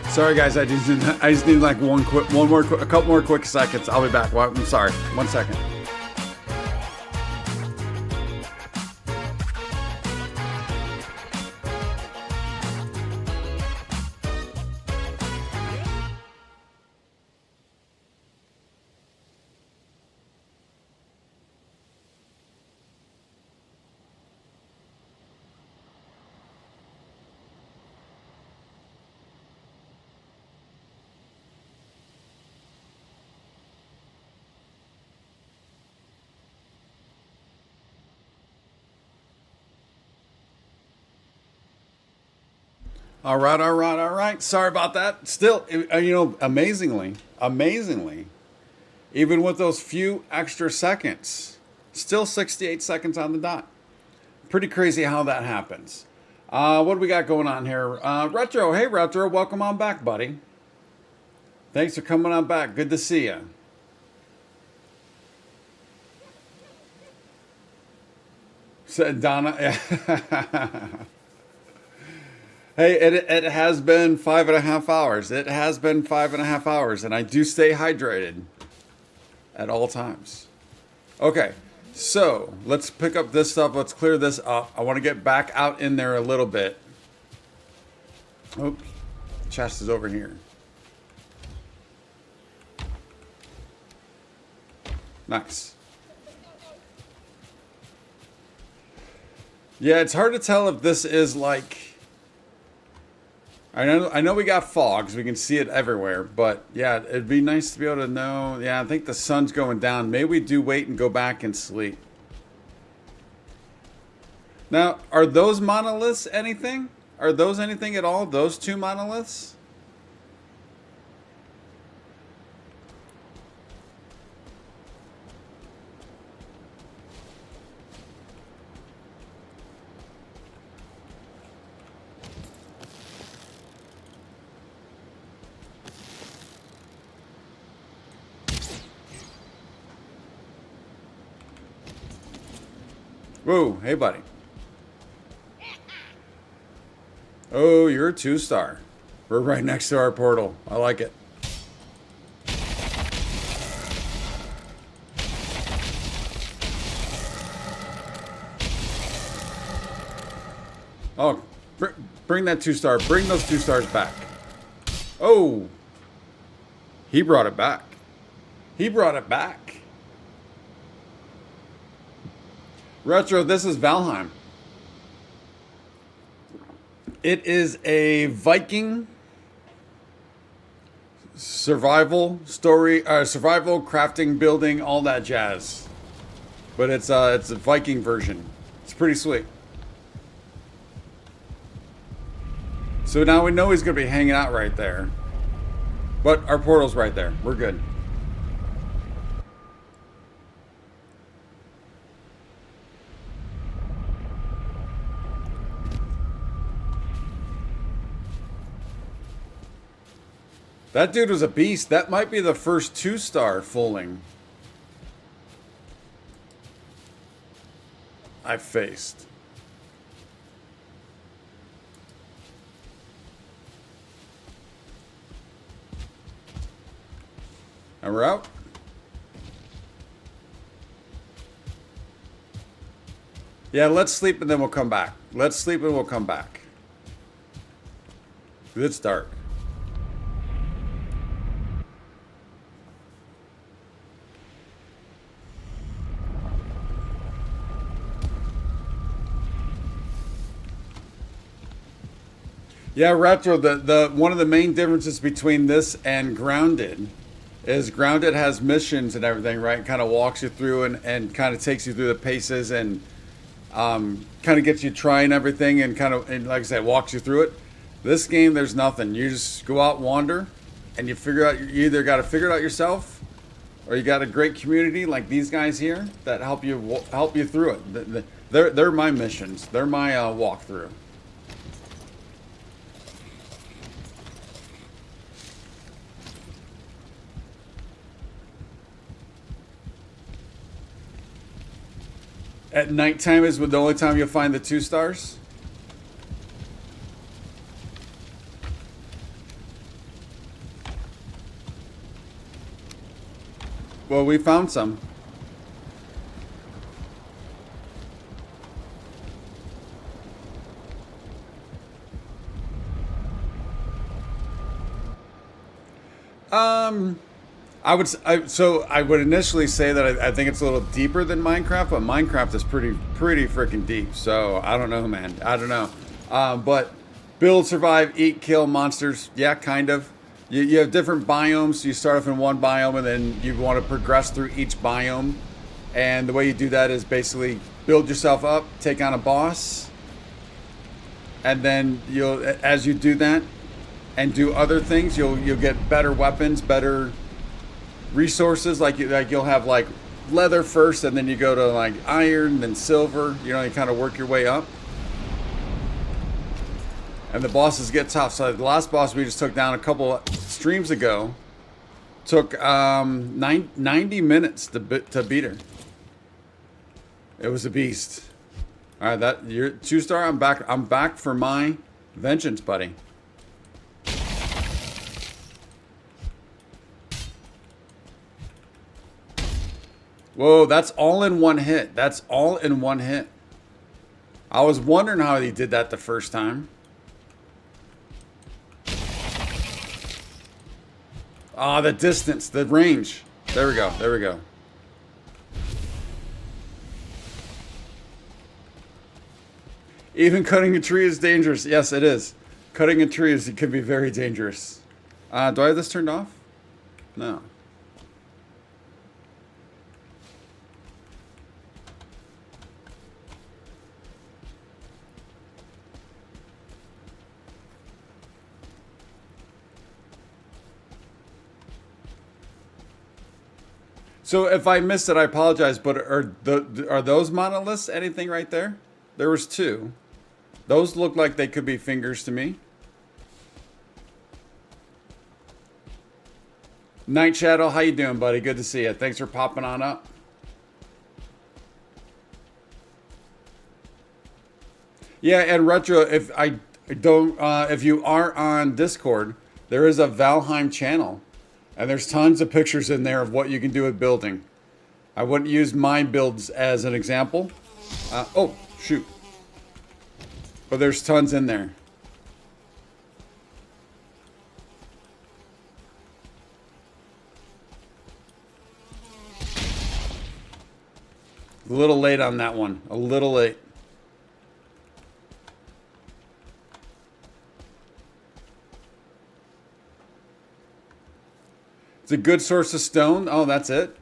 Sorry guys, I just need like a couple more quick seconds. I'll be back. I'm sorry. 1 second. All right. Sorry about that. Still, amazingly, even with those few extra seconds, still 68 seconds on the dot. Pretty crazy how that happens. What do we got going on here? Retro, hey Retro, welcome on back, buddy. Thanks for coming on back. Good to see you. Said Donna. Hey, it has been 5.5 hours. It has been 5.5 hours, and I do stay hydrated at all times. Okay, so let's pick up this stuff. Let's clear this up. I want to get back out in there a little bit. Oops, chest is over here. Nice. Yeah, it's hard to tell if this is like... I know we got fogs. We can see it everywhere. But, yeah, it'd be nice to be able to know. Yeah, I think the sun's going down. Maybe we do wait and go back and sleep. Now, are those monoliths anything? Are those anything at all? Those two monoliths? Whoa, hey buddy. Oh, you're a 2-star. We're right next to our portal. I like it. Oh, bring that 2-star. Bring those 2 stars back. Oh, he brought it back. He brought it back. Retro, this is Valheim. It is a Viking survival story, survival, crafting, building, all that jazz. But it's a Viking version. It's pretty sweet. So now we know he's going to be hanging out right there. But our portal's right there. We're good. That dude was a beast. That might be the first 2-star fulling I've faced. And we're out. Yeah, let's sleep and then we'll come back. Let's sleep and we'll come back. It's dark. Yeah, Retro, the one of the main differences between this and Grounded is Grounded has missions and everything, right? Kind of walks you through and kind of takes you through the paces and kind of gets you trying everything and like I said, walks you through it. This game, there's nothing. You just go out, wander, and you figure out, you either got to figure it out yourself or you got a great community like these guys here that help you through it. They're my missions. They're my walkthrough. At nighttime is the only time you'll find the 2 stars? Well, we found some. I would initially say that I think it's a little deeper than Minecraft, but Minecraft is pretty freaking deep. So I don't know, man. I don't know. But build, survive, eat, kill monsters. Yeah, kind of. You have different biomes. So you start off in one biome, and then you want to progress through each biome. And the way you do that is basically build yourself up, take on a boss, and then as you do that and do other things, you'll get better weapons, better resources. Like you'll have like leather first, and then you go to like iron, then silver. You know, you kind of work your way up. And the bosses get tough. So the last boss we just took down a couple streams ago took 90 minutes to beat her. It was a beast. All right, you're 2-star. I'm back. I'm back for my vengeance, buddy. Whoa, that's all in one hit. That's all in one hit. I was wondering how he did that the first time. Ah, the distance, the range. There we go. There we go. Even cutting a tree is dangerous. Yes, it is. Cutting a tree it can be very dangerous. Do I have this turned off? No. So if I missed it, I apologize. But are those monoliths anything right there? There was 2. Those look like they could be fingers to me. Night Shadow, how you doing, buddy? Good to see you. Thanks for popping on up. Yeah, and Retro, if you are on Discord, there is a Valheim channel. And there's tons of pictures in there of what you can do with building. I wouldn't use my builds as an example. Oh, shoot. But there's tons in there. A little late on that one. A little late. It's a good source of stone. Oh, that's it.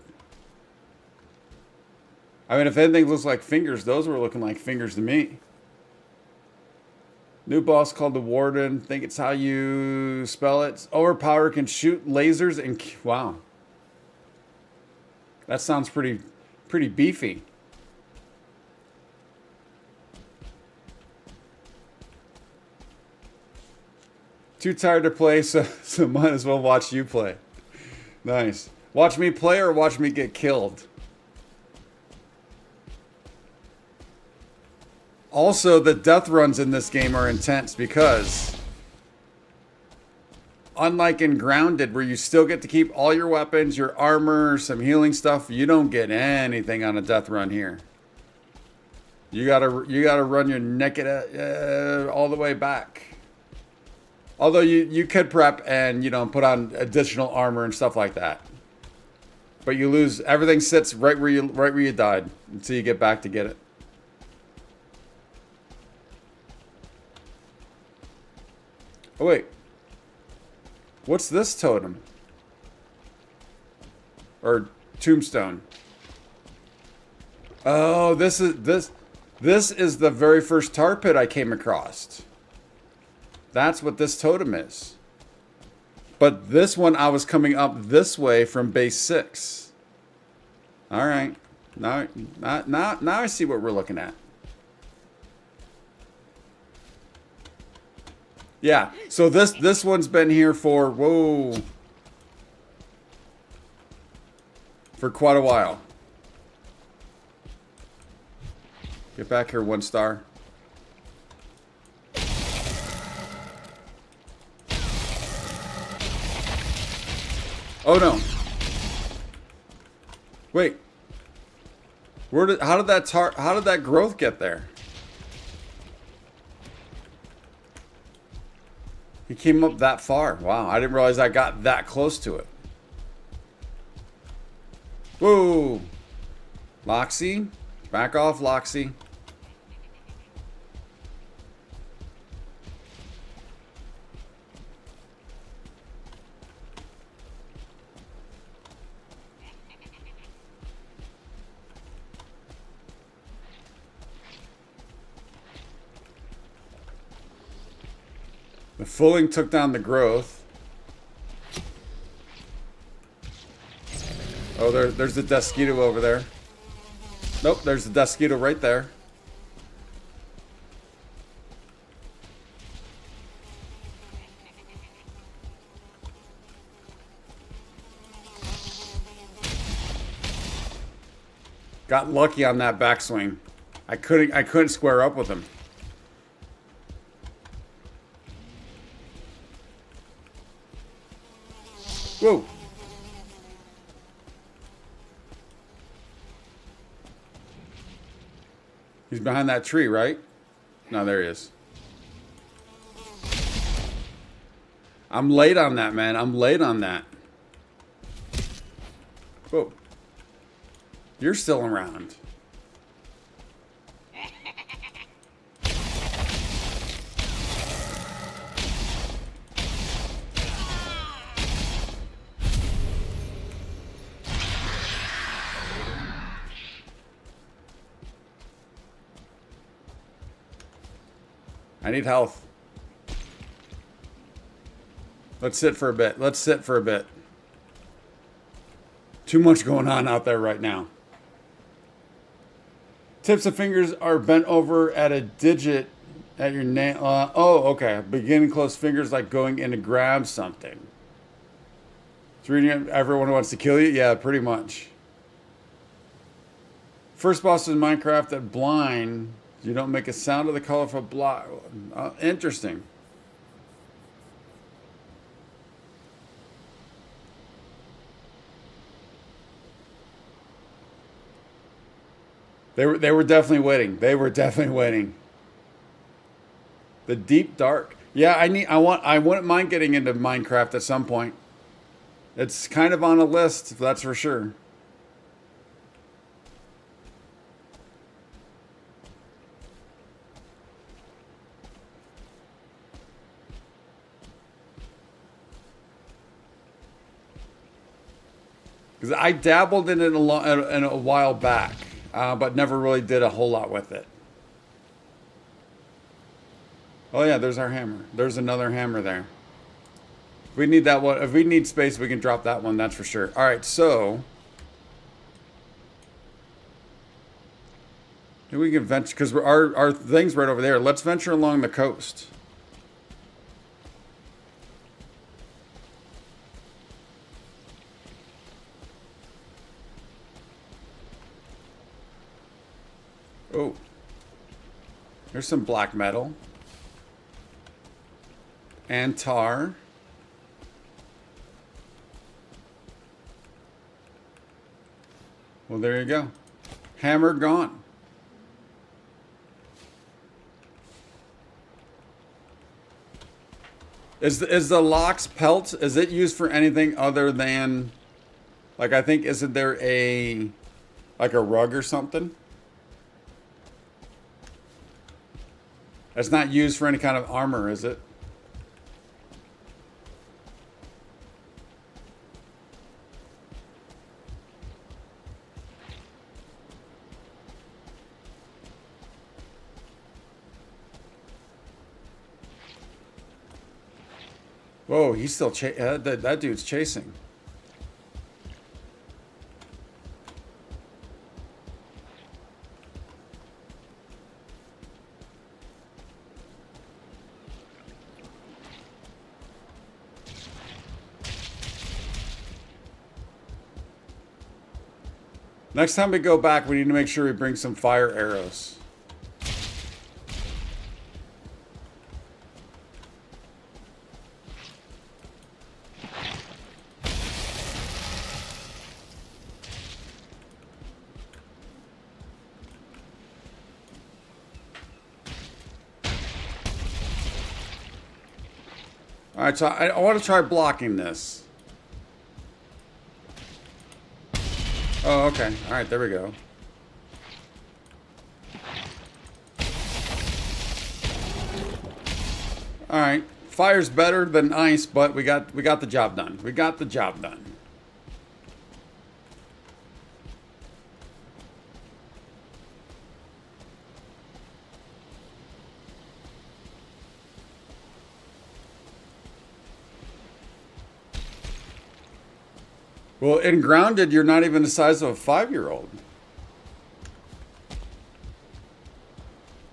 I mean, if anything looks like fingers, those were looking like fingers to me. New boss called the Warden. Think it's how you spell it. Overpower, can shoot lasers and... Wow. That sounds pretty beefy. Too tired to play, so might as well watch you play. Nice. Watch me play or watch me get killed. Also, the death runs in this game are intense because, unlike in Grounded, where you still get to keep all your weapons, your armor, some healing stuff, you don't get anything on a death run here. You gotta run your naked all the way back. Although you could prep and, you know, put on additional armor and stuff like that. But you lose, everything sits right where you died until you get back to get it. Oh wait. What's this totem? Or tombstone? Oh, this is the very first tar pit I came across. That's what this totem is. But this one, I was coming up this way from base 6. All right. Now I see what we're looking at. Yeah. So this one's been here for, whoa, for quite a while. Get back here, 1 star. Oh no. Wait. How did that growth get there? He came up that far. Wow, I didn't realize I got that close to it. Whoa. Loxy. Back off, Loxy. The fulling took down the growth. Oh, there's the Desquito over there. Nope, there's the Desquito right there. Got lucky on that backswing. I couldn't square up with him. Whoa. He's behind that tree, right? No, there he is. I'm late on that, man. I'm late on that. Whoa. You're still around. I need health. Let's sit for a bit. Let's sit for a bit. Too much going on out there right now. Tips of fingers are bent over at a digit at your nail. Oh, okay. Beginning close fingers like going in to grab something. It's reading it. Everyone wants to kill you? Yeah, pretty much. First boss in Minecraft that blind. You don't make a sound of the colorful block. Interesting. They were definitely waiting. They were definitely waiting. The deep dark. Yeah, I wouldn't mind getting into Minecraft at some point. It's kind of on a list, that's for sure. Because I dabbled in it a while back, but never really did a whole lot with it. Oh yeah, there's our hammer. There's another hammer there. If we need that one, if we need space, we can drop that one, that's for sure. All right, so we can venture, because our thing's right over there. Let's venture along the coast. Oh, there's some black metal and tar. Well, there you go. Hammer gone. Is the lox pelt, is it used for anything other than, like, I think, isn't there like a rug or something? It's not used for any kind of armor, is it? Whoa, he's still that dude's chasing. Next time we go back, we need to make sure we bring some fire arrows. All right, so I want to try blocking this. Oh, okay. All right, there we go. All right, fire's better than ice, but we got the job done. We got the job done. Well, in grounded, you're not even the size of a 5-year-old.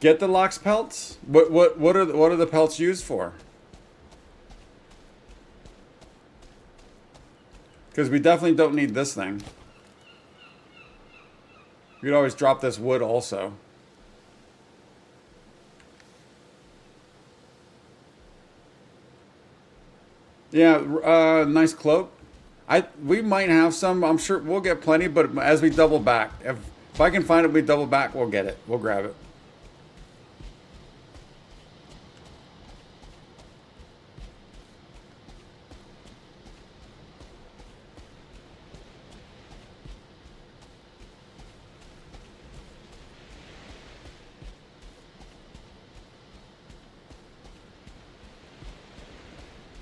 Get the lox pelts. What are the pelts used for? Because we definitely don't need this thing. We could always drop this wood also. Yeah, nice cloak. We might have some. I'm sure we'll get plenty, but as we double back, if I can find it, we double back. We'll get it. We'll grab it.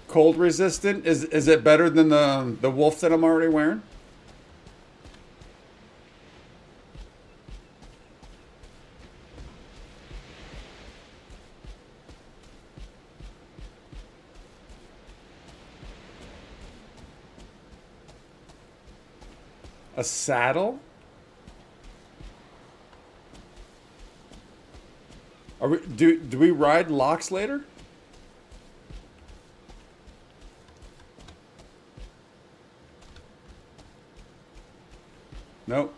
Cold resistant? Is it better than the wolf that I'm already wearing? A saddle? Do we ride lox later? Nope.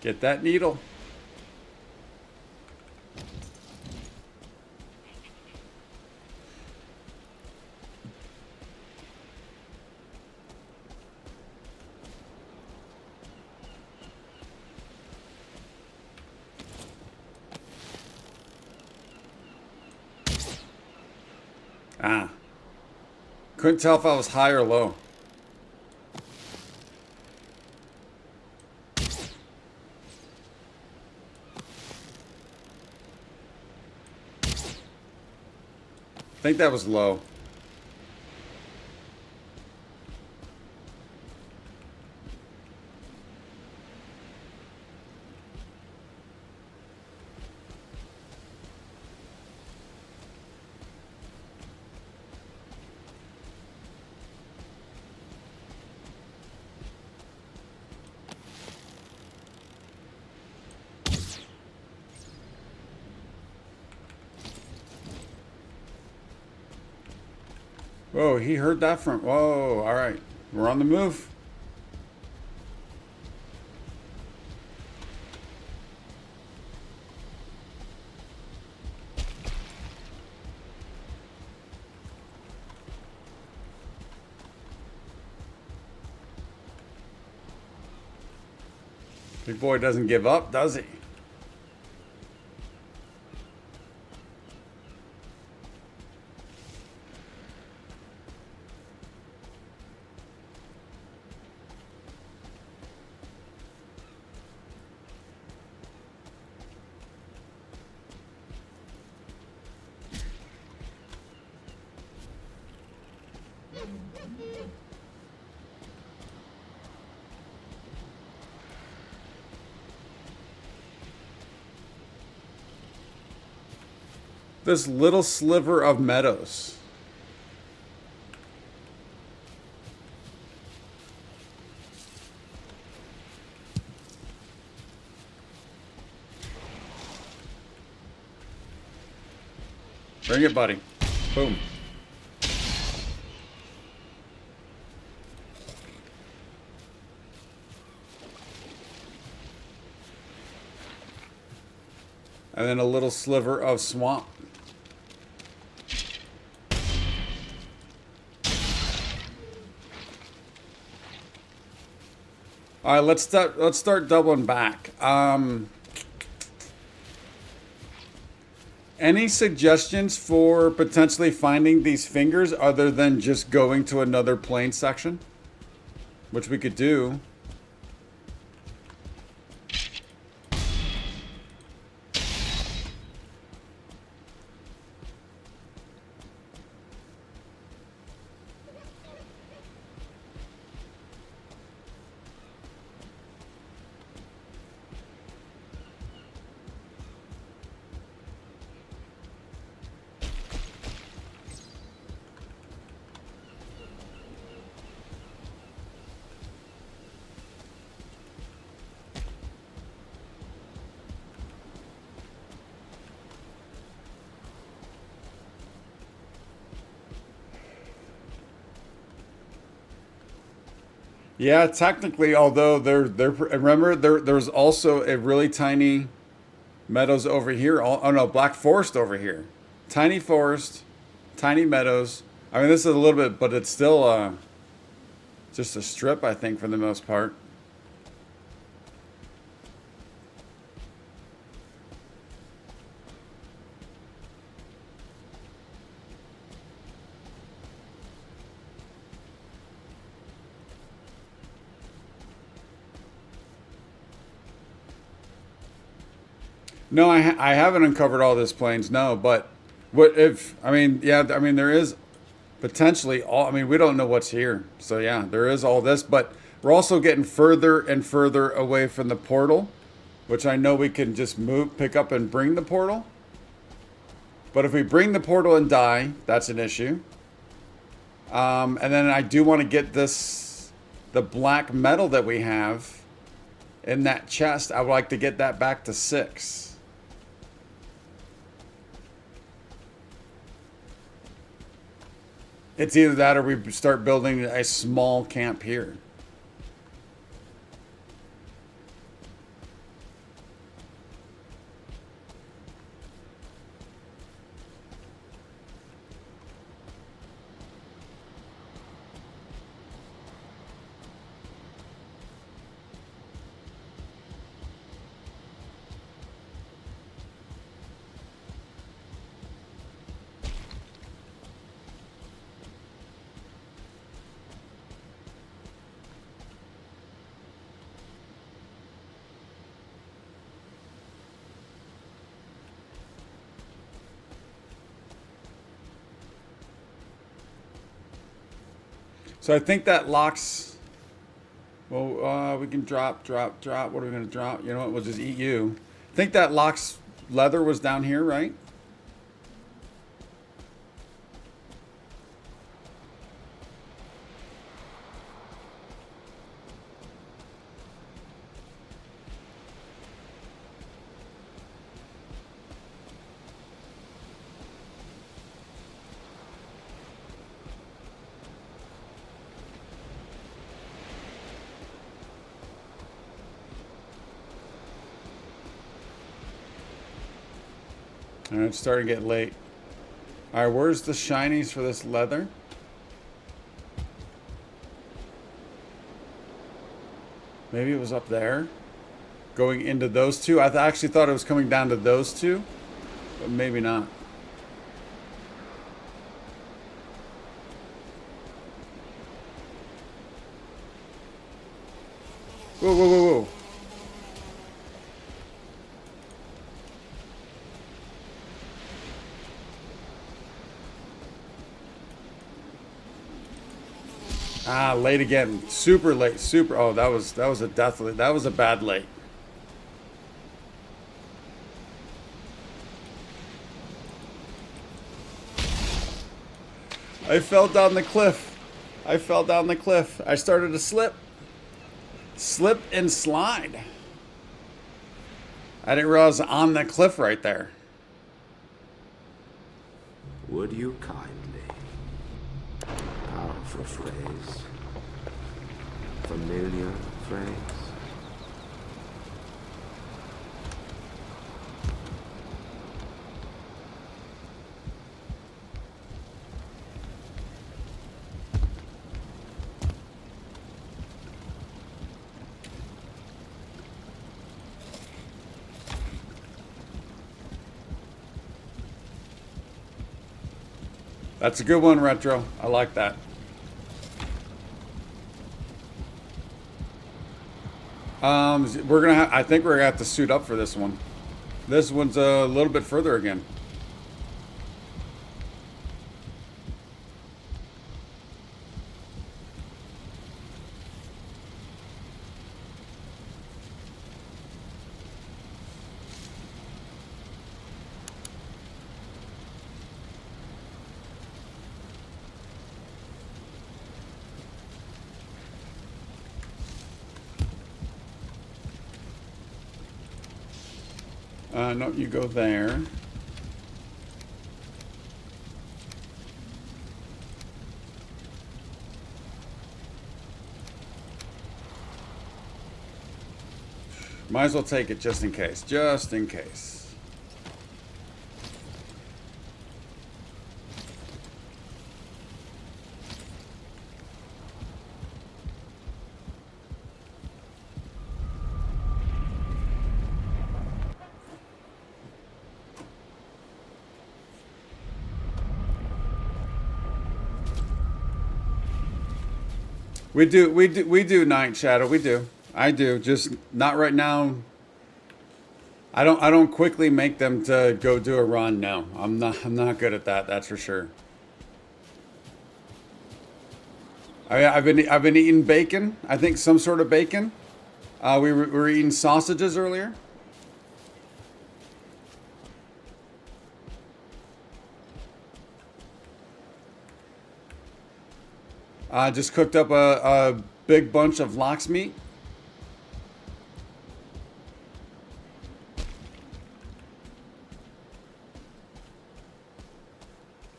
Get that needle. Ah. Couldn't tell if I was high or low. I think that was low. Whoa, he heard that from... Whoa, all right. We're on the move. Big boy doesn't give up, does he? This little sliver of meadows. Bring it, buddy. Boom. And then a little sliver of swamp. All right, let's start doubling back. Any suggestions for potentially finding these fingers other than just going to another plane section? Which we could do. Yeah, technically, although they're remember there's also a really tiny meadows over here. Oh no, black forest over here. Tiny forest, tiny meadows. I mean, this is a little bit, but it's still just a strip, I think, for the most part. No, I haven't uncovered all this plains. No, but what if? I mean, yeah, I mean there is potentially all. I mean, we don't know what's here, so yeah, there is all this, but we're also getting further and further away from the portal, which I know we can just move, pick up, and bring the portal. But if we bring the portal and die, that's an issue. And then I do want to get the black metal that we have in that chest. I would like to get that back to 6. It's either that or we start building a small camp here. So I think that locks. Well, we can drop. What are we going to drop? You know what? We'll just eat you. I think that locks leather was down here, right? All right, it's starting to get late. All right, where's the shinies for this leather? Maybe it was up there, going into those two. I actually thought it was coming down to those two, but maybe not. Whoa, whoa, whoa, whoa. Ah, late again. Super late. Super. Oh, that was a deathly. That was a bad late. I fell down the cliff. I fell down the cliff. I started to slip. Slip and slide. I didn't realize on the cliff right there. Would you kindly? Powerful phrase. Familiar phrase. That's a good one, Retro. I like that. We're gonna. I think we're gonna have to suit up for this one. This one's a little bit further again. No, you go there. Might as well take it just in case. Just in case. We do Night Shadow. We do. I do. Just not right now. I don't quickly make them to go do a run. No, I'm not good at that. That's for sure. I've been eating bacon. I think some sort of bacon. We were eating sausages earlier. I just cooked up a big bunch of lox meat.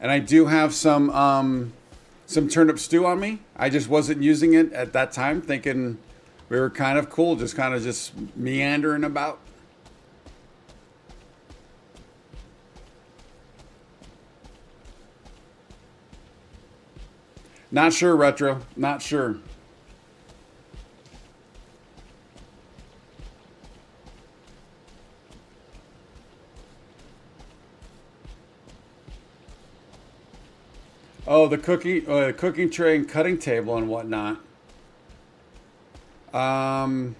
And I do have some turnip stew on me. I just wasn't using it at that time, thinking we were kind of cool, just kind of just meandering about. Not sure, Retro. Not sure. Oh, the cooking tray and cutting table and whatnot. Oh,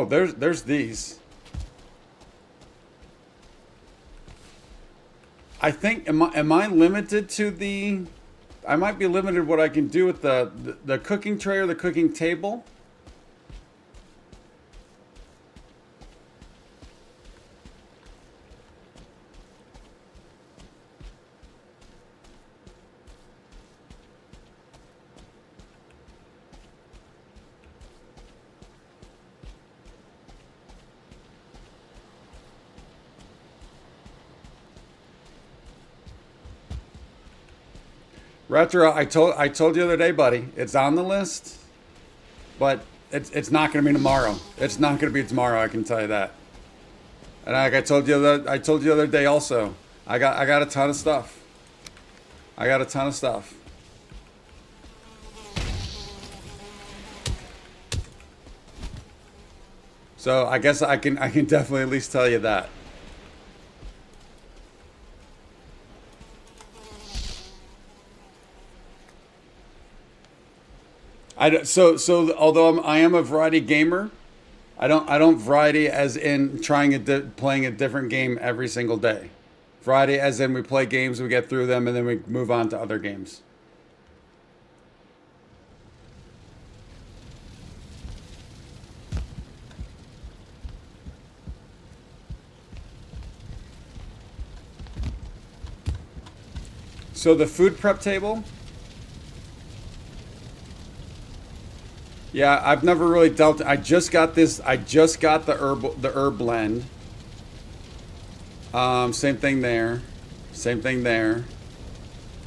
there's these. I think am I limited to the? I might be limited what I can do with the cooking tray or the cooking table. Retro, I told you the other day, buddy. It's on the list, but it's not going to be tomorrow. It's not going to be tomorrow. I can tell you that. And like I told you the other day also. I got a ton of stuff. I got a ton of stuff. So I guess I can definitely at least tell you that. So although I am a variety gamer, I don't variety as in playing a different game every single day. Variety as in we play games, we get through them, and then we move on to other games. So the food prep table. Yeah, I've never really dealt. I just got this. I just got the herb blend. Same thing there. Same thing there.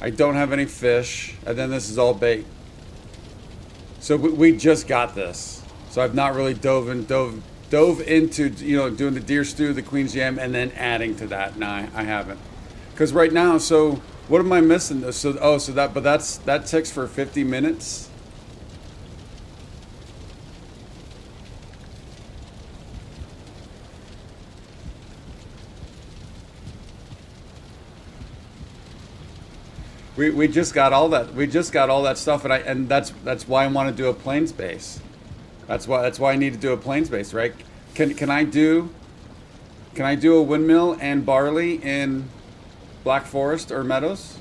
I don't have any fish, and then this is all bait. So we just got this. So I've not really dove into doing the deer stew, the queen's yam, and then adding to that. No, I haven't. Because right now, so what am I missing? That ticks for 50 minutes. We just got all that. We just got all that stuff, and that's why I want to do a plains base. That's why I need to do a plains base, right? Can I do a windmill and barley in Black Forest or Meadows?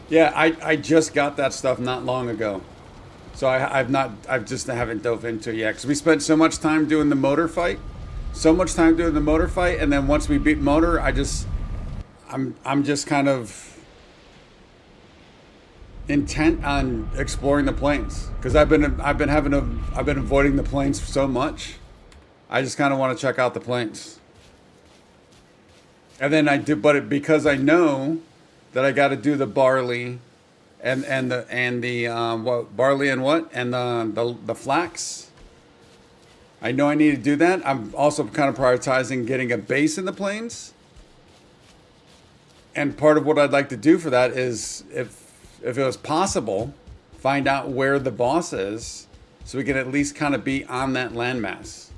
Yeah, I just got that stuff not long ago. So I've just haven't dove into it yet. Because we spent so much time doing the motor fight. And then once we beat motor, I'm just kind of intent on exploring the plains. Because I've been avoiding the plains so much. I just kind of want to check out the plains. And then because I know that I got to do the barley, and the what barley and what and the flax. I know I need to do that. I'm also kind of prioritizing getting a base in the plains. And part of what I'd like to do for that is, if it was possible, find out where the boss is, so we can at least kind of be on that landmass.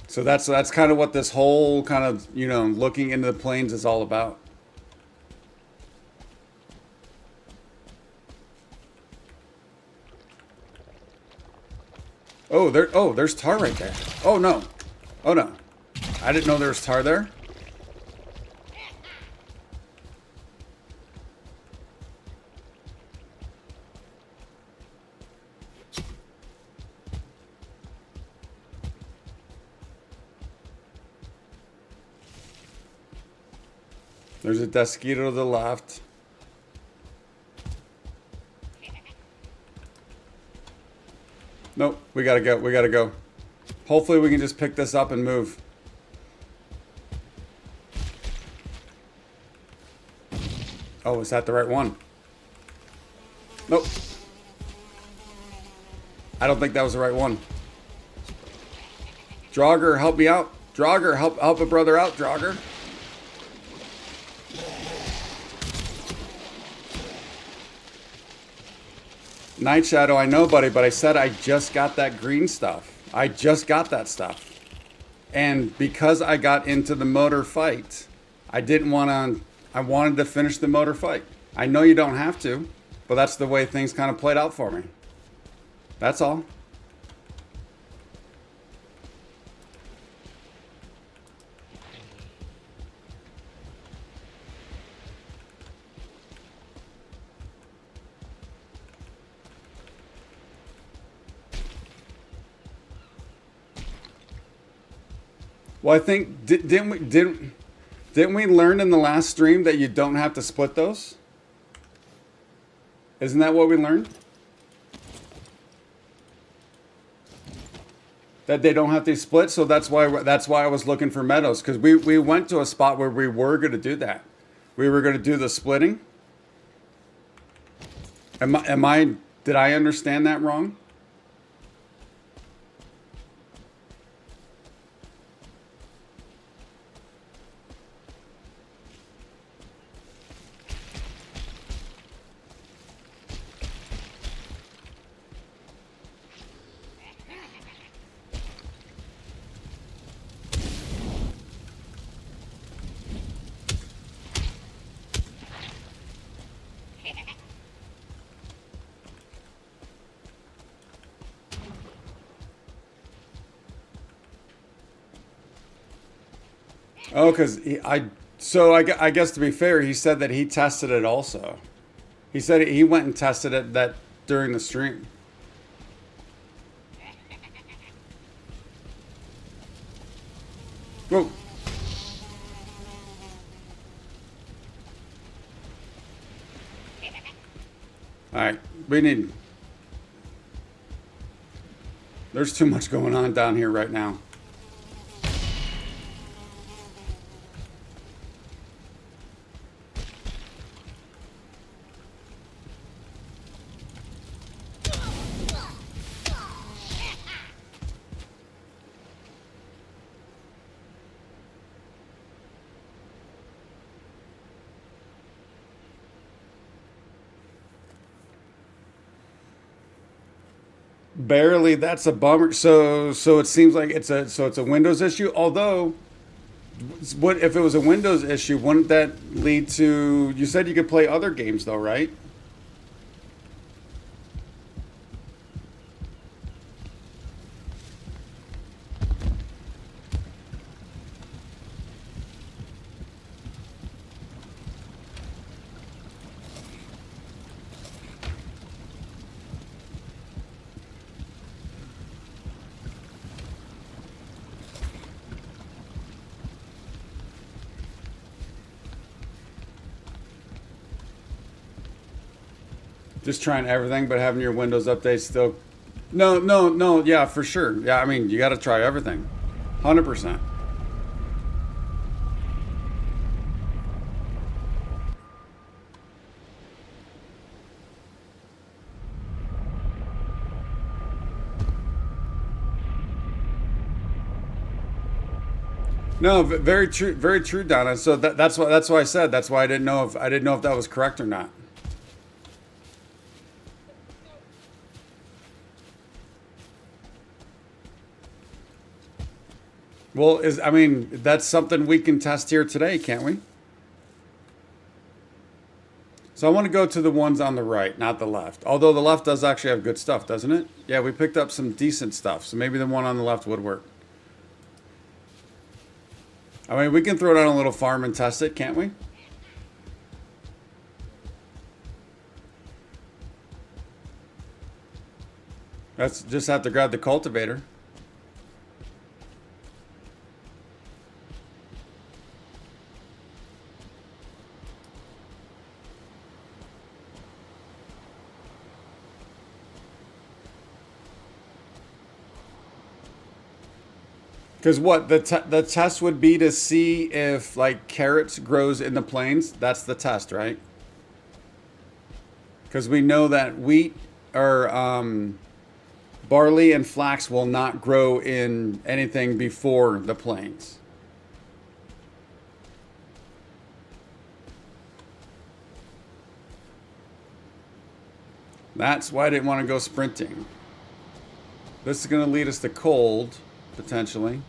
So that's kind of what this whole kind of, looking into the plains is all about. There's tar right there. Oh no. I didn't know there was tar there. There's a Desquito to the left. Nope, we gotta go. Hopefully we can just pick this up and move. Oh, is that the right one? Nope. I don't think that was the right one. Draugr, help me out. Draugr, help a brother out, Draugr. Night Shadow, I know, buddy, but I said I just got that green stuff. I just got that stuff. And because I got into the motor fight, I wanted to finish the motor fight. I know you don't have to, but that's the way things kind of played out for me. That's all. Well, I think didn't we learn in the last stream that you don't have to split those? Isn't that what we learned? That they don't have to split, so that's why I was looking for Meadows, because we went to a spot where we were going to do that. We were going to do the splitting. Did I understand that wrong? Oh, because I guess to be fair, he said that he tested it also. He said he went and tested it that during the stream. Whoa. All right, there's too much going on down here right now. Barely. That's a bummer. So it seems like it's a Windows issue. Although, what if it was a Windows issue? Wouldn't that lead to? You said you could play other games though, right? Just trying everything, but having your Windows update still. No, no, no. Yeah, for sure. Yeah, I mean, you got to try everything. 100%. No, very true, Donna. So that's why I said that's why I didn't know if that was correct or not. Well, I mean, that's something we can test here today, can't we? So I want to go to the ones on the right, not the left. Although the left does actually have good stuff, doesn't it? Yeah, we picked up some decent stuff. So maybe the one on the left would work. I mean, we can throw it on a little farm and test it, can't we? Let's just have to grab the cultivator. Because what the test would be to see if like carrots grows in the plains. That's the test, right? Because we know that wheat or barley and flax will not grow in anything before the plains. That's why I didn't want to go sprinting. This is going to lead us to cold, potentially.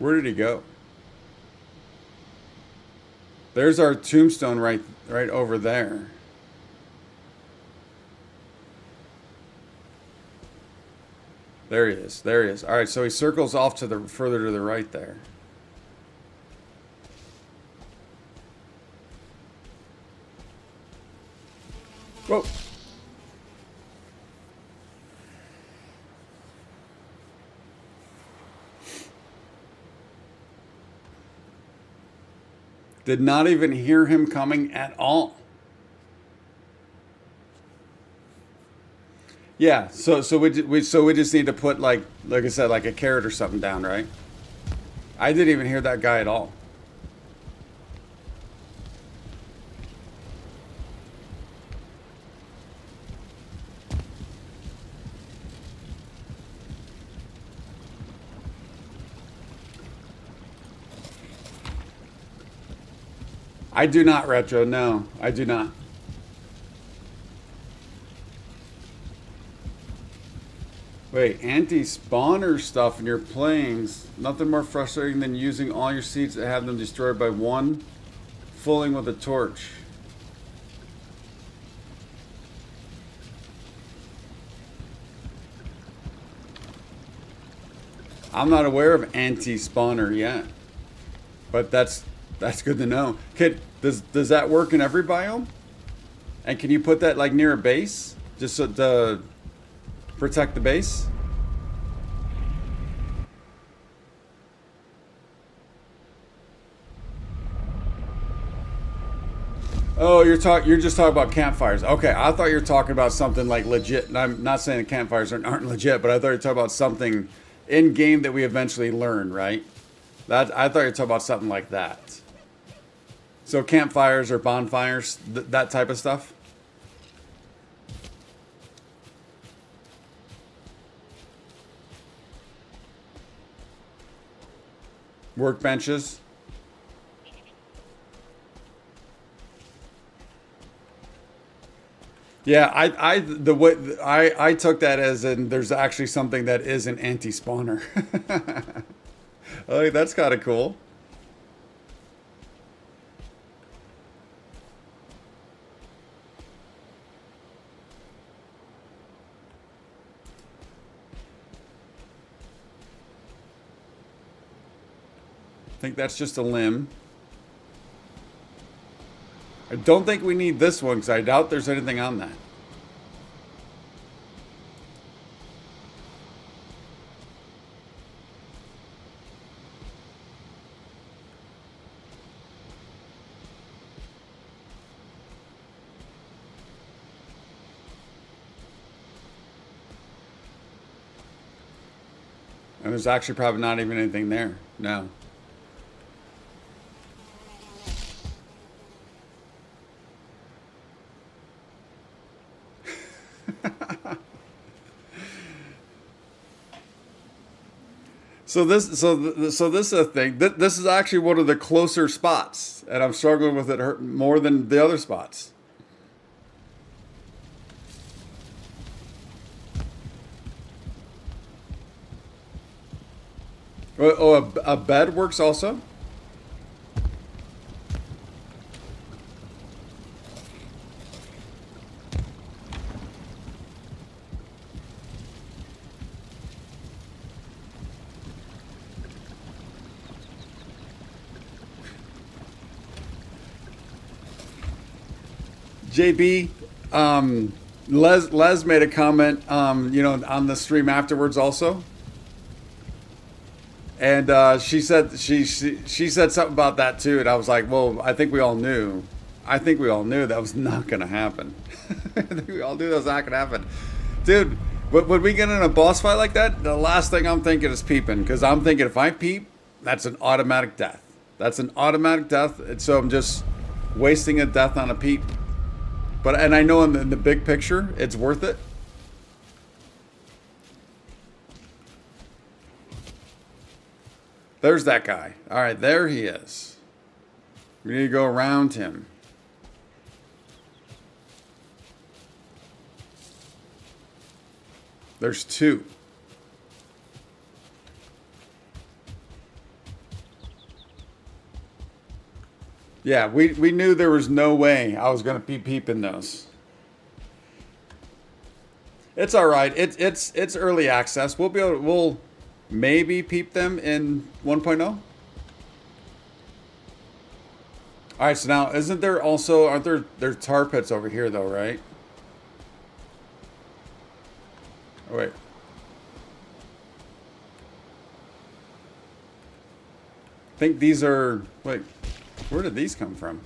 Where did he go? There's our tombstone right over there. There he is. There he is. All right, so he circles off to the further to the right there. Whoa. Did not even hear him coming at all. Yeah, so we just need to put like I said, like a carrot or something down, right? I didn't even hear that guy at all. I do not, Retro. No, I do not. Wait, anti-spawner stuff in your planes. Nothing more frustrating than using all your seeds to have them destroyed by one fooling with a torch. I'm not aware of anti-spawner yet, but that's good to know. Does that work in every biome? And can you put that like near a base just so to protect the base? Oh, you're just talking about campfires. Okay, I thought you were talking about something like legit. And I'm not saying the campfires aren't legit, but I thought you were talking about something in game that we eventually learn, right? I thought you were talking about something like that. So campfires or bonfires, that type of stuff. workbenches. Yeah, I took that as in there's actually something that is an anti-spawner. Oh, that's kind of cool. I think that's just a limb. I don't think we need this one because I doubt there's anything on that. And there's actually probably not even anything there. No. So this is a thing. This is actually one of the closer spots, and I'm struggling with it more than the other spots. Oh, a bed works also? JB, Les made a comment, on the stream afterwards also. And she said she said something about that too, and I was like, well, I think we all knew. I think we all knew that was not going to happen. I think we all knew that was not going to happen, dude. When we get in a boss fight like that, the last thing I'm thinking is peeping, because I'm thinking if I peep, that's an automatic death. That's an automatic death, and so I'm just wasting a death on a peep. And I know in the big picture, it's worth it. There's that guy. All right, there he is. We need to go around him. There's two. Yeah, we knew there was no way I was going to be peeping those. It's all right. It's early access. We'll maybe peep them in 1.0. All right, so now aren't there tar pits over here though, right? Oh, wait. I think these are, wait, where did these come from?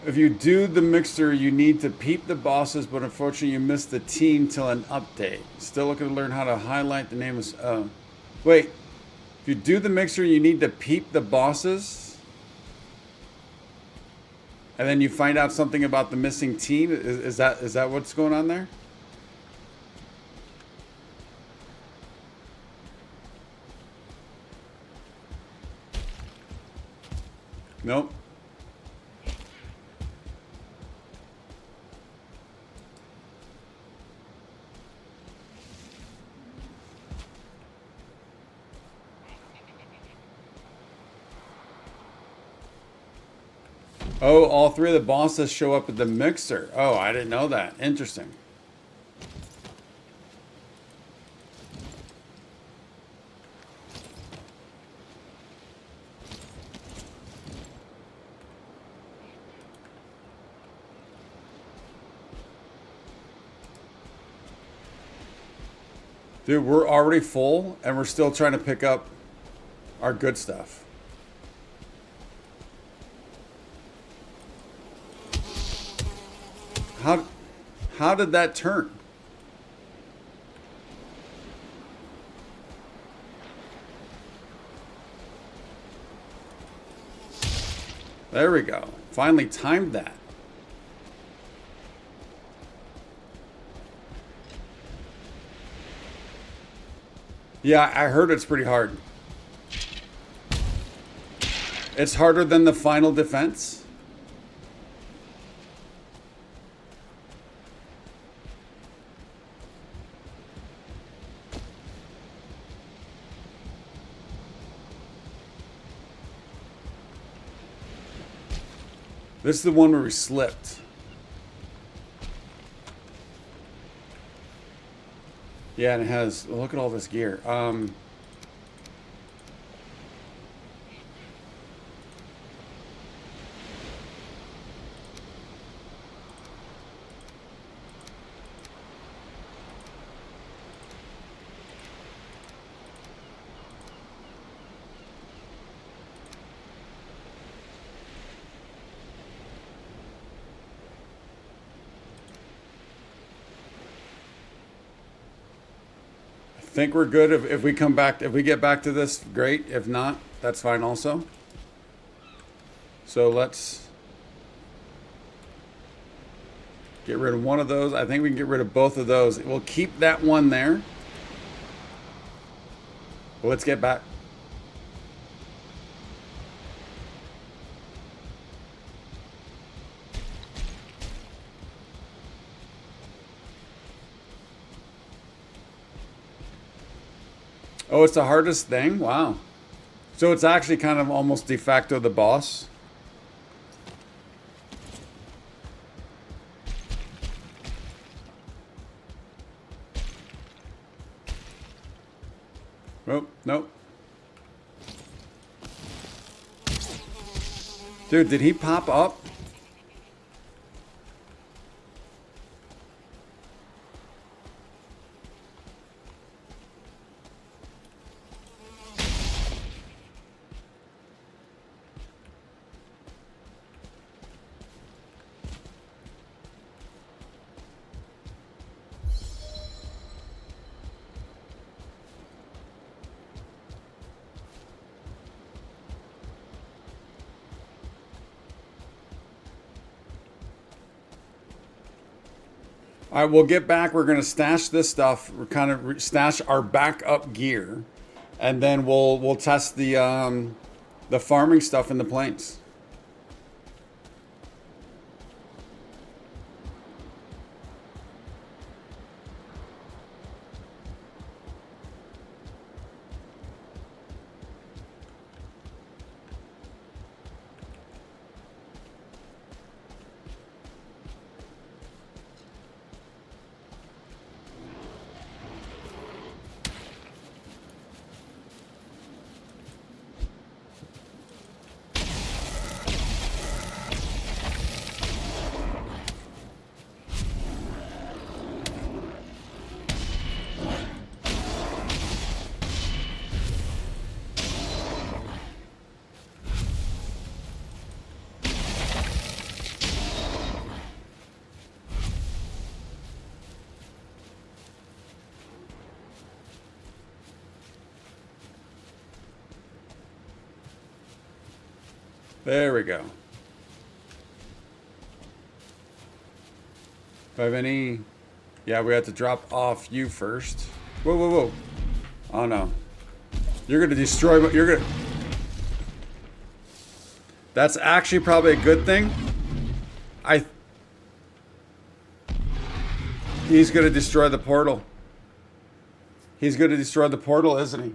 If you do the mixer, you need to peep the bosses, but unfortunately you missed the team till an update. Still looking to learn how to highlight the name of... wait. If you do the mixer, you need to peep the bosses? And then you find out something about the missing team? Is that what's going on there? Nope. Oh, all three of the bosses show up at the mixer. Oh, I didn't know that. Interesting. Dude, we're already full and we're still trying to pick up our good stuff. How did that turn? There we go. Finally timed that. Yeah, I heard it's pretty hard. It's harder than the final defense. This is the one where we slipped. Yeah, and it has, look at all this gear. Think we're good if we come back, if we get back to this, great. If not, that's fine also. So let's get rid of one of those. I think we can get rid of both of those. We'll keep that one there. But let's get back. Oh, it's the hardest thing? Wow. So it's actually kind of almost de facto the boss. Oh, nope. Dude, did he pop up? All right, we'll get back. We're going to stash this stuff. We're kind of stash our backup gear, and then we'll test the farming stuff in the plains. There we go. If I have any... Yeah, we have to drop off you first. Whoa, whoa, whoa. Oh, no. You're going to destroy... You're going to... That's actually probably a good thing. He's going to destroy the portal. He's going to destroy the portal, isn't he?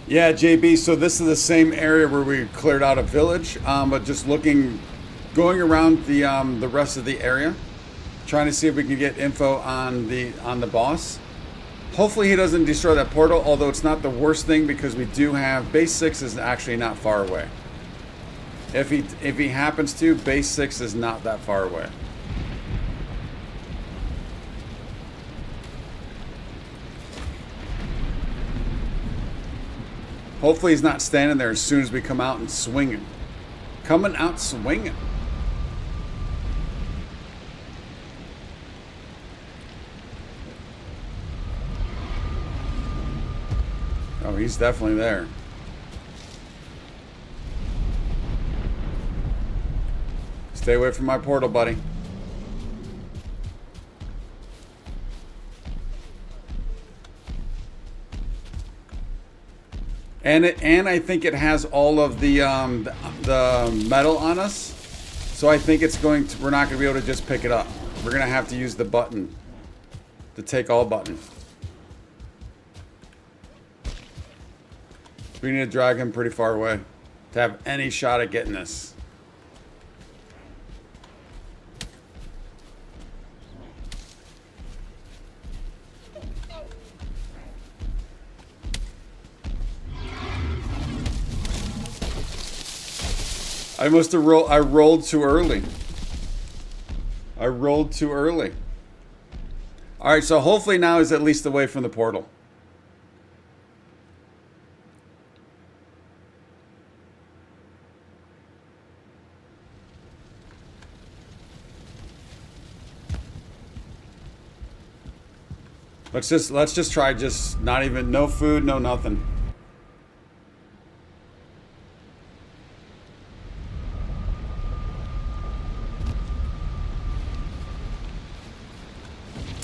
Yeah, JB, so this is the same area where we cleared out a village, but just going around the rest of the area, trying to see if we can get info on the boss. Hopefully he doesn't destroy that portal, although it's not the worst thing because we do have, base 6 is actually not far away. If he happens to, base 6 is not that far away. Hopefully he's not standing there as soon as we come out and swinging. Coming out swinging. Oh, he's definitely there. Stay away from my portal, buddy. And I think it has all of the metal on us, so I think it's going to. We're not going to be able to just pick it up. We're going to have to use the button, the take all button. We need to drag him pretty far away to have any shot at getting this. I must have rolled. I rolled too early. I rolled too early. All right, so hopefully now he's at least away from the portal. Let's just try just not even no food, no nothing.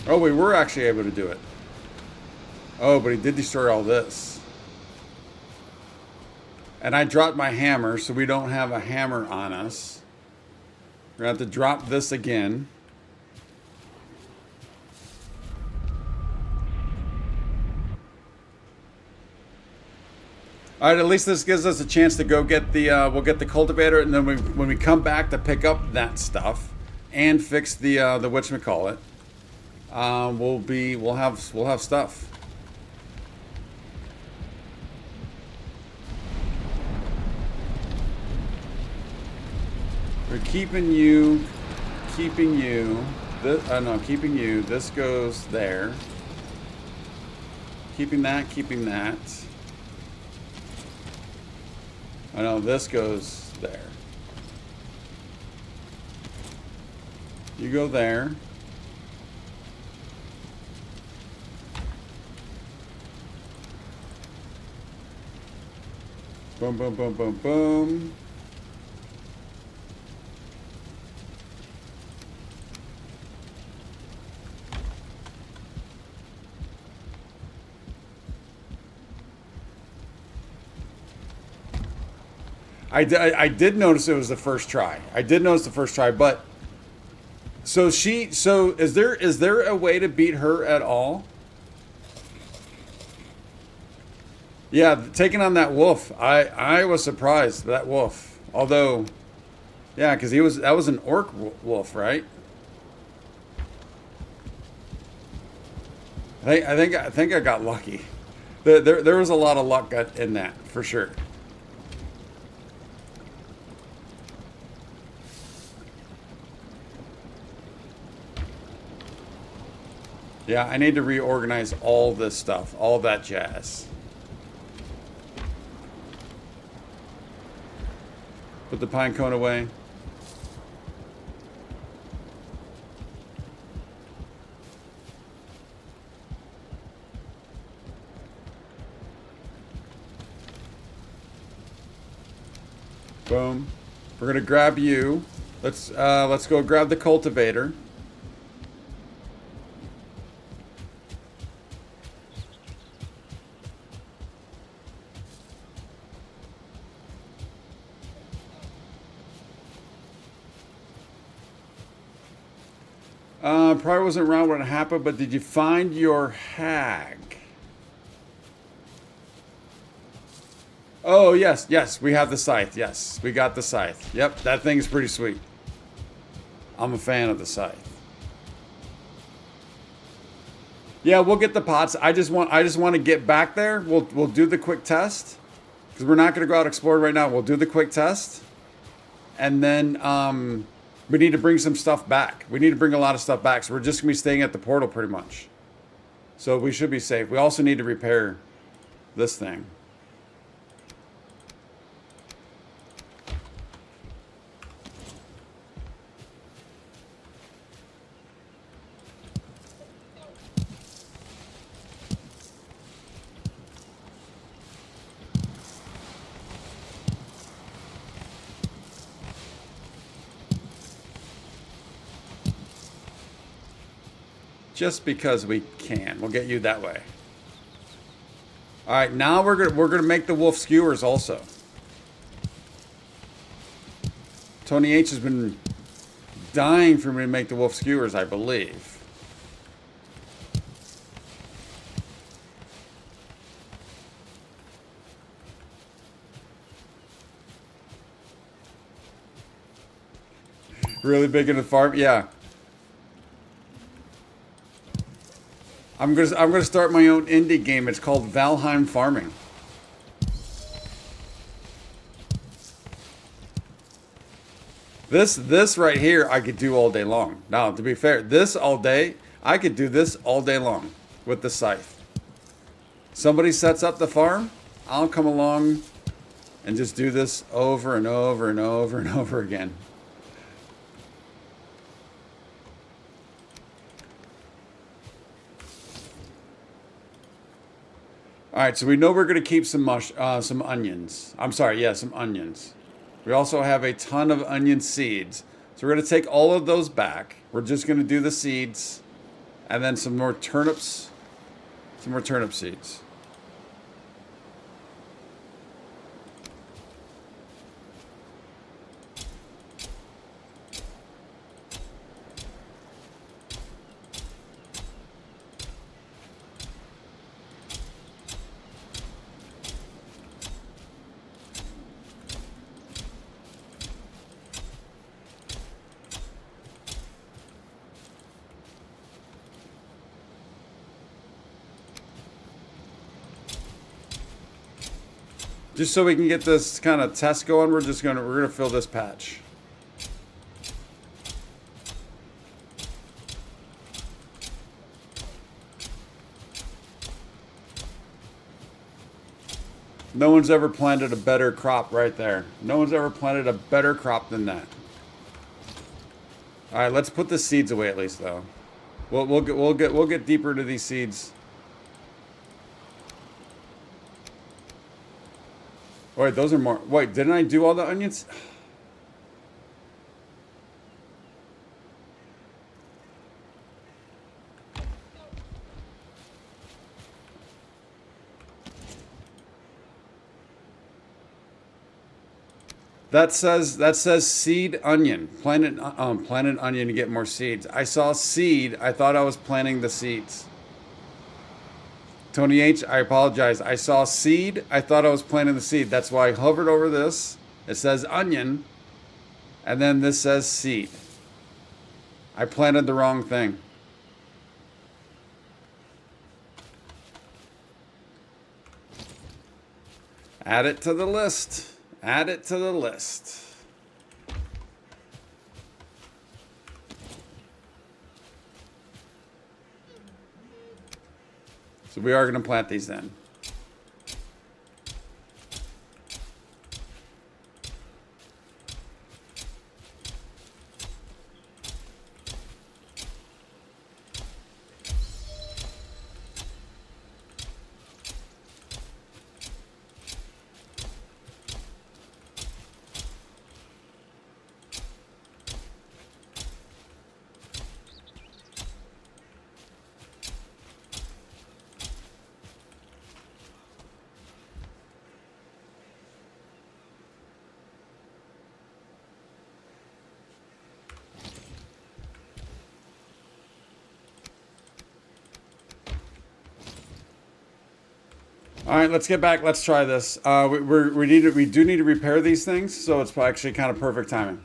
Oh, we were actually able to do it. Oh, but he did destroy all this. And I dropped my hammer, so we don't have a hammer on us. We're going to have to drop this again. All right, at least this gives us a chance to go get the, we'll get the cultivator, and then when we come back to pick up that stuff and fix the whatchamacallit, we'll have stuff. We're keeping you. Keeping you. This goes there. Keeping that. I know this goes there. You go there. Boom, boom, boom, boom, boom. I did notice it was the first try. But so is there a way to beat her at all? Yeah, taking on that wolf, I was surprised, that wolf. Although, yeah, because that was an orc wolf, right? I think I got lucky. There was a lot of luck in that for sure. Yeah, I need to reorganize all this stuff, all that jazz. Put the pine cone away. Boom. We're gonna grab you. Let's go grab the cultivator. Probably wasn't around when it happened, but did you find your hag? Oh, yes, we have the scythe. Yes, we got the scythe. Yep, that thing's pretty sweet. I'm a fan of the scythe. Yeah, we'll get the pots. I just want to get back there. We'll do the quick test because we're not going to go out exploring right now. We'll do the quick test, and then we need to bring some stuff back. We need to bring a lot of stuff back. So we're just going to be staying at the portal pretty much. So we should be safe. We also need to repair this thing. just because we can. We'll get you that way. All right, now we're gonna make the wolf skewers also. Tony H has been dying for me to make the wolf skewers, I believe. Really big in the farm, yeah. I'm gonna start my own indie game. It's called Valheim Farming. This right here I could do all day long. Now, to be fair, this all day, I could do this all day long with the scythe. Somebody sets up the farm, I'll come along and just do this over and over and over and over again. All right, so we know we're going to keep some onions. I'm sorry, yeah, some onions. We also have a ton of onion seeds. So we're going to take all of those back. We're just going to do the seeds and then some more turnips, some more turnip seeds. Just so we can get this kind of test going, we're gonna fill this patch. No one's ever planted a better crop right there. No one's ever planted a better crop than that. All right, let's put the seeds away at least, though. We'll get deeper into these seeds. Wait, those are more. Wait, didn't I do all the onions? That says seed onion. Plant an onion to get more seeds. I saw seed. I thought I was planting the seeds. Tony H, I apologize. I saw seed. I thought I was planting the seed. That's why I hovered over this. It says onion. And then this says seed. I planted the wrong thing. Add it to the list. Add it to the list. So we are going to plant these then. All right, let's get back. Let's try this. We do need to repair these things, so it's actually kind of perfect timing.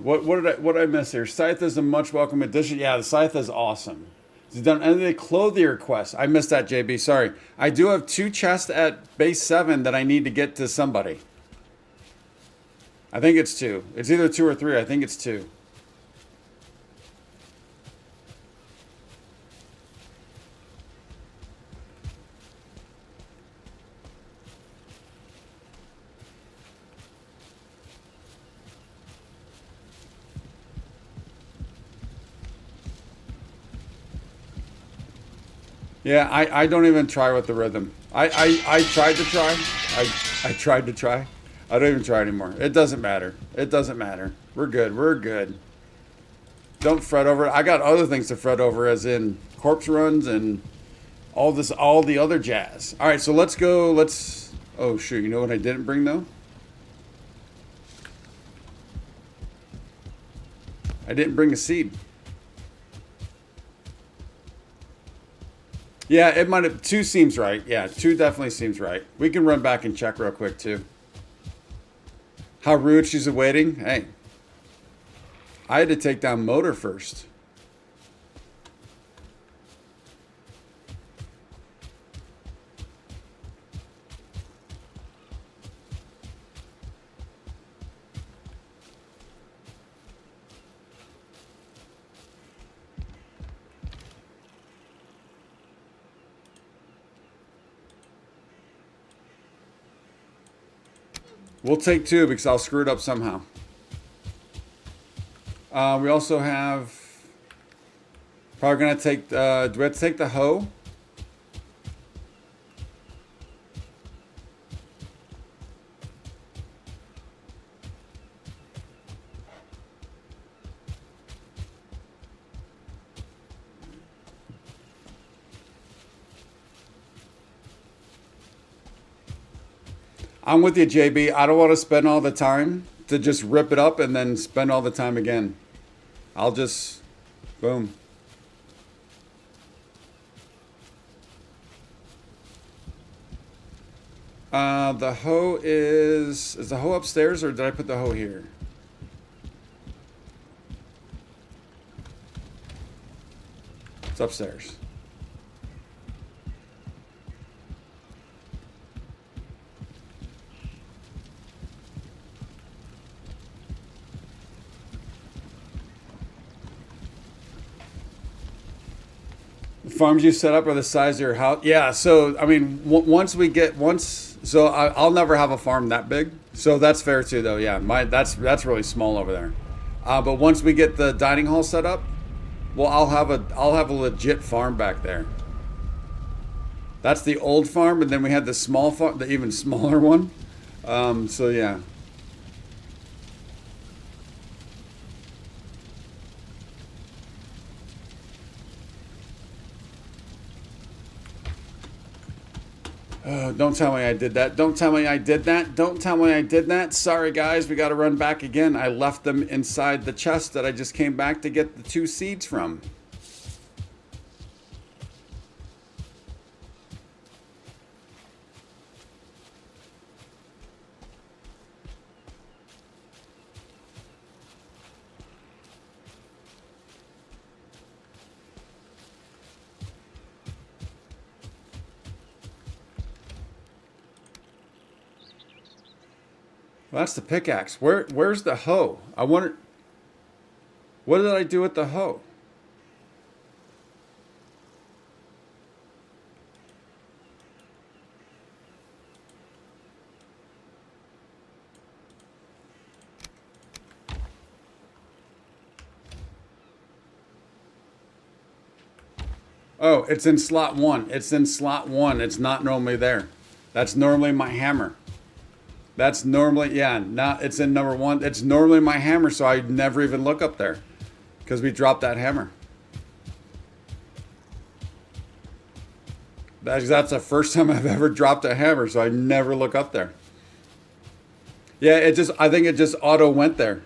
What did I miss here? Scythe is a much welcome addition. Yeah, the scythe is awesome. It's done any of the clothier quests. I missed that, JB. Sorry. I do have 2 chests at base 7 that I need to get to somebody. I think it's 2. It's either 2 or 3. I think it's 2. Yeah, I don't even try with the rhythm. I tried to try. I tried to try. I don't even try anymore. It doesn't matter. It doesn't matter. We're good. We're good. Don't fret over it. I got other things to fret over, as in corpse runs and all the other jazz. All right, so let's go. Oh shoot! You know what I didn't bring though? I didn't bring a seed. Yeah, it might have. 2 seems right. Yeah, 2 definitely seems right. We can run back and check real quick too. How rude, she's awaiting. Hey, I had to take down motor first. We'll take 2 because I'll screw it up somehow. We also have... Probably going to take... do we have to take the hoe? I'm with you, JB. I don't want to spend all the time to just rip it up and then spend all the time again. I'll just, boom. The hoe is the hoe upstairs, or did I put the hoe here? It's upstairs. Farms you set up are the size of your house. Yeah, so I mean, I'll never have a farm that big. So that's fair too, though. Yeah, that's really small over there. But once we get the dining hall set up, well, I'll have a legit farm back there. That's the old farm, and then we had the small farm, the even smaller one. So yeah. Don't tell me I did that. Don't tell me I did that. Don't tell me I did that. Sorry, guys. We got to run back again. I left them inside the chest that I just came back to get the 2 seeds from. Well, that's the pickaxe. Where's the hoe? I wonder. What did I do with the hoe? Oh, it's in slot 1. It's in slot 1. It's not normally there. That's normally my hammer. That's normally, yeah, not, it's in number 1. It's normally my hammer, so I never even look up there because we dropped that hammer. That's the first time I've ever dropped a hammer, so I never look up there. Yeah, I think it just auto went there.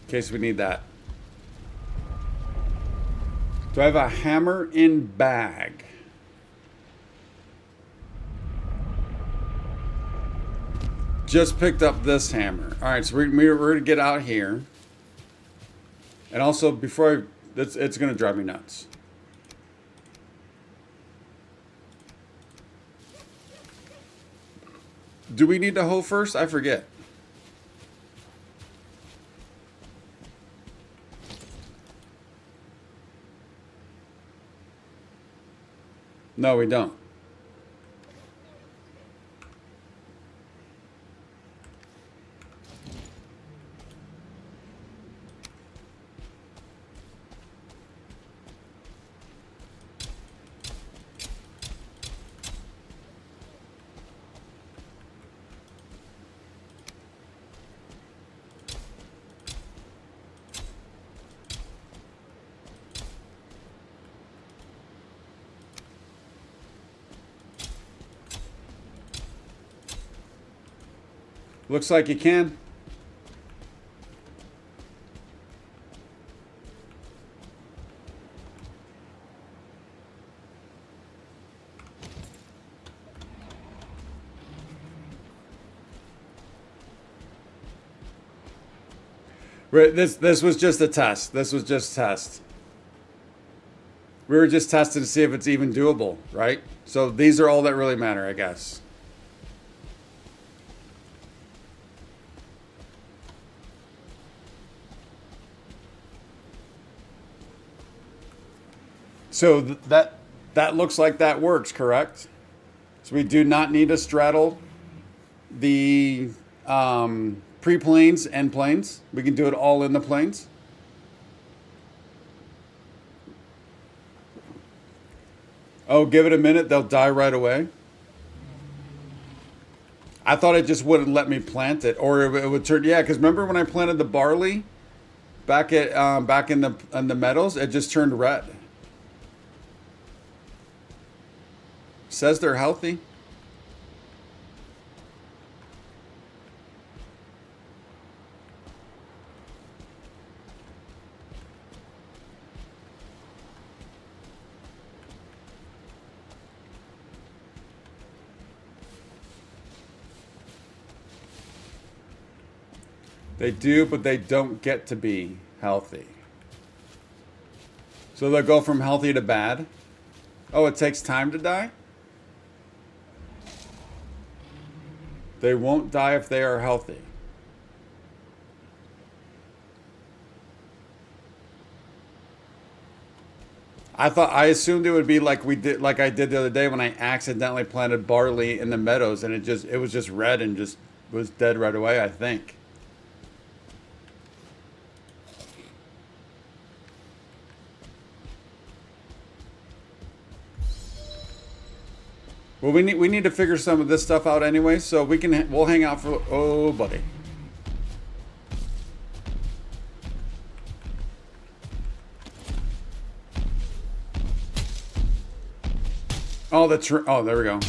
In case we need that. Do I have a hammer in bag? Just picked up this hammer. All right, so we're going to get out here. And also, before it's going to drive me nuts. Do we need to hoe first? I forget. No, we don't. Looks like you can. Right, this was just a test. This was just a test. We were just testing to see if it's even doable, right? So these are all that really matter, I guess. So that looks like that works, correct? So we do not need to straddle the pre-planes and planes. We can do it all in the planes. Oh, give it a minute. They'll die right away. I thought it just wouldn't let me plant it, or it would turn. Yeah, because remember when I planted the barley back in the meadows, it just turned red. Says they're healthy. They do, but they don't get to be healthy. So they'll go from healthy to bad. Oh, it takes time to die? They won't die if they are healthy. I assumed it would be like I did the other day when I accidentally planted barley in the meadows and it was just red and just was dead right away, I think. Well, we need to figure some of this stuff out anyway, so we'll hang out for. Oh, buddy. Oh, oh, there we go.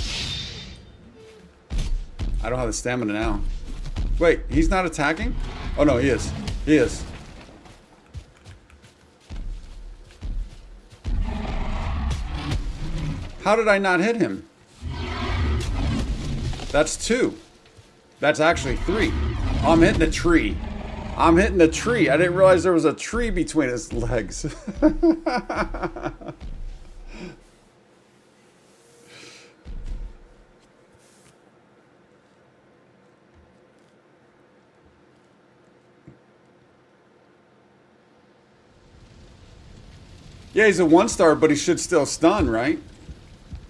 I don't have the stamina now. Wait, he's not attacking? Oh no, he is. He is. How did I not hit him? That's 2. That's actually 3. Oh, I'm hitting a tree. I'm hitting a tree. I didn't realize there was a tree between his legs. Yeah, he's a 1-star, but he should still stun, right?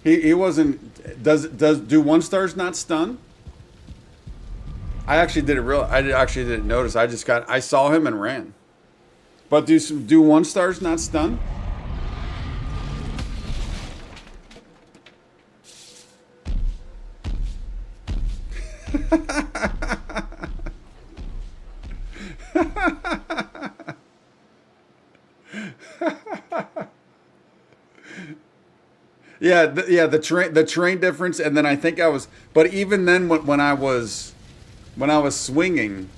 He wasn't. Do 1-stars not stun? I actually didn't notice. I saw him and ran. But do 1-stars not stun? Yeah, the terrain difference, and then I think but even then when I was swinging,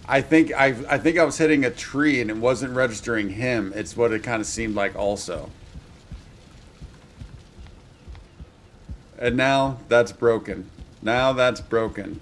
I think I was hitting a tree and it wasn't registering him. It's what it kind of seemed like also. And now that's broken. Now that's broken.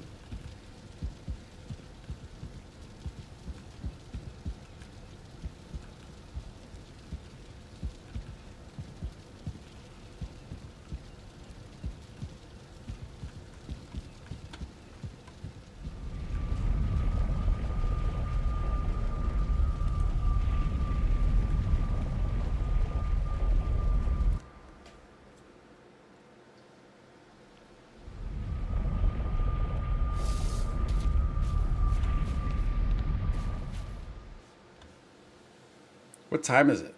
What time is it?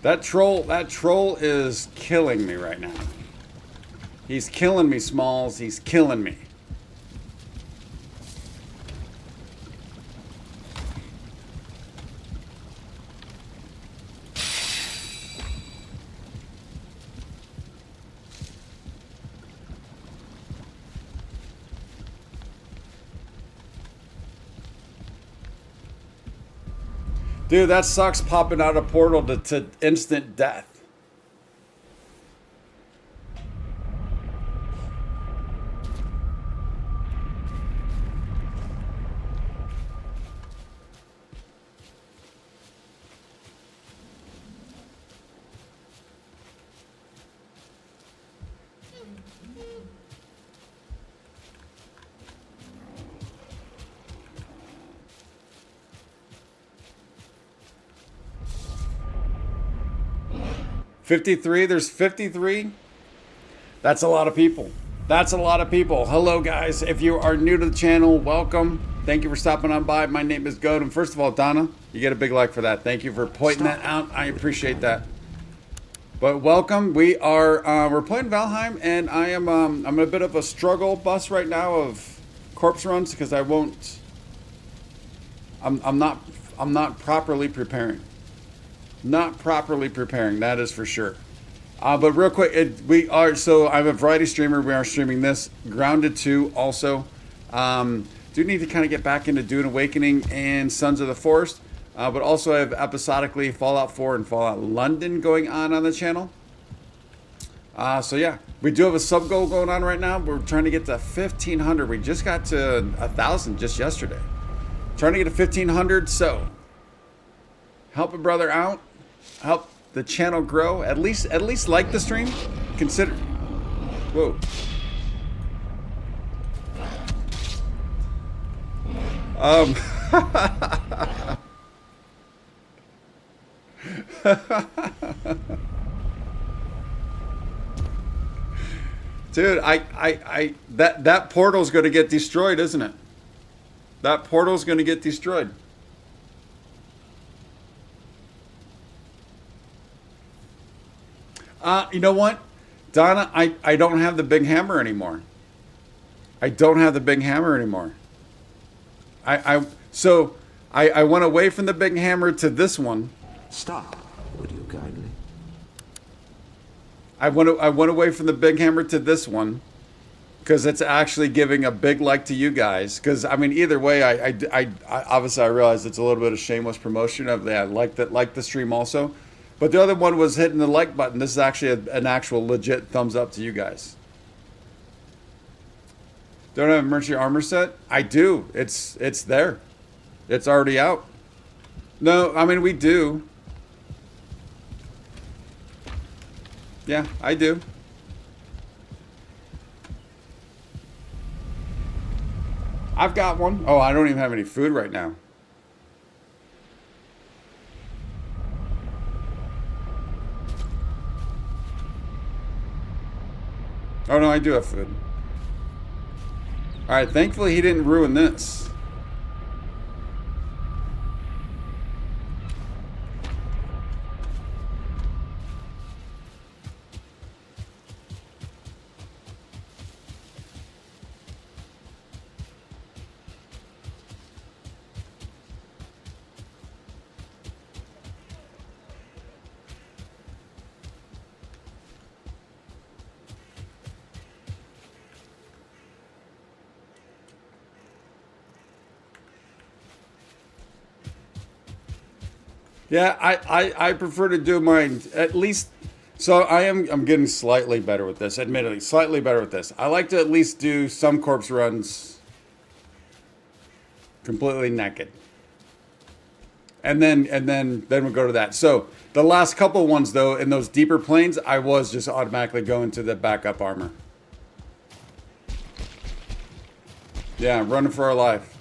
That troll is killing me right now. He's killing me, Smalls. He's killing me. Dude, that sucks popping out a portal to instant death. There's 53. That's a lot of people. That's a lot of people. Hello, guys. If you are new to the channel, welcome. Thank you for stopping on by. My name is Godem. First of all, Donna, you get a big like for that. Thank you for pointing that out. I appreciate that. But welcome. We're playing Valheim, and I'm in a bit of a struggle bus right now of corpse runs because I'm not properly preparing. Not properly preparing, that is for sure. But real quick, I'm a variety streamer. We are streaming this. Grounded 2 also. Do need to kind of get back into Dune Awakening and Sons of the Forest. But also I have episodically Fallout 4 and Fallout London going on the channel. So yeah, we do have a sub goal going on right now. We're trying to get to 1,500. We just got to 1,000 just yesterday. Trying to get to 1,500, so help a brother out. Help the channel grow. At least like the stream. Consider. Whoa. Dude, that portal's going to get destroyed, isn't it? That portal's going to get destroyed. You know what, Donna? I don't have the big hammer anymore. I don't have the big hammer anymore. So I went away from the big hammer to this one. Stop, would you kindly? I went away from the big hammer to this one because it's actually giving a big like to you guys. Because I mean, either way, I obviously I realize it's a little bit of shameless promotion of that. Like the stream also. But the other one was hitting the like button. This is actually an actual legit thumbs up to you guys. Don't have a merchant armor set? I do. It's there. It's already out. No, I mean we do. Yeah, I do. I've got one. Oh, I don't even have any food right now. Oh no, I do have food. Alright, thankfully he didn't ruin this. Yeah, I prefer to do mine at least. So I'm getting slightly better with this, admittedly, slightly better with this. I like to at least do some corpse runs completely naked. And then we'll go to that. So the last couple ones though, in those deeper planes, I was just automatically going to the backup armor. Yeah, running for our life.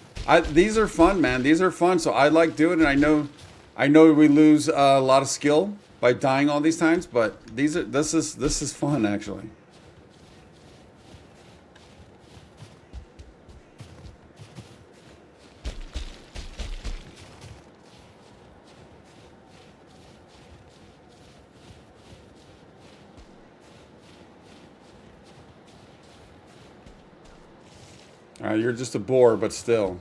These are fun, man. These are fun. So I like doing it. I know we lose a lot of skill by dying all these times, but this is fun actually. You're just a bore, but still.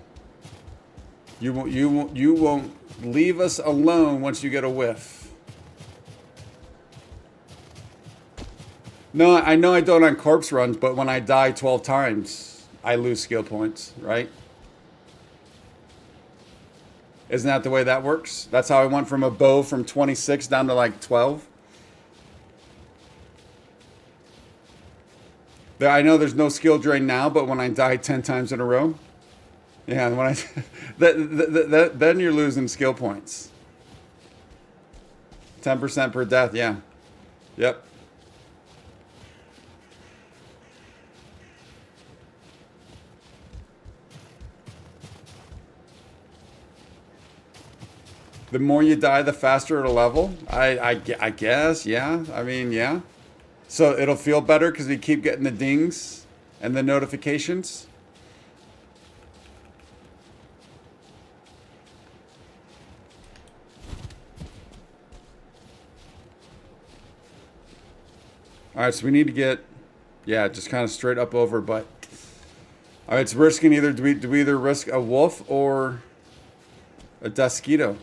You won't leave us alone once you get a whiff. No, I know I don't on corpse runs, but when I die 12 times, I lose skill points, right? Isn't that the way that works? That's how I went from a bow from 26 down to like 12. I know there's no skill drain now, but when I die 10 times in a row, yeah, when I then you're losing skill points. 10% per death, yeah. Yep. The more you die, the faster it'll level. I guess, yeah. I mean, yeah. So it'll feel better because we keep getting the dings and the notifications. All right, so we need to get, yeah, just kind of straight up over, but all right, it's risking either, do we either risk a wolf or a mosquito?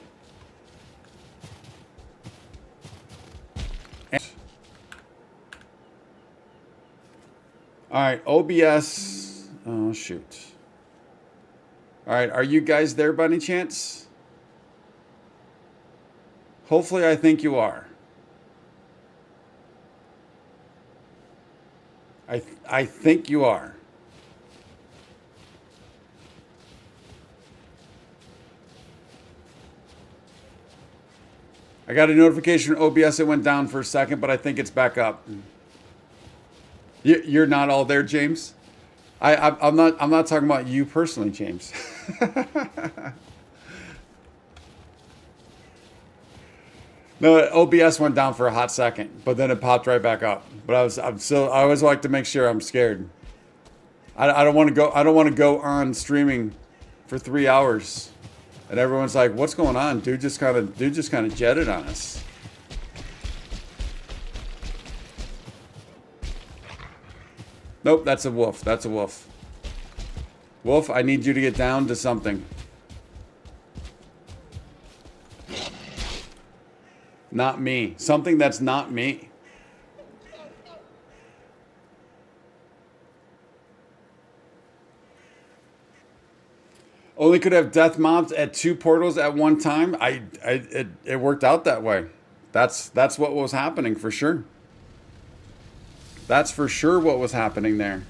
All right, OBS. Oh, shoot. All right, are you guys there by any chance? Hopefully, I think you are. I think you are. I got a notification on OBS. It went down for a second, but I think it's back up. You're not all there, James. I'm not talking about you personally, James. No, OBS went down for a hot second, but then it popped right back up. But I always like to make sure. I'm scared. I don't want to go on streaming for 3 hours, and everyone's like, "What's going on? Dude just kind of jetted on us." Nope, that's a wolf. That's a wolf. Wolf, I need you to get down to something. Not me. Something that's not me. Only could have death mobs at 2 portals at one time. It worked out that way. That's what was happening for sure. That's for sure what was happening there.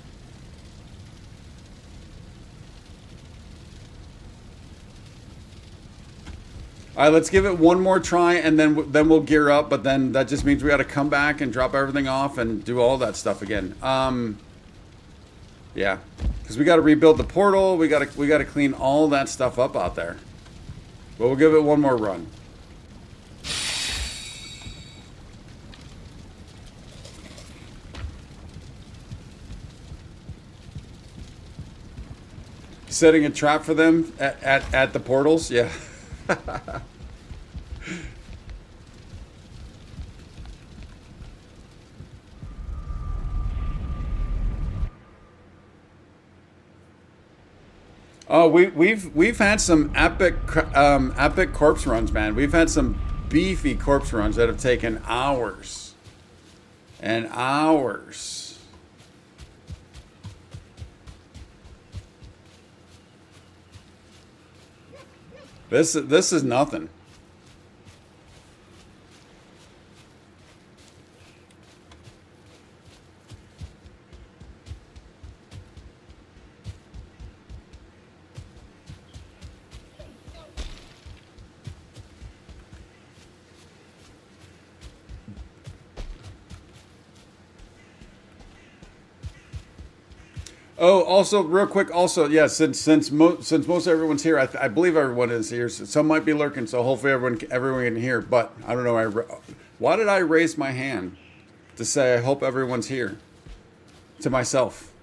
All right, let's give it one more try, and then we'll gear up. But then that just means we got to come back and drop everything off and do all that stuff again. Yeah, because we got to rebuild the portal. We got to clean all that stuff up out there. But we'll give it one more run. Setting a trap for them at the portals, yeah. Oh, we've had some epic corpse runs, man. We've had some beefy corpse runs that have taken hours and hours. This is nothing. Oh, also, real quick, also, yeah, since most everyone's here, I believe everyone is here. So some might be lurking, so hopefully everyone can hear. But I don't know. Why did I raise my hand to say I hope everyone's here? To myself.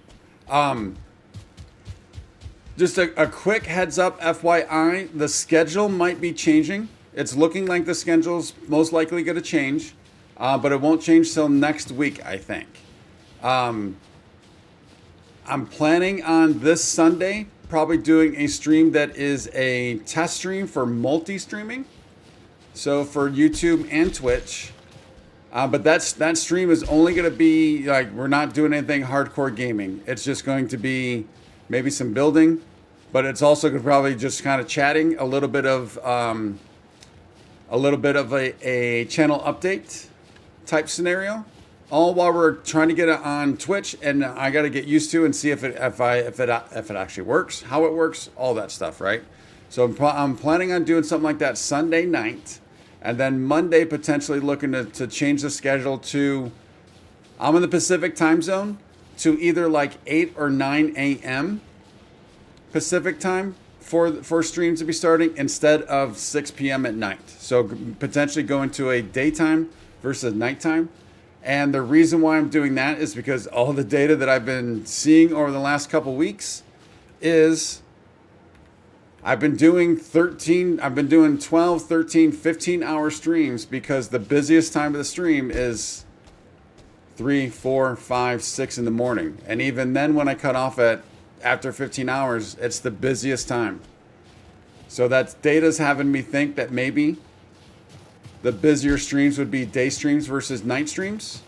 Just a quick heads up, FYI, the schedule might be changing. It's looking like the schedule's most likely going to change, but it won't change till next week, I think. I'm planning on this Sunday probably doing a stream that is a test stream for multi-streaming. So for YouTube and Twitch. But that stream is only going to be, like, we're not doing anything hardcore gaming. It's just going to be maybe some building, but it's also going to probably just kind of chatting, a little bit of a channel update type scenario. All while we're trying to get it on Twitch, and I got to get used to and see if it actually works, how it works, all that stuff, right? So I'm planning on doing something like that Sunday night, and then Monday potentially looking to change the schedule to, I'm in the Pacific time zone, to either like 8 or 9 a.m. Pacific time for streams to be starting instead of 6 p.m. at night. So potentially going to a daytime versus nighttime. And the reason why I'm doing that is because all the data that I've been seeing over the last couple weeks is I've been doing 12, 13, 15 hour streams because the busiest time of the stream is 3, 4, 5, 6 in the morning. And even then when I cut off after 15 hours, it's the busiest time. So that data's having me think that maybe the busier streams would be day streams versus night streams.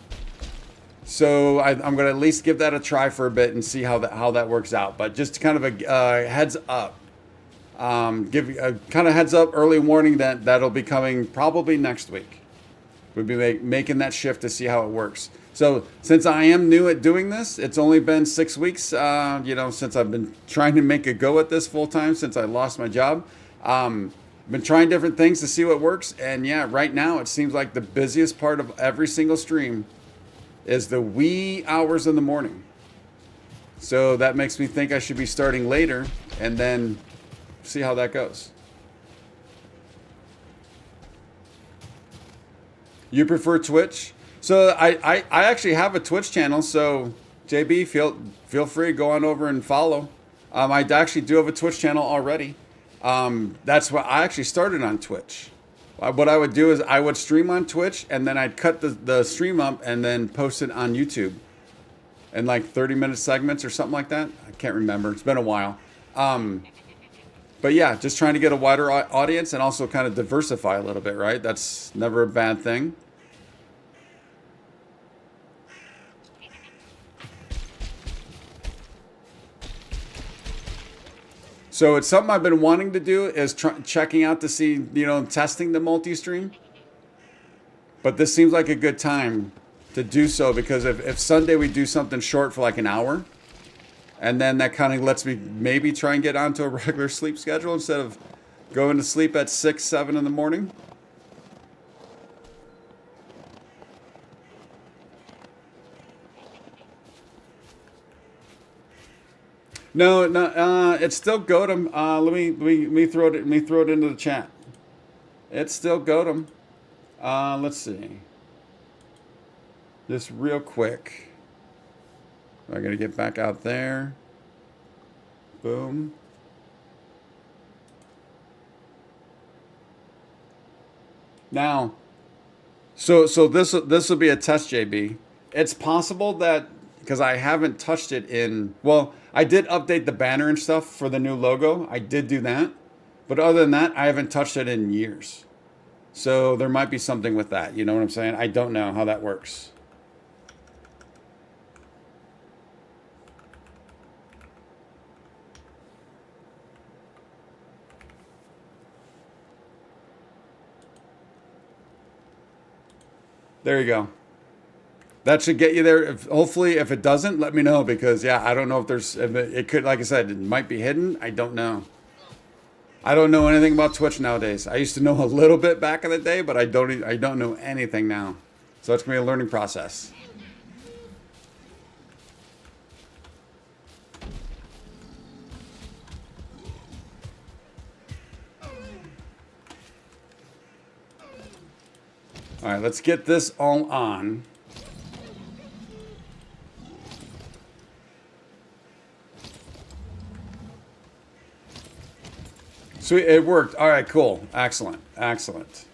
So I'm going to at least give that a try for a bit and see how that works out. But just kind of a heads up, give a kind of heads up, early warning that'll be coming probably next week. We'll be making that shift to see how it works. So since I am new at doing this, it's only been 6 weeks, since I've been trying to make a go at this full time since I lost my job. Been trying different things to see what works, and yeah, right now it seems like the busiest part of every single stream is the wee hours in the morning. So that makes me think I should be starting later and then see how that goes. You prefer Twitch? So I actually have a Twitch channel, so JB, feel free to go on over and follow. I actually do have a Twitch channel already. That's what I actually started on Twitch. What I would do is I would stream on Twitch and then I'd cut the stream up and then post it on YouTube in like 30-minute segments or something like that. I can't remember. It's been a while. But yeah, just trying to get a wider audience and also kind of diversify a little bit, right? That's never a bad thing. So it's something I've been wanting to do is checking out to see, testing the multi-stream. But this seems like a good time to do so because if Sunday we do something short for like an hour, and then that kind of lets me maybe try and get onto a regular sleep schedule instead of going to sleep at 6, 7 in the morning. No, it's still Godem. Let me throw it into the chat. It's still Godem. Let's see. Just real quick. I gotta get back out there. Boom. Now, so this will be a test, JB. It's possible that because I haven't touched it in, well, I did update the banner and stuff for the new logo. I did do that. But other than that, I haven't touched it in years. So there might be something with that. You know what I'm saying? I don't know how that works. There you go. That should get you there. Hopefully, if it doesn't, let me know because, yeah, I don't know if it could, like I said, it might be hidden. I don't know. I don't know anything about Twitch nowadays. I used to know a little bit back in the day, but I don't know anything now. So it's going to be a learning process. All right, let's get this all on. Sweet, it worked. All right, cool. Excellent. Excellent.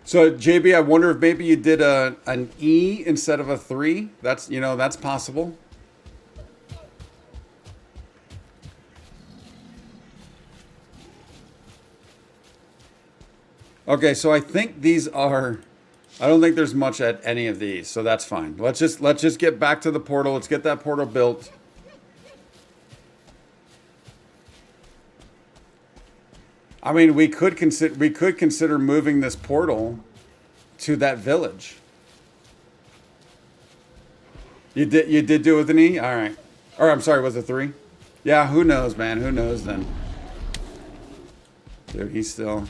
So JB, I wonder if maybe you did an E instead of a 3. That's, you know, that's possible. Okay, so I think these are, I don't think there's much at any of these, so that's fine. Let's just get back to the portal. Let's get that portal built. I mean, we could consider moving this portal to that village. You did do it with an E? All right. Or I'm sorry, was it 3? Yeah, who knows, man? Who knows then? Dude, he's still.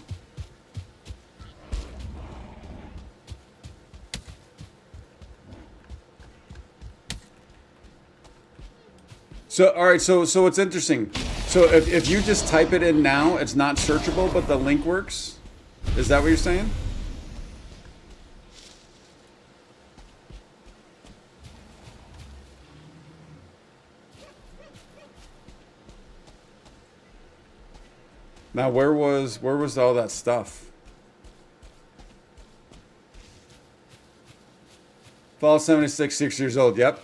So, all right, so it's interesting. So if you just type it in now, it's not searchable, but the link works? Is that what you're saying? Now, where was all that stuff? Fall 76, 6 years old, yep.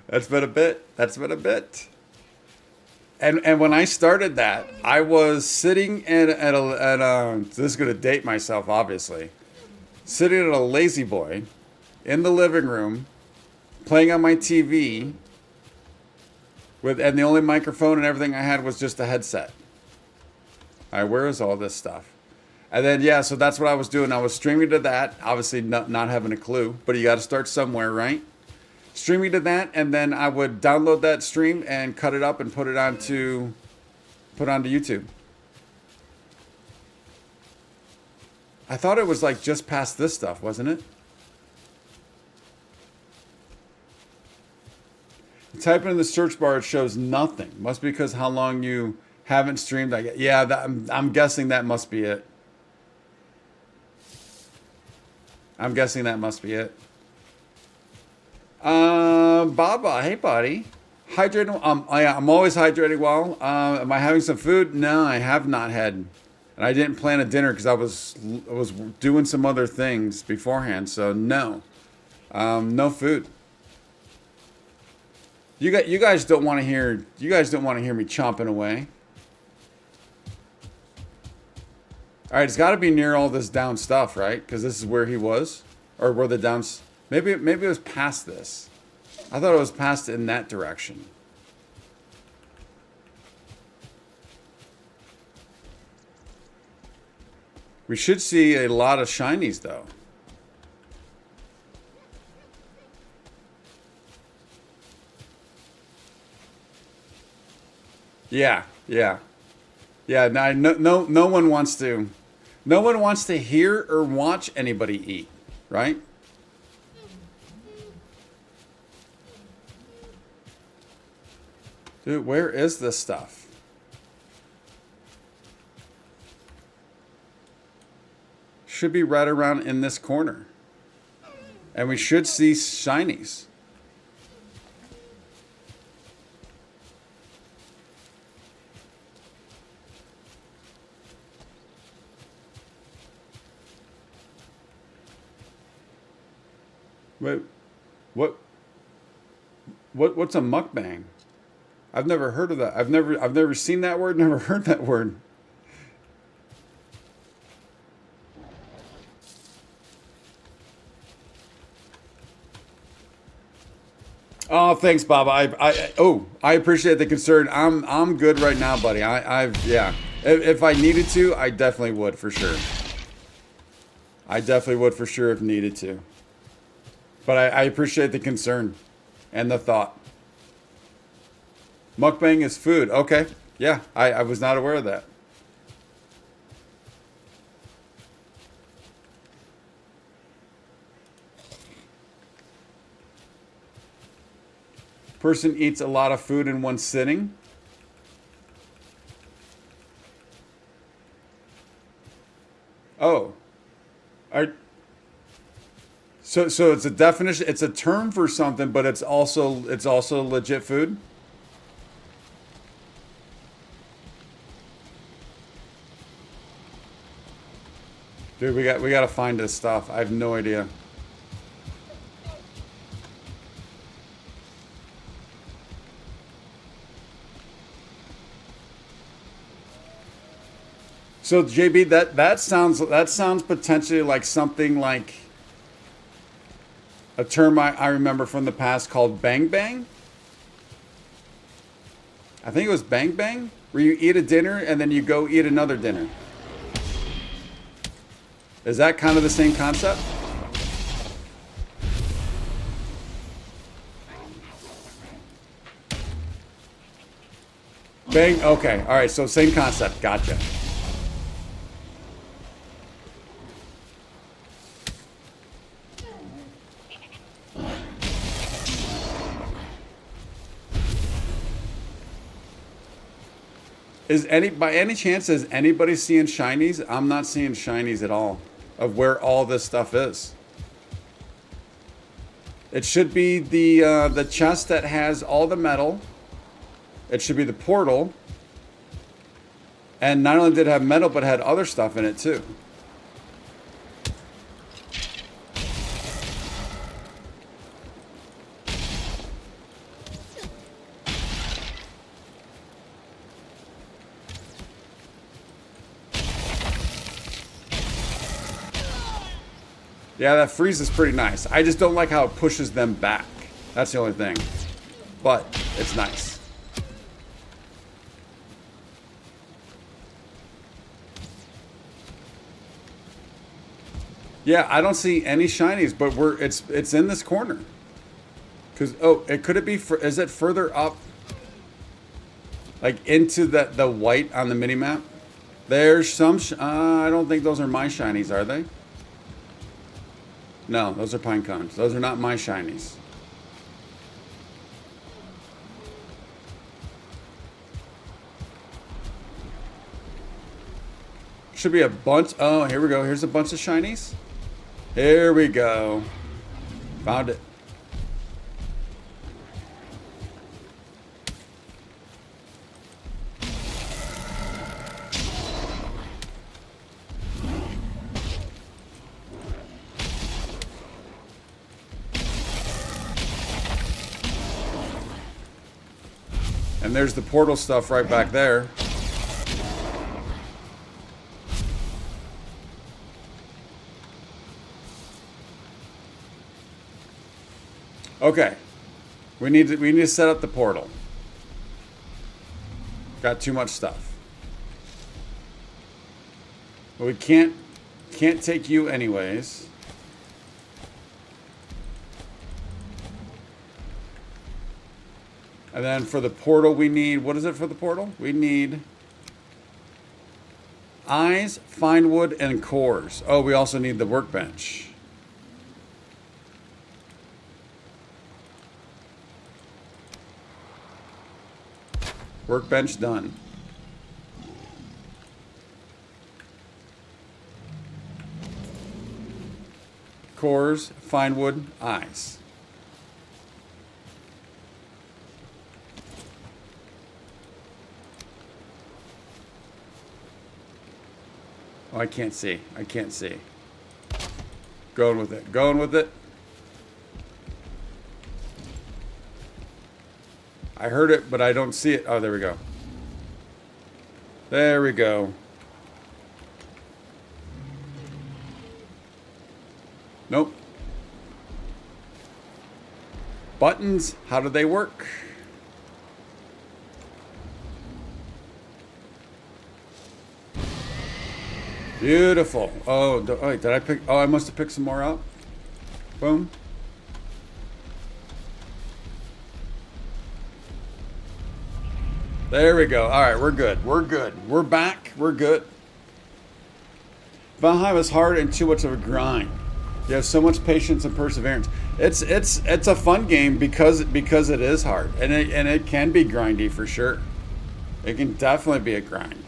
That's been a bit. That's been a bit. And when I started that, I was sitting at a this is gonna date myself, obviously. Sitting at a lazy boy in the living room, playing on my TV and the only microphone and everything I had was just a headset. All right, where is all this stuff? And then, yeah, so that's what I was doing. I was streaming to that, obviously not having a clue, but you got to start somewhere, right? Streaming to that, and then I would download that stream and cut it up and put onto YouTube. I thought it was like just past this stuff, wasn't it? You type it in the search bar, it shows nothing. Must be because how long you haven't streamed. Yeah, I'm guessing that must be it. I'm guessing that must be it. Baba, hey buddy. Hydrating. I'm always hydrating well. Am I having some food? No, I have not had. And I didn't plan a dinner because I was doing some other things beforehand. So no, no food. You guys don't want to hear. You guys don't want to hear me chomping away. All right, it's got to be near all this down stuff, right? Because this is where he was, or where the downs. Maybe it was past this. I thought it was past in that direction. We should see a lot of shinies, though. Yeah. No one wants to. No one wants to hear or watch anybody eat, right? Dude, where is this stuff? Should be right around in this corner. And we should see shinies. Wait, what's a mukbang? I've never heard of that. I've never seen that word, never heard that word. Oh, thanks, Bob. I appreciate the concern. I'm good right now, buddy. Yeah. If I needed to, I definitely would for sure. I definitely would for sure if needed to. But I appreciate the concern and the thought. Mukbang is food. Okay. Yeah, I was not aware of that. Person eats a lot of food in one sitting. Oh. So it's a definition, it's a term for something, but it's also legit food? Dude, we got to find this stuff. I have no idea. So JB, that sounds potentially like something like a term I remember from the past called bang bang. I think it was bang bang, where you eat a dinner and then you go eat another dinner. Is that kind of the same concept? Bang, okay, all right, so same concept, gotcha. By any chance, is anybody seeing shinies? I'm not seeing shinies at all of where all this stuff is. It should be the chest that has all the metal. It should be the portal. And not only did it have metal, but it had other stuff in it too. Yeah, that freeze is pretty nice. I just don't like how it pushes them back. That's the only thing. But it's nice. Yeah, I don't see any shinies, but it's in this corner. Cause could it be is it further up? Like into the white on the mini map? There's some I don't think those are my shinies, are they? No, those are pine cones. Those are not my shinies. Should be a bunch. Oh, here we go. Here's a bunch of shinies. Here we go. Found it. And there's the portal stuff right back there. Okay. We need to set up the portal. Got too much stuff. But we can't take you anyways. And then for the portal, we need, what is it for the portal? We need eyes, fine wood, and cores. Oh, we also need the workbench. Workbench done. Cores, fine wood, eyes. Oh, I can't see. I can't see. Going with it. Going with it. I heard it, but I don't see it. Oh, there we go. There we go. Nope. Buttons, how do they work? Beautiful. Oh, wait, did I pick? Oh, I must have picked some more up. Boom. There we go. All right, we're good. We're good. We're back. We're good. Valheim is hard and too much of a grind. You have so much patience and perseverance. It's a fun game because it is hard, and it can be grindy for sure. It can definitely be a grind.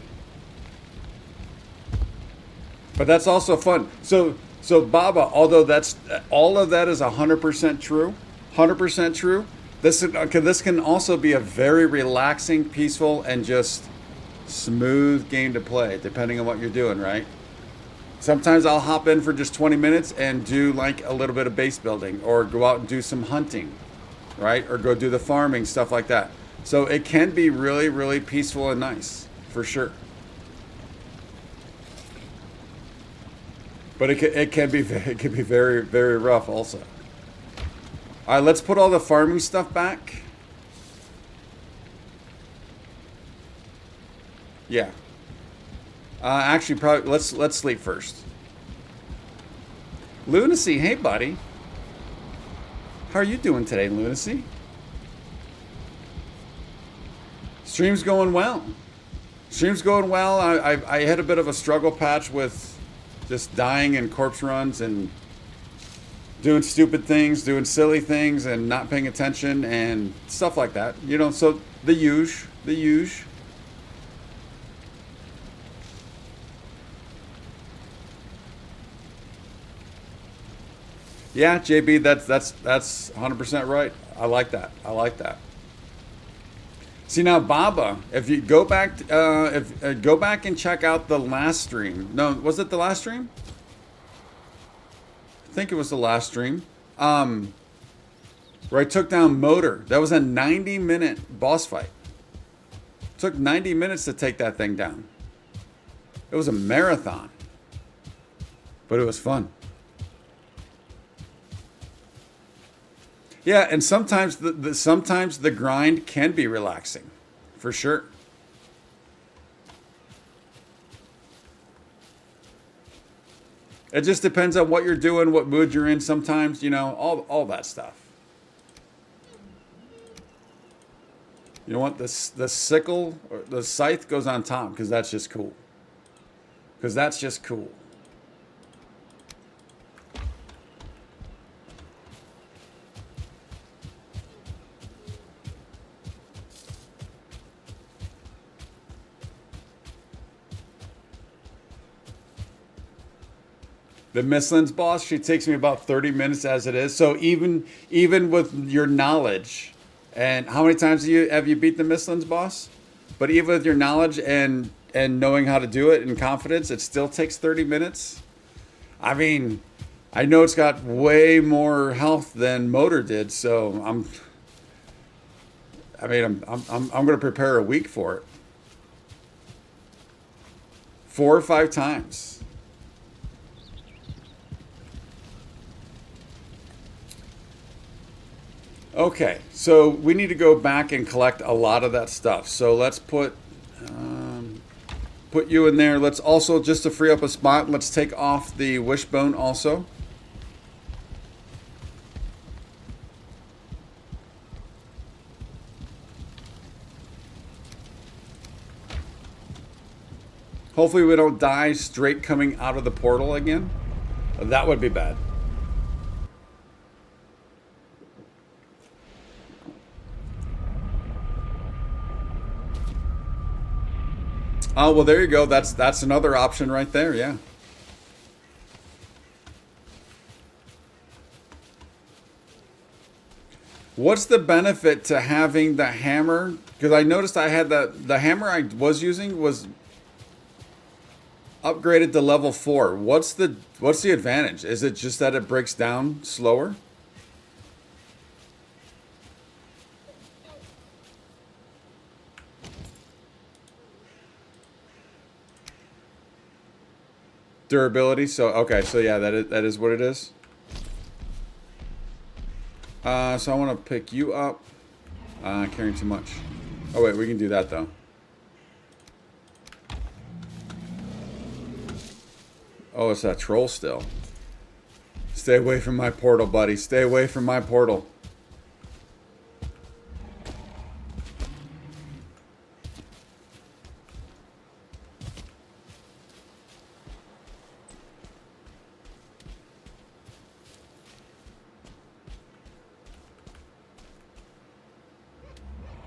But that's also fun. So Baba, although that's all of that is 100% true, 100% true. This can also be a very relaxing, peaceful, and just smooth game to play, depending on what you're doing, right? Sometimes I'll hop in for just 20 minutes and do like a little bit of base building, or go out and do some hunting, right? Or go do the farming, stuff like that. So it can be really, really peaceful and nice, for sure. But it can be very, very rough also. All right, let's put all the farming stuff back. Yeah. Actually, probably let's sleep first. Lunacy, hey buddy. How are you doing today, Lunacy? Stream's going well. Stream's going well. I had a bit of a struggle patch with just dying in corpse runs and doing stupid things, doing silly things, and not paying attention and stuff like that. You know, so the huge. Yeah, JB, that's 100% right. I like that. See now, Baba, if you go back, go back and check out the last stream. No, was it the last stream? I think it was the last stream. Where I took down Motor. That was a 90-minute boss fight. It took 90 minutes to take that thing down. It was a marathon, but it was fun. Yeah, and sometimes sometimes the grind can be relaxing, for sure. It just depends on what you're doing, what mood you're in. Sometimes, you know, all that stuff. You know what? The sickle or the scythe goes on top because that's just cool. The Michelins boss, she takes me about 30 minutes as it is. So even with your knowledge, and how many times have you beat the Michelins boss? But even with your knowledge and knowing how to do it and confidence, it still takes 30 minutes. I mean, I know it's got way more health than Motor did, so I'm going to prepare a week for it. 4 or 5 times. Okay, so we need to go back and collect a lot of that stuff. So let's put you in there. Let's also, just to free up a spot, let's take off the wishbone also. Hopefully we don't die straight coming out of the portal again. That would be bad. Oh, well, there you go. That's another option right there, yeah. What's the benefit to having the hammer? Because I noticed I had the hammer I was using was upgraded to level 4. What's the advantage? Is it just that it breaks down slower? Durability. So okay, so yeah, that is what it is. So I want to pick you up. Carrying too much. Oh wait, we can do that though. Oh, it's that troll still. Stay away from my portal, buddy. Stay away from my portal.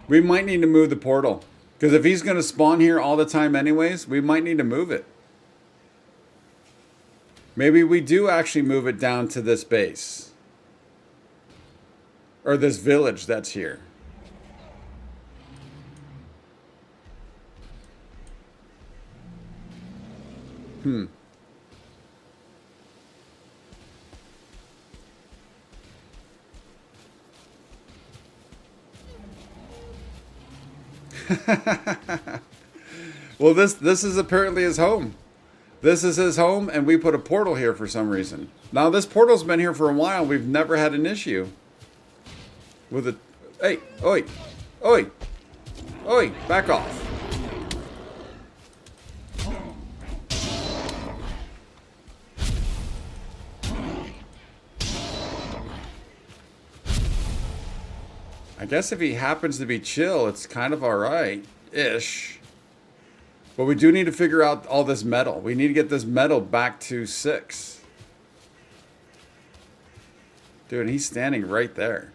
We might need to move the portal. Because if he's going to spawn here all the time anyways, we might need to move it. Maybe we do actually move it down to this base. Or this village that's here. Well, this is apparently his home. This is his home, and we put a portal here for some reason. Now, this portal's been here for a while. We've never had an issue with it. Hey, oi, oi, oi, back off. I guess if he happens to be chill, it's kind of alright-ish. But we do need to figure out all this metal. We need to get this metal back to 6. Dude, and he's standing right there.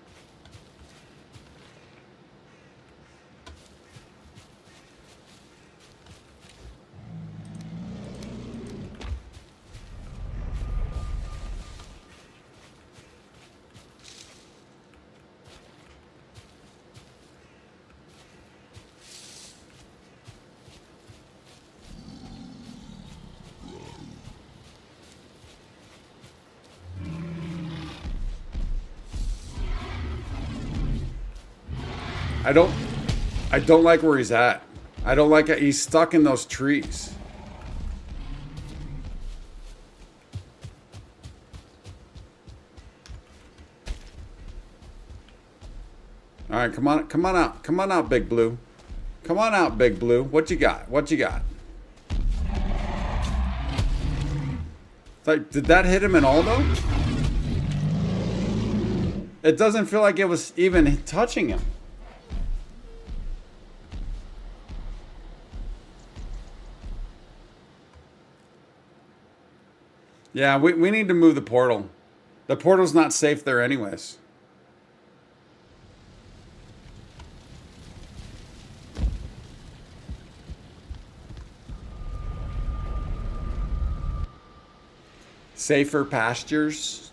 I don't like where he's at. I don't like it. He's stuck in those trees. All right, come on out. Come on out, Big Blue. Come on out, Big Blue. What you got? What you got? It's like, did that hit him at all, though? It doesn't feel like it was even touching him. Yeah, we need to move the portal. The portal's not safe there anyways. Safer pastures.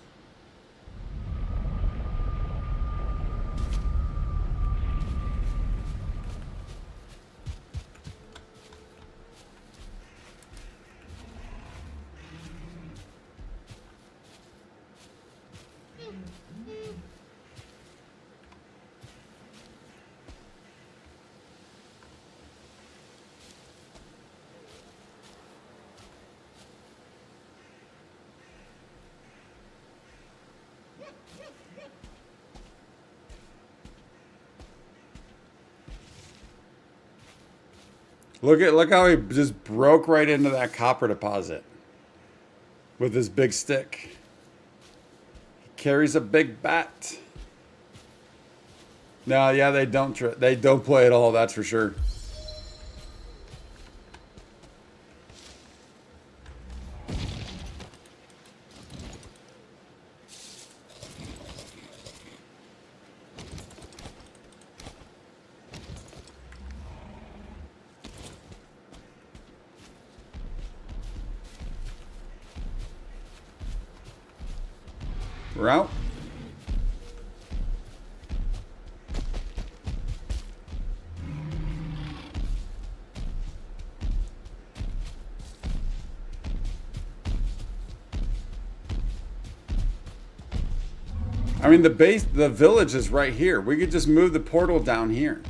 Look how he just broke right into that copper deposit with his big stick. He carries a big bat. No, yeah, they don't play at all, that's for sure. We're out. I mean, the village is right here. We could just move the portal down here.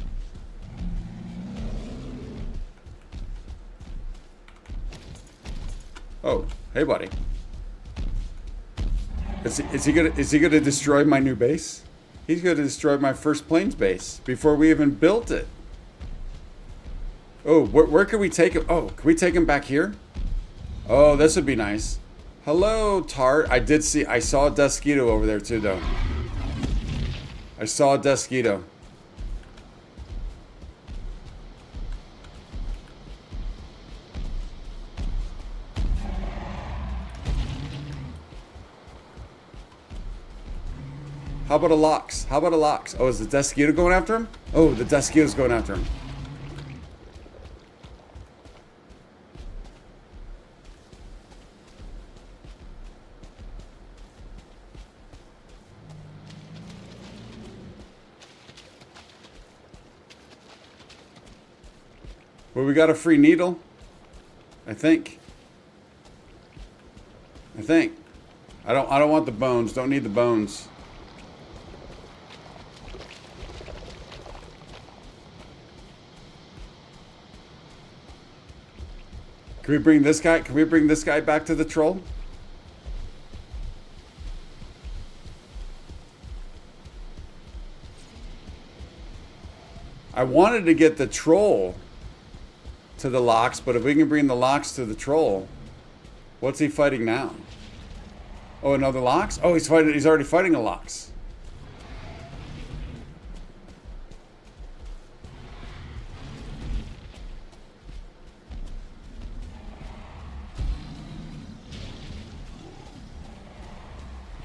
Oh, hey, buddy. Is he gonna destroy my new base? He's gonna destroy my first plains base before we even built it. Oh, where can we take him? Oh, can we take him back here? Oh, this would be nice. Hello, Tart. I saw a Desquito over there too, though. I saw a Desquito. How about a Lox? How about a Lox? Oh, is the Desquito going after him? Oh, the Desquito's going after him. Well, we got a free needle. I think. I don't want the bones. Don't need the bones. Can we bring this guy? Can we bring this guy back to the troll? I wanted to get the troll to the Lox, but if we can bring the Lox to the troll, what's he fighting now? Oh, another Lox? Oh, he's already fighting a Lox.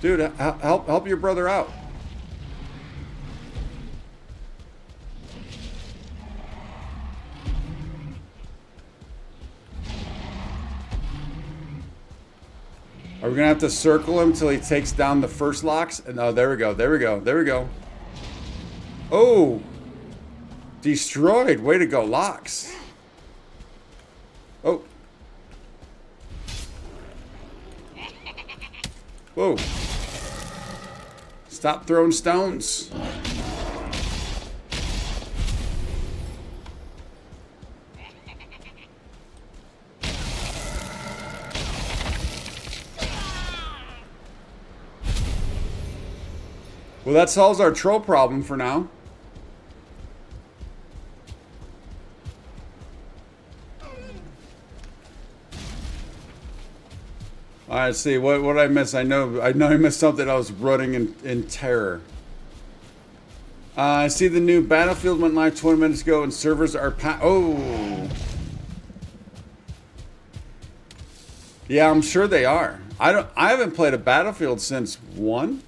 Dude, help your brother out. Are we gonna have to circle him till he takes down the first Lox? And oh, there we go, there we go, there we go. Oh, destroyed. Way to go, Lox. Oh. Whoa. Stop throwing stones. Well, that solves our troll problem for now. All right, let's see. What did I miss? I know I missed something. I was running in terror. I see the new Battlefield went live 20 minutes ago, and servers are oh. Yeah, I'm sure they are. I haven't played a Battlefield since 1.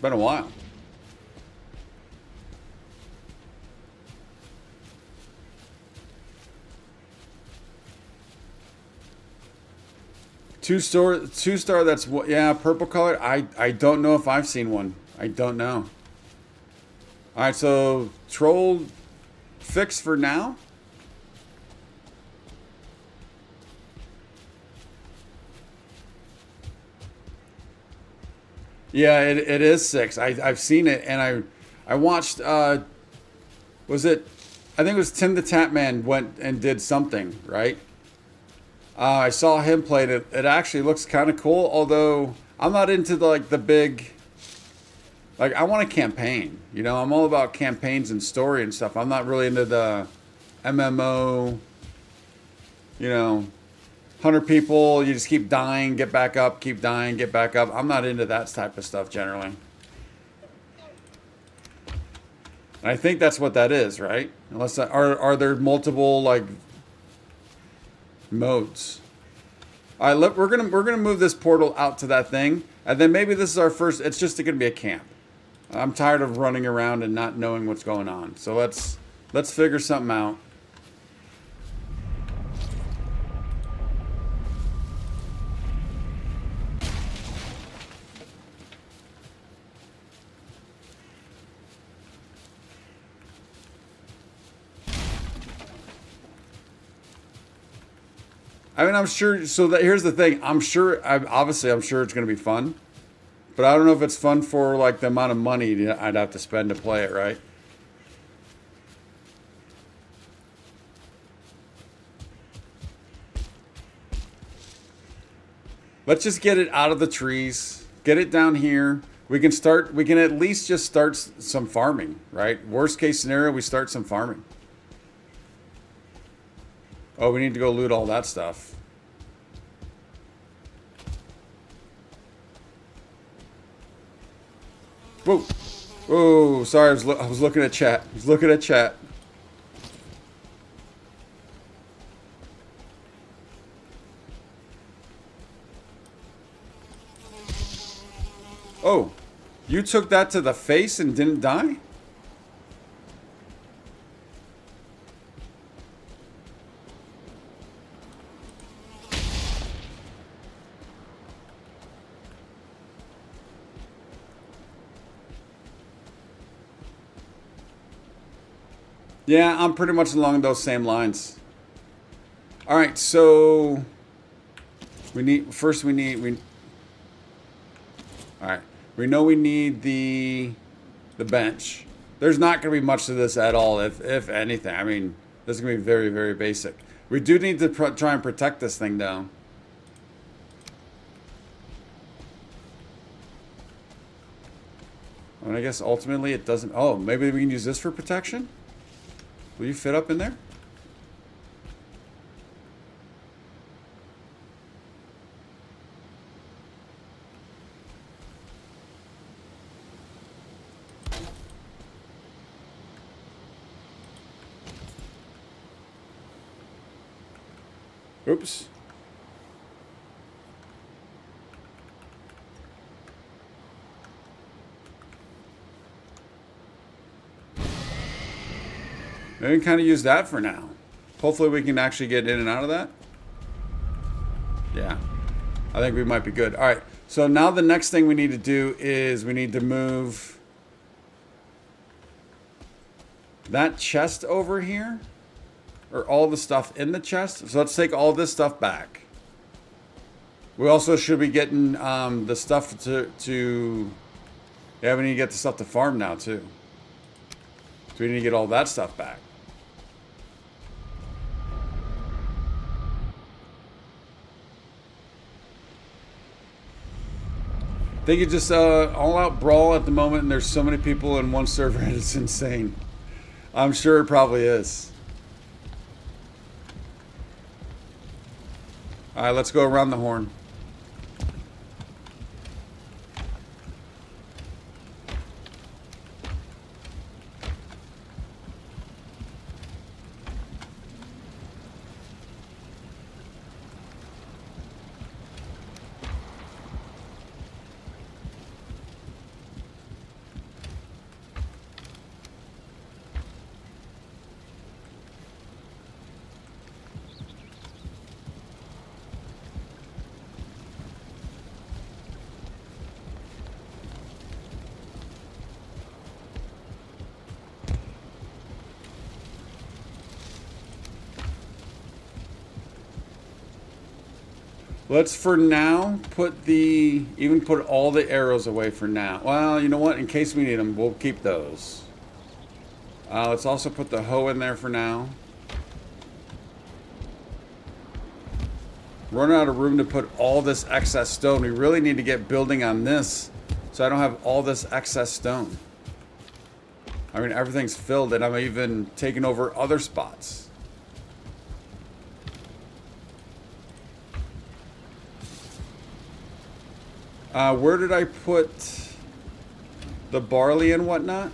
Been a while. Two star. That's what. Yeah, purple color. I don't know if I've seen one. I don't know. All right, so troll fixed for now. Yeah, it is 6. I've seen it, and I watched. Was it? I think it was Tim the Tap Man went and did something, right? I saw him play it. It actually looks kind of cool, although I'm not into the big. Like, I want a campaign. You know, I'm all about campaigns and story and stuff. I'm not really into the MMO. You know, 100 people, you just keep dying, get back up, keep dying, get back up. I'm not into that type of stuff generally. And I think that's what that is, right? Unless are there multiple modes? All right, we're gonna move this portal out to that thing, and then maybe this is our first. It's just gonna be a camp. I'm tired of running around and not knowing what's going on. So let's figure something out. I mean, I'm sure. So here's the thing. I'm sure it's going to be fun, but I don't know if it's fun for the amount of money I'd have to spend to play it, right? Let's just get it out of the trees. Get it down here. We can at least just start some farming, right? Worst case scenario, we start some farming. Oh, we need to go loot all that stuff. Whoa. Whoa, sorry, I was looking at chat. I was looking at chat. Oh. You took that to the face and didn't die? Yeah, I'm pretty much along those same lines. All right, so we need all right. We know we need the bench. There's not going to be much to this at all, if anything. I mean, this is going to be very, very basic. We do need to try and protect this thing, though. And I guess ultimately it doesn't... Oh, maybe we can use this for protection? Will you fit up in there? Oops. Maybe we can kind of use that for now. Hopefully we can actually get in and out of that. Yeah. I think we might be good. All right. So now the next thing we need to do is we need to move that chest over here. Or all the stuff in the chest. So let's take all this stuff back. We also should be getting the stuff to... Yeah, we need to get the stuff to farm now, too. So we need to get all that stuff back. I think it's just all-out brawl at the moment, and there's so many people in one server, and it's insane. I'm sure it probably is. All right, let's go around the horn. Let's for now put all the arrows away for now. Well, you know what? In case we need them, we'll keep those. Let's also put the hoe in there for now. Running out of room to put all this excess stone. We really need to get building on this so I don't have all this excess stone. I mean, everything's filled and I'm even taking over other spots. Where did I put the barley and whatnot?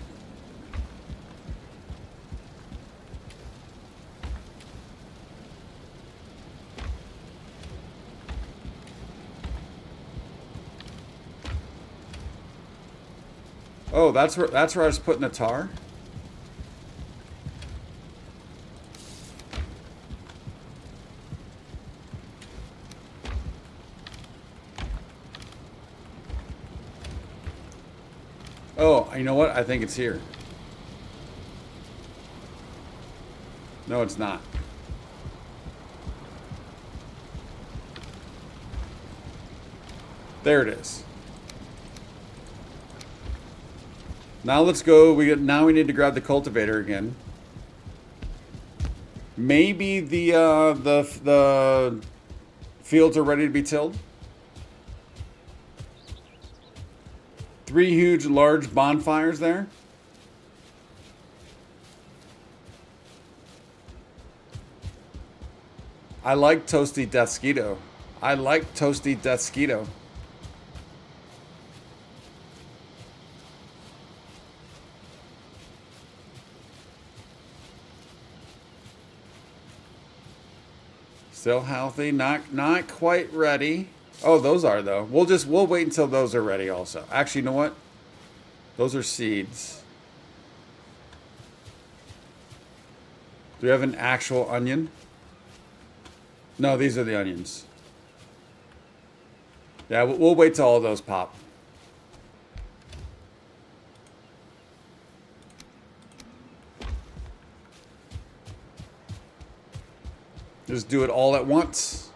Oh, that's where I was putting the tar. Oh, you know what? I think it's here. No, it's not. There it is. Now let's go. Now we need to grab the cultivator again. Maybe the fields are ready to be tilled. 3 huge, large bonfires there. I like toasty Deathsquito. I like toasty Deathsquito. Still healthy, not quite ready. Oh, those are though. We'll wait until those are ready also. Actually, you know what? Those are seeds. Do we have an actual onion? No, these are the onions. Yeah, we'll wait till all those pop. Just do it all at once.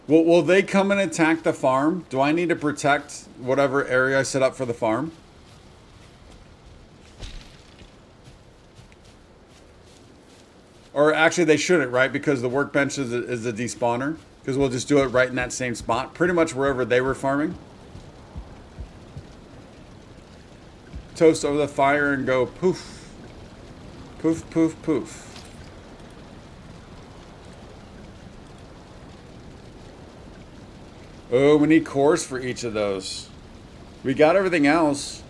Will they come and attack the farm? Do I need to protect whatever area I set up for the farm? Or actually, they shouldn't, right? Because the workbench is a despawner. Because we'll just do it right in that same spot. Pretty much wherever they were farming. Toast over the fire and go poof. Poof, poof, poof. Oh, we need cores for each of those. We got everything else.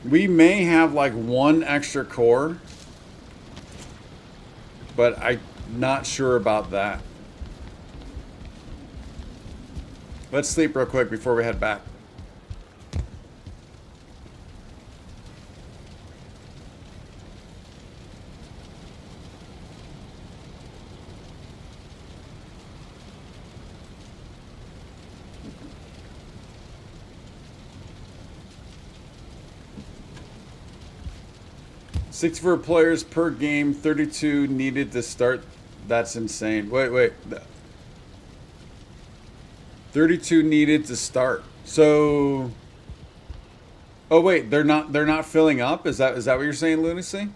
We may have like one extra core. But I'm not sure about that. Let's sleep real quick before we head back. $64 players per game, 32 needed to start. That's insane. Wait. 32 needed to start. So, oh wait, they're not filling up. Is that what you're saying, Lunacy?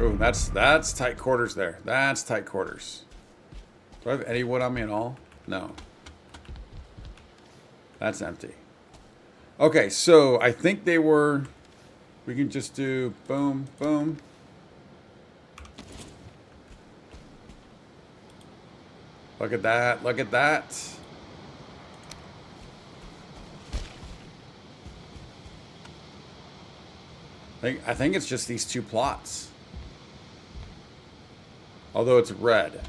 Oh, that's tight quarters there. That's tight quarters. Do I have any wood on me at all? No. That's empty. Okay, so I think they were... We can just do boom, boom. Look at that. Look at that. I think it's just these two plots. Although it's red.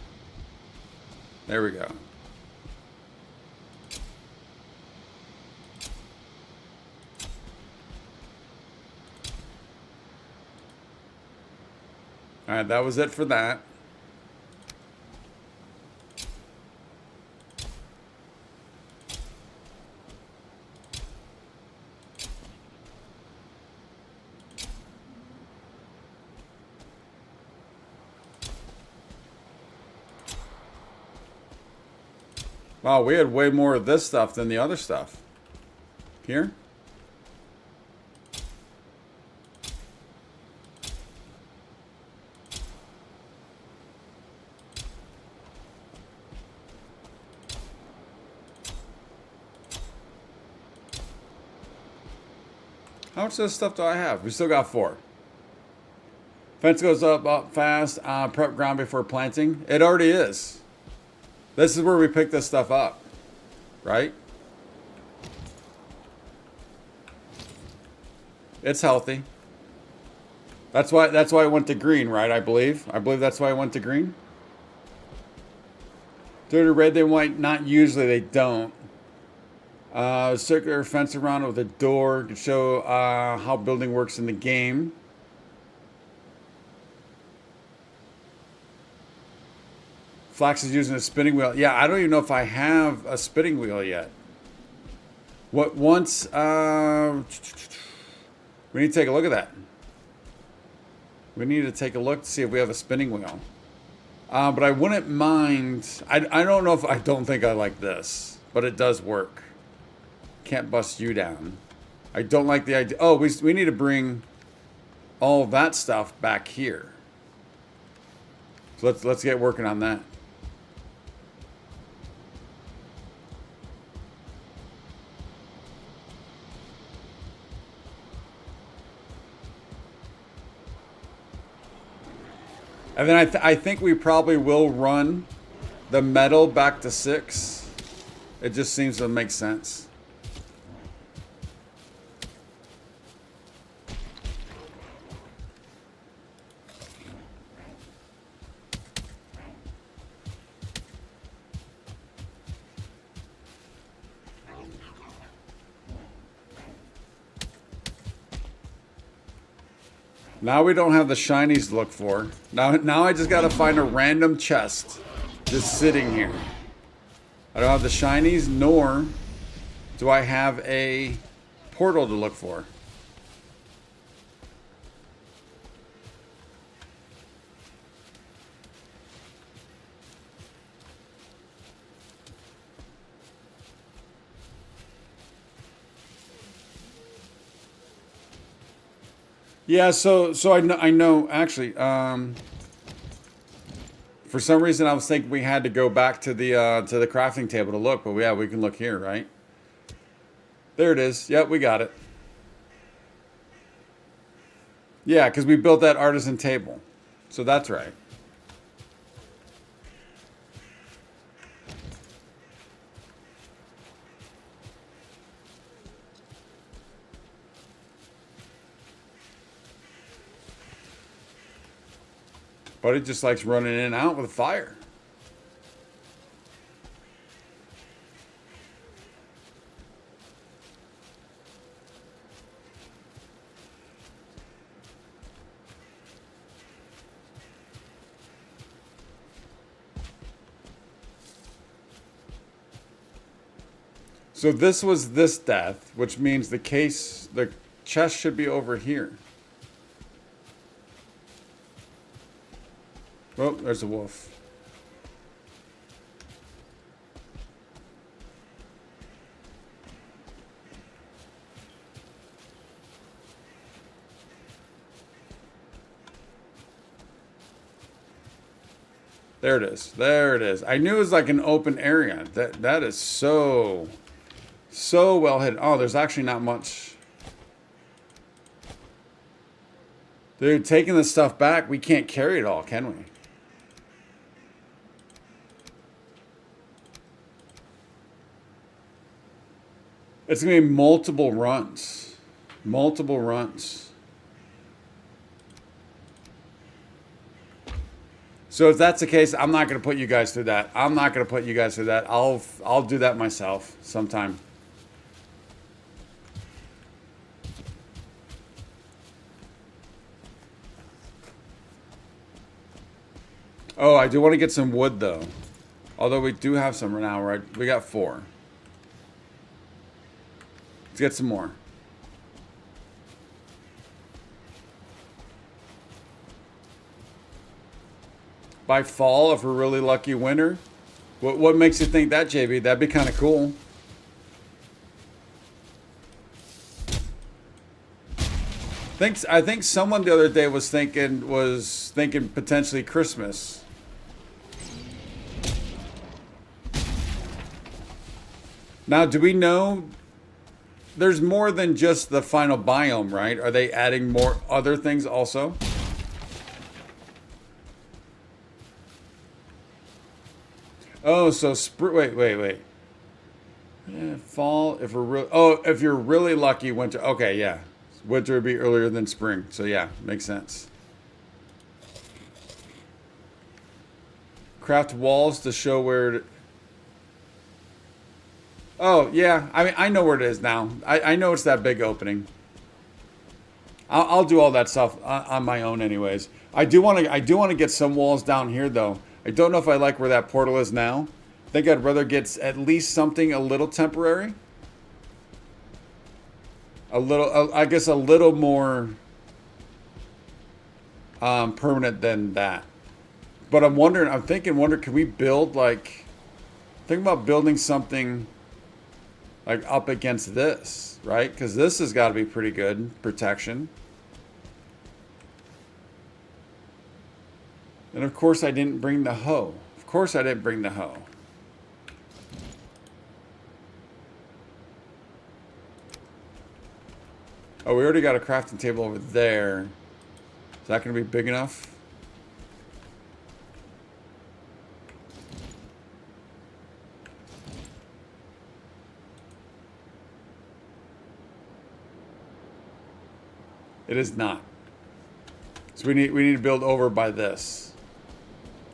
There we go. All right, that was it for that. Wow, we had way more of this stuff than the other stuff. Here? How much of this stuff do I have? We still got 4. Fence goes up fast. Prep ground before planting. It already is. This is where we pick this stuff up, right? It's healthy. That's why I went to green, right? I believe that's why I went to green. Dirty red, they might not usually. They don't. Circular fence around with a door to show how building works in the game. Flax is using a spinning wheel. Yeah, I don't even know if I have a spinning wheel yet. We need to take a look at that. We need to take a look to see if we have a spinning wheel. But I wouldn't mind. I don't know if I don't think I like this, but it does work. Can't bust you down. I don't like the idea. Oh, we need to bring all that stuff back here. So let's get working on that. And then I think we probably will run the metal back to 6. It just seems to make sense. Now we don't have the shinies to look for. Now I just gotta find a random chest just sitting here. I don't have the shinies, nor do I have a portal to look for. Yeah, so I know actually. For some reason, I was thinking we had to go back to the crafting table to look, but yeah, we can look here, right? There it is. Yep, we got it. Yeah, because we built that artisan table, so that's right. But it just likes running in and out with fire. So this was this death, which means the chest should be over here. Oh, there's a wolf. There it is. There it is. I knew it was like an open area. That is so well hidden. Oh, there's actually not much. Dude, taking this stuff back, we can't carry it all, can we? It's going to be multiple runs. Multiple runs. So if that's the case, I'm not going to put you guys through that. I'm not going to put you guys through that. I'll do that myself sometime. Oh, I do want to get some wood though. Although we do have some right now, right? We got 4. Let's get some more. By fall, if we're really lucky, winter. What makes you think that, JB? That'd be kind of cool. I think someone the other day was thinking potentially Christmas. Now, do we know? There's more than just the final biome, right? Are they adding more other things also? Oh, so wait. Yeah, fall. If you're really lucky, winter. Okay, yeah, winter would be earlier than spring. So yeah, makes sense. Craft walls to show where. Oh, yeah. I mean, I know where it is now. I know it's that big opening. I'll do all that stuff on my own anyways. I do want to get some walls down here, though. I don't know if I like where that portal is now. I think I'd rather get at least something a little temporary. I guess a little more permanent than that. But I'm thinking, can we build think about building something like up against this, right? Because this has got to be pretty good protection. And of course I didn't bring the hoe. Oh, we already got a crafting table over there. Is that going to be big enough? It is not. So we need to build over by this.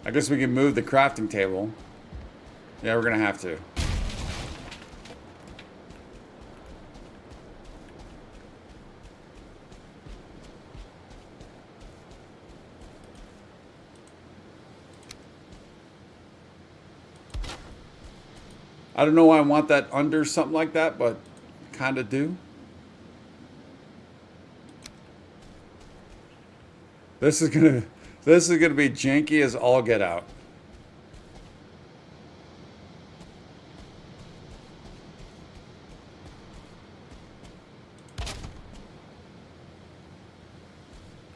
I guess we can move the crafting table. Yeah, we're gonna have to. I don't know why I want that under something like that, but kind of do. This is gonna be janky as all get out.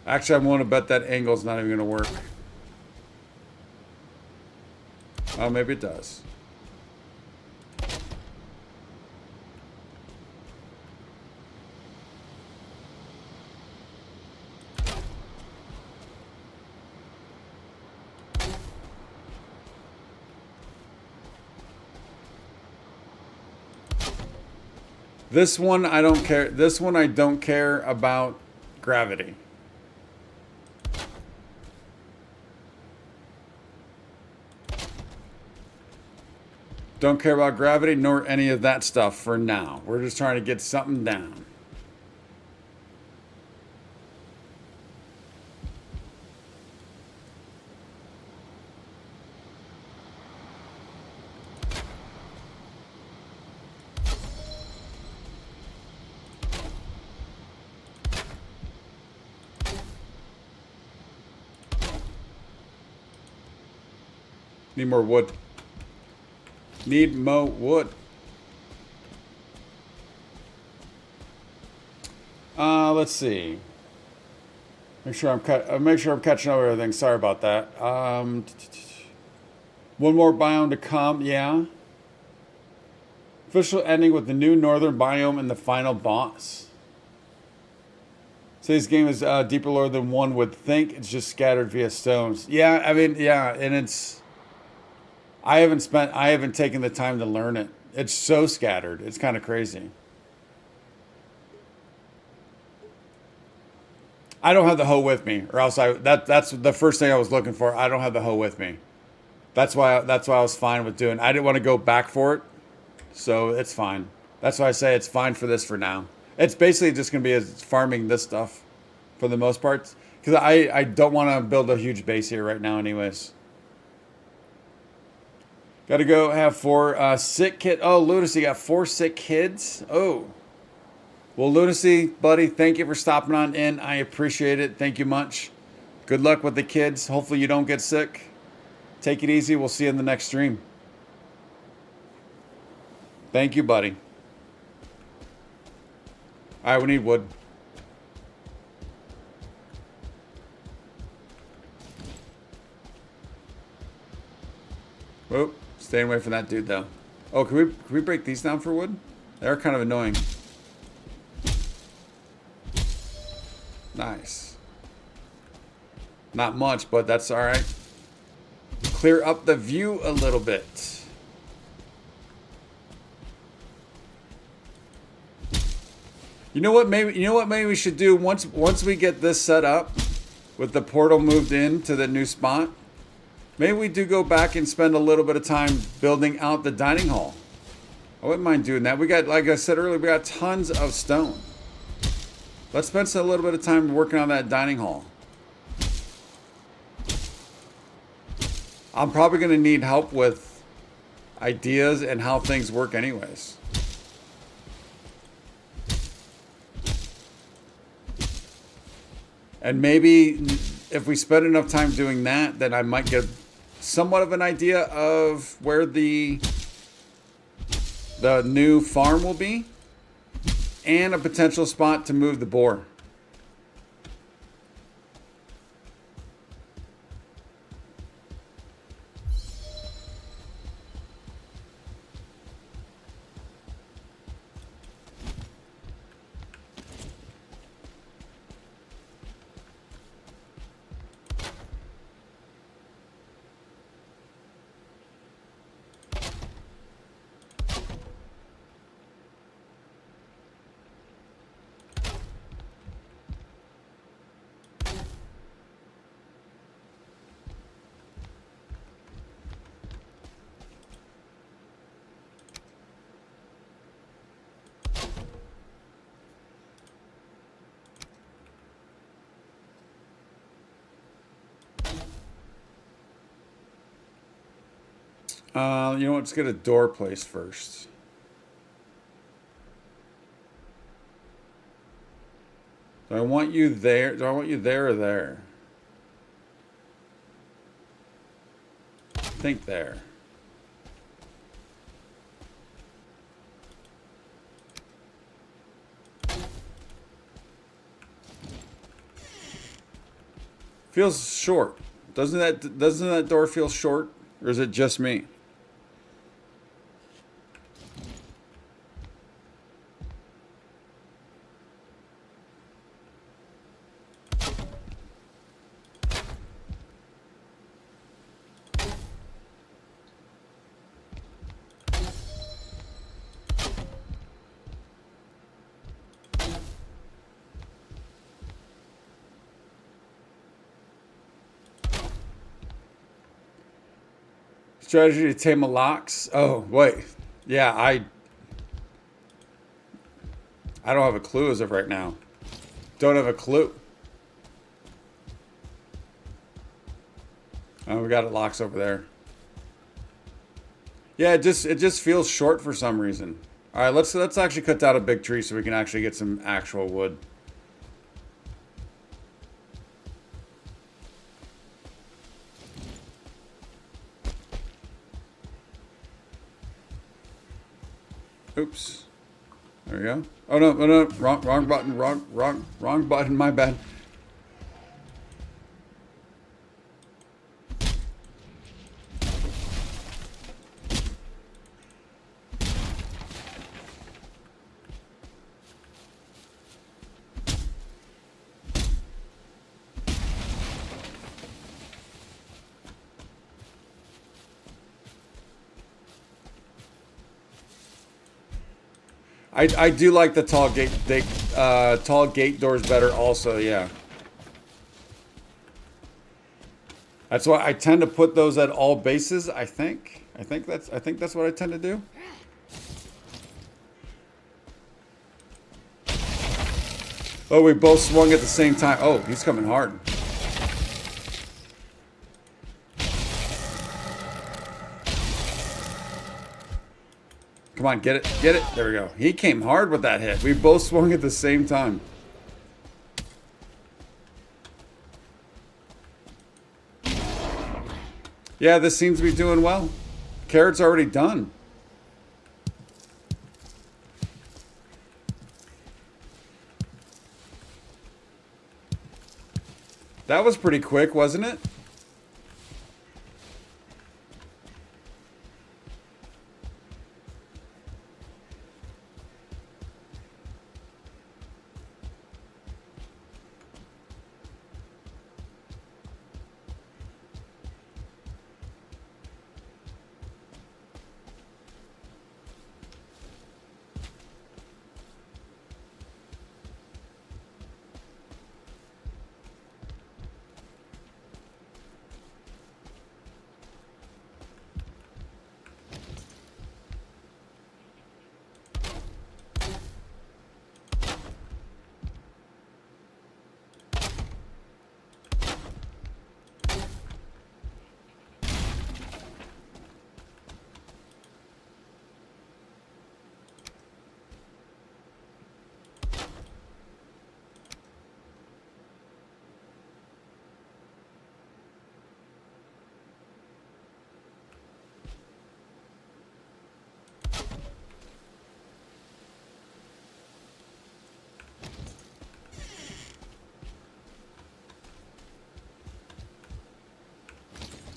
Actually, I'm willing to bet that angle's not even gonna work. Oh, maybe it does. This one I don't care. This one I don't care about gravity. Don't care about gravity nor any of that stuff for now. We're just trying to get something down. Need more wood. Need more wood. Let's see. Make sure I'm catching up with everything. Sorry about that. One more biome to come. Yeah. Official ending with the new northern biome and the final boss. So this game is deeper lore than one would think. It's just scattered via stones. Yeah, I mean, yeah, and it's. I haven't taken the time to learn it. It's so scattered. It's kind of crazy. I don't have the hoe with me, or else that's the first thing I was looking for. I don't have the hoe with me. That's why I was fine with doing. I didn't want to go back for it, so it's fine. That's why I say it's fine for this for now. It's basically just gonna be farming this stuff, for the most part, because I don't want to build a huge base here right now, anyways. Got to go have 4 sick kids. Oh, Lunacy got 4 sick kids. Oh. Well, Lunacy, buddy, thank you for stopping on in. I appreciate it. Thank you much. Good luck with the kids. Hopefully you don't get sick. Take it easy. We'll see you in the next stream. Thank you, buddy. All right, we need wood. Whoop. Staying away from that dude, though. Oh, can we break these down for wood? They're kind of annoying. Nice. Not much, but that's all right. Clear up the view a little bit. You know what? Maybe we should do once we get this set up, with the portal moved in to the new spot. Maybe we do go back and spend a little bit of time building out the dining hall. I wouldn't mind doing that. We got, like I said earlier, we got tons of stone. Let's spend a little bit of time working on that dining hall. I'm probably going to need help with ideas and how things work anyways. And maybe if we spend enough time doing that, then I might get somewhat of an idea of where the new farm will be and a potential spot to move the boar. You know what? Let's get a door placed first. Do I want you there? Do I want you there or there? I think there. Feels short. Doesn't that door feel short? Or is it just me? Strategy to tame a lox. Oh, wait. Yeah, I don't have a clue as of right now. Don't have a clue. Oh, we got it locks over there. Yeah, it just feels short for some reason. All right, let's actually cut down a big tree so we can actually get some actual wood. Oops. There we go. Oh no, wrong button, wrong button, my bad. I do like the tall gate doors better also, yeah. That's why I tend to put those at all bases, I think. I think that's what I tend to do. Oh, we both swung at the same time. Oh, he's coming hard. Come on, get it, get it. There we go. He came hard with that hit. We both swung at the same time. Yeah, this seems to be doing well. Carrot's already done. That was pretty quick, wasn't it?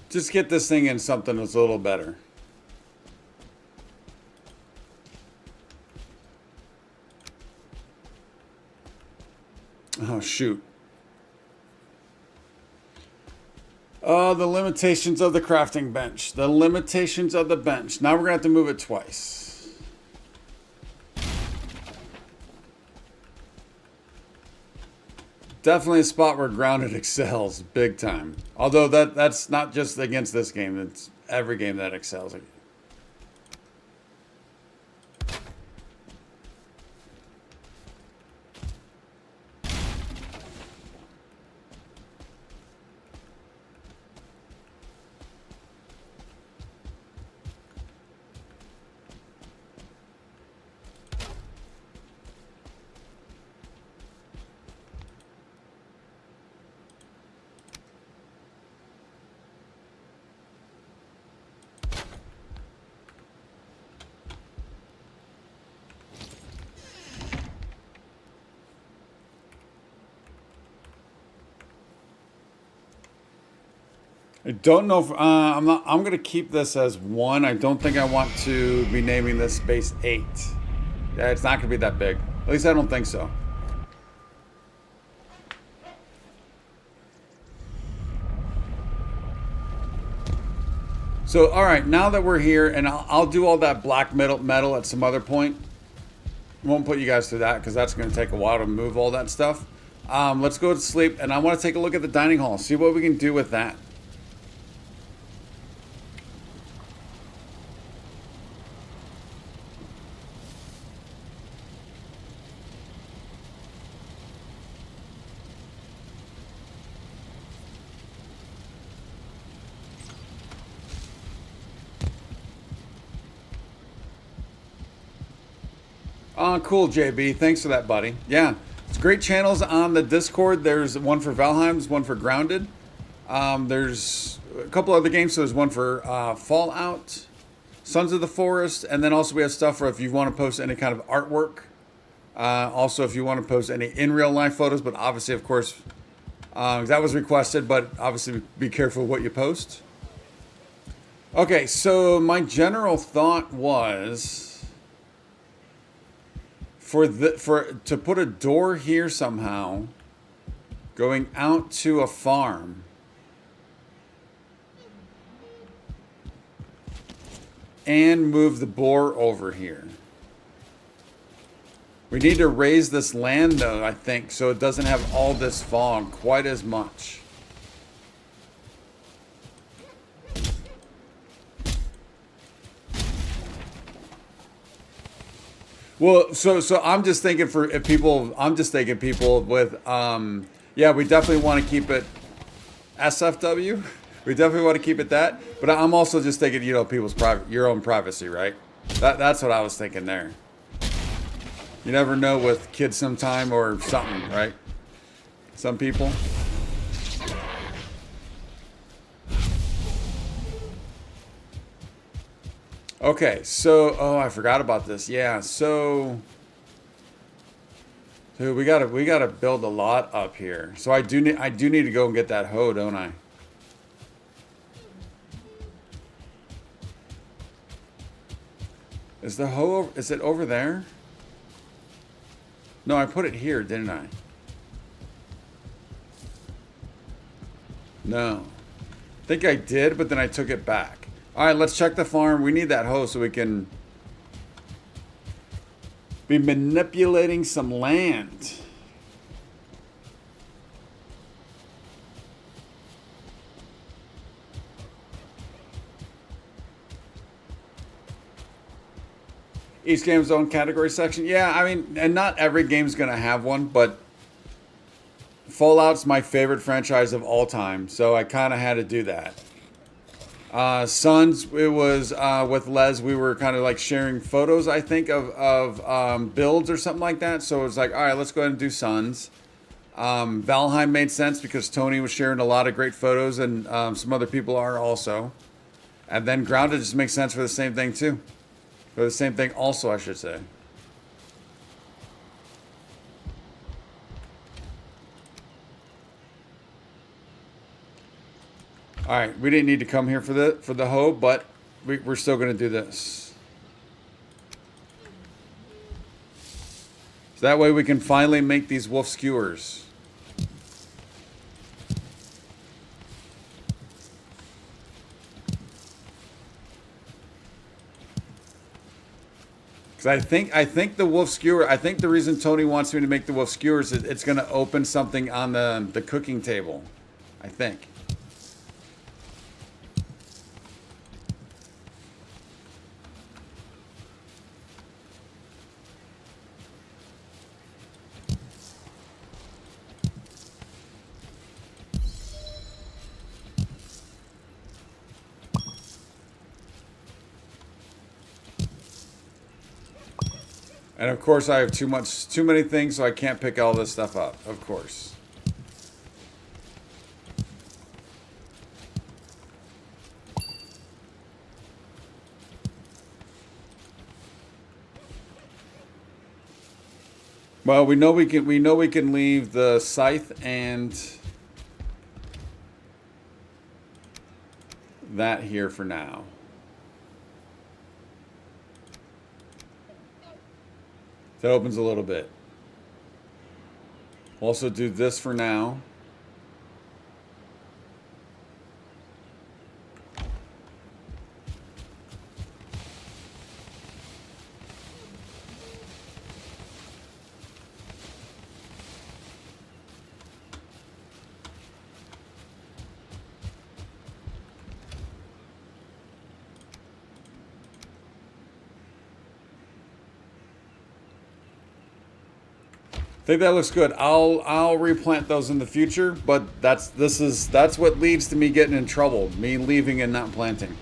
Just get this thing in something that's a little better. Oh, shoot. Oh, the limitations of the crafting bench. The limitations of the bench. Now we're going to have to move it twice. Definitely a spot where grounded excels big time. Although that's not just against this game. It's every game that excels. I don't know if I'm not. I'm gonna keep this as 1. I don't think I want to be naming this base 8. Yeah, it's not gonna be that big. At least I don't think so. So, all right, now that we're here, and I'll do all that black metal at some other point. Won't put you guys through that because that's going to take a while to move all that stuff. Let's go to sleep, and I want to take a look at the dining hall, see what we can do with that. Cool, JB. Thanks for that, buddy. Yeah, it's great channels on the Discord. There's one for Valheim, there's one for Grounded. There's a couple other games. So there's one for Fallout, Sons of the Forest, and then also we have stuff for if you want to post any kind of artwork. Also, if you want to post any in real life photos, but obviously, of course, that was requested. But obviously, be careful what you post. Okay, so my general thought was to put a door here somehow going out to a farm. And move the boar over here. We need to raise this land though, I think, so it doesn't have all this fog quite as much. Well, so I'm just thinking for if people, I'm just thinking people with, yeah, we definitely want to keep it SFW. We definitely want to keep it that. But I'm also just thinking, you know, people's private, your own privacy, right? That's what I was thinking there. You never know with kids sometime or something, right? Some people. Okay, so I forgot about this. Yeah, so dude, we gotta build a lot up here. So I do need to go and get that hoe, don't I? Is the hoe, is it over there? No, I put it here, didn't I? No. I think I did, but then I took it back. All right, let's check the farm. We need that hoe so we can be manipulating some land. Each game's own category section. Yeah, I mean, and not every game's going to have one, but Fallout's my favorite franchise of all time, so I kind of had to do that. Sons, it was with Les, we were kind of like sharing photos, I think, of builds or something like that. So it was like, all right, let's go ahead and do Sons. Valheim made sense because Tony was sharing a lot of great photos, and some other people are also. And then Grounded just makes sense for the same thing, too. For the same thing also, I should say. All right, we didn't need to come here for the hoe, but we're still going to do this. So that way we can finally make these wolf skewers. I think the wolf skewer, I think the reason Tony wants me to make the wolf skewers is it's going to open something on the cooking table, I think. And of course, I have too many things, so I can't pick all this stuff up. Of course. Well, we know we can leave the scythe and that here for now. That opens a little bit. Also do this for now. I think that looks good. I'll replant those in the future, but that's what leads to me getting in trouble, me leaving and not planting.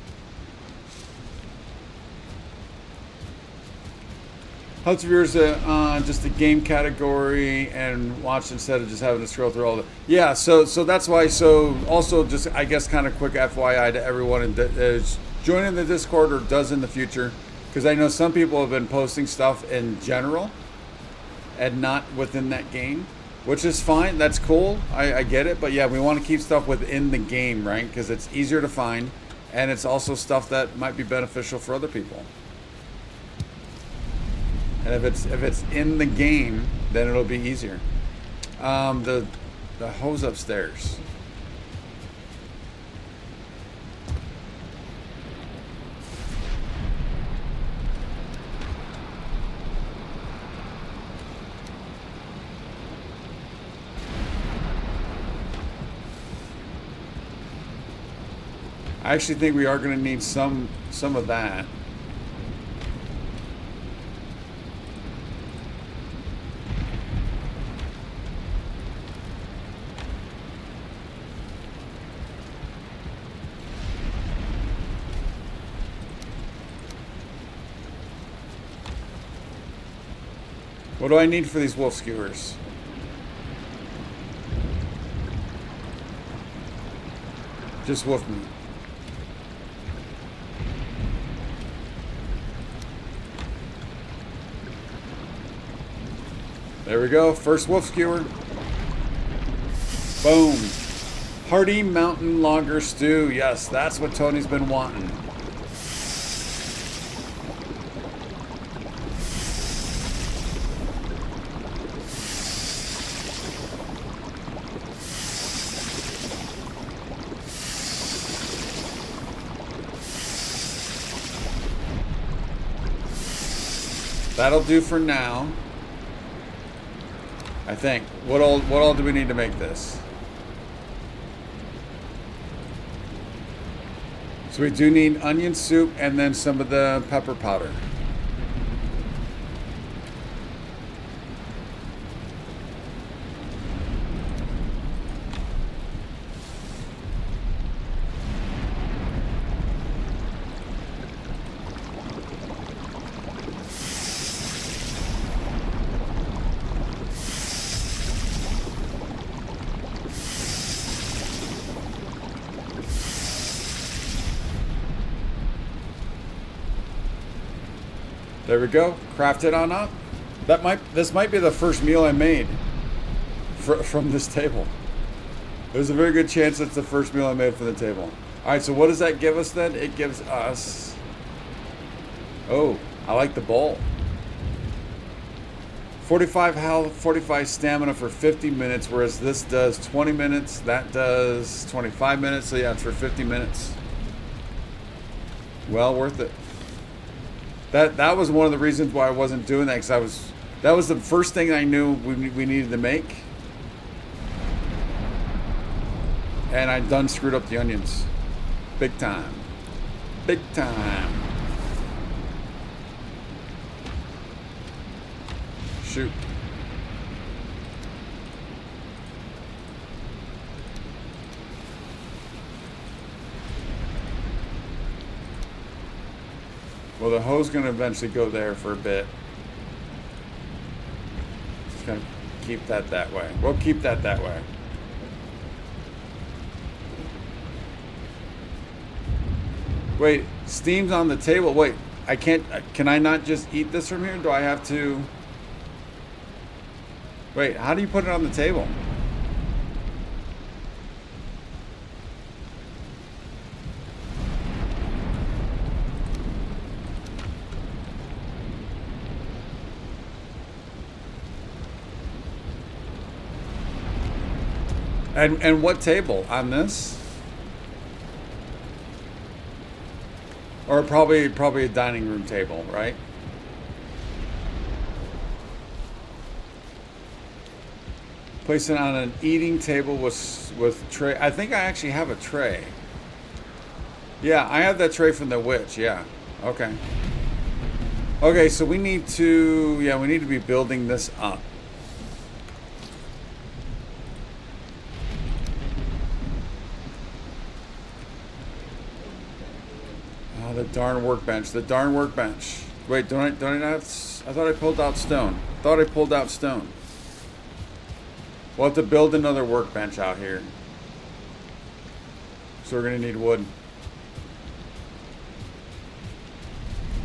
How's viewers just a game category and watch instead of just having to scroll through all the so that's why. So also just I guess kind of quick FYI to everyone is joining the Discord or does in the future, because I know some people have been posting stuff in general and not within that game, which is fine. That's cool. I get it. But yeah, we want to keep stuff within the game, right? Because it's easier to find, and it's also stuff that might be beneficial for other people. And if it's in the game, then it'll be easier. The hose upstairs. I actually think we are going to need some of that. What do I need for these wolf skewers? Just wolf meat. There we go. First wolf skewer. Boom. Hearty mountain lager stew. Yes, that's what Tony's been wanting. That'll do for now. I think. What all do we need to make this? So we do need onion soup and then some of the pepper powder. There we go. Craft it on up. This might be the first meal I made from this table. There's a very good chance it's the first meal I made from the table. All right, so what does that give us then? It gives us... Oh, I like the bowl. 45 health, 45 stamina for 50 minutes, whereas this does 20 minutes. That does 25 minutes. So yeah, it's for 50 minutes. Well worth it. That was one of the reasons why I wasn't doing that, because that was the first thing I knew we needed to make, and I done screwed up the onions, big time, big time. Shoot. Well, the hose is going to eventually go there for a bit. Just going to keep that way. We'll keep that way. Wait, steam's on the table. Wait, I can't. Can I not just eat this from here? Do I have to? Wait, how do you put it on the table? And what table? On this? Or probably a dining room table, right? Place it on an eating table with tray. I think I actually have a tray. Yeah, I have that tray from the witch. Yeah. Okay. Okay, so we need to be building this up. Oh, the darn workbench. The darn workbench. Wait, don't I not? I thought I pulled out stone. We'll have to build another workbench out here. So we're gonna need wood.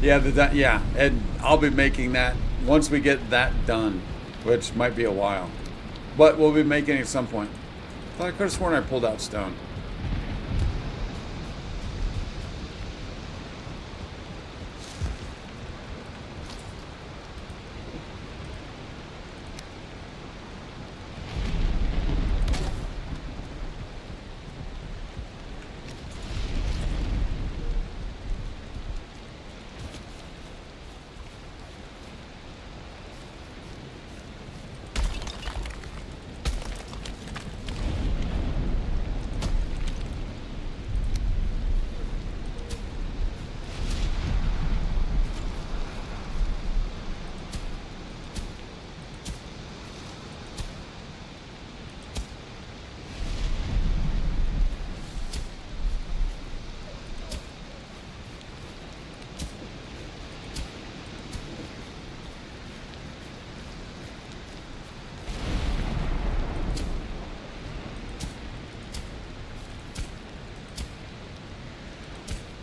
Yeah, and I'll be making that once we get that done, which might be a while. But we'll be making it at some point. I thought I could have sworn I pulled out stone.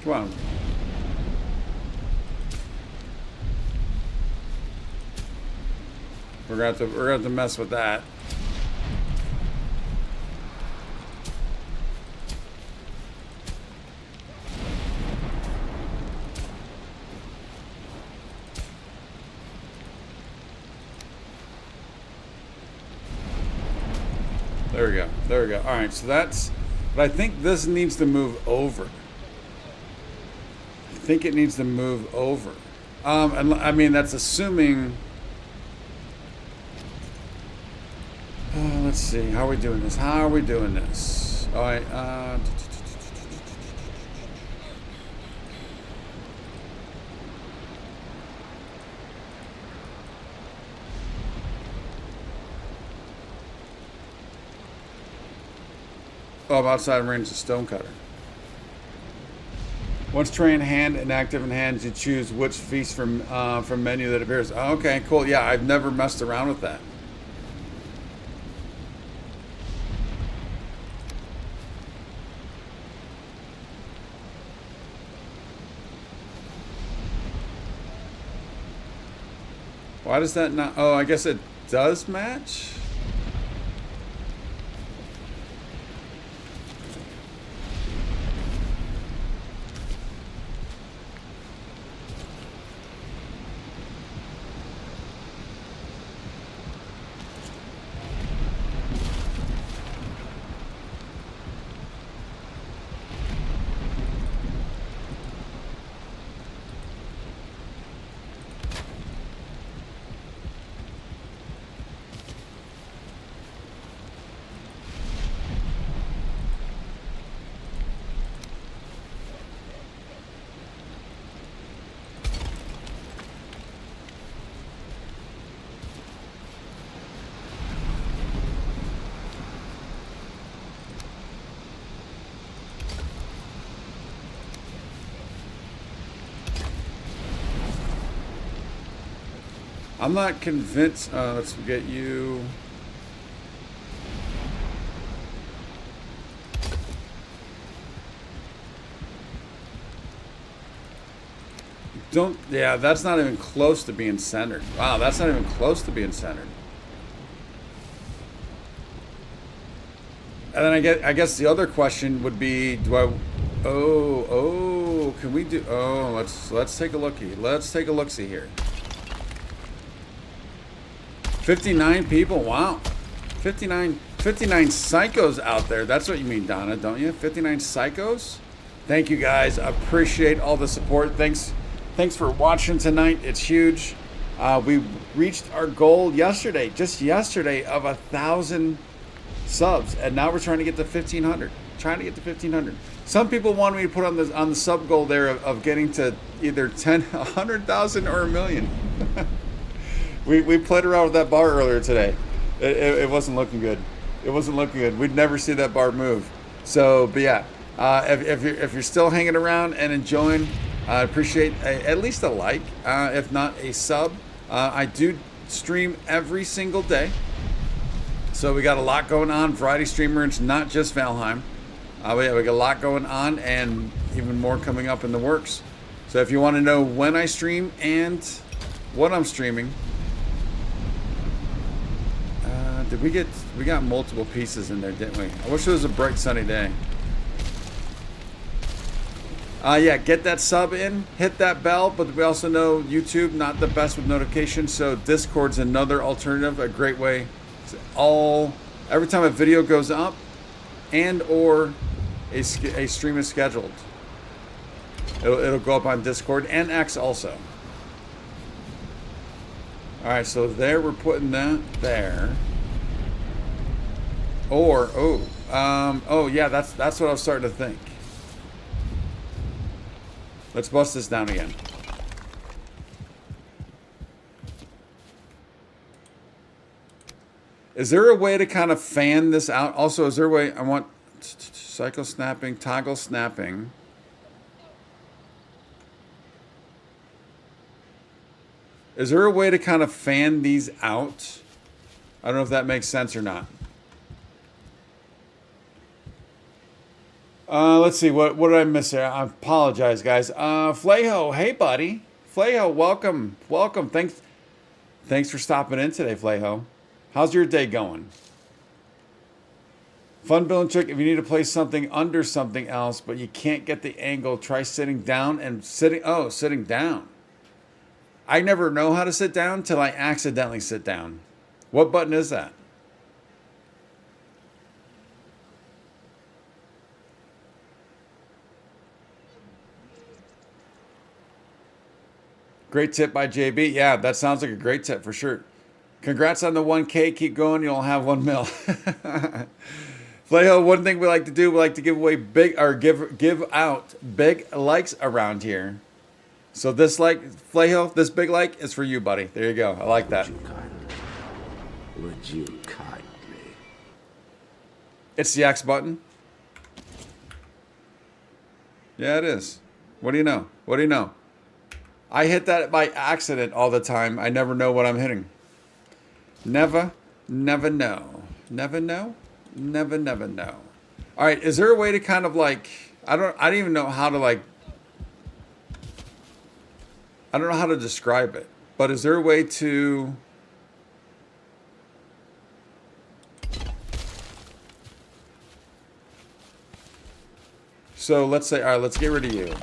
Come on. We're gonna have to mess with that. There we go. There we go. All right. So that's. But I think this needs to move over. I think it needs to move over. And I mean, that's assuming. Let's see. How are we doing this? All right. Oh, I'm outside range of stonecutter. Once tray in hand and active in hand, you choose which feast from menu that appears. Oh, okay, cool. Yeah, I've never messed around with that. Why does that not? Oh, I guess it does match. I'm not convinced. Let's get you. Don't. Yeah, that's not even close to being centered. Wow, that's not even close to being centered. And then I guess the other question would be, do I? Oh, can we do? Oh, let's take a looky. Let's take a look-see here. 59 people. Wow, 59 59 psychos out there. That's what you mean, Donna, don't you? 59 psychos? Thank you guys. Appreciate all the support. Thanks for watching tonight. It's huge. We reached our goal yesterday, just yesterday, of 1,000 subs, and now we're trying to get to 1,500. Trying to get to 1,500. Some people wanted me to put on the sub goal there of getting to either 100,000 or 1 million. we played around with that bar earlier today. It wasn't looking good. It wasn't looking good. We'd never see that bar move. So, but yeah, if you're still hanging around and enjoying, I appreciate at least a like, if not a sub. I do stream every single day. So we got a lot going on. Variety streamer. It's not just Valheim. We got a lot going on and even more coming up in the works. So if you want to know when I stream and what I'm streaming, we got multiple pieces in there, didn't we? I wish it was a bright sunny day. Yeah, get that sub in, hit that bell, but we also know YouTube not the best with notifications, so Discord's another alternative, a great way. Every time a video goes up and or a stream is scheduled, it'll go up on Discord and X also. All right, so there we're putting that there. Or oh yeah, that's what I was starting to think. Let's bust this down again. Is there a way to kind of fan this out? Also, is there a way? I want cycle snapping, toggle snapping. Is there a way to kind of fan these out? I don't know if that makes sense or not. Let's see, what did I miss there? I apologize, guys. Flaho, hey, buddy. Flaho, welcome. Thanks for stopping in today, Flaho. How's your day going? Fun building trick. If you need to place something under something else, but you can't get the angle, try sitting down and sitting down. I never know how to sit down till I accidentally sit down. What button is that? Great tip by JB. Yeah, that sounds like a great tip for sure. Congrats on the 1K. Keep going. You'll have 1 mil. Flaho, one thing we like to do, we like to give away give out big likes around here. So this Flaho, this big like is for you, buddy. There you go. I like that. Would you kindly? It's the X button. Yeah, it is. What do you know? What do you know? I hit that by accident all the time. I never know what I'm hitting. Never know. Never know. Never know. All right, is there a way to kind of like, I don't even know how to like, I don't know how to describe it, but is there a way to, so let's say, all right, let's get rid of you.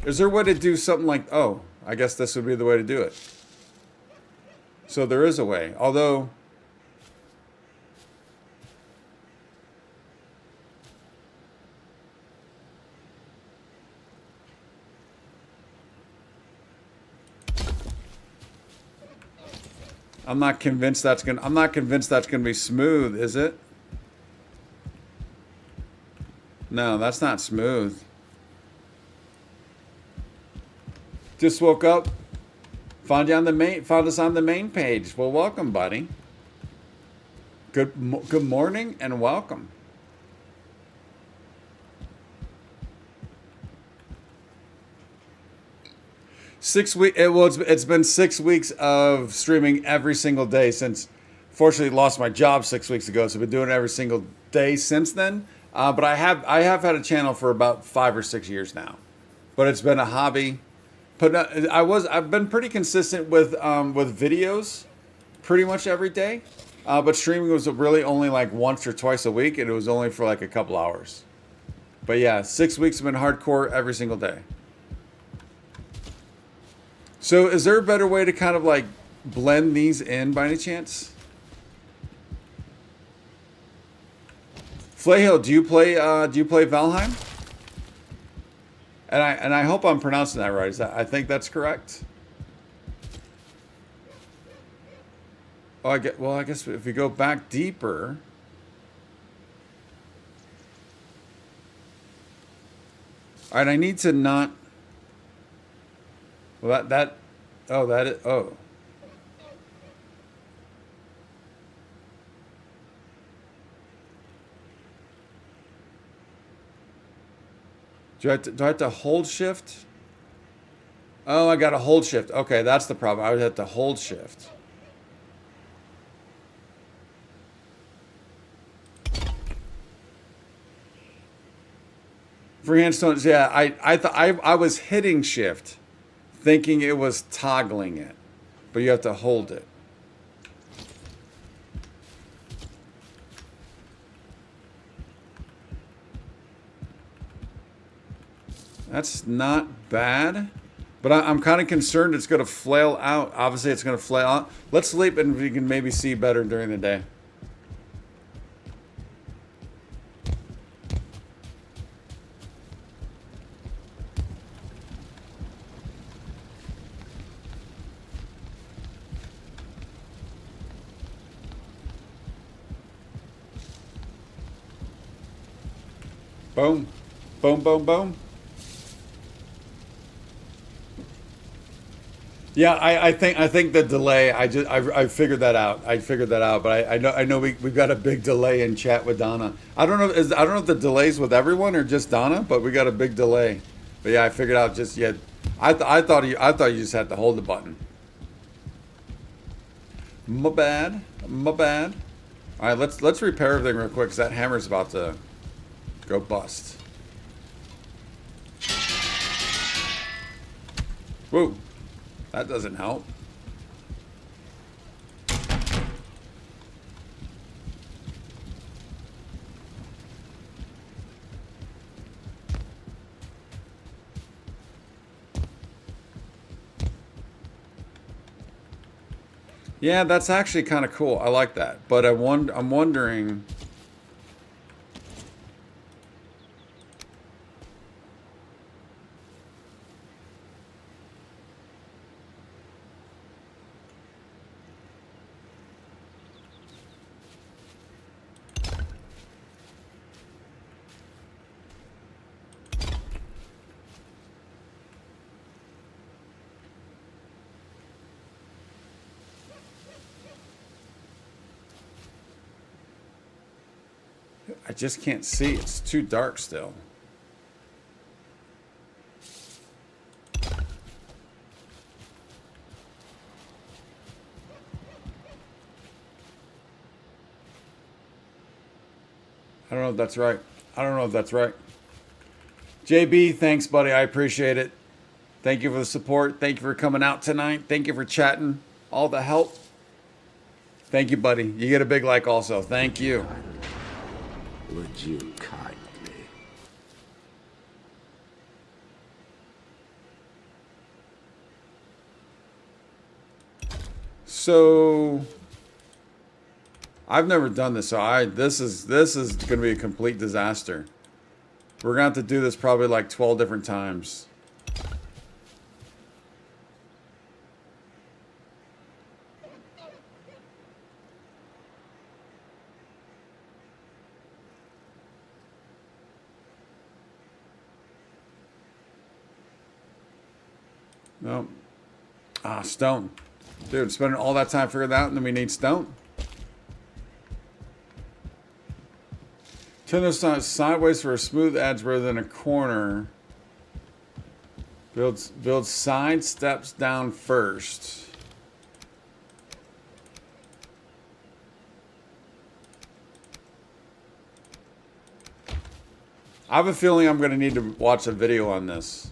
Is there a way to do something like, oh, I guess this would be the way to do it. So there is a way, although I'm not convinced that's gonna be smooth, is it? No, that's not smooth. Just woke up, found us on the main page. Well, welcome, buddy. Good morning and welcome. It's been 6 weeks of streaming every single day since, fortunately, lost my job 6 weeks ago. So I've been doing it every single day since then. But I have had a channel for about 5 or 6 years now. But it's been a hobby. But I've been pretty consistent with videos pretty much every day. But streaming was really only like once or twice a week, and it was only for like a couple hours. But yeah, 6 weeks have been hardcore every single day. So is there a better way to kind of like blend these in by any chance? Flayhill, do you play Valheim? And I hope I'm pronouncing that right. I think that's correct. Oh, I guess if we go back deeper. All right, I need to not. Well, oh. Do I have to hold shift? Oh, I got to hold shift. Okay, that's the problem. I would have to hold shift. Freehand stones, yeah. I was hitting shift, thinking it was toggling it, but you have to hold it. That's not bad, but I'm kind of concerned it's going to flail out. Obviously, it's going to flail out. Let's sleep and we can maybe see better during the day. Boom, boom, boom, boom. Yeah, I think the delay. I figured that out. But I know we've got a big delay in chat with Donna. I don't know if the delay's with everyone or just Donna, but we got a big delay. But yeah, I figured out just yet. I thought you just had to hold the button. My bad. All right, let's repair everything real quick because that hammer's about to go bust. Whoa. That doesn't help. Yeah, that's actually kind of cool. I like that. But I'm wondering. I just can't see. It's too dark still. I don't know if that's right. JB, thanks, buddy. I appreciate it. Thank you for the support. Thank you for coming out tonight. Thank you for chatting. All the help. Thank you, buddy. You get a big like also. Thank you. Would you kindly? So I've never done this, so this is going to be a complete disaster. We're going to have to do this probably like 12 different times. No. Ah, stone. Dude, spending all that time figuring that out, and then we need stone. Turn this sideways for a smooth edge rather than a corner. Build side steps down first. I have a feeling I'm going to need to watch a video on this.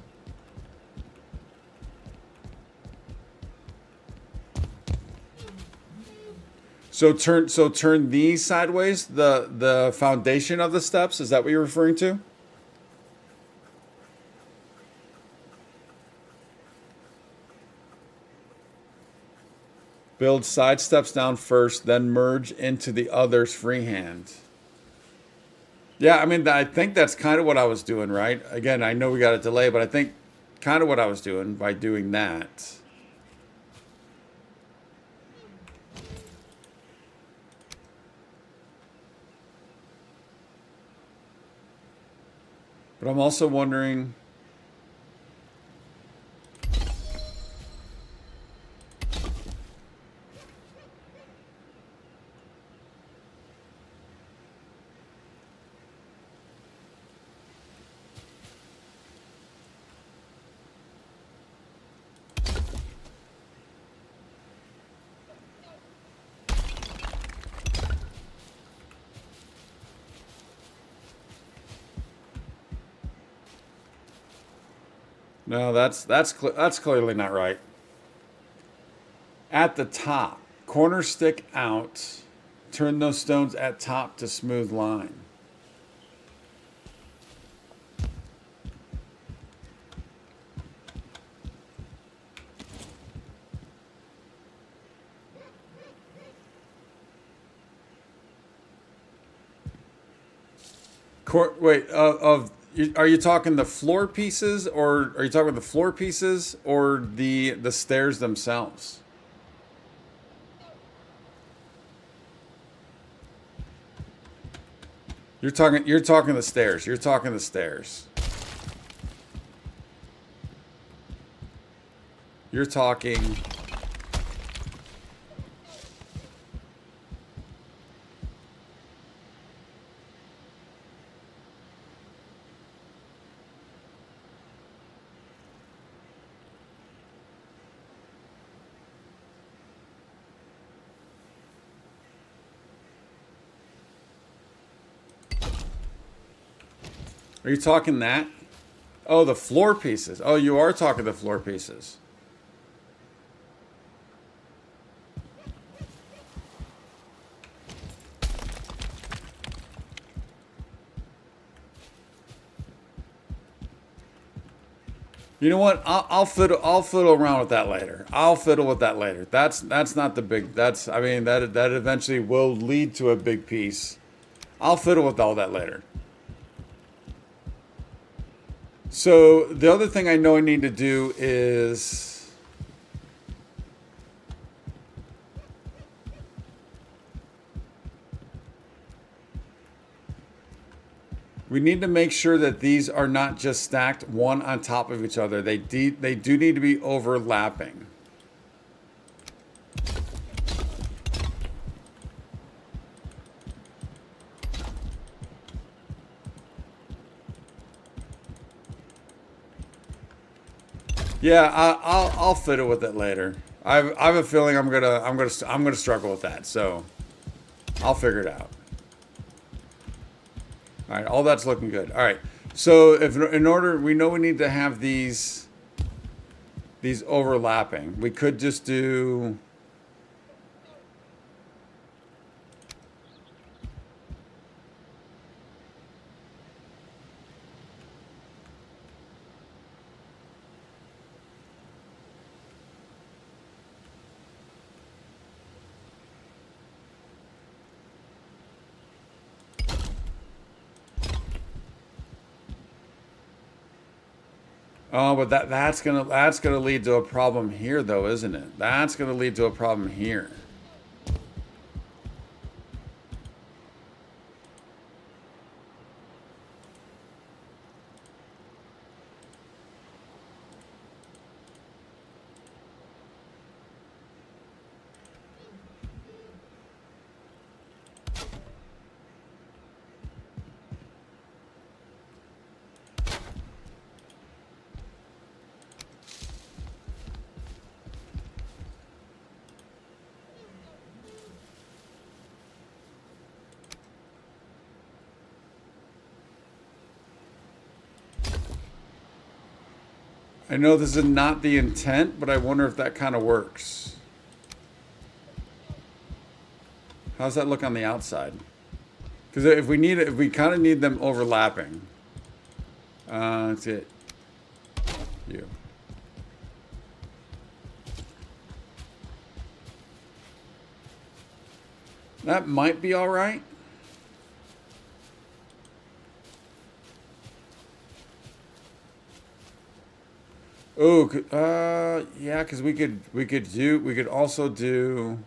So turn these sideways, the foundation of the steps. Is that what you're referring to? Build side steps down first, then merge into the others freehand. Yeah, I mean, I think that's kind of what I was doing, right? Again, I know we got a delay, but I think kind of what I was doing by doing that. But I'm also wondering... No, that's clearly not right. At the top, corner stick out. Turn those stones at top to smooth line. Are you talking the floor pieces, or are you talking the floor pieces, or the stairs themselves? You're talking the stairs. You're talking the stairs. You're talking... Are you talking that? Oh, the floor pieces. Oh, you are talking the floor pieces. You know what? I'll fiddle around with that later. I'll fiddle with that later. That's not the big. I mean that eventually will lead to a big piece. I'll fiddle with all that later. So the other thing I know I need to do is we need to make sure that these are not just stacked one on top of each other. They do need to be overlapping. Yeah, I'll fiddle with it later. I have a feeling I'm gonna struggle with that, so I'll figure it out. All right, all that's looking good. All right, so we know we need to have these overlapping. We could just do... Oh, but that's gonna lead to a problem here, though, isn't it? That's gonna lead to a problem here. I know this is not the intent, but I wonder if that kind of works. How's that look on the outside? Because if we kind of need them overlapping. That's it. You. That might be all right. Oh, yeah, because we could also do.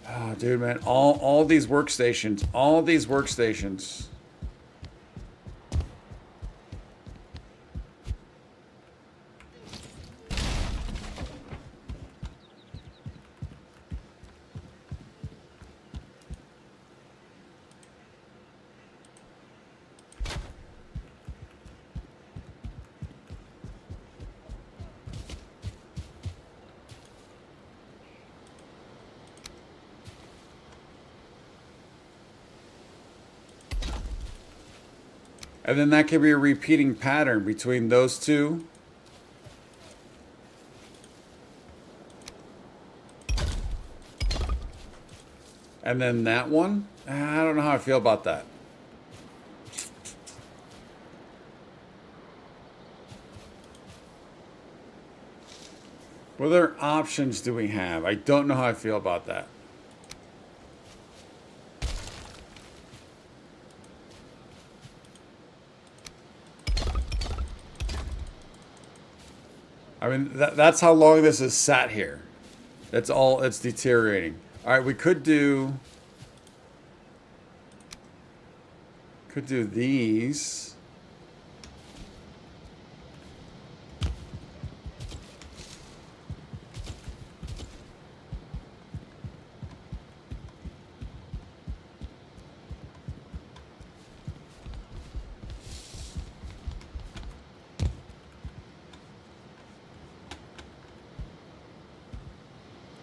Oh, dude, man, all these workstations. And then that could be a repeating pattern between those two. And then that one. I don't know how I feel about that. What other options do we have? I don't know how I feel about that. I mean, that's how long this has sat here. That's all. It's deteriorating. All right, we could do these.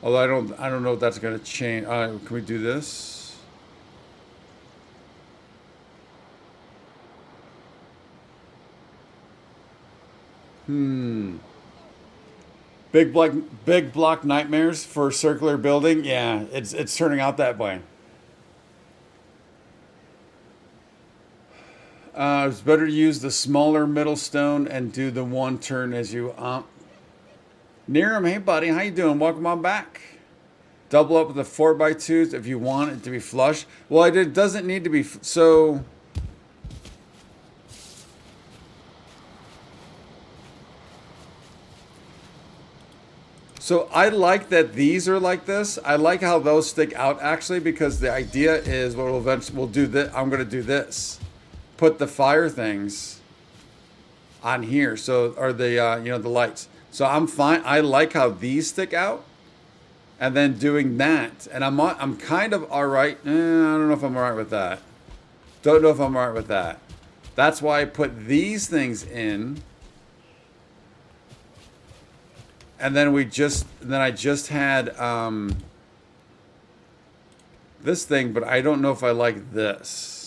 Although I don't know if that's going to change. Can we do this? Big block nightmares for circular building. Yeah, it's turning out that way. It's better to use the smaller middle stone and do the one turn as you Niram, hey buddy, how you doing? Welcome on back. Double up with the 4x2s if you want it to be flush. Well, it doesn't need to be so. So I like that these are like this. I like how those stick out actually, because the idea is what we'll do that. I'm going to do this. Put the fire things on here. So, or the the lights. So I'm fine. I like how these stick out, and then doing that. And I'm kind of all right. I don't know if I'm all right with that. Don't know if I'm all right with that. That's why I put these things in. And then I just had this thing, but I don't know if I like this.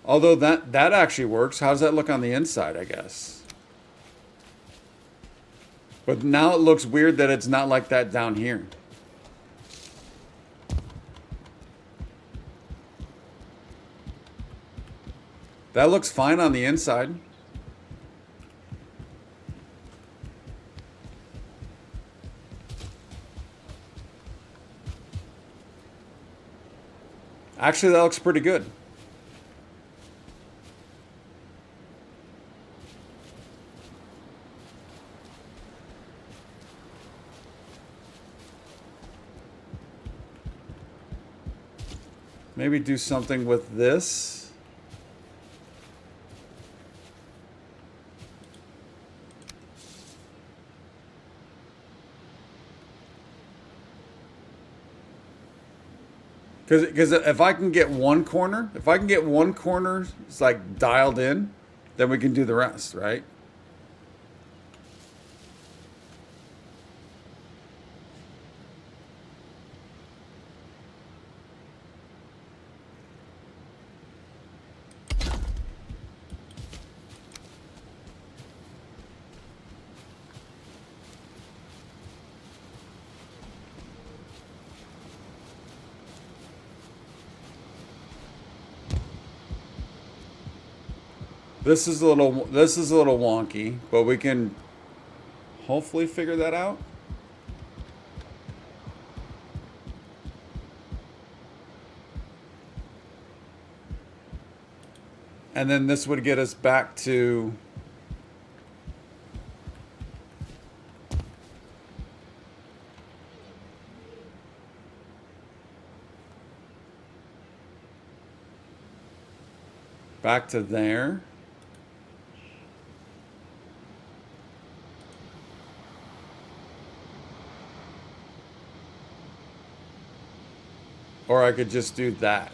Although that actually works. How does that look on the inside, I guess? But now it looks weird that it's not like that down here. That looks fine on the inside. Actually, that looks pretty good. Maybe do something with this. Because if I can get one corner, it's like dialed in, then we can do the rest, right? This is a little wonky, but we can hopefully figure that out. And then this would get us back to there. Or I could just do that.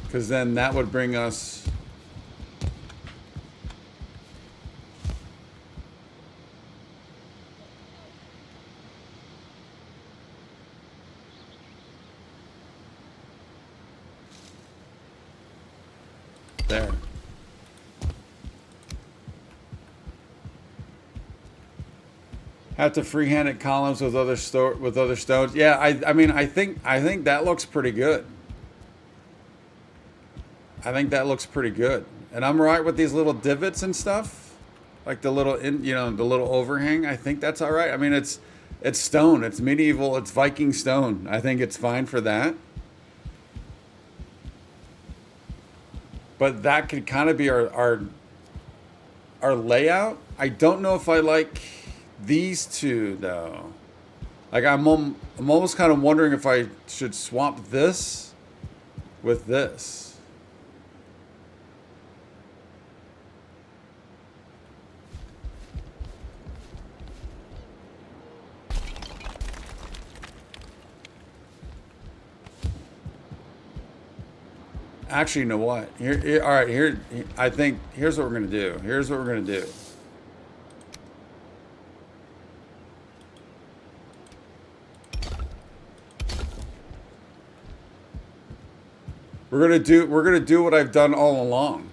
Because then that would bring us there. Have to freehand columns with other stones. Yeah, I mean I think that looks pretty good. I think that looks pretty good. And I'm right with these little divots and stuff. Like the little the little overhang. I think that's all right. I mean it's stone. It's medieval. It's Viking stone. I think it's fine for that. But that could kind of be our layout. I don't know if I like these two though. Like I'm almost kind of wondering if I should swap this with this. Actually, you know what? All right, here. I think here's what we're gonna do. Here's what we're gonna do. We're gonna do what I've done all along.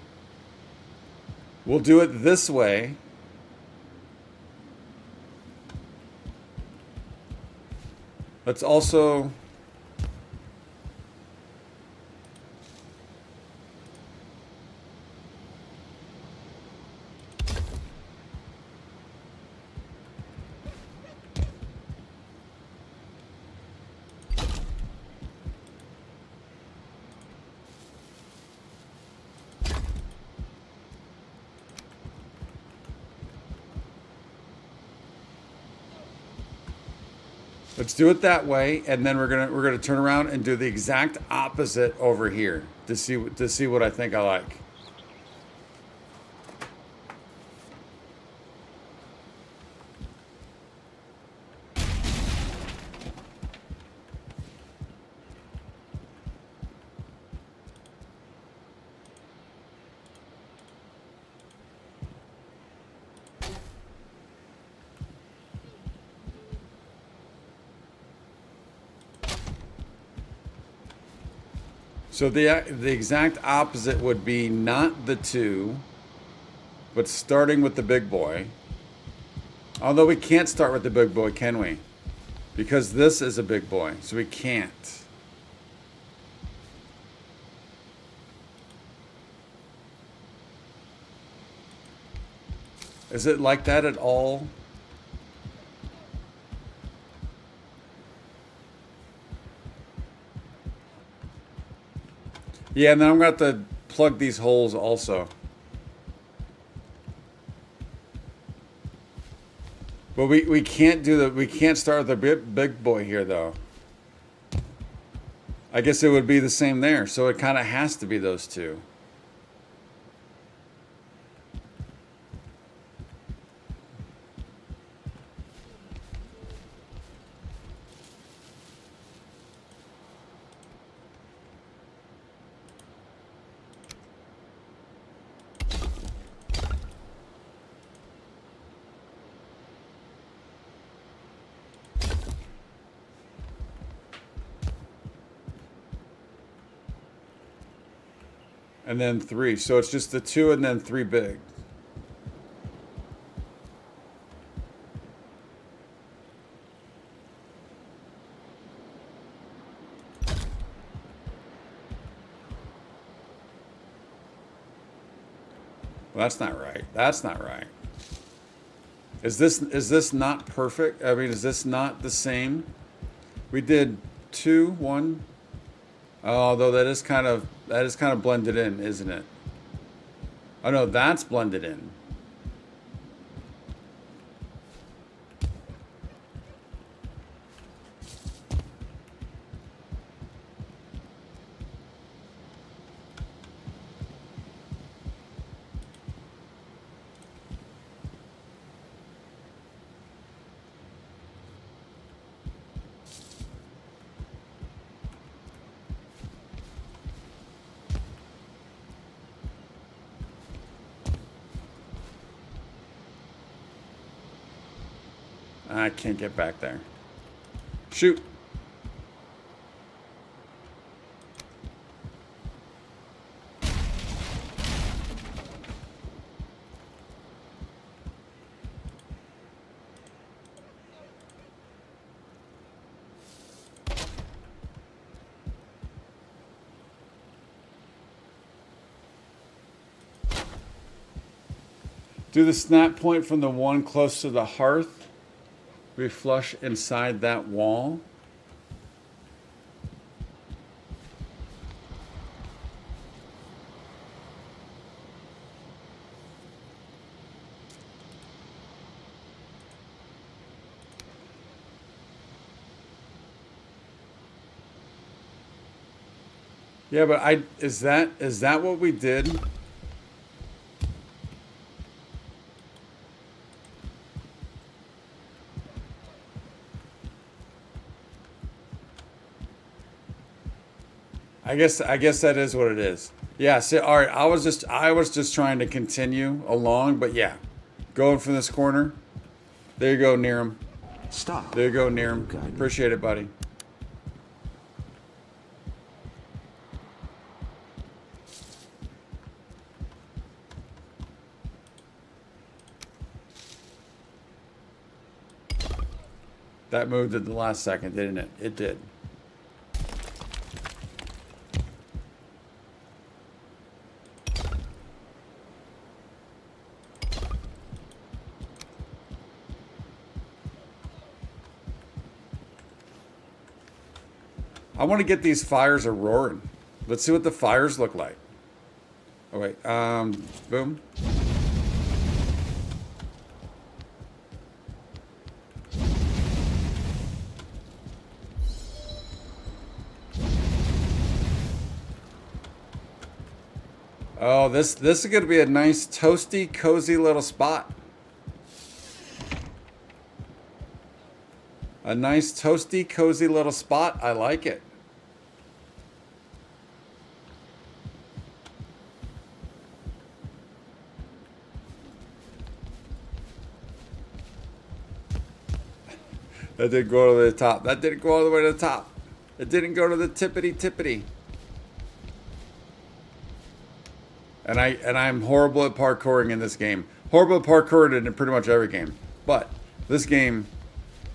We'll do it this way. Let's also. Let's do it that way, and then we're gonna turn around and do the exact opposite over here to see what I think I like. So the exact opposite would be not the two, but starting with the big boy. Although we can't start with the big boy, can we? Because this is a big boy, so we can't. Is it like that at all? Yeah, and then I'm going to have to plug these holes also. But we can't start with the big boy here though. I guess it would be the same there, so it kind of has to be those two. And then three. So it's just the two and then three big. Well, that's not right. That's not right. Is this not perfect? I mean, is this not the same? We did 2, 1. Although that is kind of blended in, isn't it? Oh no, that's blended in. I can't get back there. Shoot. Do the snap point from the one close to the hearth. We flush inside that wall. Yeah, but is that what we did? I guess that is what it is. Yeah, so all right, I was just trying to continue along, but yeah. Going from this corner. There you go, Niram. Stop. There you go, Niram. Appreciate it, buddy. That moved at the last second, didn't it? It did. I want to get these fires a roaring. Let's see what the fires look like. Oh wait, boom. Oh, this is going to be a nice, toasty, cozy little spot. A nice, toasty, cozy little spot. I like it. That didn't go to the top. That didn't go all the way to the top. It didn't go to the tippity. And I'm horrible at parkouring in this game. Horrible at parkouring in pretty much every game. But this game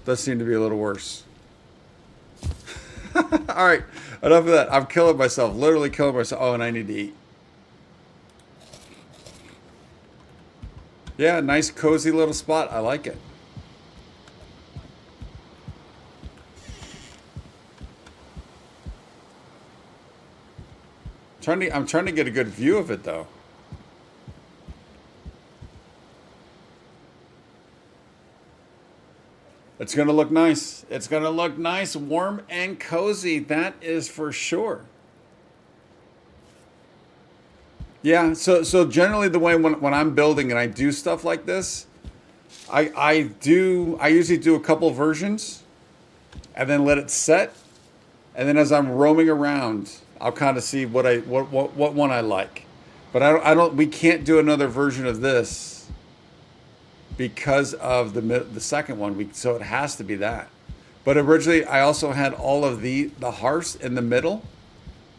does seem to be a little worse. All right, enough of that. I'm killing myself. Literally killing myself. Oh, and I need to eat. Yeah, nice cozy little spot. I like it. I'm trying to get a good view of it though. It's gonna look nice. It's gonna look nice, warm and cozy. That is for sure. Yeah. So generally the way when I'm building and I do stuff like this, I usually do a couple versions, and then let it set, and then as I'm roaming around, I'll kind of see what one I like. But I don't. We can't do another version of this because of the second one. So it has to be that. But originally, I also had all of the hearths in the middle.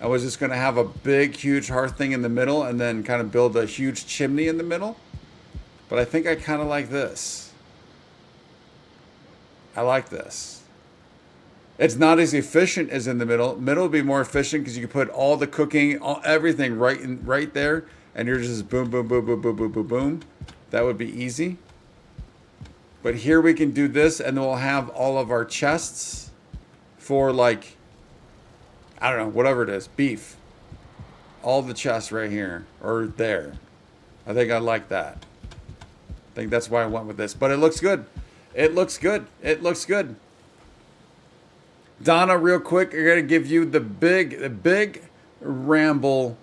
I was just going to have a big, huge hearth thing in the middle, and then kind of build a huge chimney in the middle. But I think I kind of like this. I like this. It's not as efficient as in the middle. Middle would be more efficient because you can put all the cooking, everything right there. and you're just boom, boom, boom, boom, boom, boom, boom, boom. That would be easy. But here we can do this, and then we'll have all of our chests for, like, I don't know, whatever it is, beef. All the chests right here, or there. I think I like that. I think that's why I went with this. But it looks good. It looks good. It looks good. Donna, real quick, I'm going to give you the big ramble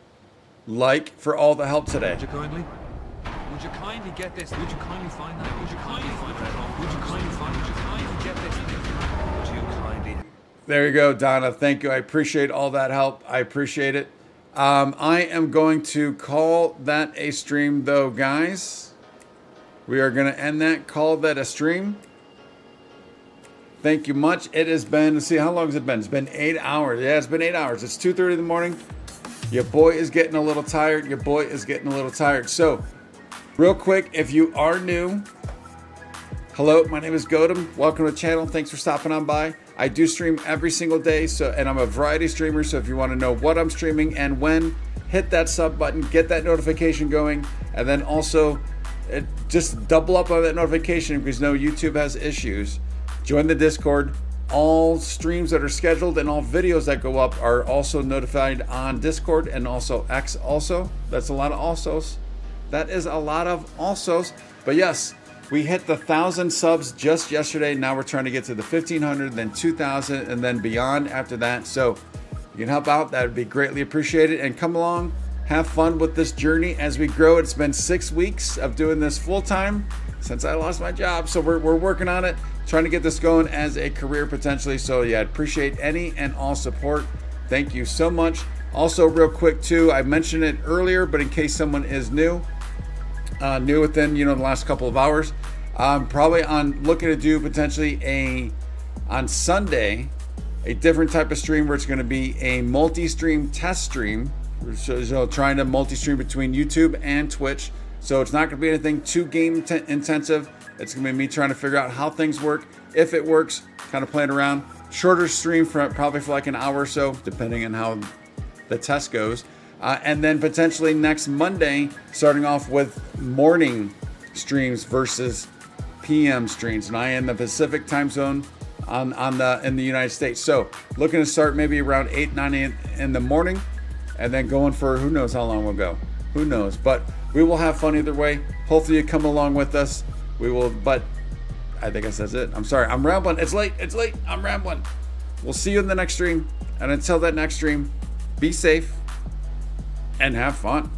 like for all the help today. Would you kindly get this? Would you kindly find that? Would you kindly find that? Would you kindly find? Would you kindly get this? Would you kindly? There you go, Donna. Thank you. I appreciate all that help. I appreciate it. I am going to call that a stream, though, guys. We are going to end that. Call that a stream. Thank you much. It has been, let's see, how long has it been? It's been 8 hours. Yeah, it's been 8 hours. It's 2:30 in the morning. Your boy is getting a little tired. Your boy is getting a little tired. So, real quick, if you are new, hello, my name is Godem. Welcome to the channel. Thanks for stopping on by. I do stream every single day, and I'm a variety streamer, so if you want to know what I'm streaming and when, hit that sub button, get that notification going, and then also just double up on that notification because no, YouTube has issues. Join the Discord. All streams that are scheduled and all videos that go up are also notified on Discord and also X also. That's a lot of alsos. That is a lot of alsos. But yes, we hit the 1,000 subs just yesterday. Now we're trying to get to the 1,500, then 2,000, and then beyond after that. So you can help out. That would be greatly appreciated. And come along, have fun with this journey as we grow. It's been 6 weeks of doing this full time since I lost my job. So we're working on it, trying to get this going as a career potentially. So yeah, appreciate any and all support. Thank you so much. Also, real quick too, I mentioned it earlier, but in case someone is new within the last couple of hours, probably on looking to do potentially on Sunday a different type of stream where it's going to be a multi-stream test stream. So trying to multi-stream between YouTube and Twitch. So it's not going to be anything too game intensive. It's going to be me trying to figure out how things work, if it works, kind of playing around. Shorter stream probably for like an hour or so, depending on how the test goes. And then potentially next Monday, starting off with morning streams versus PM streams. And I am in the Pacific time zone in the United States. So looking to start maybe around 8, 9 in the morning, and then going for who knows how long we'll go. Who knows? But we will have fun either way. Hopefully you come along with us. We will, but I think that's it. I'm sorry. I'm rambling. It's late. I'm rambling. We'll see you in the next stream. And until that next stream, be safe and have fun.